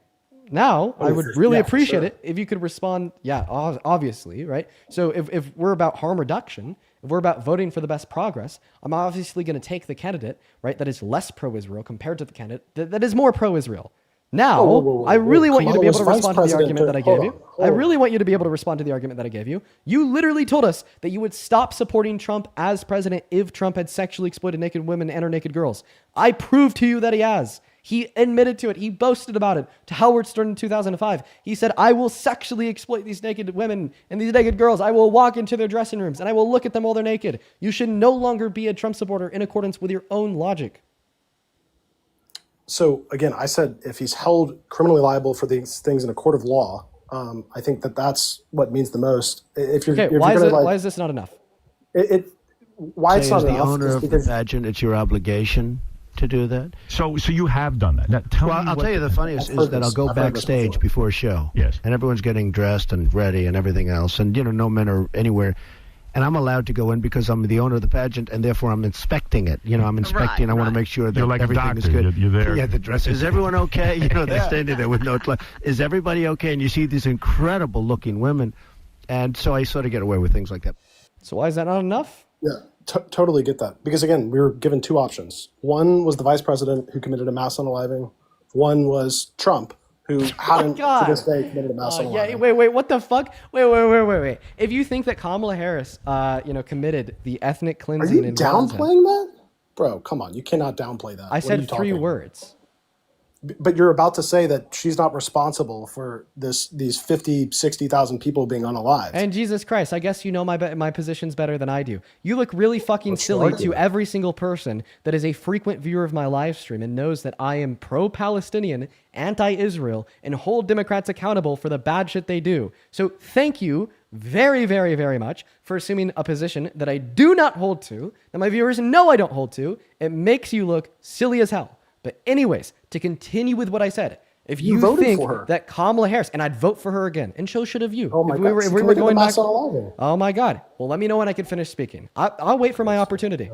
Now, I would really appreciate it if you could respond, obviously, right? So if we're about harm reduction, if we're about voting for the best progress, I'm obviously going to take the candidate, right, that is less pro-Israel compared to the candidate that is more pro-Israel. Now, I really want you to be able to respond to the argument that I gave you. I really want you to be able to respond to the argument that I gave you. You literally told us that you would stop supporting Trump as president if Trump had sexually exploited naked women and or naked girls. I proved to you that he has. He admitted to it. He boasted about it to Howard Stern in 2005. He said, I will sexually exploit these naked women and these naked girls. I will walk into their dressing rooms and I will look at them while they're naked. You should no longer be a Trump supporter in accordance with your own logic. So again, I said if he's held criminally liable for these things in a court of law, I think that's what means the most. Why is this not enough? why say it's not as the enough owner is of the because pageant, it's your obligation to do that. So you have done that. Now, tell Well, me I'll what tell you the funniest I've is heard that I'll this. go I've heard this backstage before. before a show. Yes. And everyone's getting dressed and ready and everything else. And, no men are anywhere. And I'm allowed to go in because I'm the owner of the pageant, and therefore I'm inspecting it. I'm inspecting. I want to make sure that You're like a everything doctor. is good. You're there. Yeah, the dress. Is everyone okay? They're standing there with no clothes. Is everybody okay? And you see these incredible-looking women. And so I sort of get away with things like that. So why is that not enough? Yeah, totally get that. Because again, we were given two options. One was the vice president who committed a mass unaliving. One was Trump, who hadn't to this day committed a mass unaliving. Yeah, wait, what the fuck? Wait. If you think that Kamala Harris, committed the ethnic Are cleansing you in Gaza, downplaying that? Bro, come on. You cannot downplay that. I What are said you 3 talking? words. But you're about to say that she's not responsible for these 50, 60,000 people being unalived. And Jesus Christ, I guess you know my positions better than I do. You look really fucking silly to every single person that is a frequent viewer of my live stream and knows that I am pro-Palestinian, anti-Israel, and hold Democrats accountable for the bad shit they do. So thank you very, very, very much for assuming a position that I do not hold to, that my viewers know I don't hold to. It makes you look silly as hell. But anyways, to continue with what I said, if you voted think for her. that Kamala Harris, and I'd vote for her again, and so should have you. Oh my if God, if she we were committed a going mass back, unaliving. oh my God. Well, let me know when I can finish speaking. I'll wait for my opportunity.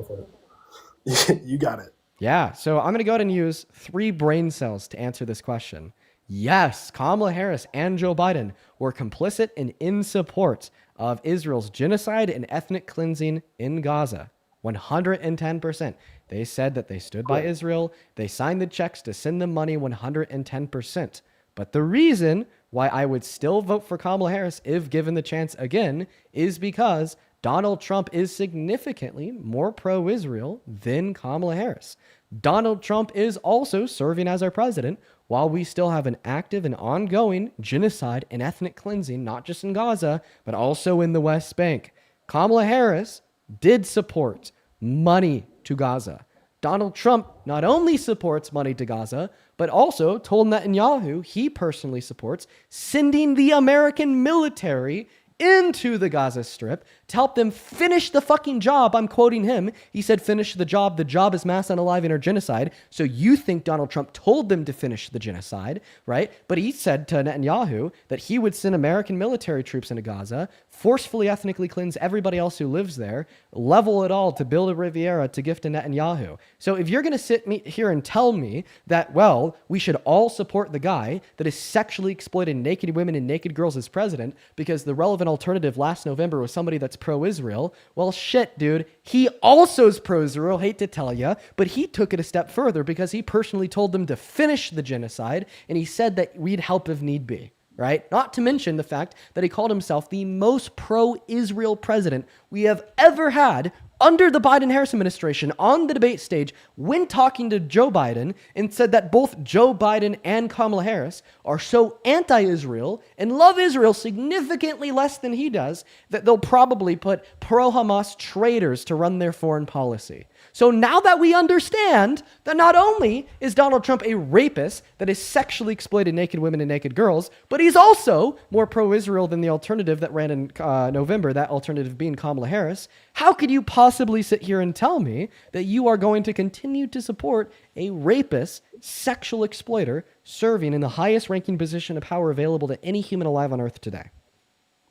You got it. Yeah, so I'm going to go ahead and use 3 brain cells to answer this question. Yes, Kamala Harris and Joe Biden were complicit and in support of Israel's genocide and ethnic cleansing in Gaza. 110%. They said that they stood by Israel. They signed the checks to send them money 110%. But the reason why I would still vote for Kamala Harris if given the chance again is because Donald Trump is significantly more pro-Israel than Kamala Harris. Donald Trump is also serving as our president while we still have an active and ongoing genocide and ethnic cleansing, not just in Gaza, but also in the West Bank. Kamala Harris did support money to Gaza. Donald Trump not only supports money to Gaza, but also told Netanyahu he personally supports sending the American military into the Gaza Strip to help them finish the fucking job. I'm quoting him. He said, finish the job. The job is mass unaliving or genocide. So you think Donald Trump told them to finish the genocide, right? But he said to Netanyahu that he would send American military troops into Gaza, forcefully ethnically cleanse everybody else who lives there, level it all to build a Riviera to gift to Netanyahu. So if you're going to sit here and tell me that, well, we should all support the guy that is sexually exploiting naked women and naked girls as president because the relevant alternative last November was somebody that's pro-Israel. Well, shit, dude. He also is pro-Israel, hate to tell you, but he took it a step further because he personally told them to finish the genocide, and he said that we'd help if need be, right? Not to mention the fact that he called himself the most pro-Israel president we have ever had under the Biden-Harris administration on the debate stage when talking to Joe Biden, and said that both Joe Biden and Kamala Harris are so anti-Israel and love Israel significantly less than he does that they'll probably put pro-Hamas traitors to run their foreign policy. So now that we understand that not only is Donald Trump a rapist that has sexually exploited naked women and naked girls, but he's also more pro-Israel than the alternative that ran in November, that alternative being Kamala Harris, how could you possibly sit here and tell me that you are going to continue to support a rapist, sexual exploiter serving in the highest ranking position of power available to any human alive on earth today?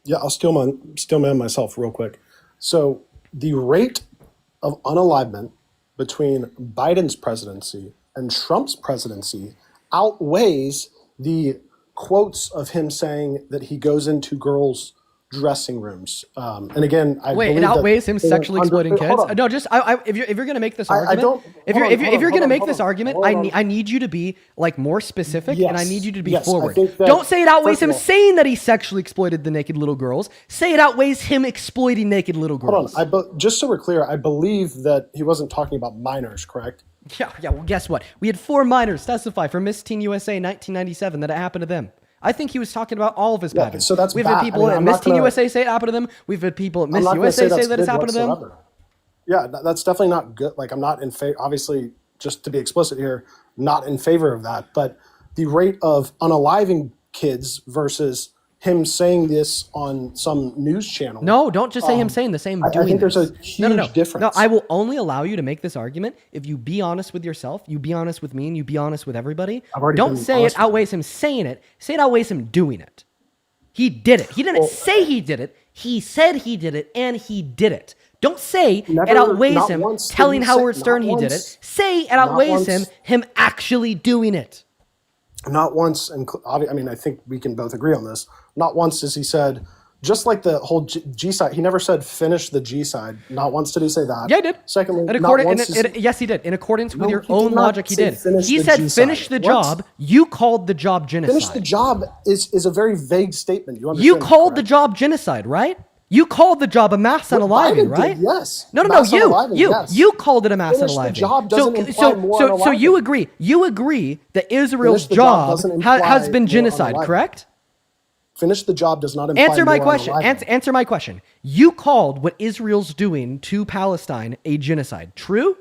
Yeah, I'll steel man myself real quick. So the rate of unalivement between Biden's presidency and Trump's presidency outweighs the quotes of him saying that he goes into girls' dressing rooms. And again, I Wait, believe it outweighs that him they sexually were exploiting hold kids? on. No, just if you're gonna make this argument, if you're gonna make this argument, I need you to be like more specific, and I need you to be forward. Don't say it outweighs him saying that he sexually exploited the naked little girls. Say it outweighs him exploiting naked little girls. Hold on, just so we're clear, I believe that he wasn't talking about minors, correct? Yeah. Well, guess what? We had 4 minors testify for Miss Teen USA 1997 that it happened to them. I think he was talking about all of his pageants. So that's We've bad. had people at I'm Miss not Teen gonna- USA say it happened to them. We've had people at I'm Miss not gonna USA say that's that it's good happened to them. whatsoever. Yeah, that's definitely not good. Like, I'm not in favor, obviously, just to be explicit here, not in favor of that. But the rate of unaliving kids versus him saying this on some news channel. No, don't just say him saying the same. Doing I think there's this. a huge difference. No, I will only allow you to make this argument if you be honest with yourself, you be honest with me, and you be honest with everybody. Don't say it outweighs him saying it. Say it outweighs him doing it. He did it. He didn't say he did it. He said he did it, and he did it. Don't say it outweighs him telling Howard Stern he did it. Say it outweighs him actually doing it. Not once, and I mean, I think we can both agree on this. Not once has he said, just like the whole G side, he never said finish the G side. Not once did he say that. Yeah, he did. Secondly, yes, he did. In accordance with your own logic, he did. He said finish the job. You called the job genocide. Finish the job is a very vague statement. You called the job genocide, right? You called the job a mass unaliving, right? Yes. No. You called it a mass unaliving. The job doesn't imply more unaliving. So you agree that Israel's job has been genocide, correct? Finish the job does not imply Answer my more question. unaliving. Answer my question. You called what Israel's doing to Palestine a genocide. True?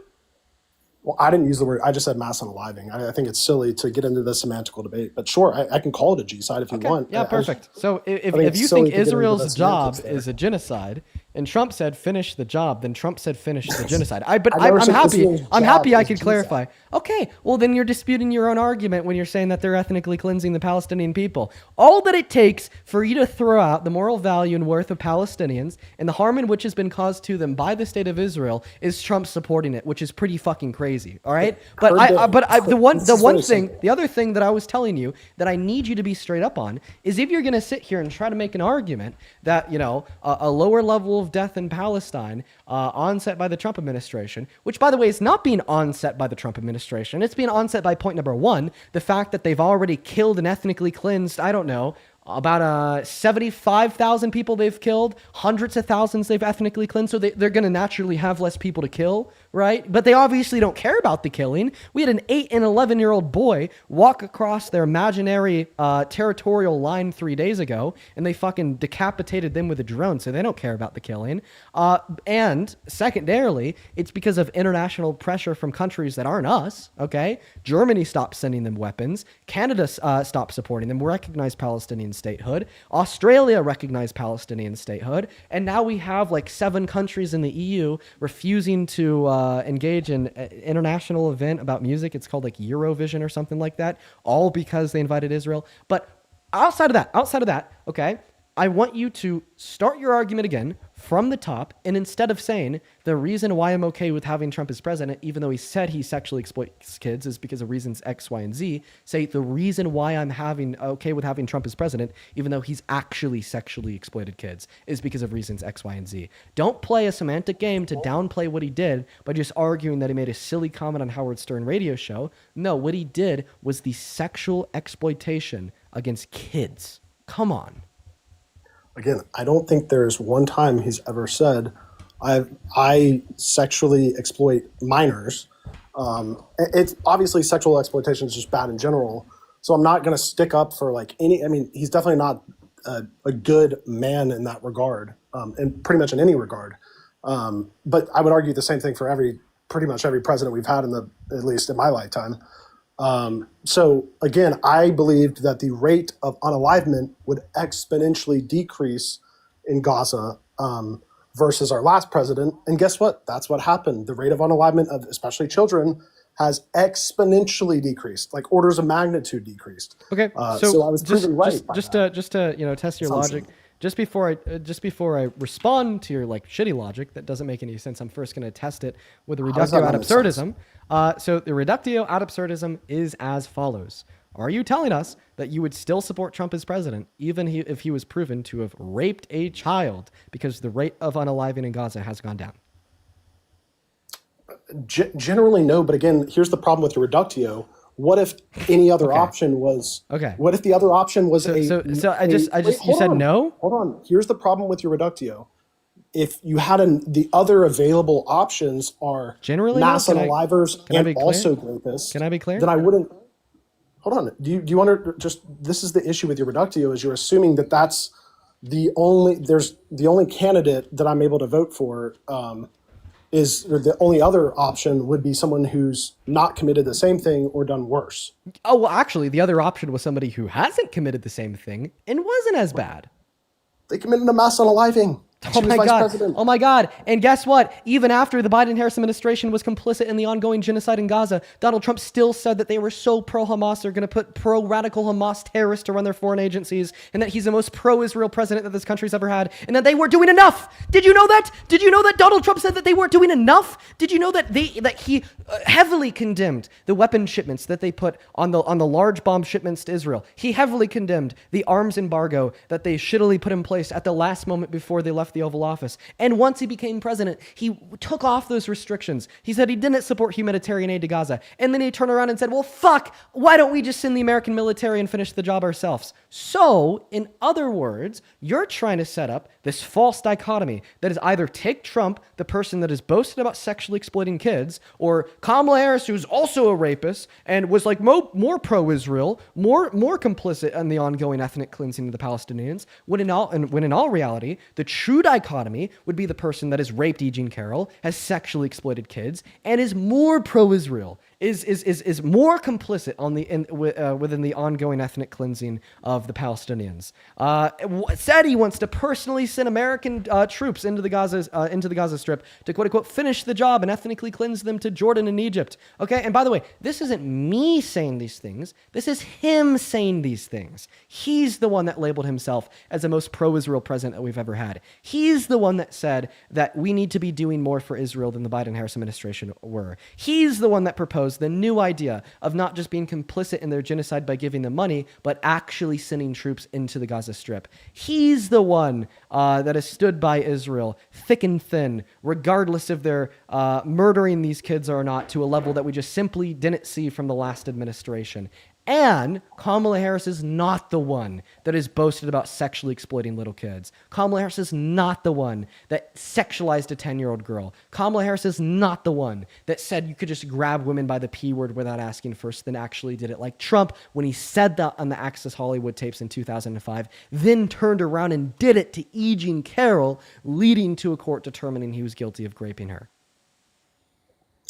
Well, I didn't use the word. I just said mass unaliving. I think it's silly to get into the semantical debate. But sure, I can call it a genocide if you want. Yeah, perfect. So if you think Israel's job is a genocide, and Trump said finish the job, then Trump said finish the genocide. I'm happy I could clarify. Okay, well then you're disputing your own argument when you're saying that they're ethnically cleansing the Palestinian people. All that it takes for you to throw out the moral value and worth of Palestinians and the harm in which has been caused to them by the state of Israel is Trump supporting it, which is pretty fucking crazy. All right, the other thing that I was telling you that I need you to be straight up on is if you're going to sit here and try to make an argument that a lower level of death in Palestine onset by the Trump administration, which by the way is not being onset by the Trump administration. It's being onset by point number one, the fact that they've already killed and ethnically cleansed, I don't know, about 75,000 people they've killed, hundreds of thousands they've ethnically cleansed, so they're going to naturally have less people to kill, right? But they obviously don't care about the killing. We had an 8 and 11-year-old boy walk across their imaginary territorial line 3 days ago, and they fucking decapitated them with a drone, so they don't care about the killing. And secondarily, it's because of international pressure from countries that aren't us, okay? Germany stopped sending them weapons. Canada stopped supporting them. We recognize Palestinian statehood. Australia recognized Palestinian statehood. And now we have like 7 countries in the EU refusing to engage in an international event about music. It's called like Eurovision or something like that, all because they invited Israel. But outside of that, okay, I want you to start your argument again from the top, and instead of saying the reason why I'm okay with having Trump as president, even though he said he sexually exploits kids, is because of reasons X, Y, and Z, say the reason why I'm okay with having Trump as president, even though he's actually sexually exploited kids, is because of reasons X, Y, and Z. Don't play a semantic game to downplay what he did by just arguing that he made a silly comment on Howard Stern radio show. No, what he did was the sexual exploitation against kids. Come on. Again, I don't think there's one time he's ever said, I sexually exploit minors. It's obviously sexual exploitation is just bad in general. So I'm not going to stick up for he's definitely not a good man in that regard, and pretty much in any regard. But I would argue the same thing for pretty much every president we've had at least in my lifetime. So again, I believed that the rate of unalivement would exponentially decrease in Gaza versus our last president. And guess what? That's what happened. The rate of unalivement of especially children has exponentially decreased, like orders of magnitude decreased. Okay, so I was proven right. Just to test your logic. Just before I respond to your like shitty logic that doesn't make any sense, I'm first going to test it with a reductio ad absurdum. So the reductio ad absurdum is as follows. Are you telling us that you would still support Trump as president, even if he was proven to have raped a child, because the rate of unaliving in Gaza has gone down? Generally, no. But again, here's the problem with the reductio. What if any other option was? Okay. What if the other option was you said no? Hold on. Here's the problem with your reductio. If you had the other available options are generally mass unalivers and also rapists. Can I be clear? Then I wouldn't. Hold on. Do you want to just? This is the issue with your reductio is you're assuming that that's the only candidate that I'm able to vote for. or the only other option would be someone who's not committed the same thing or done worse. Oh, well, actually, the other option was somebody who hasn't committed the same thing and wasn't as bad. They committed a mass unaliving. Oh my God. Oh my God. And guess what? Even after the Biden-Harris administration was complicit in the ongoing genocide in Gaza, Donald Trump still said that they were so pro-Hamas, they're going to put pro-radical Hamas terrorists to run their foreign agencies, and that he's the most pro-Israel president that this country's ever had, and that they weren't doing enough. Did you know that? Did you know that Donald Trump said that they weren't doing enough? Did you know that he heavily condemned the weapon shipments that they put on the large bomb shipments to Israel? He heavily condemned the arms embargo that they shittily put in place at the last moment before they left the Oval Office. And once he became president, he took off those restrictions. He said he didn't support humanitarian aid to Gaza. And then he turned around and said, well, fuck, why don't we just send the American military and finish the job ourselves? So, in other words, you're trying to set up this false dichotomy that is either take Trump, the person that is boasted about sexually exploiting kids, or Kamala Harris, who's also a rapist and was like more pro-Israel, more complicit in the ongoing ethnic cleansing of the Palestinians, when in all reality, the true dichotomy would be the person that has raped E. Jean Carroll, has sexually exploited kids, and is more pro-Israel, is more complicit within the ongoing ethnic cleansing of the Palestinians. Said he wants to personally send American troops into the Gaza Strip to quote unquote finish the job and ethnically cleanse them to Jordan and Egypt. Okay, and by the way, this isn't me saying these things. This is him saying these things. He's the one that labeled himself as the most pro-Israel president that we've ever had. He's the one that said that we need to be doing more for Israel than the Biden-Harris administration were. He's the one that proposed the new idea of not just being complicit in their genocide by giving them money, but actually sending troops into the Gaza Strip. He's the one that has stood by Israel thick and thin, regardless if they're murdering these kids or not, to a level that we just simply didn't see from the last administration. And Kamala Harris is not the one that is boasted about sexually exploiting little kids. Kamala Harris is not the one that sexualized a 10-year-old girl. Kamala Harris is not the one that said you could just grab women by the P word without asking first, then actually did it like Trump when he said that on the Access Hollywood tapes in 2005, then turned around and did it to E. Jean Carroll, leading to a court determining he was guilty of raping her.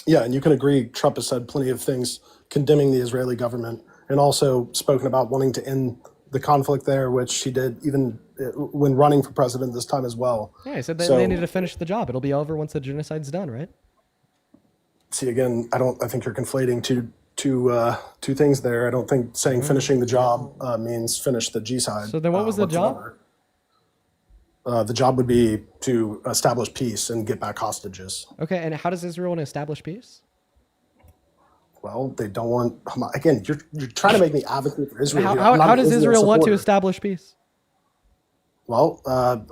Yeah, and you can agree Trump has said plenty of things condemning the Israeli government, and also spoken about wanting to end the conflict there, which he did even when running for president this time as well. Yeah, he said they need to finish the job. It'll be over once the genocide's done, right? See, again, I think you're conflating two things there. I don't think saying finishing the job means finish the G-side. So then what was the job? The job would be to establish peace and get back hostages. Okay, and how does Israel want to establish peace? Well, they don't want. Again, you're trying to make me advocate for Israel. How does Israel want to establish peace? Well,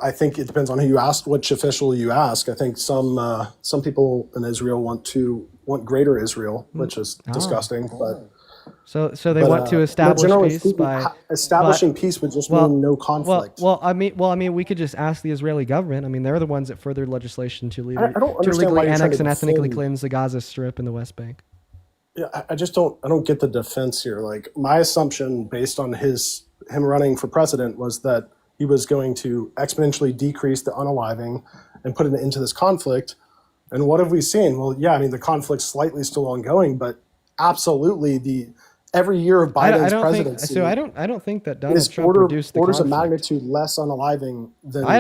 I think it depends on who you ask, which official you ask. I think some people in Israel want greater Israel, which is disgusting. But so they want to establish peace by establishing peace would just mean no conflict. Well, I mean, we could just ask the Israeli government. I mean, they're the ones that furthered legislation to legally annex and ethnically cleanse the Gaza Strip and the West Bank. Yeah, I don't get the defense here. Like, my assumption based on him running for president was that he was going to exponentially decrease the unaliving and put it into this conflict. And what have we seen? Well, yeah, I mean, the conflict's slightly still ongoing, but absolutely every year of Biden's presidency. I don't think that Donald Trump reduced the orders conflict. of magnitude less unaliving than I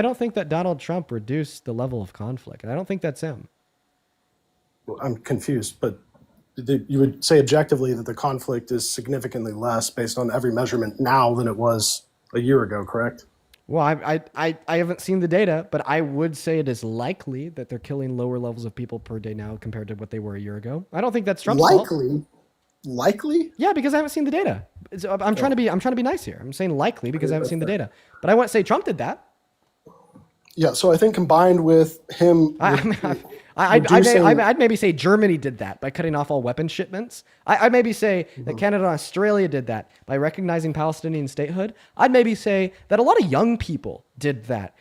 don't think that Donald Trump reduced the level of conflict. And I don't think that's him. I'm confused, but you would say objectively that the conflict is significantly less based on every measurement now than it was a year ago, correct? Well, I haven't seen the data, but I would say it is likely that they're killing lower levels of people per day now compared to what they were a year ago. I don't think that's Trump's fault. Likely? Yeah, because I haven't seen the data. I'm trying to be nice here. I'm saying likely because I haven't seen the data, but I wouldn't say Trump did that. Yeah, so I think combined with him, I'd maybe say Germany did that by cutting off all weapons shipments. I'd maybe say that Canada and Australia did that by recognizing Palestinian statehood. I'd maybe say that a lot of young people did that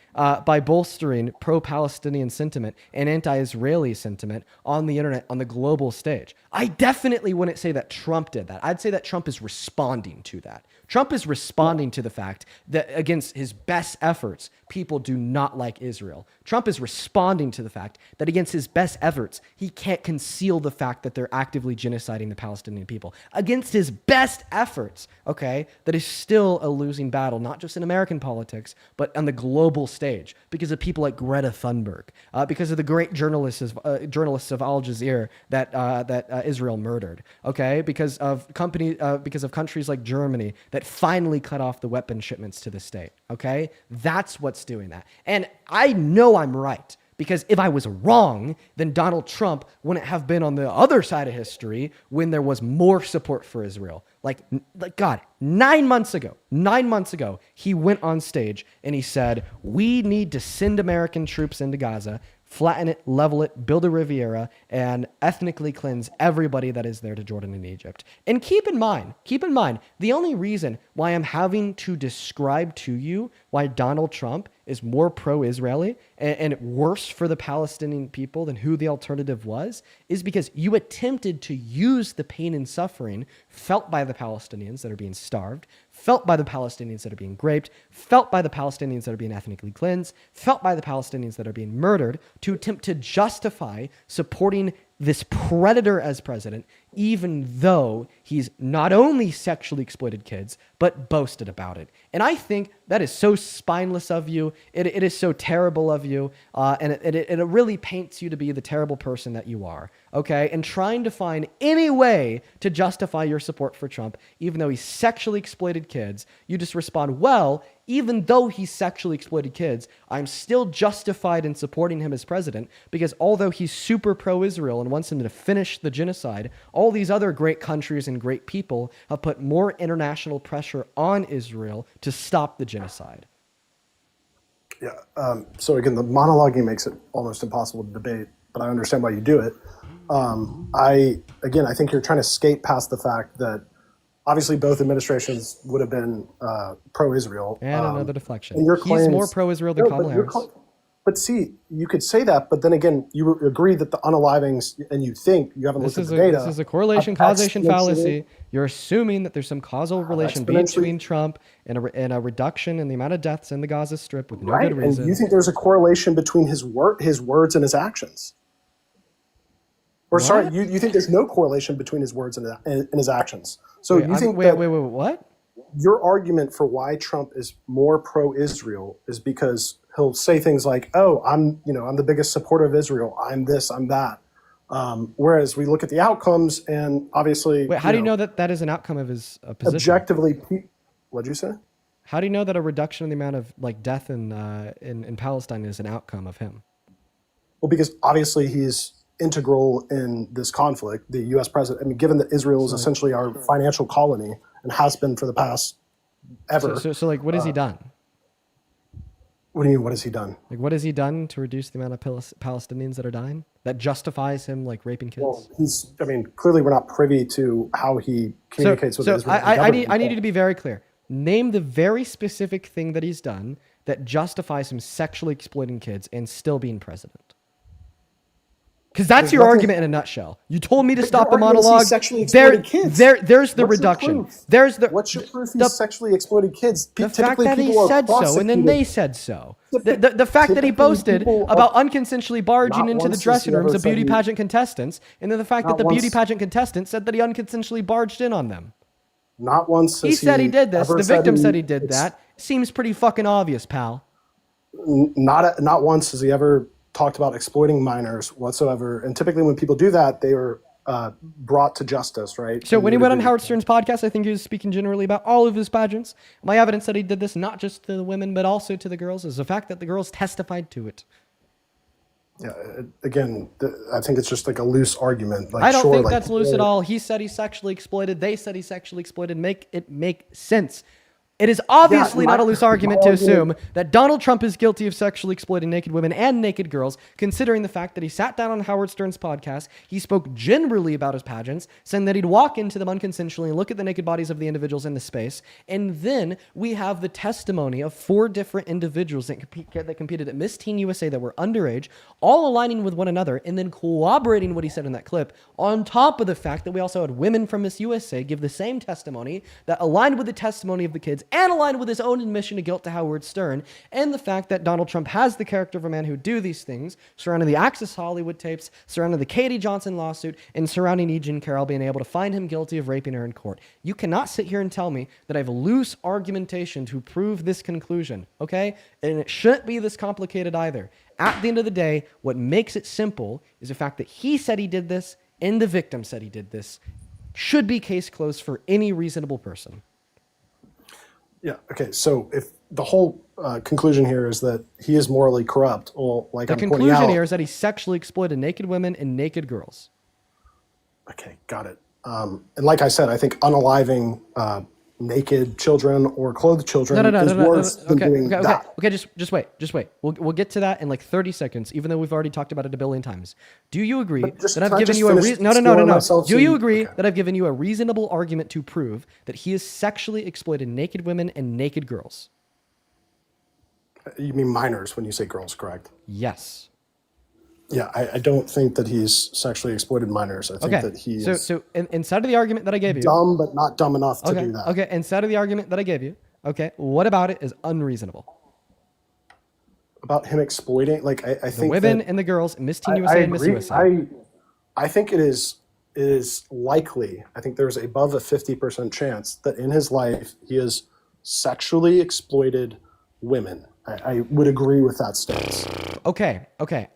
by bolstering pro-Palestinian sentiment and anti-Israeli sentiment on the internet, on the global stage. I definitely wouldn't say that Trump did that. I'd say that Trump is responding to that. Trump is responding to the fact that against his best efforts, people do not like Israel. Trump is responding to the fact that against his best efforts, he can't conceal the fact that they're actively genociding the Palestinian people. Against his best efforts, okay, that is still a losing battle, not just in American politics, but on the global stage, because of people like Greta Thunberg, because of the great journalists of Al Jazeera that Israel murdered, okay, because of countries like Germany that finally cut off the weapon shipments to the state, okay? That's what's doing that. And I know I'm right, because if I was wrong, then Donald Trump wouldn't have been on the other side of history when there was more support for Israel. Like God, 9 months ago, he went on stage and he said, we need to send American troops into Gaza, flatten it, level it, build a Riviera, and ethnically cleanse everybody that is there to Jordan and Egypt. And keep in mind, the only reason why I'm having to describe to you why Donald Trump is more pro-Israeli and worse for the Palestinian people than who the alternative was is because you attempted to use the pain and suffering felt by the Palestinians that are being starved, felt by the Palestinians that are being raped, felt by the Palestinians that are being ethnically cleansed, felt by the Palestinians that are being murdered to attempt to justify supporting this predator as president, even though he's not only sexually exploited kids, but boasted about it. And I think that is so spineless of you. It is so terrible of you. And it really paints you to be the terrible person that you are. Okay? And trying to find any way to justify your support for Trump, even though he sexually exploited kids, you just respond, well, even though he sexually exploited kids, I'm still justified in supporting him as president because although he's super pro-Israel and wants him to finish the genocide, all these other great countries and great people have put more international pressure on Israel to stop the genocide. Yeah. So again, the monologuing makes it almost impossible to debate, but I understand why you do it. I think you're trying to skate past the fact that obviously both administrations would have been pro-Israel. And another deflection. And your He's claims, more pro-Israel than Kamala Harris. But see, you could say that, but then again, you agree that the unalivings, and you think you haven't looked at the data. This is a correlation causation fallacy. You're assuming that there's some causal relation between Trump and a reduction in the amount of deaths in the Gaza Strip with no good reason. And you think there's a correlation between his words and his actions? Or sorry, you think there's no correlation between his words and his actions? So you think what? Your argument for why Trump is more pro-Israel is because he'll say things like, "Oh, I'm the biggest supporter of Israel. I'm this, I'm that." Whereas we look at the outcomes, and obviously, how do you know that is an outcome of his position? Objectively, what'd you say? How do you know that a reduction in the amount of death in Palestine is an outcome of him? Well, because obviously he's integral in this conflict. The U.S. president, given that Israel is essentially our financial colony and has been for the past ever. So what has he done? What do you mean, what has he done? What has he done to reduce the amount of Palestinians that are dying? That justifies him raping kids? Well, clearly we're not privy to how he communicates with Israel. I need you to be very clear. Name the very specific thing that he's done that justifies him sexually exploiting kids and still being president. Because that's your argument in a nutshell. You told me to stop the monologue. There's the reduction. What's your proof he's sexually exploited kids? The fact that he said so, and then they said so. The fact that he boasted about unconsensually barging into the dressing rooms of beauty pageant contestants, and then the fact that the beauty pageant contestants said that he unconsensually barged in on them. Not once. He said he did this. The victim said he did that. Seems pretty fucking obvious, pal. Not once has he ever talked about exploiting minors whatsoever. And typically when people do that, they are brought to justice, right? So when he went on Howard Stern's podcast, I think he was speaking generally about all of his pageants. My evidence that he did this not just to the women, but also to the girls is the fact that the girls testified to it. Yeah, again, I think it's just a loose argument. I don't think that's loose at all. He said he sexually exploited. They said he sexually exploited. Make it make sense. It is obviously Yeah, not a loose argument my to assume that Donald Trump is guilty of sexually exploiting naked women and naked girls, considering the fact that he sat down on Howard Stern's podcast, he spoke generally about his pageants, saying that he'd walk into them unconsensually and look at the naked bodies of the individuals in the space, and then we have the testimony of 4 different individuals that competed at Miss Teen USA that were underage, all aligning with one another, and then corroborating what he said in that clip, on top of the fact that we also had women from Miss USA give the same testimony that aligned with the testimony of the kids and aligned with his own admission of guilt to Howard Stern, and the fact that Donald Trump has the character of a man who do these things, surrounding the Access Hollywood tapes, surrounding the Katie Johnson lawsuit, and surrounding E. Jean Carroll being able to find him guilty of raping her in court. You cannot sit here and tell me that I have loose argumentation to prove this conclusion, okay? And it shouldn't be this complicated either. At the end of the day, what makes it simple is the fact that he said he did this and the victim said he did this. Should be case closed for any reasonable person. Yeah. Okay. So if the whole conclusion here is that he is morally corrupt, well, like The I'm pointing conclusion out, here is that he sexually exploited naked women and naked girls. okay, got it. And like I said, I think unaliving naked children or clothed children is worse than doing that. Okay, just wait. We'll get to that in like 30 seconds, even though we've already talked about it a billion times. Do you agree that I've given you a no? Do you agree that I've given you a reasonable argument to prove that he has sexually exploited naked women and naked girls? You mean minors when you say girls, correct? Yes. Yeah, I don't think that he's sexually exploited minors. I think that he is So inside of the argument that I gave you, dumb, but not dumb enough to do that. Okay, inside of the argument that I gave you, okay, what about it is unreasonable? About him exploiting, like I The think women that, and the girls, Miss Teen I USA and Miss agree. USA. I think it is likely. I think there's above a 50% chance that in his life he has sexually exploited women. I would agree with that stance. Okay.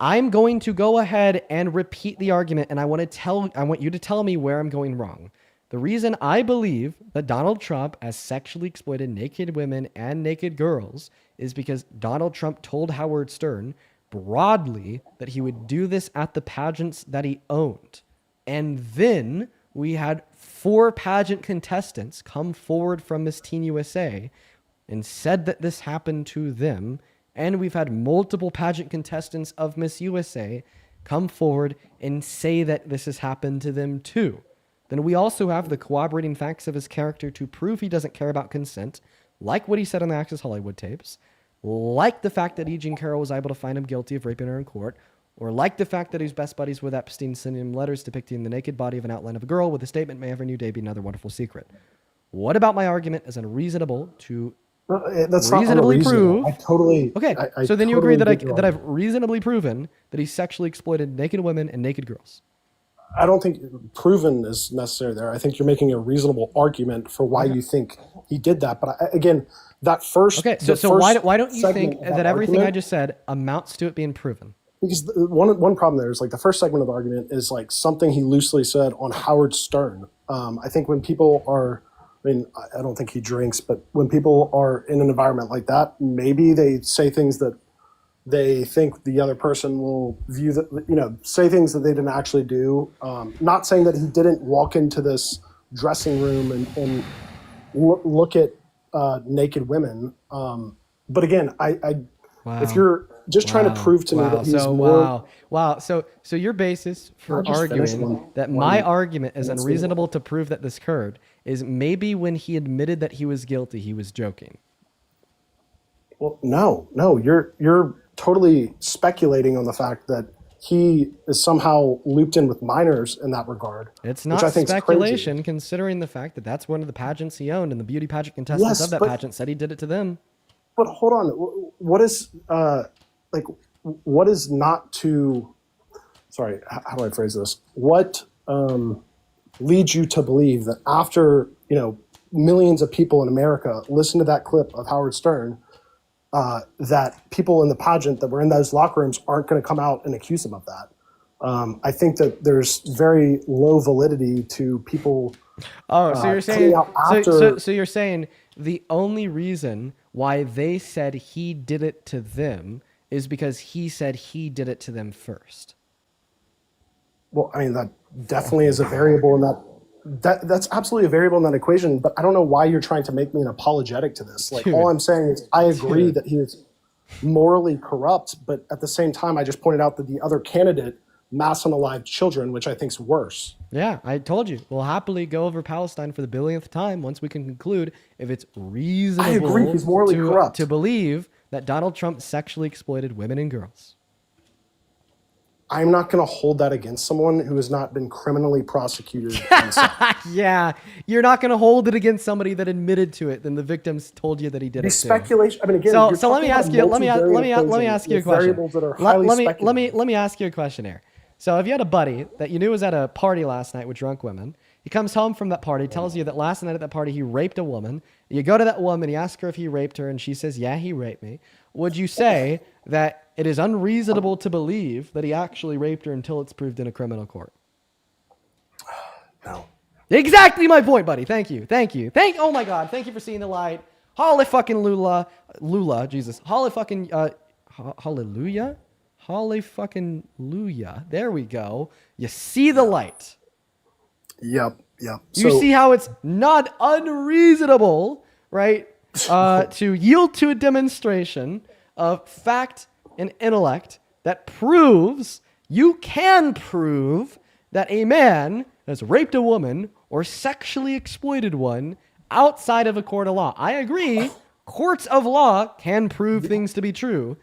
I'm going to go ahead and repeat the argument, and I want you to tell me where I'm going wrong. The reason I believe that Donald Trump has sexually exploited naked women and naked girls is because Donald Trump told Howard Stern broadly that he would do this at the pageants that he owned. And then we had 4 pageant contestants come forward from Miss Teen USA and said that this happened to them. And we've had multiple pageant contestants of Miss USA come forward and say that this has happened to them too. Then we also have the corroborating facts of his character to prove he doesn't care about consent, like what he said on the Access Hollywood tapes, like the fact that E. Jean Carroll was able to find him guilty of raping her in court, or like the fact that he's best buddies with Epstein, sending him letters depicting the naked body of an outline of a girl with the statement, "May every new day be another wonderful secret." What about my argument as unreasonable to That's not reasonably unreasonable. prove? I totally. Okay, I so then you totally agree get your that I've reasonably proven that he sexually exploited naked women and naked girls. I don't think proven is necessary there. I think you're making a reasonable argument for why you think he did that. But again, that first. Okay, the so first why don't you segment think of that everything I argument- just said amounts to it being proven? Because one problem there is like the first segment of the argument is like something he loosely said on Howard Stern. I think when people are, I mean, I don't think he drinks, but when people are in an environment like that, maybe they say things that they think the other person will view that, say things that they didn't actually do. Not saying that he didn't walk into this dressing room and look at naked women. But again, if you're just trying to prove to me that he's more. So your basis for I'll just finish arguing that one- my argument is Let's do unreasonable to prove that this occurred is maybe when he admitted that he was guilty, he was joking. Well, no, you're totally speculating on the fact that he is somehow looped in with minors in that regard. It's which not I think is speculation, considering the fact that that's one of the pageants he owned, and the beauty pageant contestants Yes, of that but- pageant said he did it to them. But hold on, what is what is not to? Sorry, how do I phrase this? What leads you to believe that after millions of people in America listen to that clip of Howard Stern, that people in the pageant that were in those locker rooms aren't going to come out and accuse him of that? I think that there's very low validity to people. Oh, so you're saying coming out after. so you're saying the only reason why they said he did it to them is because he said he did it to them first. Well, I mean, that definitely is a variable in that that's absolutely a variable in that equation, but I don't know why you're trying to make me an apologetic to this. Like, Dude. all I'm saying is I agree Dude. that he is morally corrupt, but at the same time, I just pointed out that the other candidate mass unalived children, which I think is worse. Yeah, I told you. We'll happily go over Palestine for the billionth time once we can conclude if it's reasonable I agree, he's morally corrupt. to believe that Donald Trump sexually exploited women and girls. I'm not going to hold that against someone who has not been criminally prosecuted. Yeah, you're not going to hold it against somebody that admitted to it. Then the victims told you that he did The it too. speculation. I mean, again, So you're let me talking ask about you. Let me multivariate ask you a equations with question. variables that are highly Let me ask you a question here. So if you had a buddy that you knew was at a party last night with drunk women, he comes home from that party, tells you that last night at that party he raped a woman. You go to that woman, you ask her if he raped her, and she says, "Yeah, he raped me." Would you say that it is unreasonable to believe that he actually raped her until it's proved in a criminal court? No. Exactly my point, buddy. Thank you. Oh my God. Thank you for seeing the light. Holly fucking Lula, Jesus. Holly fucking, hallelujah. Holly fucking Luya. There we go. You see the light. Yep. You see how it's not unreasonable, right? To yield to a demonstration of fact and intellect that proves you can prove that a man has raped a woman or sexually exploited one outside of a court of law. I agree. Courts of law can prove things to be true,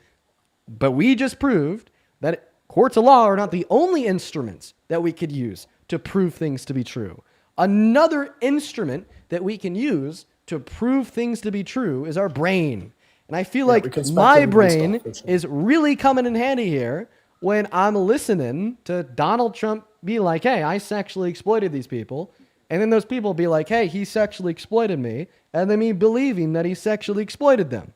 but we just proved that courts of law are not the only instruments that we could use to prove things to be true. Another instrument that we can use to prove things to be true is our brain. And I feel like my brain is really coming in handy here when I'm listening to Donald Trump be like, "Hey, I sexually exploited these people." And then those people be like, "Hey, he sexually exploited me." And then me believing that he sexually exploited them.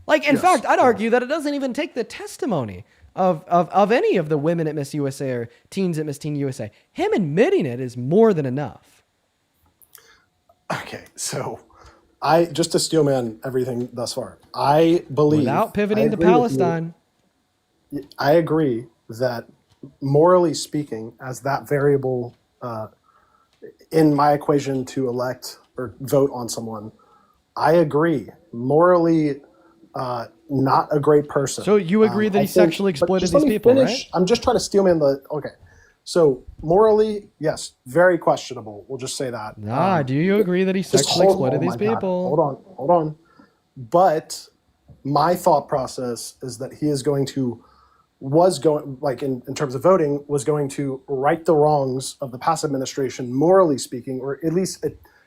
Like, in fact, I'd argue that it doesn't even take the testimony of any of the women at Miss USA or teens at Miss Teen USA. Him admitting it is more than enough. Okay, so just to steelman everything thus far, I believe... Without pivoting to Palestine. I agree that, morally speaking, as that variable in my equation to elect or vote on someone, I agree. Morally... not a great person. So you agree that he sexually exploited these people, right? I'm just trying to steelman okay. So morally, yes, very questionable. We'll just say that. Do you agree that he sexually exploited these people? Hold on. But my thought process is that he is going to, in terms of voting, was going to right the wrongs of the past administration, morally speaking, or at least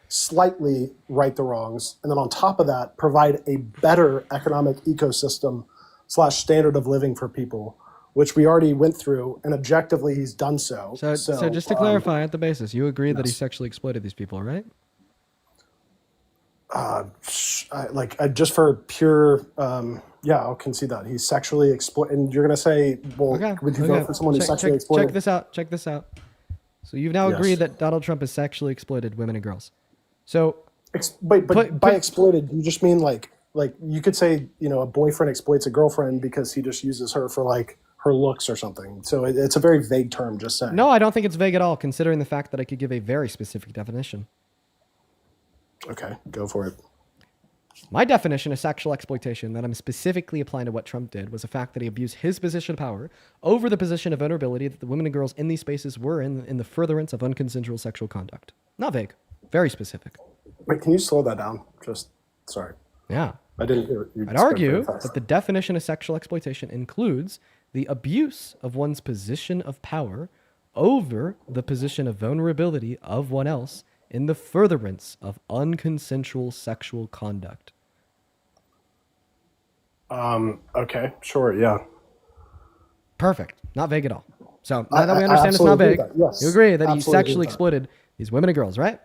slightly right the wrongs, and then on top of that, provide a better economic ecosystem / standard of living for people, which we already went through, and objectively he's done so. So just to clarify at the basis, you agree that he sexually exploited these people, right? Just for pure, I'll concede that he sexually exploited. And you're gonna say, well, would you vote for someone who sexually exploited? Check this out. So you've now agreed that Donald Trump has sexually exploited women and girls. So, by exploited, you just mean like you could say, a boyfriend exploits a girlfriend because he just uses her for her looks or something. So it's a very vague term, just saying. No, I don't think it's vague at all, considering the fact that I could give a very specific definition. Okay, go for it. My definition of sexual exploitation that I'm specifically applying to what Trump did was the fact that he abused his position of power over the position of vulnerability that the women and girls in these spaces were in the furtherance of unconsensual sexual conduct. Not vague. Very specific. Wait, can you slow that down? Sorry. Yeah. I didn't hear it. I'd argue that the definition of sexual exploitation includes the abuse of one's position of power over the position of vulnerability of one else in the furtherance of unconsensual sexual conduct. Okay, sure, yeah. Perfect. Not vague at all. So now that we understand it's not vague, yes, you agree that he absolutely sexually exploited these women and girls, right?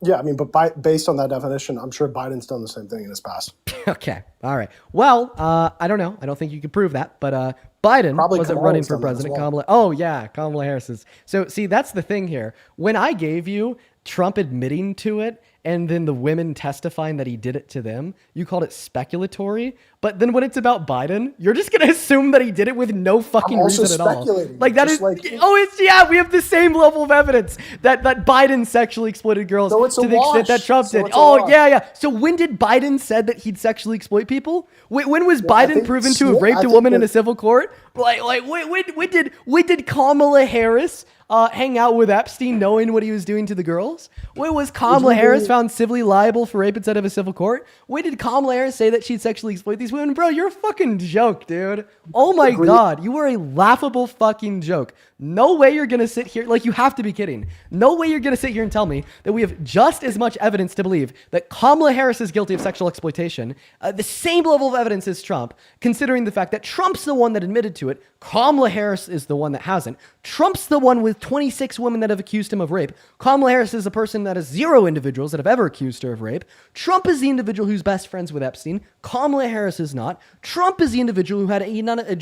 Yeah, I mean, but based on that definition, I'm sure Biden's done the same thing in his past. Okay, all right. Well, I don't know. I don't think you could prove that, but Biden wasn't running for president. Kamala. Oh yeah, Kamala Harris is. So see, that's the thing here. When I gave you Trump admitting to it and then the women testifying that he did it to them, you called it speculatory. But then when it's about Biden, you're just going to assume that he did it with no fucking I'm also reason at all. speculating, Like that just is, we have the same level of evidence that Biden sexually exploited girls So it's a to the extent that wash. Trump So did. it's a Oh, wash. yeah. So when did Biden said that he'd sexually exploit people? When was Biden think proven to have Smith- raped I a think woman in that- a civil court? When did Kamala Harris hang out with Epstein knowing what he was doing to the girls? When was Kamala Harris found civilly liable for rape instead of a civil court? When did Kamala Harris say that she'd sexually exploit these women? Bro, you're a fucking joke, dude. Oh my God, you are a laughable fucking joke. No way you're gonna sit here, like you have to be kidding. No way you're gonna sit here and tell me that we have just as much evidence to believe that Kamala Harris is guilty of sexual exploitation, the same level of evidence as Trump, considering the fact that Trump's the one that admitted to it, Kamala Harris is the one that hasn't. Trump's the one with 26 women that have accused him of rape. Kamala Harris is the person that has 0 individuals that have ever accused her of rape. Trump is the individual who's best friends with Epstein. Kamala Harris is not. Trump is the individual who had a unanimous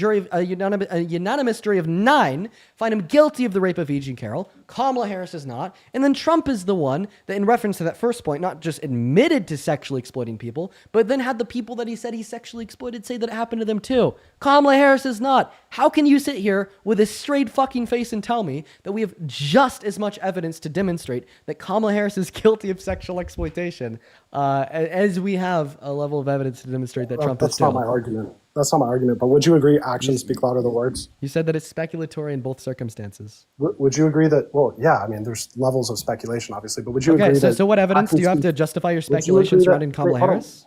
jury of 9 find him guilty of the rape of E.G. Carroll. Kamala Harris is not. And then Trump is the one that, in reference to that first point, not just admitted to sexually exploiting people, but then had the people that he said he sexually exploited say that it happened to them too. Kamala Harris is not. How can you sit here with a straight fucking face and tell me that we have just as much evidence to demonstrate that Kamala Harris is guilty of sexual exploitation as we have a level of evidence to demonstrate that Trump is That's not my argument. That's not my argument. But would you agree actions speak louder than words? You said that it's speculatory in both circumstances. Would you agree that, well, yeah, I mean, there's levels of speculation, obviously, but would you agree that... So what evidence do you have to justify your speculation surrounding Kamala Harris?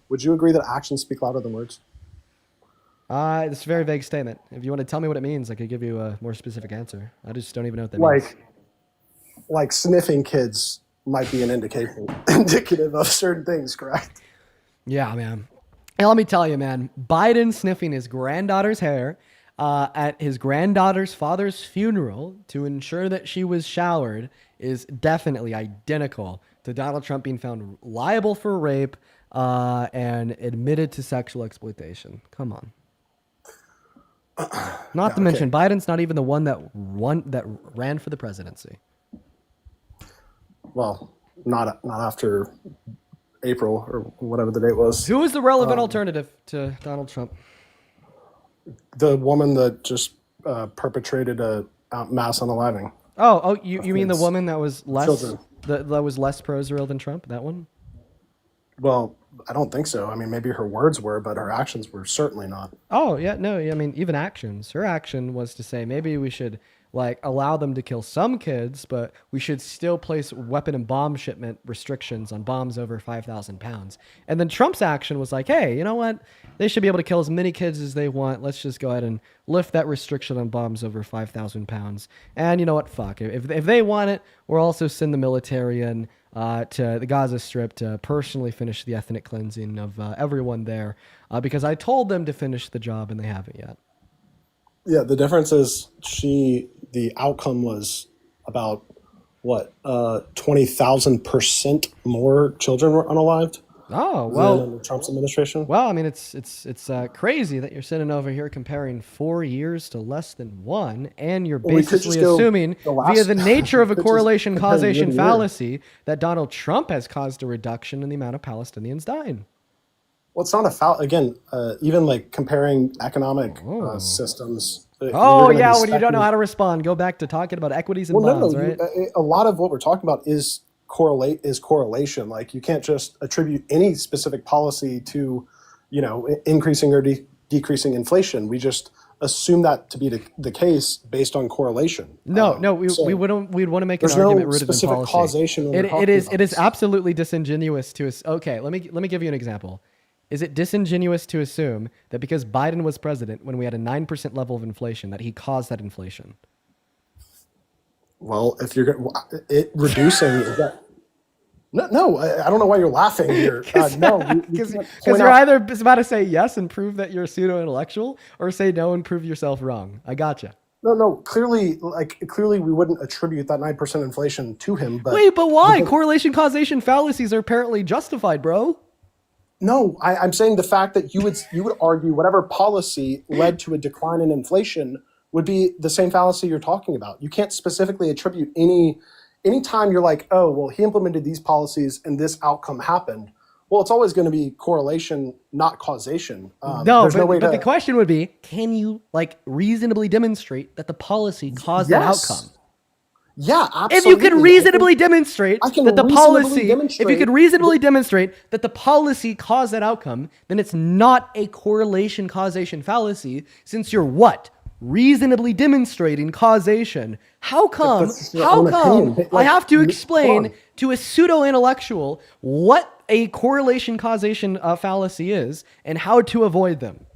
Would you agree that actions speak louder than words? It's a very vague statement. If you want to tell me what it means, I could give you a more specific answer. I just don't even know what that means. Like sniffing kids might be an indicative of certain things, correct? Yeah, man. And let me tell you, man, Biden sniffing his granddaughter's hair at his granddaughter's father's funeral to ensure that she was showered is definitely identical to Donald Trump being found liable for rape and admitted to sexual exploitation. Come on. Not to mention, Biden's not even the one that ran for the presidency. Well, not after April or whatever the date was. Who is the relevant alternative to Donald Trump? The woman that just perpetrated a mass unaliving. Oh, you mean the woman that was less Children. that was less pro-Israel than Trump? That one? Well, I don't think so. I mean, maybe her words were, but her actions were certainly not. Oh, yeah, no, I mean, even actions. Her action was to say maybe we should allow them to kill some kids, but we should still place weapon and bomb shipment restrictions on bombs over 5,000 pounds. And then Trump's action was like, hey, you know what? They should be able to kill as many kids as they want. Let's just go ahead and lift that restriction on bombs over 5,000 pounds. And you know what? Fuck. If they want it, we'll also send the military in to the Gaza Strip to personally finish the ethnic cleansing of everyone there because I told them to finish the job and they haven't yet. Yeah, the difference is the outcome was about, 20,000% more children were unalived? Oh, well, than under Trump's administration? Well, I mean, it's crazy that you're sitting over here comparing 4 years to less than 1, and you're Well, we could basically just go assuming the last- via the nature of a we could just correlation compare causation year to year. fallacy that Donald Trump has caused a reduction in the amount of Palestinians dying. Well, it's not a foul. Again, even like comparing economic systems. Oh, yeah, when you don't know how to respond, go back to talking about equities and bonds, right? A lot of what we're talking about is correlation. Like you can't just attribute any specific policy to, increasing or decreasing inflation. We just assume that to be the case based on correlation. We'd want to make an there's no argument rooted in specific policy. causation when we're talking It about is absolutely disingenuous to us. Okay, let me give you an example. Is it disingenuous to assume that because Biden was president when we had a 9% level of inflation that he caused that inflation? Well, if you're reducing, is that? No, I don't know why you're laughing here. No, because you're either about to say yes and prove that you're a pseudo intellectual, or say no and prove yourself wrong. I gotcha. No. Clearly, we wouldn't attribute that 9% inflation to him. But wait, but why? Correlation causation fallacies are apparently justified, bro. No, I'm saying the fact that you would argue whatever policy led to a decline in inflation would be the same fallacy you're talking about. You can't specifically attribute any anytime you're like, oh, well, he implemented these policies and this outcome happened, well, it's always going to be correlation, not causation. No, but the question would be, can you like reasonably demonstrate that the policy caused that outcome? Yeah, absolutely. If you could reasonably demonstrate that the policy, if you could reasonably demonstrate that the policy caused that outcome, then it's not a correlation causation fallacy, since you're what? Reasonably demonstrating causation. How come I have to explain to a pseudo-intellectual what a correlation causation fallacy is and how to avoid them?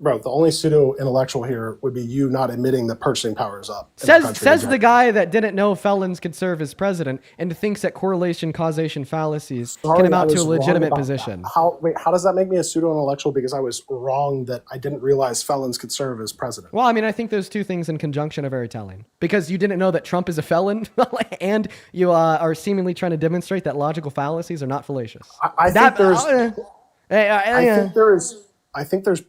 Bro, the only pseudo-intellectual here would be you not admitting that purchasing power is up. Says the guy that didn't know felons could serve as president and thinks that correlation causation fallacies can amount to a legitimate position. How does that make me a pseudo-intellectual because I was wrong that I didn't realize felons could serve as president? Well, I mean, I think those two things in conjunction are very telling. Because you didn't know that Trump is a felon and you are seemingly trying to demonstrate that logical fallacies are not fallacious. I think there's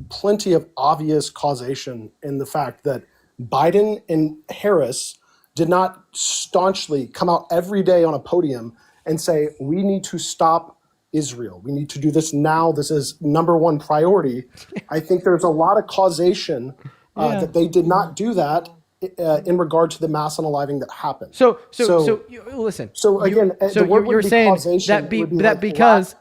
plenty of obvious causation in the fact that Biden and Harris did not staunchly come out every day on a podium and say, we need to stop Israel. We need to do this now. This is number one priority. I think there's a lot of causation that they did not do that in regard to the mass unaliving that happened. So listen. So again, you're saying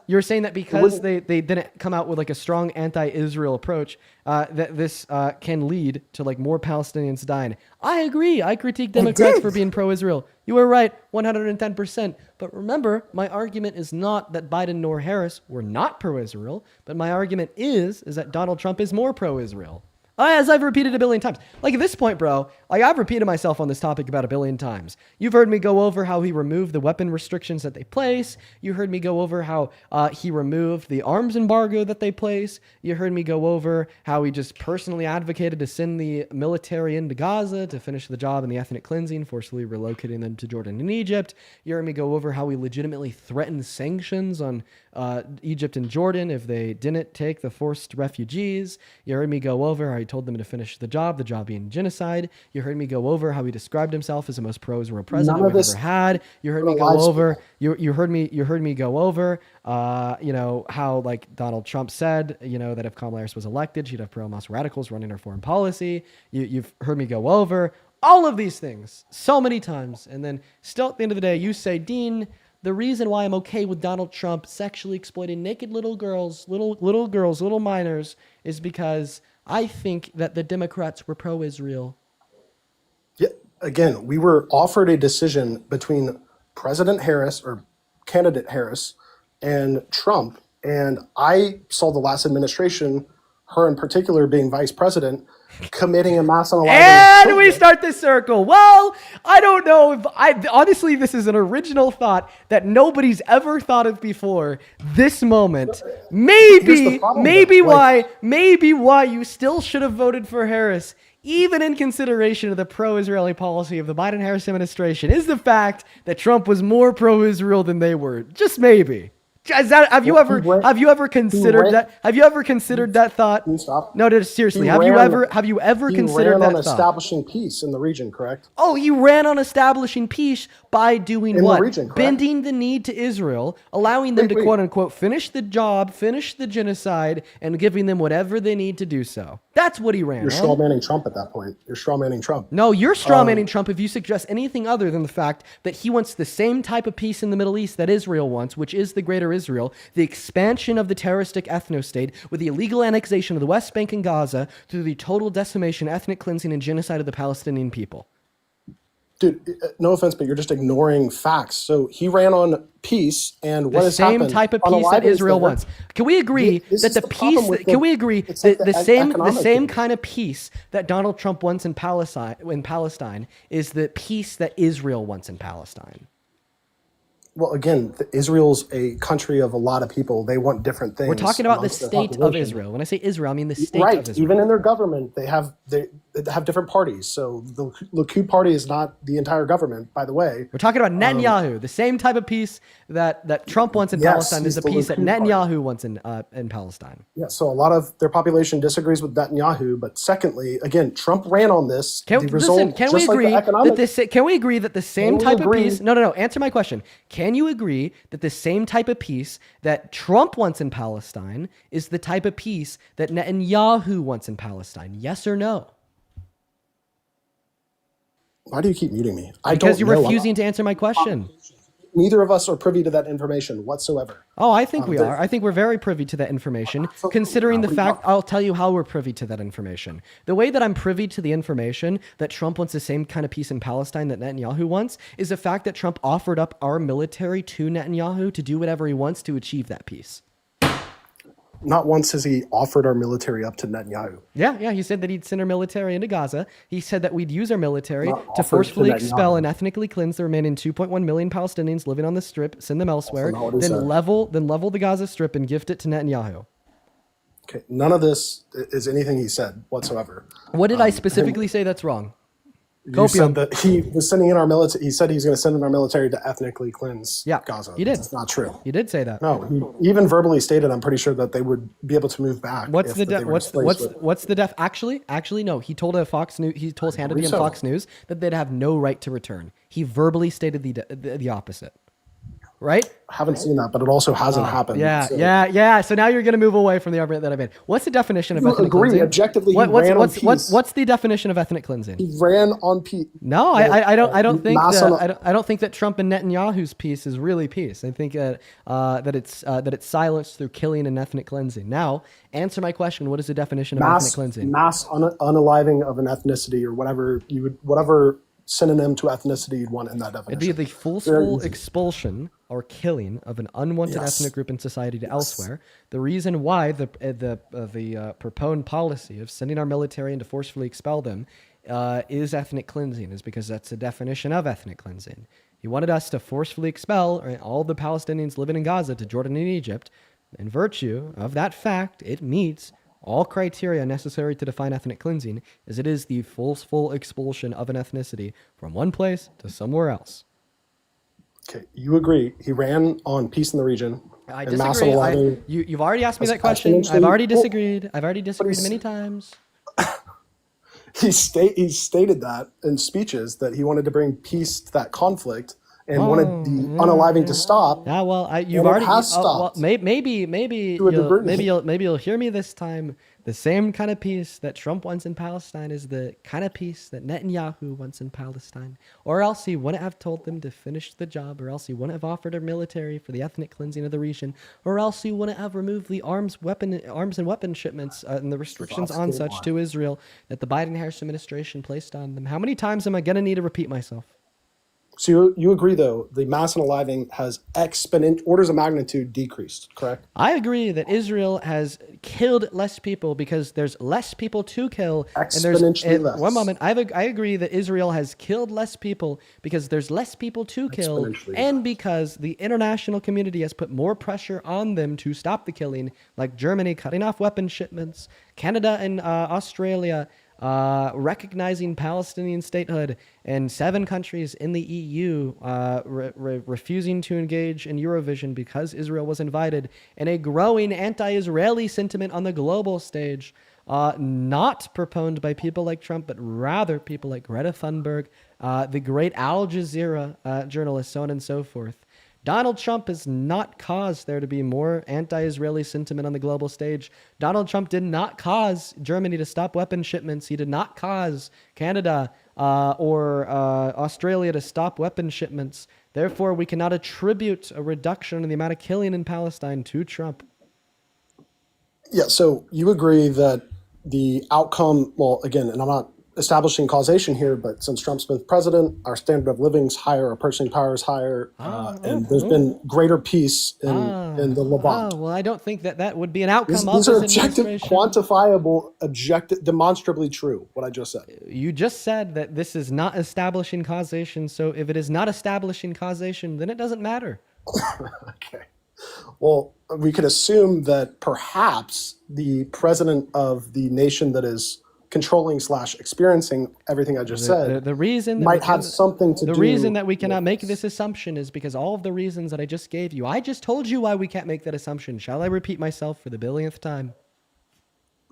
you're saying that because they didn't come out with like a strong anti-Israel approach, that this can lead to like more Palestinians dying. I agree. I critique Democrats for being pro-Israel. You were right, 110%. But remember, my argument is not that Biden nor Harris were not pro-Israel, but my argument is that Donald Trump is more pro-Israel. As I've repeated a billion times. Like at this point, bro, like I've repeated myself on this topic about a billion times. You've heard me go over how he removed the weapon restrictions that they place. You heard me go over how he removed the arms embargo that they place. You heard me go over how he just personally advocated to send the military into Gaza to finish the job in the ethnic cleansing, forcibly relocating them to Jordan and Egypt. You heard me go over how he legitimately threatened sanctions on Egypt and Jordan if they didn't take the forced refugees. You heard me go over how he told them to finish the job being genocide. You heard me go over how he described himself as the most pro-Israel president we've ever had. You heard me go over. You heard me go over. How like Donald Trump said, that if Kamala Harris was elected, she'd have pro-Hamas radicals running her foreign policy. You've heard me go over all of these things so many times, and then still at the end of the day, you say, Dean, the reason why I'm okay with Donald Trump sexually exploiting naked little girls, little minors, is because I think that the Democrats were pro-Israel. Yeah, again, we were offered a decision between President Harris or candidate Harris and Trump, and I saw the last administration, her in particular being vice president, committing a mass unaliving. And we start this circle. Well, I don't know if honestly, this is an original thought that nobody's ever thought of before. This moment, maybe why you still should have voted for Harris, even in consideration of the pro-Israeli policy of the Biden-Harris administration, is the fact that Trump was more pro-Israel than they were. Just maybe. Have you ever considered that? Have you ever considered that thought? No, seriously. Have you ever considered that thought? He ran on establishing peace in the region, correct? Oh, he ran on establishing peace by doing what? The region, bending the knee to Israel, allowing them to quote unquote finish the job, finish the genocide, and giving them whatever they need to do so. That's what he ran. You're strawmanning Trump at that point. You're strawmanning Trump. No, you're strawmanning Trump if you suggest anything other than the fact that he wants the same type of peace in the Middle East that Israel wants, which is the greater Israel, the expansion of the terroristic ethno-state with the illegal annexation of the West Bank and Gaza through the total decimation, ethnic cleansing, and genocide of the Palestinian people. Dude, no offense, but you're just ignoring facts. So he ran on peace, and what has happened? The same type of peace that Israel wants. Can we agree that the peace? Can we agree that the same kind of peace that Donald Trump wants in Palestine is the peace that Israel wants in Palestine? Well, again, Israel's a country of a lot of people. They want different things. We're talking about the state of Israel. When I say Israel, I mean the state of Israel. Even in their government, they have they have different parties. So the Likud party is not the entire government, by the way. We're talking about Netanyahu. The same type of peace that Trump wants in Palestine is the peace that Netanyahu wants in Palestine. Yeah, so a lot of their population disagrees with Netanyahu. But secondly, again, Trump ran on this. Can we agree that the same type of peace? No. Answer my question. Can you agree that the same type of peace that Trump wants in Palestine is the type of peace that Netanyahu wants in Palestine? Yes or no? Why do you keep muting me? Because you're refusing to answer my question. Neither of us are privy to that information whatsoever. Oh, I think we are. I think we're very privy to that information, considering the fact, I'll tell you how we're privy to that information. The way that I'm privy to the information that Trump wants the same kind of peace in Palestine that Netanyahu wants is the fact that Trump offered up our military to Netanyahu to do whatever he wants to achieve that peace. Not once has he offered our military up to Netanyahu. Yeah. He said that he'd send our military into Gaza. He said that we'd use our military to forcefully expel and ethnically cleanse the remaining 2.1 million Palestinians living on the Strip, send them elsewhere, then level the Gaza Strip and gift it to Netanyahu. Okay, none of this is anything he said whatsoever. What did I specifically say that's wrong? You said that he was sending in our military. He said he was going to send in our military to ethnically cleanse Gaza. He did. That's not true. He did say that. No, he even verbally stated, I'm pretty sure that they would be able to move back. What's the def? Actually, no. He told Fox News. He told Hannity and Fox News that they'd have no right to return. He verbally stated the opposite. Right? I haven't seen that, but it also hasn't happened. Yeah. So now you're going to move away from the argument that I made. What's the definition of ethnic cleansing? Objectively, what's the definition of ethnic cleansing? He ran on peace. No, I don't think that Trump and Netanyahu's peace is really peace. I think that it's silenced through killing and ethnic cleansing. Now, answer my question. What is the definition of ethnic cleansing? Mass unaliving of an ethnicity or whatever synonym to ethnicity you'd want in that definition. It'd be the forceful expulsion or killing of an unwanted ethnic group in society to elsewhere. The reason why the proponed policy of sending our military in to forcefully expel them is ethnic cleansing, is because that's the definition of ethnic cleansing. He wanted us to forcefully expel all the Palestinians living in Gaza to Jordan and Egypt. In virtue of that fact, it meets all criteria necessary to define ethnic cleansing, as it is the forceful expulsion of an ethnicity from one place to somewhere else. Okay, you agree. He ran on peace in the region. I disagree. You've already asked me that question. I've already disagreed. I've already disagreed many times. He stated that in speeches that he wanted to bring peace to that conflict and wanted the unaliving to stop. Yeah, well, you've already stopped. Maybe you'll hear me this time. The same kind of peace that Trump wants in Palestine is the kind of peace that Netanyahu wants in Palestine. Or else he wouldn't have told them to finish the job, or else he wouldn't have offered a military for the ethnic cleansing of the region, or else he wouldn't have removed the arms and weapon shipments and the restrictions on such to Israel that the Biden-Harris administration placed on them. How many times am I going to need to repeat myself? So you agree, though, the mass unaliving has orders of magnitude decreased, correct? I agree that Israel has killed less people because there's less people to kill. Exponentially less. One moment. I agree that Israel has killed less people because there's less people to kill and because the international community has put more pressure on them to stop the killing, like Germany cutting off weapon shipments, Canada and Australia recognizing Palestinian statehood, and 7 countries in the EU refusing to engage in Eurovision because Israel was invited, and a growing anti-Israeli sentiment on the global stage, not proponed by people like Trump, but rather people like Greta Thunberg, the great Al Jazeera journalists, so on and so forth. Donald Trump has not caused there to be more anti-Israeli sentiment on the global stage. Donald Trump did not cause Germany to stop weapon shipments. He did not cause Canada or Australia to stop weapon shipments. Therefore, we cannot attribute a reduction in the amount of killing in Palestine to Trump. Yeah, so you agree that the outcome, well, again, and I'm not establishing causation here, but since Trump's been president, our standard of living's higher, our purchasing power is higher, and there's been greater peace in the Levant. Well, I don't think that would be an outcome of these this are objective, quantifiable, demonstrably true, what I just said. You just said that this is not establishing causation, so if it is not establishing causation, then it doesn't matter. Okay. Well, we could assume that perhaps the president of the nation that is controlling / experiencing everything I just said, The reason that might have something to do. The reason that we cannot make this assumption is because all of the reasons that I just gave you. I just told you why we can't make that assumption. Shall I repeat myself for the billionth time?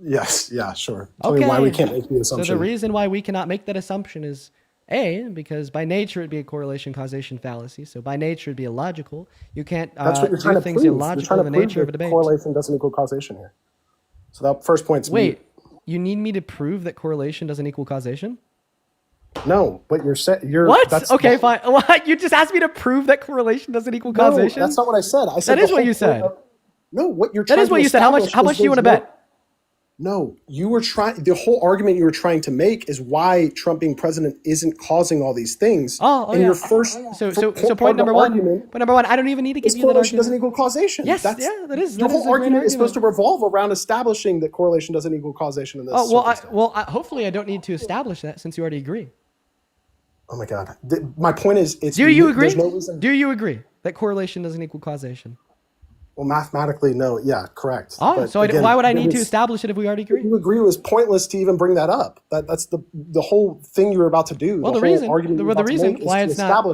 Yes, yeah, sure. Tell me why we can't make the assumption. So the reason why we cannot make that assumption is A, because by nature it'd be a correlation causation fallacy. So by nature it'd be illogical. You can't That's what you're trying do to things prove. You're illogical trying in to the prove nature of a that debate. correlation doesn't equal causation here. So that first point's Wait, you need me to prove that correlation doesn't equal causation? No, but you're what? That's okay, fine. What? You just asked me to prove that correlation doesn't equal causation? No, that's not what I said. I said that is what you said. No, what you're that trying is what to you said. How much do you want to bet? No, you were trying. The whole argument you were trying to make is why Trump being president isn't causing all these things. And your first, so point number one. Point number one. I don't even need to give you that correlation argument. doesn't equal causation. Yes, that is. Your that whole argument is supposed to revolve around establishing that correlation doesn't equal causation in this. Hopefully I don't need to establish that since you already agree. Oh my God. My point is, do you agree? No reason. Do you agree that correlation doesn't equal causation? Well, mathematically, no. Yeah, correct. Oh, so again, why would I need to establish it if we already agree? You agree it was pointless to even bring that up. That's the whole thing you were about to do. Well, the reason why it's not.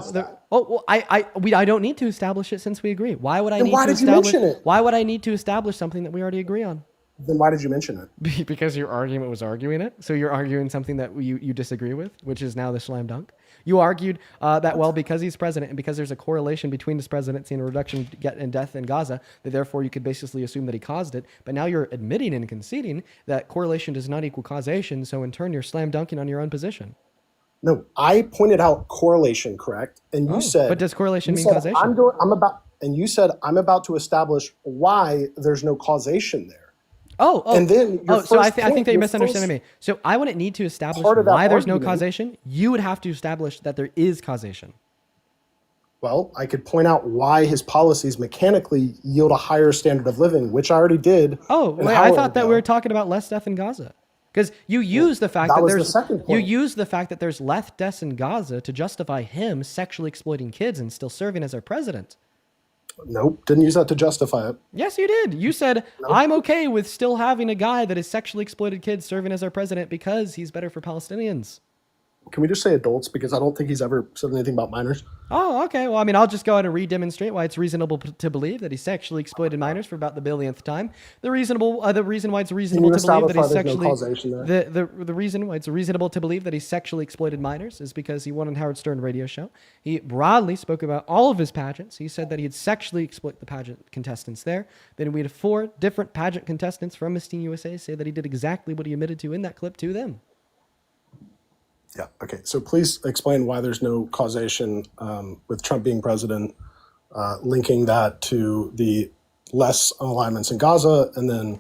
I don't need to establish it since we agree. Why would I need to establish it? Why would I need to establish something that we already agree on? Then why did you mention it? Because your argument was arguing it. So you're arguing something that you disagree with, which is now the slam dunk. You argued that, because he's president and because there's a correlation between his presidency and a reduction in death in Gaza, that therefore you could basically assume that he caused it. But now you're admitting and conceding that correlation does not equal causation. So in turn, you're slam dunking on your own position. No, I pointed out correlation, correct? And you said... But does correlation mean causation? You said, I'm about to establish why there's no causation there. And then so I think that you're misunderstanding me. So I wouldn't need to establish why there's no causation. You would have to establish that there is causation. Well, I could point out why his policies mechanically yield a higher standard of living, which I already did. Oh, wait, I thought that we were talking about less death in Gaza. Because you use the fact that there's less deaths in Gaza to justify him sexually exploiting kids and still serving as our president. Nope, didn't use that to justify it. Yes, you did. You said, I'm okay with still having a guy that has sexually exploited kids serving as our president because he's better for Palestinians. Can we just say adults? Because I don't think he's ever said anything about minors. Oh, okay. Well, I mean, I'll just go ahead and redemonstrate why it's reasonable to believe that he sexually exploited minors for about the billionth time. The reason why it's reasonable to believe that he the reason why it's reasonable to believe that he sexually exploited minors is because he won on Howard Stern radio show. He broadly spoke about all of his pageants. He said that he had sexually exploited the pageant contestants there. Then we had 4 different pageant contestants from Miss Teen USA say that he did exactly what he admitted to in that clip to them. Yeah. Okay. So please explain why there's no causation with Trump being president, linking that to the less alignments in Gaza, and then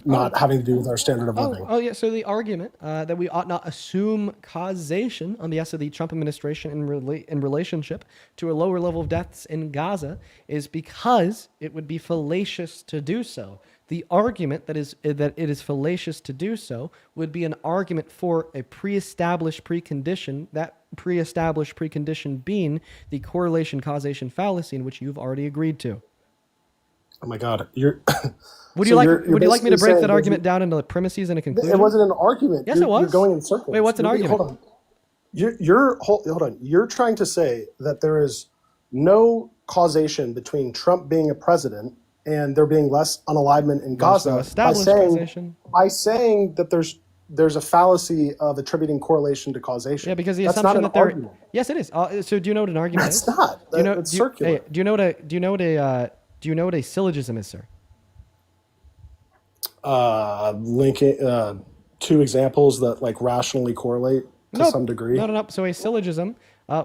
not having to do with our standard of living. Yeah. So the argument that we ought not assume causation on behalf of the Trump administration in relationship to a lower level of deaths in Gaza is because it would be fallacious to do so. The argument that it is fallacious to do so would be an argument for a pre-established precondition, that pre-established precondition being the correlation causation fallacy in which you've already agreed to. Oh my God. Would you like me to break that argument down into the premises and a conclusion? It wasn't an argument. Yes, it was. You're going in circles. Wait, what's an argument? Hold on. Hold on. You're trying to say that there is no causation between Trump being a president and there being less unalignment in Gaza by saying that there's a fallacy of attributing correlation to causation. Yeah, because the That's assumption not that an argument. Yes, it is. So do you know what an argument is? It's not. It's circular. Do you know what a syllogism is, sir? Linking 2 examples that like rationally correlate to some degree. No. So a syllogism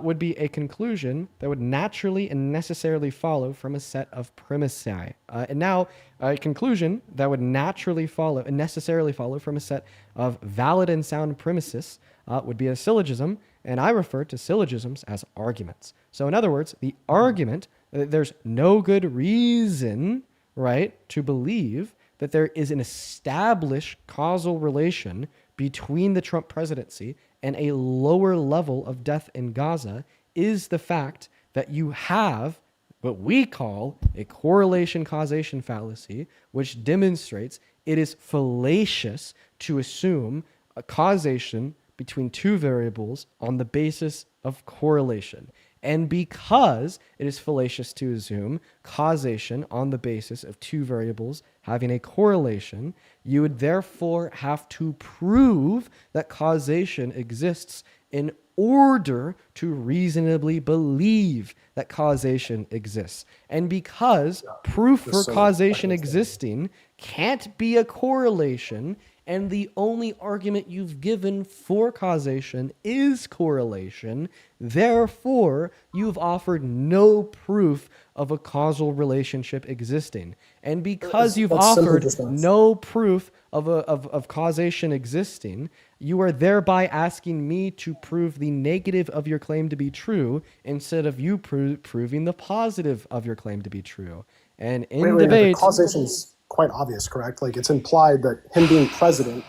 would be a conclusion that would naturally and necessarily follow from a set of premissae. And now a conclusion that would naturally follow and necessarily follow from a set of valid and sound premises would be a syllogism. And I refer to syllogisms as arguments. So in other words, the argument, there's no good reason, right, to believe that there is an established causal relation between the Trump presidency and a lower level of death in Gaza is the fact that you have what we call a correlation causation fallacy, which demonstrates it is fallacious to assume a causation between two variables on the basis of correlation. And because it is fallacious to assume causation on the basis of two variables having a correlation, you would therefore have to prove that causation exists in order to reasonably believe that causation exists. And because proof for causation existing can't be a correlation, and the only argument you've given for causation is correlation, therefore, you've offered no proof of a causal relationship existing. And because you've offered no proof of causation existing, you are thereby asking me to prove the negative of your claim to be true instead of you proving the positive of your claim to be true. And in debate, causation's quite obvious, correct? Like it's implied that him being president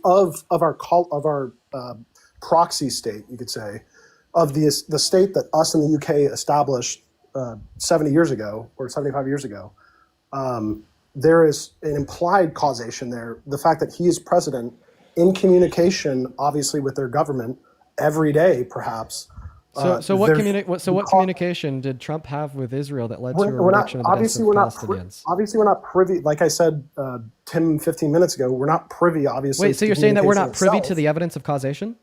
of our proxy state, you could say, of the state that us in the UK established 70 years ago or 75 years ago. There is an implied causation there. The fact that he is president in communication, obviously with their government every day, perhaps. So what communication did Trump have with Israel that led to a reduction of the deaths of Palestinians? Obviously, we're not privy. Like I said, Tim, 15 minutes ago, we're not privy. Obviously, wait. So you're saying that we're not privy to the evidence of causation?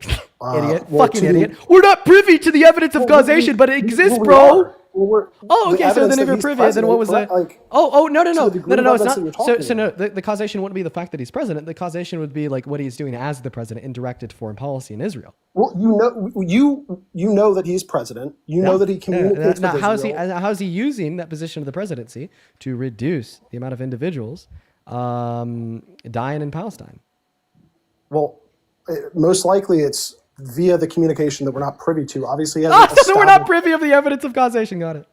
Idiot, fucking idiot. We're not privy to the evidence of causation, but it exists, bro. Okay. So then if you're privy, then what was that? No. It's not. So no, the causation wouldn't be the fact that he's president. The causation would be like what he's doing as the president in directed foreign policy in Israel. Well, you know that he's president. You know that he communicates with Israel. How is he using that position of the presidency to reduce the amount of individuals dying in Palestine? Well, most likely it's via the communication that we're not privy to. Obviously, so we're not privy of the evidence of causation. Got it.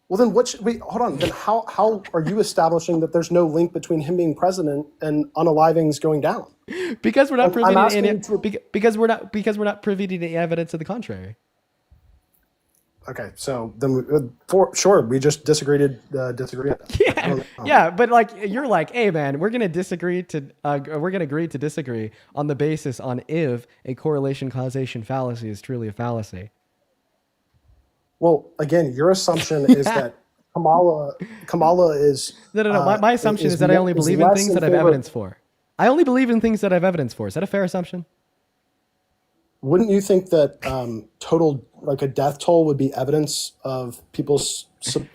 Well, then hold on. Then how are you establishing that there's no link between him being president and unalivings going down? Because we're not privy because we're not privy to the evidence of the contrary. Okay, so then we just disagree. Yeah, but like you're like, hey man, we're gonna agree to disagree on the basis on if a correlation causation fallacy is truly a fallacy. Well, again, your assumption is that Kamala is no. My assumption is that I only believe in things that I have evidence for. I only believe in things that I have evidence for. Is that a fair assumption? Wouldn't you think that total like a death toll would be evidence of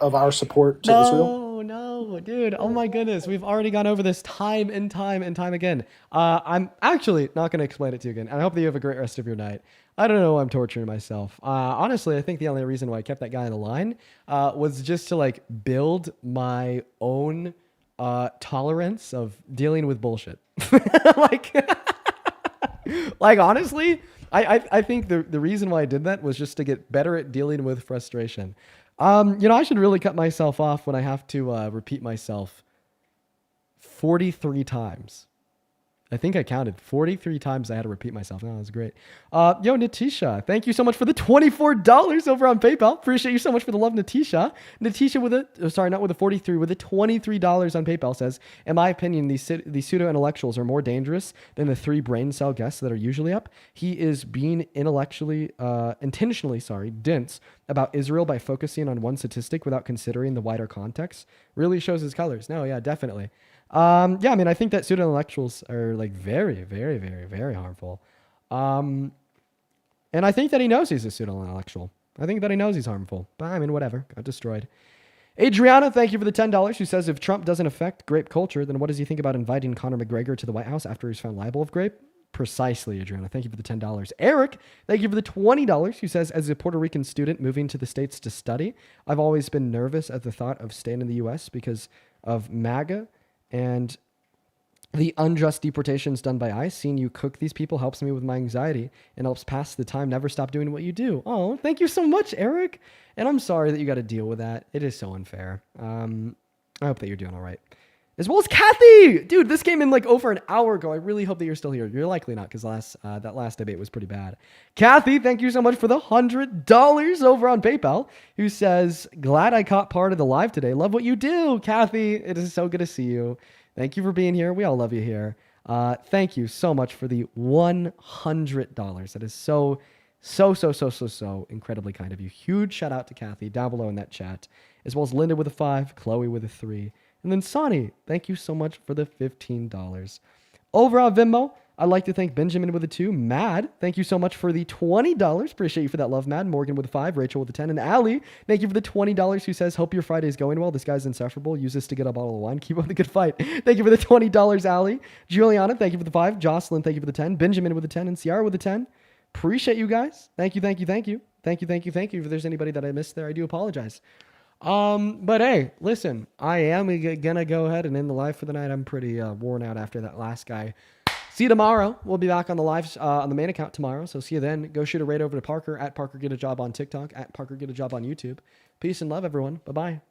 our support to Israel? No, dude. Oh my goodness. We've already gone over this time and time again. I'm actually not going to explain it to you again. I hope that you have a great rest of your night. I don't know why I'm torturing myself. Honestly, I think the only reason why I kept that guy in the line was just to like build my own tolerance of dealing with bullshit. like honestly, I think the reason why I did that was just to get better at dealing with frustration. I should really cut myself off when I have to repeat myself 43 times. I think I counted 43 times I had to repeat myself. No, that was great. Natisha, thank you so much for the $24 over on PayPal. Appreciate you so much for the love, Natisha. Natisha with a 43, with a $23 on PayPal says, in my opinion, these pseudo-intellectuals are more dangerous than the 3 brain cell guests that are usually up. He is being intentionally dense about Israel by focusing on one statistic without considering the wider context. Really shows his colors. No, yeah, definitely. I think that pseudo-intellectuals are like very, very, very, very harmful. And I think that he knows he's a pseudo-intellectual. I think that he knows he's harmful. But I mean, whatever. Got destroyed. Adriana, thank you for the $10. Who says if Trump doesn't affect grape culture, then what does he think about inviting Conor McGregor to the White House after he's found liable of grape? Precisely, Adriana. Thank you for the $10. Eric, thank you for the $20. Who says, as a Puerto Rican student moving to the States to study, I've always been nervous at the thought of staying in the U.S. because of MAGA and the unjust deportations done by ICE. Seeing you cook these people helps me with my anxiety and helps pass the time. Never stop doing what you do. Oh, thank you so much, Eric. And I'm sorry that you got to deal with that. It is so unfair. I hope that you're doing all right. As well as Kathy! Dude, this came in like over an hour ago. I really hope that you're still here. You're likely not, because that last debate was pretty bad. Kathy, thank you so much for the $100 over on PayPal, who says, glad I caught part of the live today. Love what you do, Kathy. It is so good to see you. Thank you for being here. We all love you here. Thank you so much for the $100. That is so incredibly kind of you. Huge shout out to Kathy down below in that chat, as well as Linda with a 5, Chloe with a 3, and then Sonny, thank you so much for the $15. Over on Venmo, I'd like to thank Benjamin with a 2, Mad, thank you so much for the $20. Appreciate you for that love, Mad. Morgan with a 5, Rachel with a 10, and Allie, thank you for the $20, who says, hope your Friday's going well. This guy's insufferable. Use this to get a bottle of wine. Keep up the good fight. Thank you for the $20, Allie. Juliana, thank you for the 5. Jocelyn, thank you for the 10. Benjamin with a 10, and Ciara with a 10. Appreciate you guys. Thank you. If there's anybody that I missed there, I do apologize. But hey, listen, I am gonna go ahead and end the live for the night. I'm pretty worn out after that last guy. See you tomorrow. We'll be back on the live on the main account tomorrow. So see you then. Go shoot a raid over to Parker at Parker Get a Job on TikTok, at Parker Get a Job on YouTube. Peace and love, everyone. Bye bye.